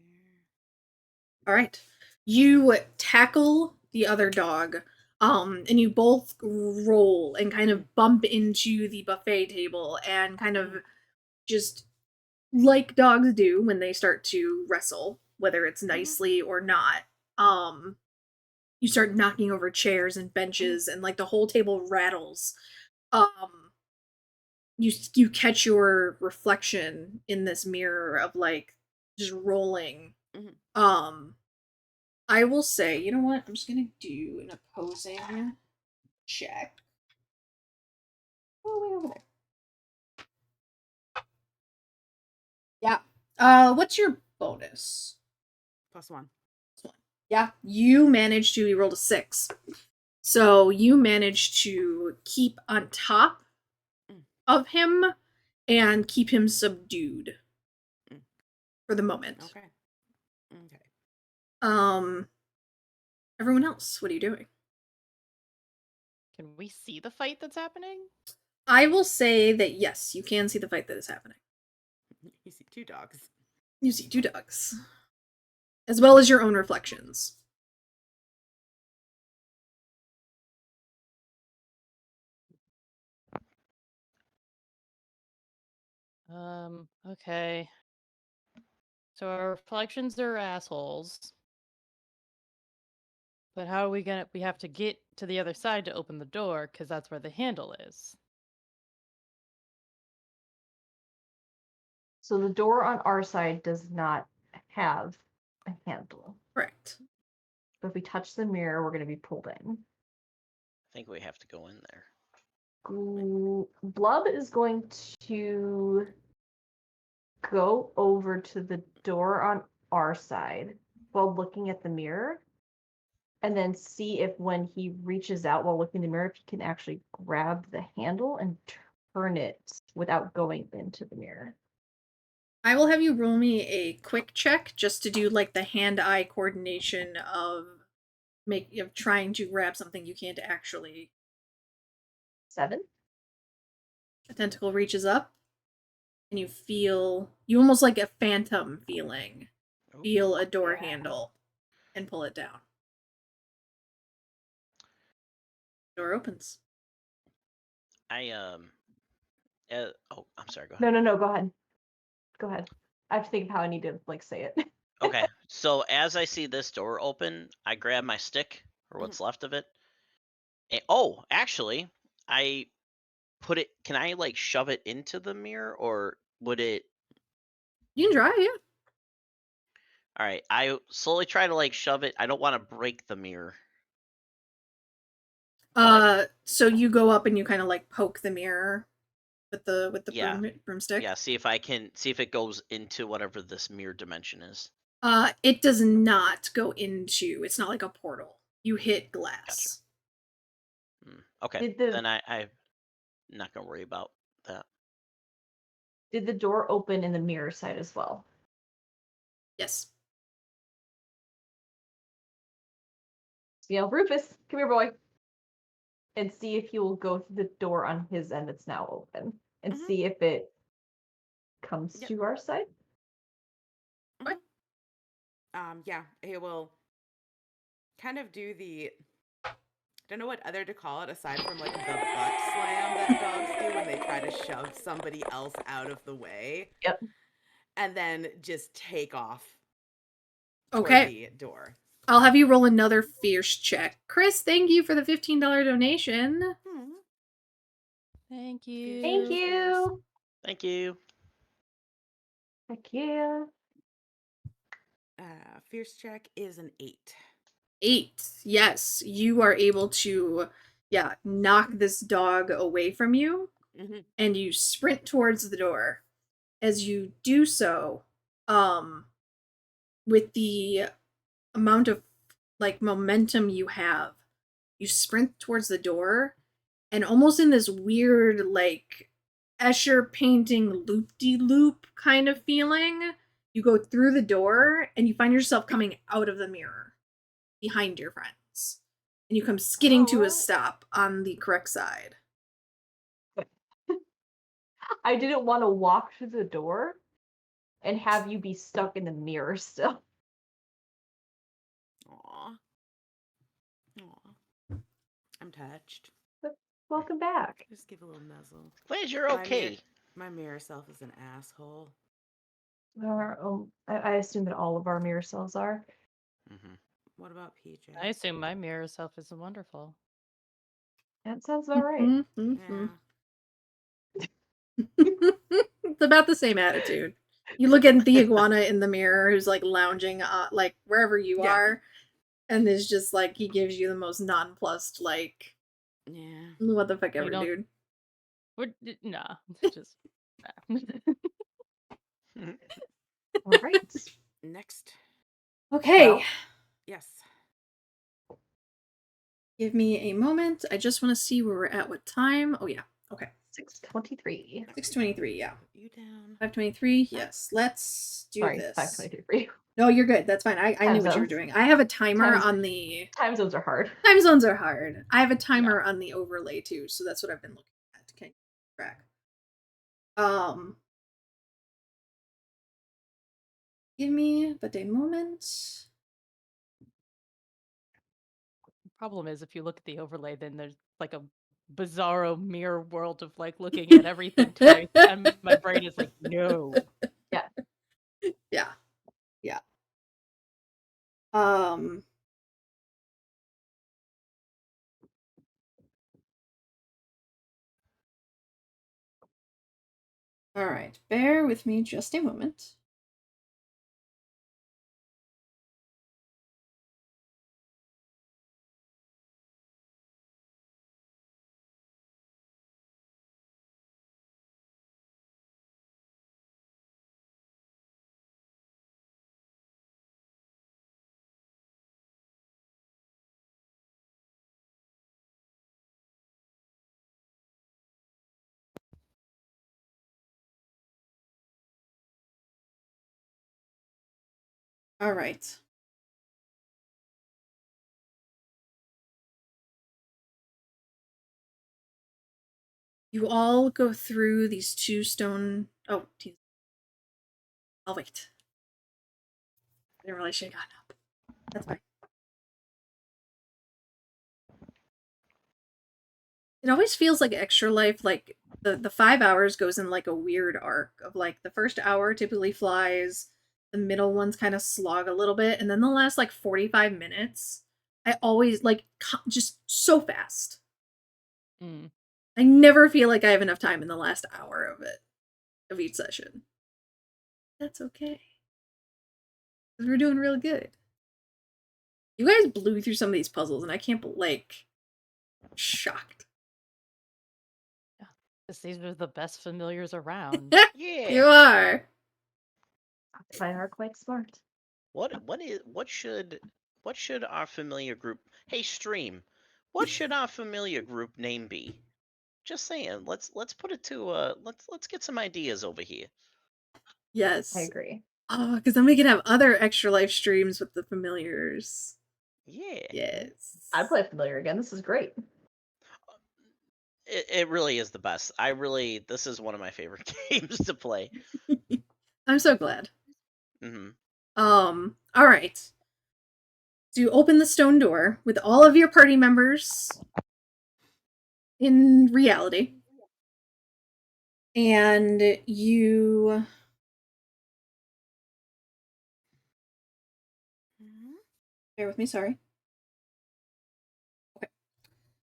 All right. You tackle the other dog, and you both roll and kind of bump into the buffet table and kind of just like dogs do when they start to wrestle, whether it's nicely or not. You start knocking over chairs and benches and like the whole table rattles. You catch your reflection in this mirror of like just rolling. I will say, you know what? I'm just gonna do an opposing check. Oh, way over there. Yeah. What's your bonus? +1. Yeah, you managed to. You rolled a 6, so you managed to keep on top of him and keep him subdued for the moment. Okay. Everyone else, what are you doing? Can we see the fight that's happening? I will say that yes, you can see the fight that is happening. You see 2 dogs. You see 2 dogs. As well as your own reflections. Okay. So our reflections are assholes. But how are we gonna? We have to get to the other side to open the door, because that's where the handle is. So the door on our side does not have a handle. Correct. But if we touch the mirror, we're going to be pulled in. I think we have to go in there. Blub is going to go over to the door on our side while looking at the mirror, and then see if when he reaches out while looking in the mirror, if he can actually grab the handle and turn it without going into the mirror. I will have you roll me a quick check just to do like the hand-eye coordination of trying to grab something you can't actually. 7. The tentacle reaches up, and you almost like a phantom feeling. Ooh. Feel a door Yeah. handle and pull it down. Door opens. Oh, I'm sorry. Go ahead. No. Go ahead. Go ahead. I have to think of how I need to like say it. Okay, so as I see this door open, I grab my stick or what's left of it. Actually, I put it. Can I like shove it into the mirror, or would it? You can try, yeah. All right, I slowly try to like shove it. I don't want to break the mirror. So you go up and you kind of like poke the mirror with the Yeah. broomstick. Yeah, see if it goes into whatever this mirror dimension is. It does not go into. It's not like a portal. You hit glass. Okay, Did the- then I'm not gonna worry about that. Did the door open in the mirror side as well? Yes. Rufus, come here, boy. And see if he will go through the door on his end that's now open. And see if it comes Yep. to our side. Yeah, he will kind of do the, I don't know what other to call it aside from like the butt slam that dogs do when they try to shove somebody else out of the way. Yep. And then just take off toward Okay. the door. I'll have you roll another fierce check. Chris, thank you for the $15 donation. Thank you. Thank you. Thank you. Heck yeah. Fierce check is an 8. 8. Yes, you are able to, knock this dog away from you, and you sprint towards the door. As you do so, with the amount of like momentum you have, you sprint towards the door, and almost in this weird like Escher painting loop-de-loop kind of feeling, you go through the door and you find yourself coming out of the mirror behind your friends, and you come skidding to a stop on the correct side. I didn't want to walk through the door and have you be stuck in the mirror still. Aw. I'm touched. Welcome back. Just give a little nuzzle. Glad you're okay. My mirror self is an asshole. I assume that all of our mirror selves are. What about PJ? I assume my mirror self is wonderful. That sounds about right. Yeah. It's about the same attitude. You look at the iguana in the mirror who's like lounging like wherever you are, and it's just like he gives you the most nonplussed like, what the fuck ever, dude. Nah, just All right. Next. Okay. Well, yes. Give me a moment. I just want to see where we're at. What time? Oh yeah. Okay. 6:23. 6:23. Yeah. You down? 5:23. Yes. Let's do Sorry, this. 5:23. No, you're good. That's fine. I knew what you were zones. doing. I have a timer Time- on the Time zones are hard. time zones are hard. I have a timer on the overlay too, so that's what I've been looking at to keep track. Give me but a moment. problem is if you look at the overlay, then there's like a bizarro mirror world of like looking at everything twice, and my brain is like, no. Yeah. Yeah. Yeah. Um. All right. Bear with me just a moment. All right. You all go through these two stone. Oh, geez. I'll wait. I didn't realize she had gotten up. That's fine. It always feels like Extra Life, like the 5 hours goes in like a weird arc of like the first hour typically flies, the middle ones kind of slog a little bit, and then the last like 45 minutes, I always like just so fast. Mm. I never feel like I have enough time in the last hour of it, of each session. That's okay. Because we're doing real good. You guys blew through some of these puzzles, and I can't like shocked. 'Cause these are the best familiars around. Yeah. You are. They are quite smart. What should our familiar group? Hey, stream. What should our familiar group name be? Just saying. Let's put it to let's get some ideas over here. Yes. I agree. Oh, because then we can have other Extra Life streams with the familiars. Yeah. Yes. I'd play familiar again. This is great. It really is the best. This is one of my favorite games to play. I'm so glad. Hmm. All right. So you open the stone door with all of your party members in reality. And you bear with me, sorry. Okay.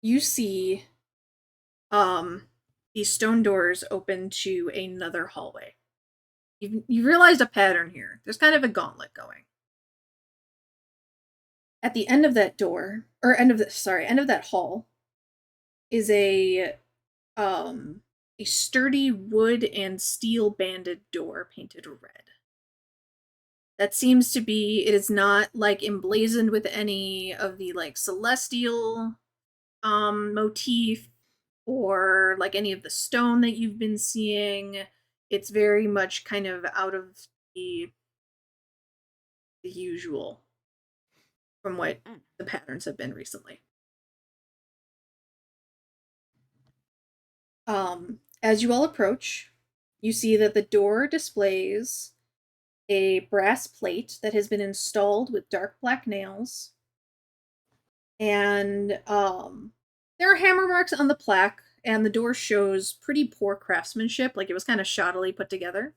You see these stone doors open to another hallway. You've realized a pattern here. There's kind of a gauntlet going. At the end of that door, or end of that hall, is a sturdy wood and steel banded door painted red. That seems to be, it is not like emblazoned with any of the like celestial motif or like any of the stone that you've been seeing. It's very much kind of out of the usual from what the patterns have been recently. As you all approach, you see that the door displays a brass plate that has been installed with dark black nails. And there are hammer marks on the plaque, and the door shows pretty poor craftsmanship, like it was kind of shoddily put together.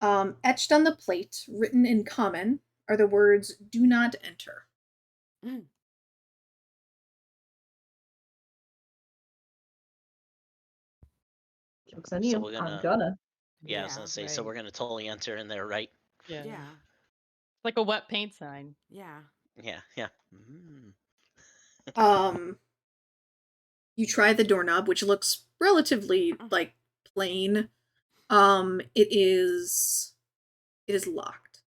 Etched on the plate, written in common, are the words, "Do not enter." Joke's on So you. we're I'm gonna. gonna. Yeah, I was gonna say. So right. we're gonna totally enter in there, right? Yeah. Yeah. Like a wet paint sign. Yeah. Yeah. Yeah. Mm. You try the doorknob, which looks relatively like plain. It is locked.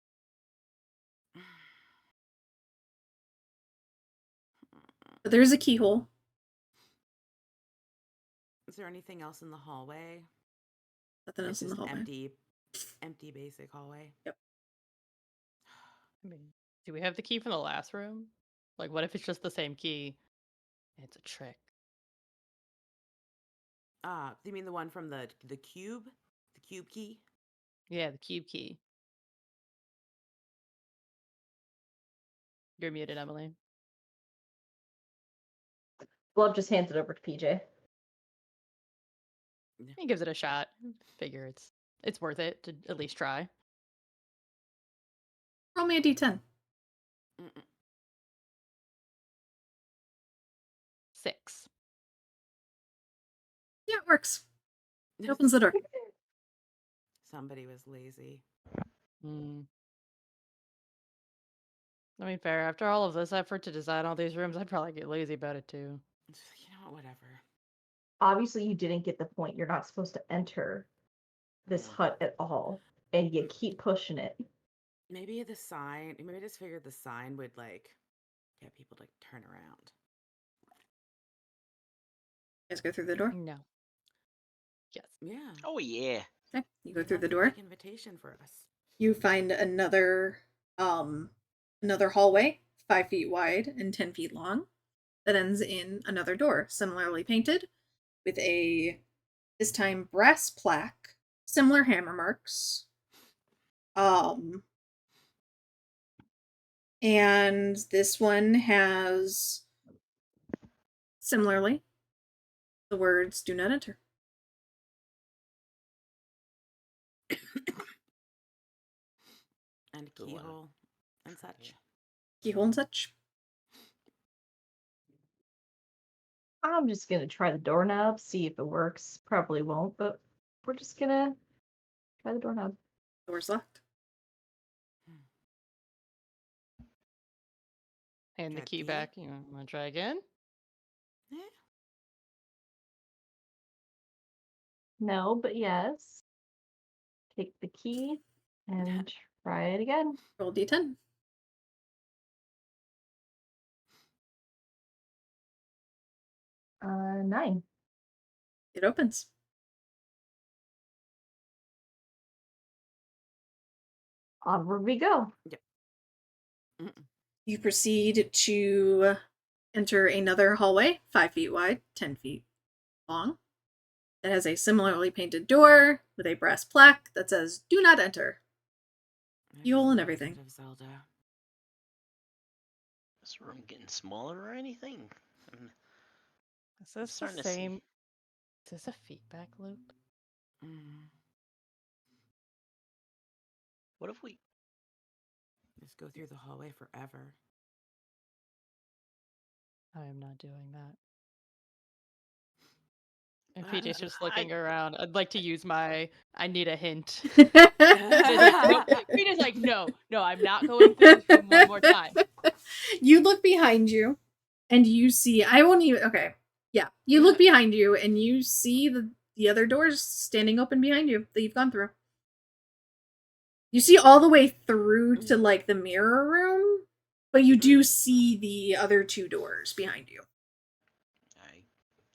But there is a keyhole. Is there anything else in the hallway? Nothing else It's in the just hallway. empty basic hallway. Yep. I mean, do we have the key from the last room? Like, what if it's just the same key? It's a trick. You mean the one from the cube? The cube key? Yeah, the cube key. You're muted, Emily. Glove just hands it over to PJ. He gives it a shot. Figure it's worth it to at least try. Roll me a d10. Mm-mm. 6. Yeah, it works. It opens the door. Somebody was lazy. Hmm. I mean, fair. After all of this effort to design all these rooms, I'd probably get lazy about it too. You know what? Whatever. Obviously, you didn't get the point. You're not supposed to enter this hut at all, and you keep pushing it. Maybe the sign. Maybe I just figured the sign would like get people to turn around. You guys go through the door. No. Yes. Yeah. Oh yeah. Okay, you go They through left the a door. big invitation for us. You find another hallway, 5 feet wide and 10 feet long, that ends in another door, similarly painted, with a this time brass plaque, similar hammer marks. And this one has similarly the words "Do not enter." And Good one. keyhole and such. Keyhole and such. I'm just gonna try the doorknob, see if it works. Probably won't, but we're just gonna try the doorknob. Door's locked. Hand the Got key key? back. You want to try again? Yeah. No, but yes. Take the key and try it again. Roll d10. Uh, 9. It opens. Onward we go. You proceed to enter another hallway, 5 feet wide, 10 feet long. It has a similarly painted door with a brass plaque that says "Do not enter." Fuel and everything. Of Zelda. This room getting smaller or anything? Is this the starting to see. same? Is this a feedback loop? What if we? Just go through the hallway forever. I am not doing that. And Uh, PJ's just looking around. I'd like to use my I need a hint. PJ's like, no, I'm not going through this room one more time. You look behind you and you see, I won't even, okay. Yeah. You look behind you and you see the other doors standing open behind you that you've gone through. You see all the way through to like the mirror room, but you do see the other 2 doors behind you. I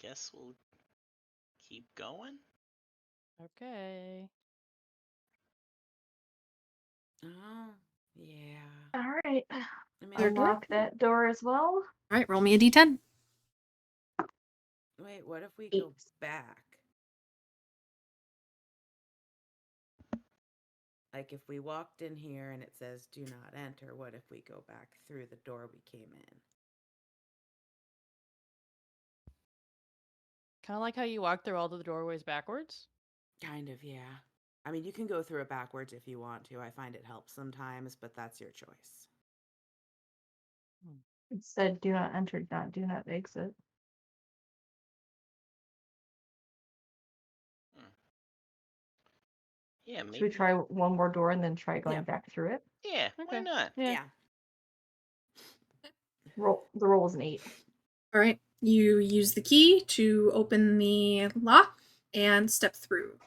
guess we'll keep going. Okay. Oh, yeah. All right. I mean, Other door? Unlock that door as well. All right, roll me a d10. wait, what if we 8. go back? Like if we walked in here and it says "Do not enter," what if we go back through the door we came in? Kind of like how you walk through all the doorways backwards. Kind of, yeah. I mean, you can go through it backwards if you want to. I find it helps sometimes, but that's your choice. It said do not enter, not do not exit. Yeah, maybe. Should we try one more door and then try going Yeah. back through it? Yeah, why Okay. not? Yeah. The roll was an 8. All right. You use the key to open the lock and step through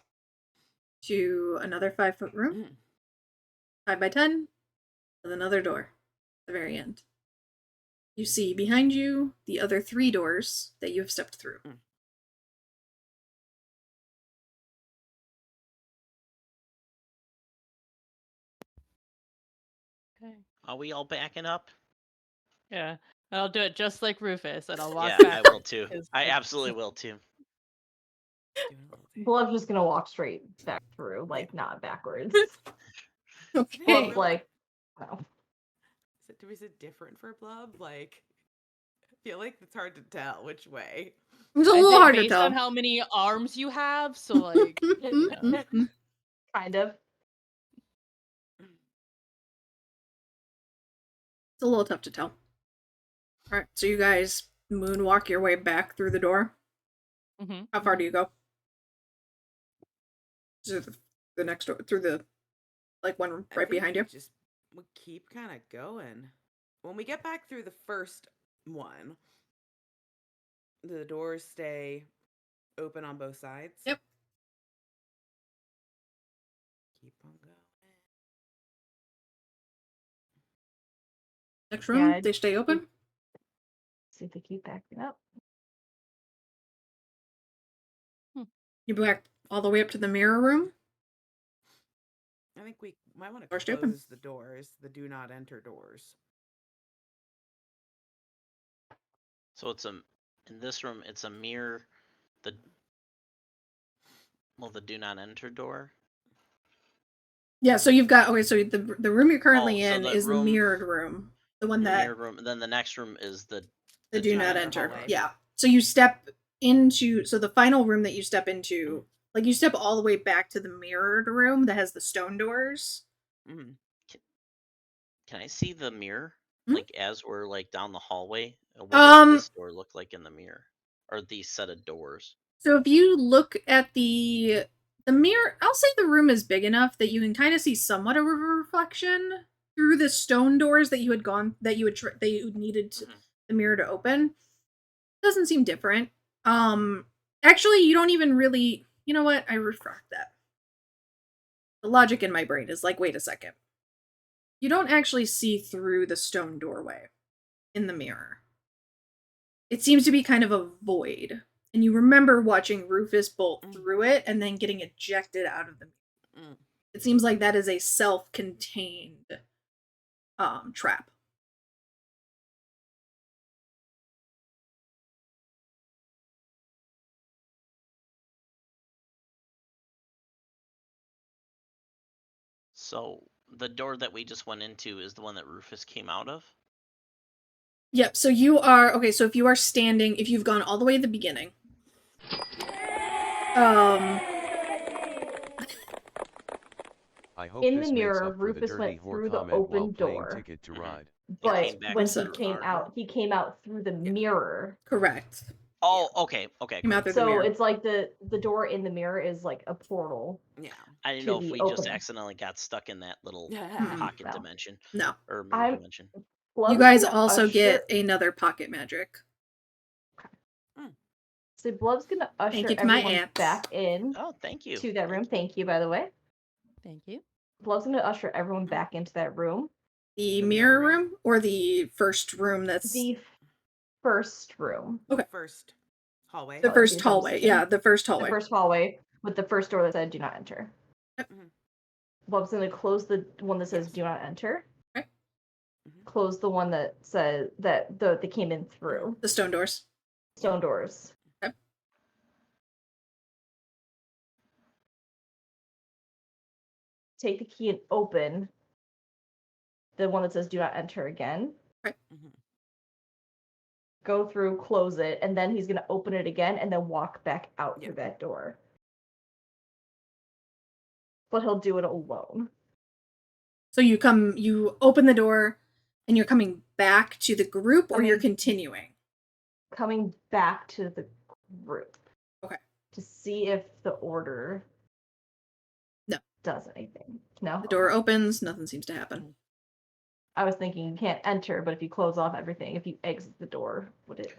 to another 5-foot room, 5 by 10, with another door at the very end. You see behind you the other 3 doors that you have stepped through. Okay. Are we all backing up? Yeah. And I'll do it just like Rufus, and I'll walk Yeah, back. I will too. His I legs. absolutely will too. Doing a little dance. Blood's just gonna walk straight back through, like not backwards. Okay. Blood's like, no. Is it different for Blub? Like, feel like it's hard to tell which way. It's a I little think hard to based tell. on how many arms you have, so like you know. Kind of. It's a little tough to tell. All right, so you guys moonwalk your way back through the door. Mm-hmm. How far do you go? Is it the next door through the like one I right think behind you? We keep kind of going. When we get back through the first one, the doors stay open on both sides. Yep. Keep on going. Next room, Yeah, they stay open. See if they keep backing up. You back all the way up to the mirror room. I think we might want to Doors close stay open. the doors, the do not enter doors. So it's in this room. It's a mirror. The do not enter door. Yeah, so you've got so the room you're currently so in the is the room- mirrored room, the one The that mirror room. And then the next room is the do not enter enter. hallway. Yeah, so you step into the final room that you step into, like you step all the way back to the mirrored room that has the stone doors. Mm-hmm. Can I see the mirror? Mhm. Like as we're like down the hallway? What does this door look like in the mirror? Or these set of doors? So if you look at the mirror, I'll say the room is big enough that you can kind of see somewhat of a reflection through the stone doors that you had needed the mirror to open. Doesn't seem different. Actually, you don't even really. You know what? I refract that. The logic in my brain is like, wait a second. You don't actually see through the stone doorway in the mirror. It seems to be kind of a void. And you remember watching Rufus bolt through it and then getting ejected out of the mirror. It seems like that is a self-contained trap. So the door that we just went into is the one that Rufus came out of? Yep, so you are so if you are standing, if you've gone all the way to the beginning. I hope In this the makes mirror, up for the Rufus dirty went whore through the comment while open playing door. Ticket to Ride. But came back when through he the came guard out, room. he came out through the mirror. Correct. Oh, okay. Came out through the So mirror. it's like the door in the mirror is like a portal. Yeah. I didn't to know if the we just opening. accidentally got stuck in that little Mm-mm. pocket No. dimension. No. Or mirror dimension. You guys also get another pocket magic. So Blove's gonna usher Thank you to my everyone aunts. back in Oh, thank you. to that room. Thank you, by the way. Thank you. Blove's gonna usher everyone back into that room. The mirror room or the first room that's The first room. Okay. First hallway. The first Some hallway. decision. Yeah, the first hallway. The first hallway with the first door that said "Do not enter." Blove's gonna close the one that says "Do not enter." Okay. Close the one that says that they came in through. The stone doors. Stone doors. Okay. Take the key and open the one that says "Do not enter" again. Okay. Go through, close it, and then he's gonna open it again and then walk back out through that door. But he'll do it alone. So you open the door and you're coming back to the group or you're continuing? Coming back to the group. Okay. To see if the order does anything. No? The door opens, nothing seems to happen. I was thinking you can't enter, but if you close off everything, if you exit the door, would it?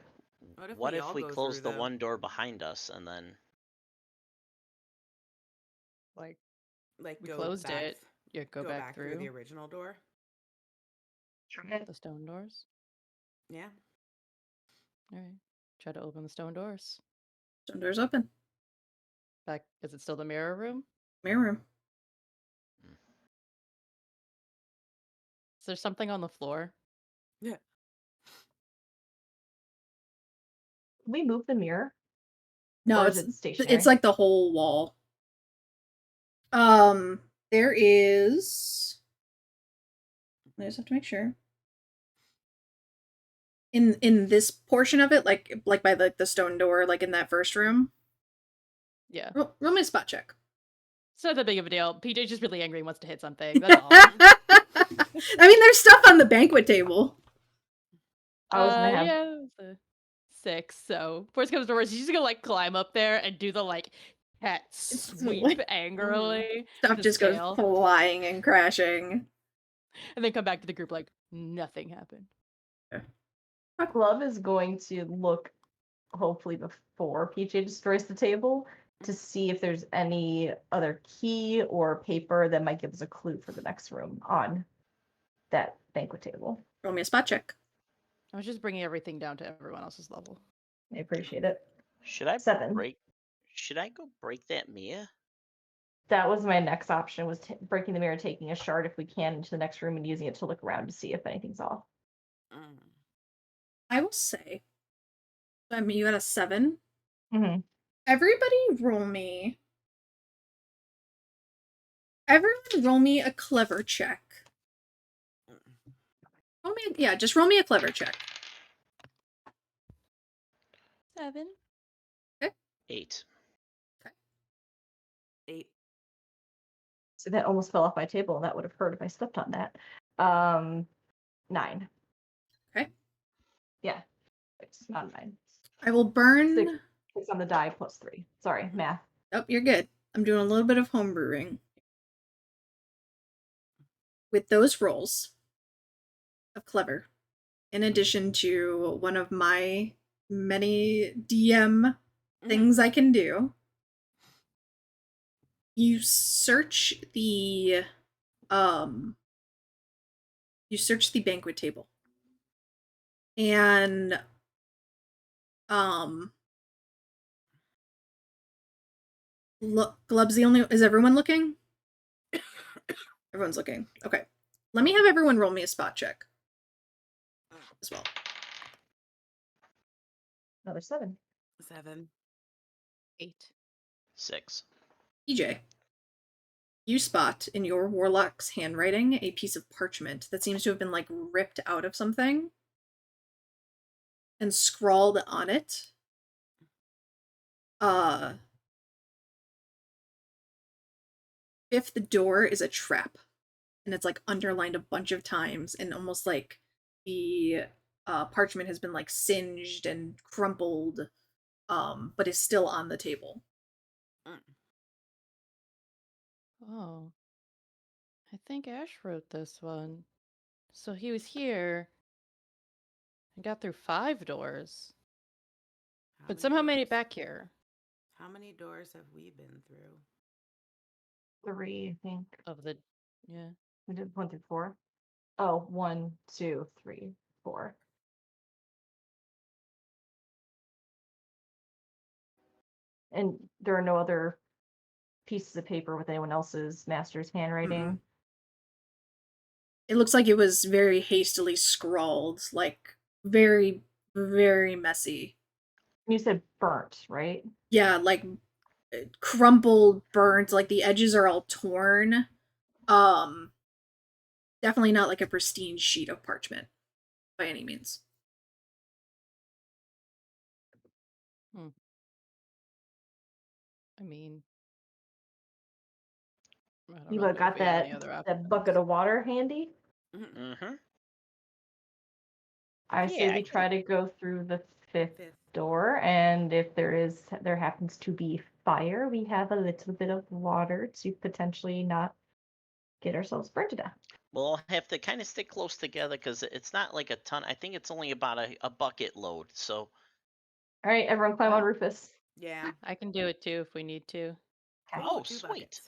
What if we close the one door behind us and then like We go closed back, it. Yeah, go back through the original door? the stone doors. Yeah. All right. Try to open the stone doors. Stone doors open. Back. Is it still the mirror room? Mirror room. Is there something on the floor? Yeah. Can we move the mirror? No, Or is it stationary? it's like the whole wall. There is. I just have to make sure. in this portion of it, like by the stone door, like in that first room. Yeah. Roll me a spot check. It's not that big of a deal. PJ's just really angry and wants to hit something. That's all. I mean, there's stuff on the banquet table. I was gonna have Yeah, it's a 6. So worst comes to worst, she's just gonna like climb up there and do the like cat sweep angrily. Stuff the just scale, goes flying and crashing. and then come back to the group like nothing happened. Glove is going to look, hopefully before PJ destroys the table, to see if there's any other key or paper that might give us a clue for the next room on that banquet table. Roll me a spot check. I was just bringing everything down to everyone else's level. I appreciate it. Should I 7. Should I go break that mirror? That was my next option, was breaking the mirror, taking a shard if we can into the next room and using it to look around to see if anything's off. I will say, I mean, you got a 7. Mm-hmm. Everybody roll me. Everyone roll me a clever check. Just roll me a clever check. 7. 8. 8. So that almost fell off my table, and that would have hurt if I stepped on that. 9. Okay. Yeah. It's not 9. I will burn. 6 on the die plus 3. Sorry, math. Oh, you're good. I'm doing a little bit of home brewing. With those rolls of clever, in addition to one of my many DM things I can do, you search the banquet table. And Glub's the only. Is everyone looking? Everyone's looking. Okay. Let me have everyone roll me a spot check as well. Another 7. 7. 8. 6. EJ, you spot in your warlock's handwriting a piece of parchment that seems to have been like ripped out of something and scrawled on it. If the door is a trap, and it's like underlined a bunch of times, and almost like the parchment has been like singed and crumpled, but is still on the table. Oh. I think Ash wrote this one. So he was here and got through 5 doors, but somehow made it back here. How many doors have we been through? 3, I think. Yeah. We did 1 through 4. Oh, 1, 2, 3, 4. And there are no other pieces of paper with anyone else's master's handwriting. Mm-mm. It looks like it was very hastily scrawled, like very, very messy. You said burnt, right? Yeah, like crumpled, burnt, like the edges are all torn. Definitely not like a pristine sheet of parchment by any means. I mean, I don't You know if got there'd be any other that bucket of water handy? Mm-hmm. I say we try to go through the fifth door, and if there happens to be fire, we have a little bit of water to potentially not get ourselves burned to death. We'll have to kind of stick close together because it's not like a ton. I think it's only about a bucket load. So, all right, everyone climb on Rufus. Yeah. I can do it too if we need to. Okay. oh, 2 sweet. buckets.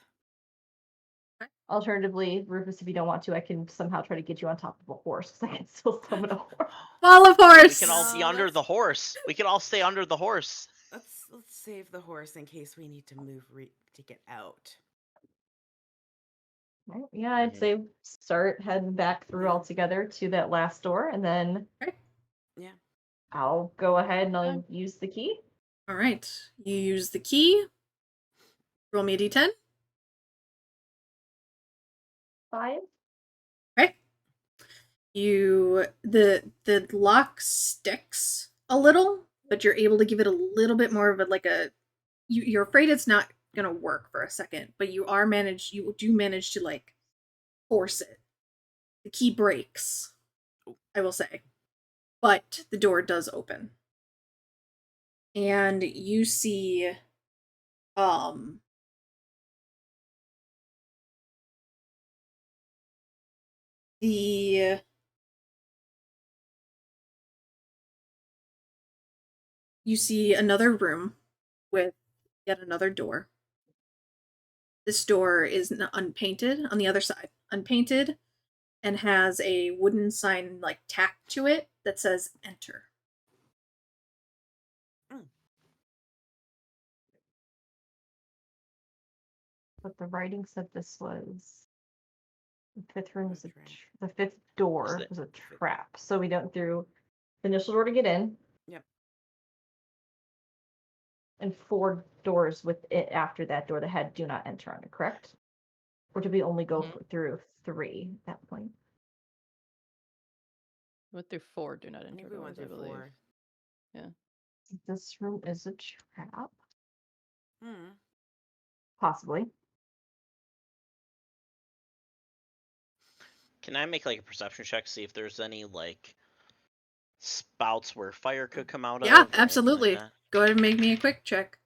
Alternatively, Rufus, if you don't want to, I can somehow try to get you on top of a horse because I can still summon a horse. Wall of We horse! can all be under the horse. We can all stay under the horse. Let's save the horse in case we need to move to get out. Right, yeah, I'd say start heading back through all together to that last door, and then Yeah. I'll go ahead and I'll use the key. All right, you use the key. Roll me a d10. 5. Okay. the lock sticks a little, but you're able to give it a little bit more of a you're afraid it's not gonna work for a second, but you do manage to like force it. The key breaks, I will say, but the door does open, and you see um the you see another room with yet another door. This door is unpainted on the other side, unpainted, and has a wooden sign like tacked to it that says enter. But the writing said this was the fifth room was That's right. the fifth door was a trap. So we went through the initial door to get in. Yep. And 4 doors with it after that door that had do not enter on it, correct? Or did we only go through 3 at that point? Went through 4 do not I enter think we went doors, I through believe. 4. This room is a trap, Hmm. possibly. Can I make like a perception check, see if there's any like spouts where fire could come out Yeah, of? Or absolutely. anything like Go ahead and make me a quick check.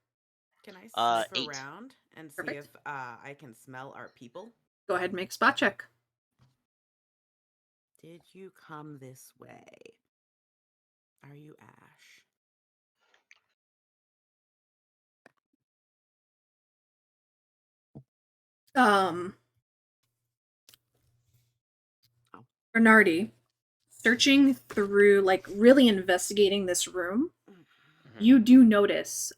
Can I sniff 8. around and see Perfect. if I can smell our people? Go ahead and make a spot check. Did you come this way? Are you Ash? Bernardi, searching through, like really investigating this room, Mhm. you do notice,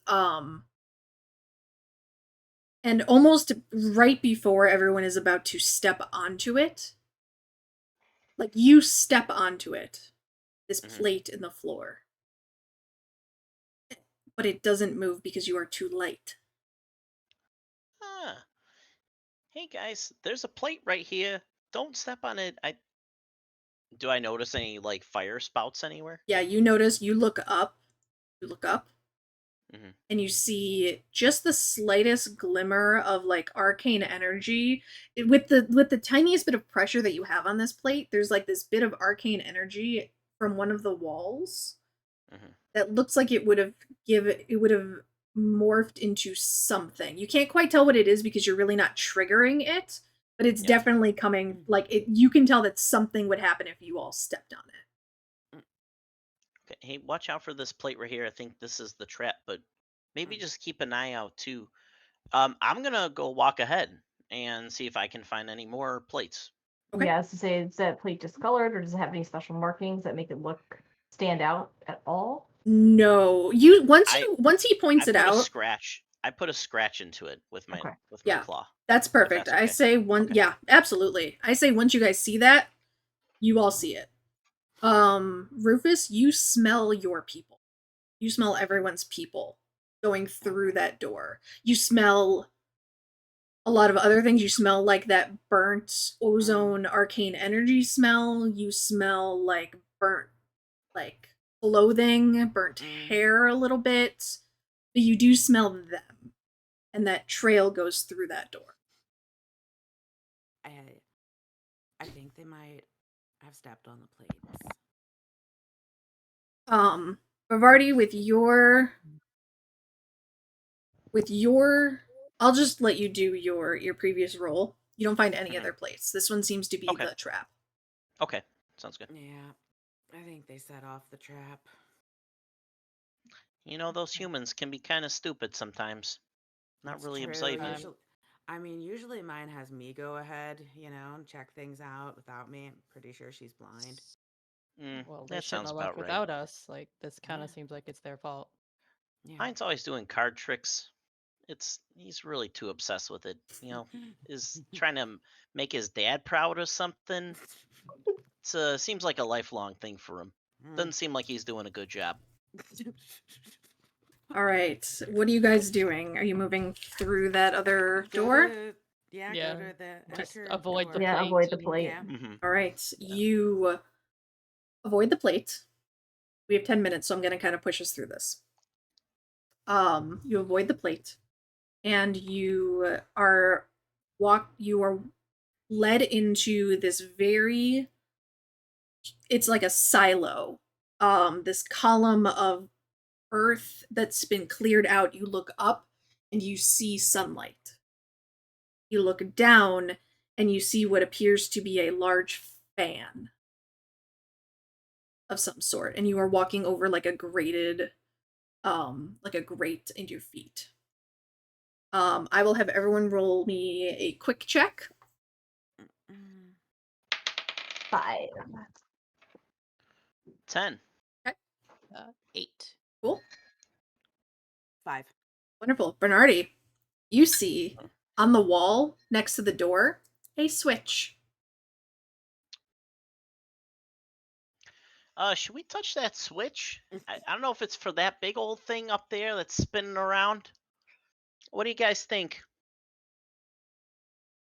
and almost right before everyone is about to step onto it, like you step onto it, this Mhm. plate in the floor. But it doesn't move because you are too light. Ah. Hey guys, there's a plate right here. Don't step on it. Do I notice any like fire spouts anywhere? Yeah, you notice, you look up, Mhm. and you see just the slightest glimmer of like arcane energy. With the tiniest bit of pressure that you have on this plate, there's like this bit of arcane energy from one of the walls Mhm. that looks like it would have morphed into something. You can't quite tell what it is because you're really not triggering it, but it's Yeah. definitely coming, like it, you can tell that something would happen if you all stepped on it. Okay. Hey, watch out for this plate right here. I think this is the trap, but maybe just keep an eye out too. I'm gonna go walk ahead and see if I can find any more plates. Okay. Yeah, to say, is that plate discolored or does it have any special markings that make it look stand out at all? No. Once he points I it put a out. scratch. I put a scratch into it with my Okay. Yeah. claw. That's perfect. that's I okay. say Okay. yeah, absolutely. I say once you guys see that, you all see it. Rufus, you smell your people. You smell everyone's people going through that door. You smell a lot of other things. You smell like that burnt ozone arcane energy smell. You smell like burnt like clothing, burnt hair a little bit. But you do smell them. And that trail goes through that door. I think they might have stepped on the plates. Bavardi, with your I'll just let you do your previous roll. You don't find any other place. This one seems to be Okay. the trap. Okay. Sounds good. Yeah, I think they set off the trap. You know, those humans can be kind of stupid sometimes. Not It's really true. observant. Usually mine has me go ahead, and check things out without me. I'm pretty sure she's blind. Well, they That shouldn't sounds have about left right. without us. Like, this kind Yeah. of seems like it's their fault. Yeah. Mine's always doing card tricks. He's really too obsessed with it. Is trying to make his dad proud or something. It seems like a lifelong thing for him. Doesn't seem like he's doing a good job. All right. What are you guys doing? Are you moving through that other Go door? yeah, Yeah, go to the just enter avoid the door. Yeah, plate. avoid the and- plate. Yeah. Mhm. All right. You avoid the plate. We have 10 minutes, so I'm going to kind of push us through this. You avoid the plate, and you are led into this it's like a silo. This column of earth that's been cleared out. You look up and you see sunlight. You look down and you see what appears to be a large fan of some sort, and you are walking over like a grate into your feet. I will have everyone roll me a quick check. 5. 10. 8. Cool. 5. Wonderful. Bernardi, you see on the wall next to the door a switch. Should we touch that switch? I don't know if it's for that big old thing up there that's spinning around. What do you guys think?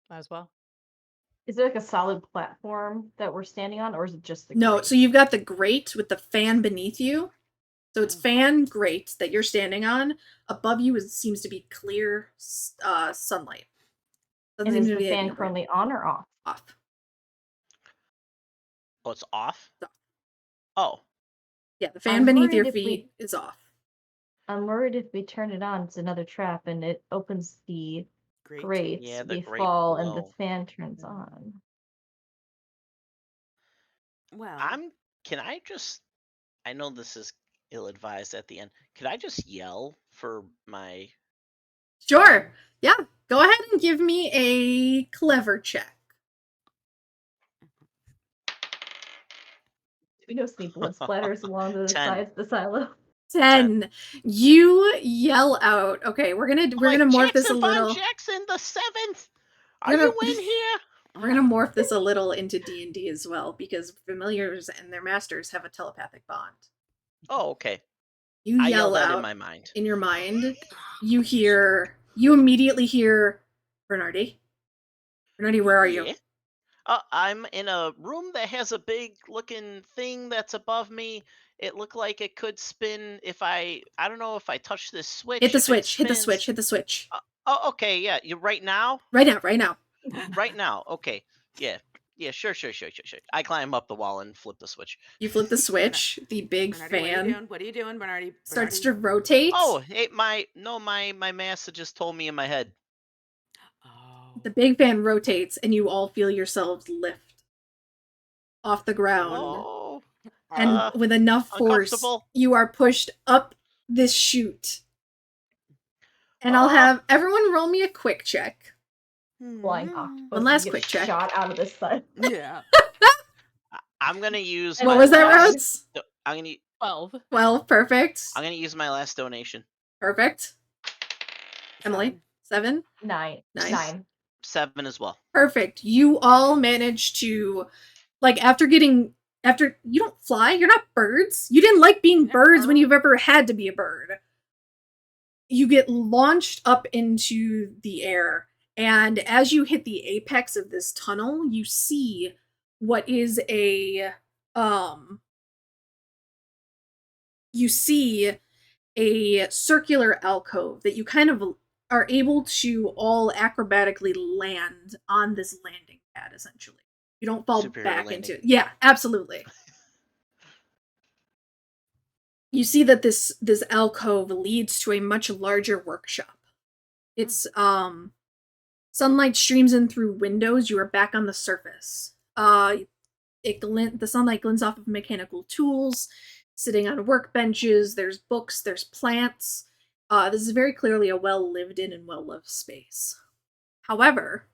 Might as well. Is there like a solid platform that we're standing on, or is it just the No, grate? so you've got the grate with the fan beneath you. So it's fan grate that you're standing on. Above you seems to be clear sunlight. Doesn't And seem is to the be fan anything over currently on or off? off. Oh, it's off? It's off. Oh. Yeah, the fan I'm beneath your worried if feet is off. I'm worried if we turn it on, it's another trap, and it opens the Great. grate. Yeah, the we grate fall, and the below. fan turns on. Well, Can I just, I know this is ill-advised at the end. Could I just yell for my... Sure. Yeah. Go ahead and give me a clever check. Do we know any blood splatters along the 10. sides of the silo? 10. You yell out. Okay, we're gonna morph this a Jackson Von little. Jackson the 7th. Are We're you gonna- in here? We're gonna morph this a little into D&D as well, because familiars and their masters have a telepathic bond. Oh, okay. You I yell yell that out in my mind. in your mind. You immediately hear Bernardi. Bernardi, where are you? Yeah. I'm in a room that has a big looking thing that's above me. It looked like it could spin if I don't know if I touch this switch. Hit the if it switch. Hit the spins. switch. Hit the switch. Oh, okay, yeah. You right now? Right now. Right now. Right now. Okay. Yeah. Yeah, sure. I climb up the wall and flip the switch. You flip the switch. The big Bernardi, fan what are you doing, Bernardi? starts Bernardi? to rotate. Oh, hey, my master just told me in my head. Oh. The big fan rotates, and you all feel yourselves lift off the ground. Oh. And with enough force, uncomfortable. you are pushed up this chute. And I'll have everyone roll me a quick check. Flying Hmm. octopus. One last get quick check. Shot out of this side. Yeah. I'm gonna use. What my was that, last- Rhodes? I'm gonna. 12. 12. Perfect. I'm gonna use my last donation. Perfect. Emily? 7? 9. Nice. 9. 7 as well. Perfect. You all manage to, like, after you don't fly, you're not birds. You didn't like being birds when you've ever had to be a bird. You get launched up into the air, and as you hit the apex of this tunnel, you see what is a circular alcove that you kind of are able to all acrobatically land on this landing pad, essentially. You don't fall Superhero back landing. into it. Yeah, absolutely. You see that this alcove leads to a much larger workshop. It's sunlight streams in through windows. You are back on the surface. The sunlight glints off of mechanical tools, sitting on workbenches. There's books. There's plants. This is very clearly a well lived in and well loved space. However,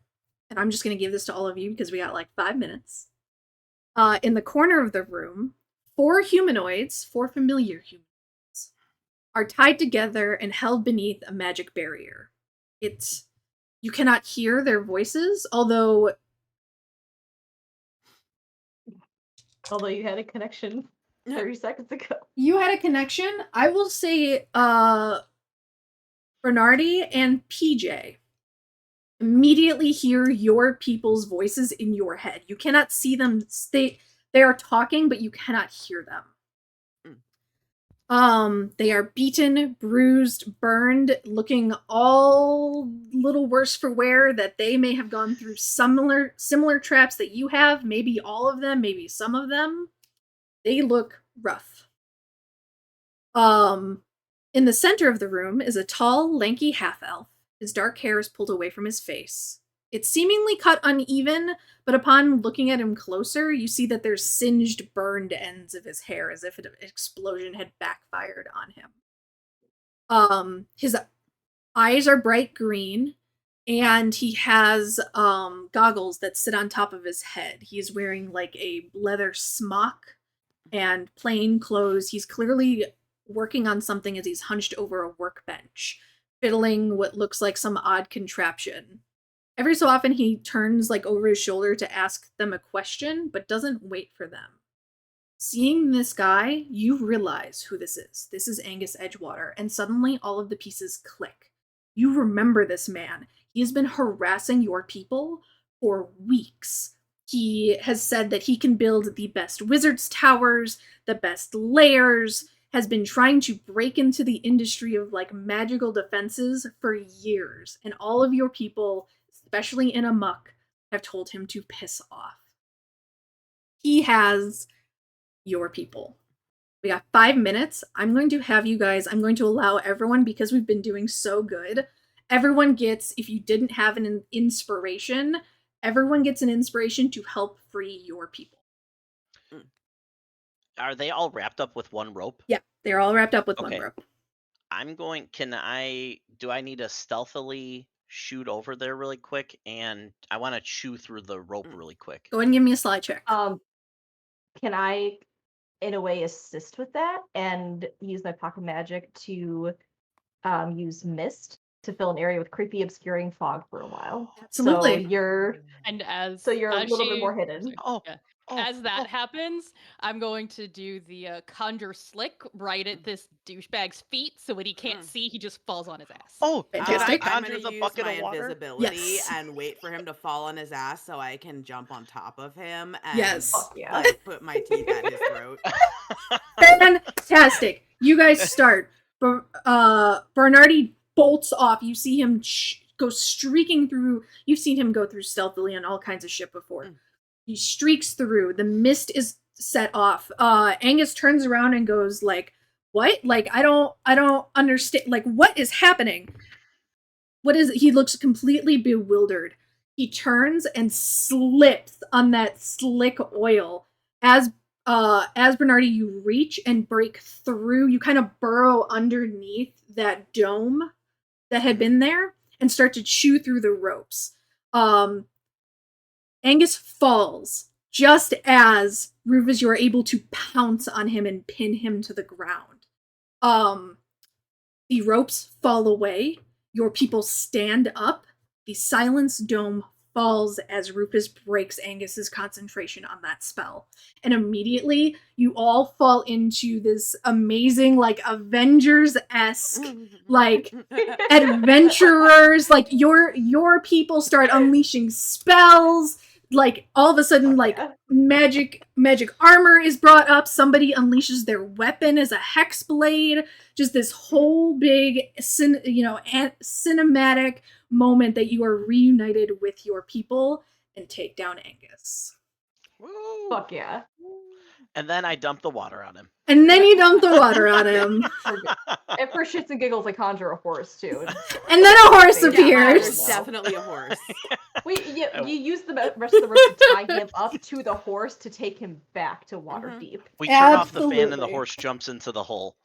and I'm just going to give this to all of you because we got like 5 minutes. In the corner of the room, 4 familiar humanoids, are tied together and held beneath a magic barrier. You cannot hear their voices, although you had a connection 30 seconds ago. you had a connection. I will say Bernardi and PJ immediately hear your people's voices in your head. You cannot see them. They are talking, but you cannot hear them. They are beaten, bruised, burned, looking all little worse for wear, that they may have gone through similar traps that you have, maybe all of them, maybe some of them. They look rough. In the center of the room is a tall, lanky half-elf. His dark hair is pulled away from his face. It's seemingly cut uneven, but upon looking at him closer, you see that there's singed, burned ends of his hair, as if an explosion had backfired on him. His eyes are bright green, and he has goggles that sit on top of his head. He's wearing like a leather smock and plain clothes. He's clearly working on something as he's hunched over a workbench, fiddling what looks like some odd contraption. Every so often he turns like over his shoulder to ask them a question, but doesn't wait for them. Seeing this guy, you realize who this is. This is Angus Edgewater, and suddenly all of the pieces click. You remember this man. He has been harassing your people for weeks. He has said that he can build the best wizard's towers, the best lairs, has been trying to break into the industry of like magical defenses for years, and all of your people, especially in Amok, have told him to piss off. He has your people. We got 5 minutes. I'm going to allow everyone, because we've been doing so good, everyone gets, if you didn't have an inspiration, everyone gets an inspiration to help free your people. Are they all wrapped up with one rope? Yeah, they're all wrapped up with one Okay. rope. Do I need to stealthily shoot over there really quick? And I want to chew through the rope really quick. Go ahead and give me a slide check. Can I, in a way, assist with that and use my pocket magic to use mist to fill an area with creepy, obscuring fog for a while? Absolutely. So you're a little bit more hidden. As that happens, I'm going to do the conjure slick right at this douchebag's feet, so when he can't see, he just falls on his ass. Oh, can I Fantastic. I'm conjure gonna the use bucket my of water? invisibility Yes. and wait for him to fall on his ass so I can jump on top of him and Yes. like put my teeth at his throat. Fantastic. You guys start. Bernardi bolts off. You see him go streaking through. You've seen him go through stealthily on all kinds of shit before. He streaks through. The mist is set off. Angus turns around and goes like, "What? Like, I don't understand. Like, what is happening? What is it?" He looks completely bewildered. He turns and slips on that slick oil. As Bernardi, you reach and break through. You kind of burrow underneath that dome that had been there and start to chew through the ropes. Angus falls just as Rufus, you are able to pounce on him and pin him to the ground. The ropes fall away. Your people stand up. The silence dome falls as Rufus breaks Angus's concentration on that spell. And immediately, you all fall into this amazing, like, Avengers-esque, like, adventurers. Like, your people start unleashing spells. Like, all of a sudden, like, magic armor is brought up. Somebody unleashes their weapon as a hex blade. Just this whole big, cinematic moment that you are reunited with your people and take down Angus. Woo. Fuck yeah. And then I dump the water on him. And then you dump the water on him. And for shits and giggles, I conjure a horse too. And then a horse Yeah, appears. There's definitely a horse. You use the rest of the rope to tie him up to the horse to take him back to Waterdeep. We turn off the fan and the Absolutely. horse jumps into the hole.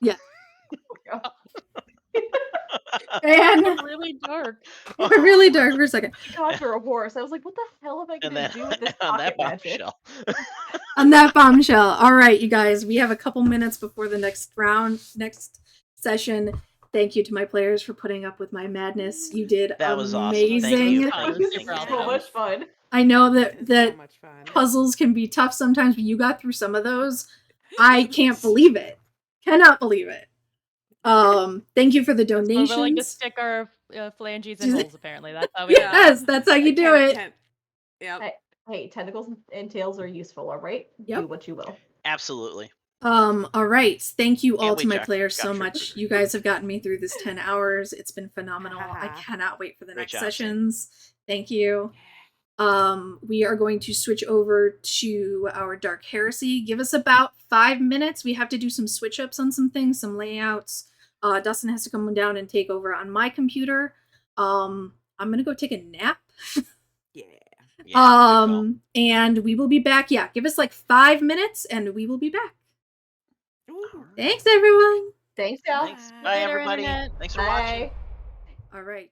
And Really dark. really dark for a second. Conjure a horse. I was like, what the hell am I And gonna then do with this on that pocket magic? bombshell. On that bombshell. All right, you guys, we have a couple minutes before the next session. Thank you to my players for putting up with my madness. You did That was amazing. awesome. Thank you. It Thank was you. Super Thank so you. much fun. I know It's that so much fun. puzzles can be tough sometimes, but you got through some of those. I can't believe it. Cannot believe it. Thank you for the We're willing to donations. stick our phalanges in holes, apparently. That's how we Yes, that's how you do it. Yep. Hey, tentacles and tails are useful, all right? Yep. Do what you will. Absolutely. All right. Thank you all Can't to wait my to players Josh so recruit. much. You guys have gotten me through this 10 hours. It's been phenomenal. I cannot wait for the Great next job, Sam. sessions. Thank you. We are going to switch over to our Dark Heresy. Give us about 5 minutes. We have to do some switch ups on some things, some layouts. Dustin has to come down and take over on my computer. I'm gonna go take a nap. Yeah. Yeah, good call. And we will be back. Yeah, give us like 5 minutes and we will be back. Ooh. Thanks, everyone. Thanks, y'all. Thanks. Bye, Later, everybody. Internet. Thanks for watching. Bye. All right.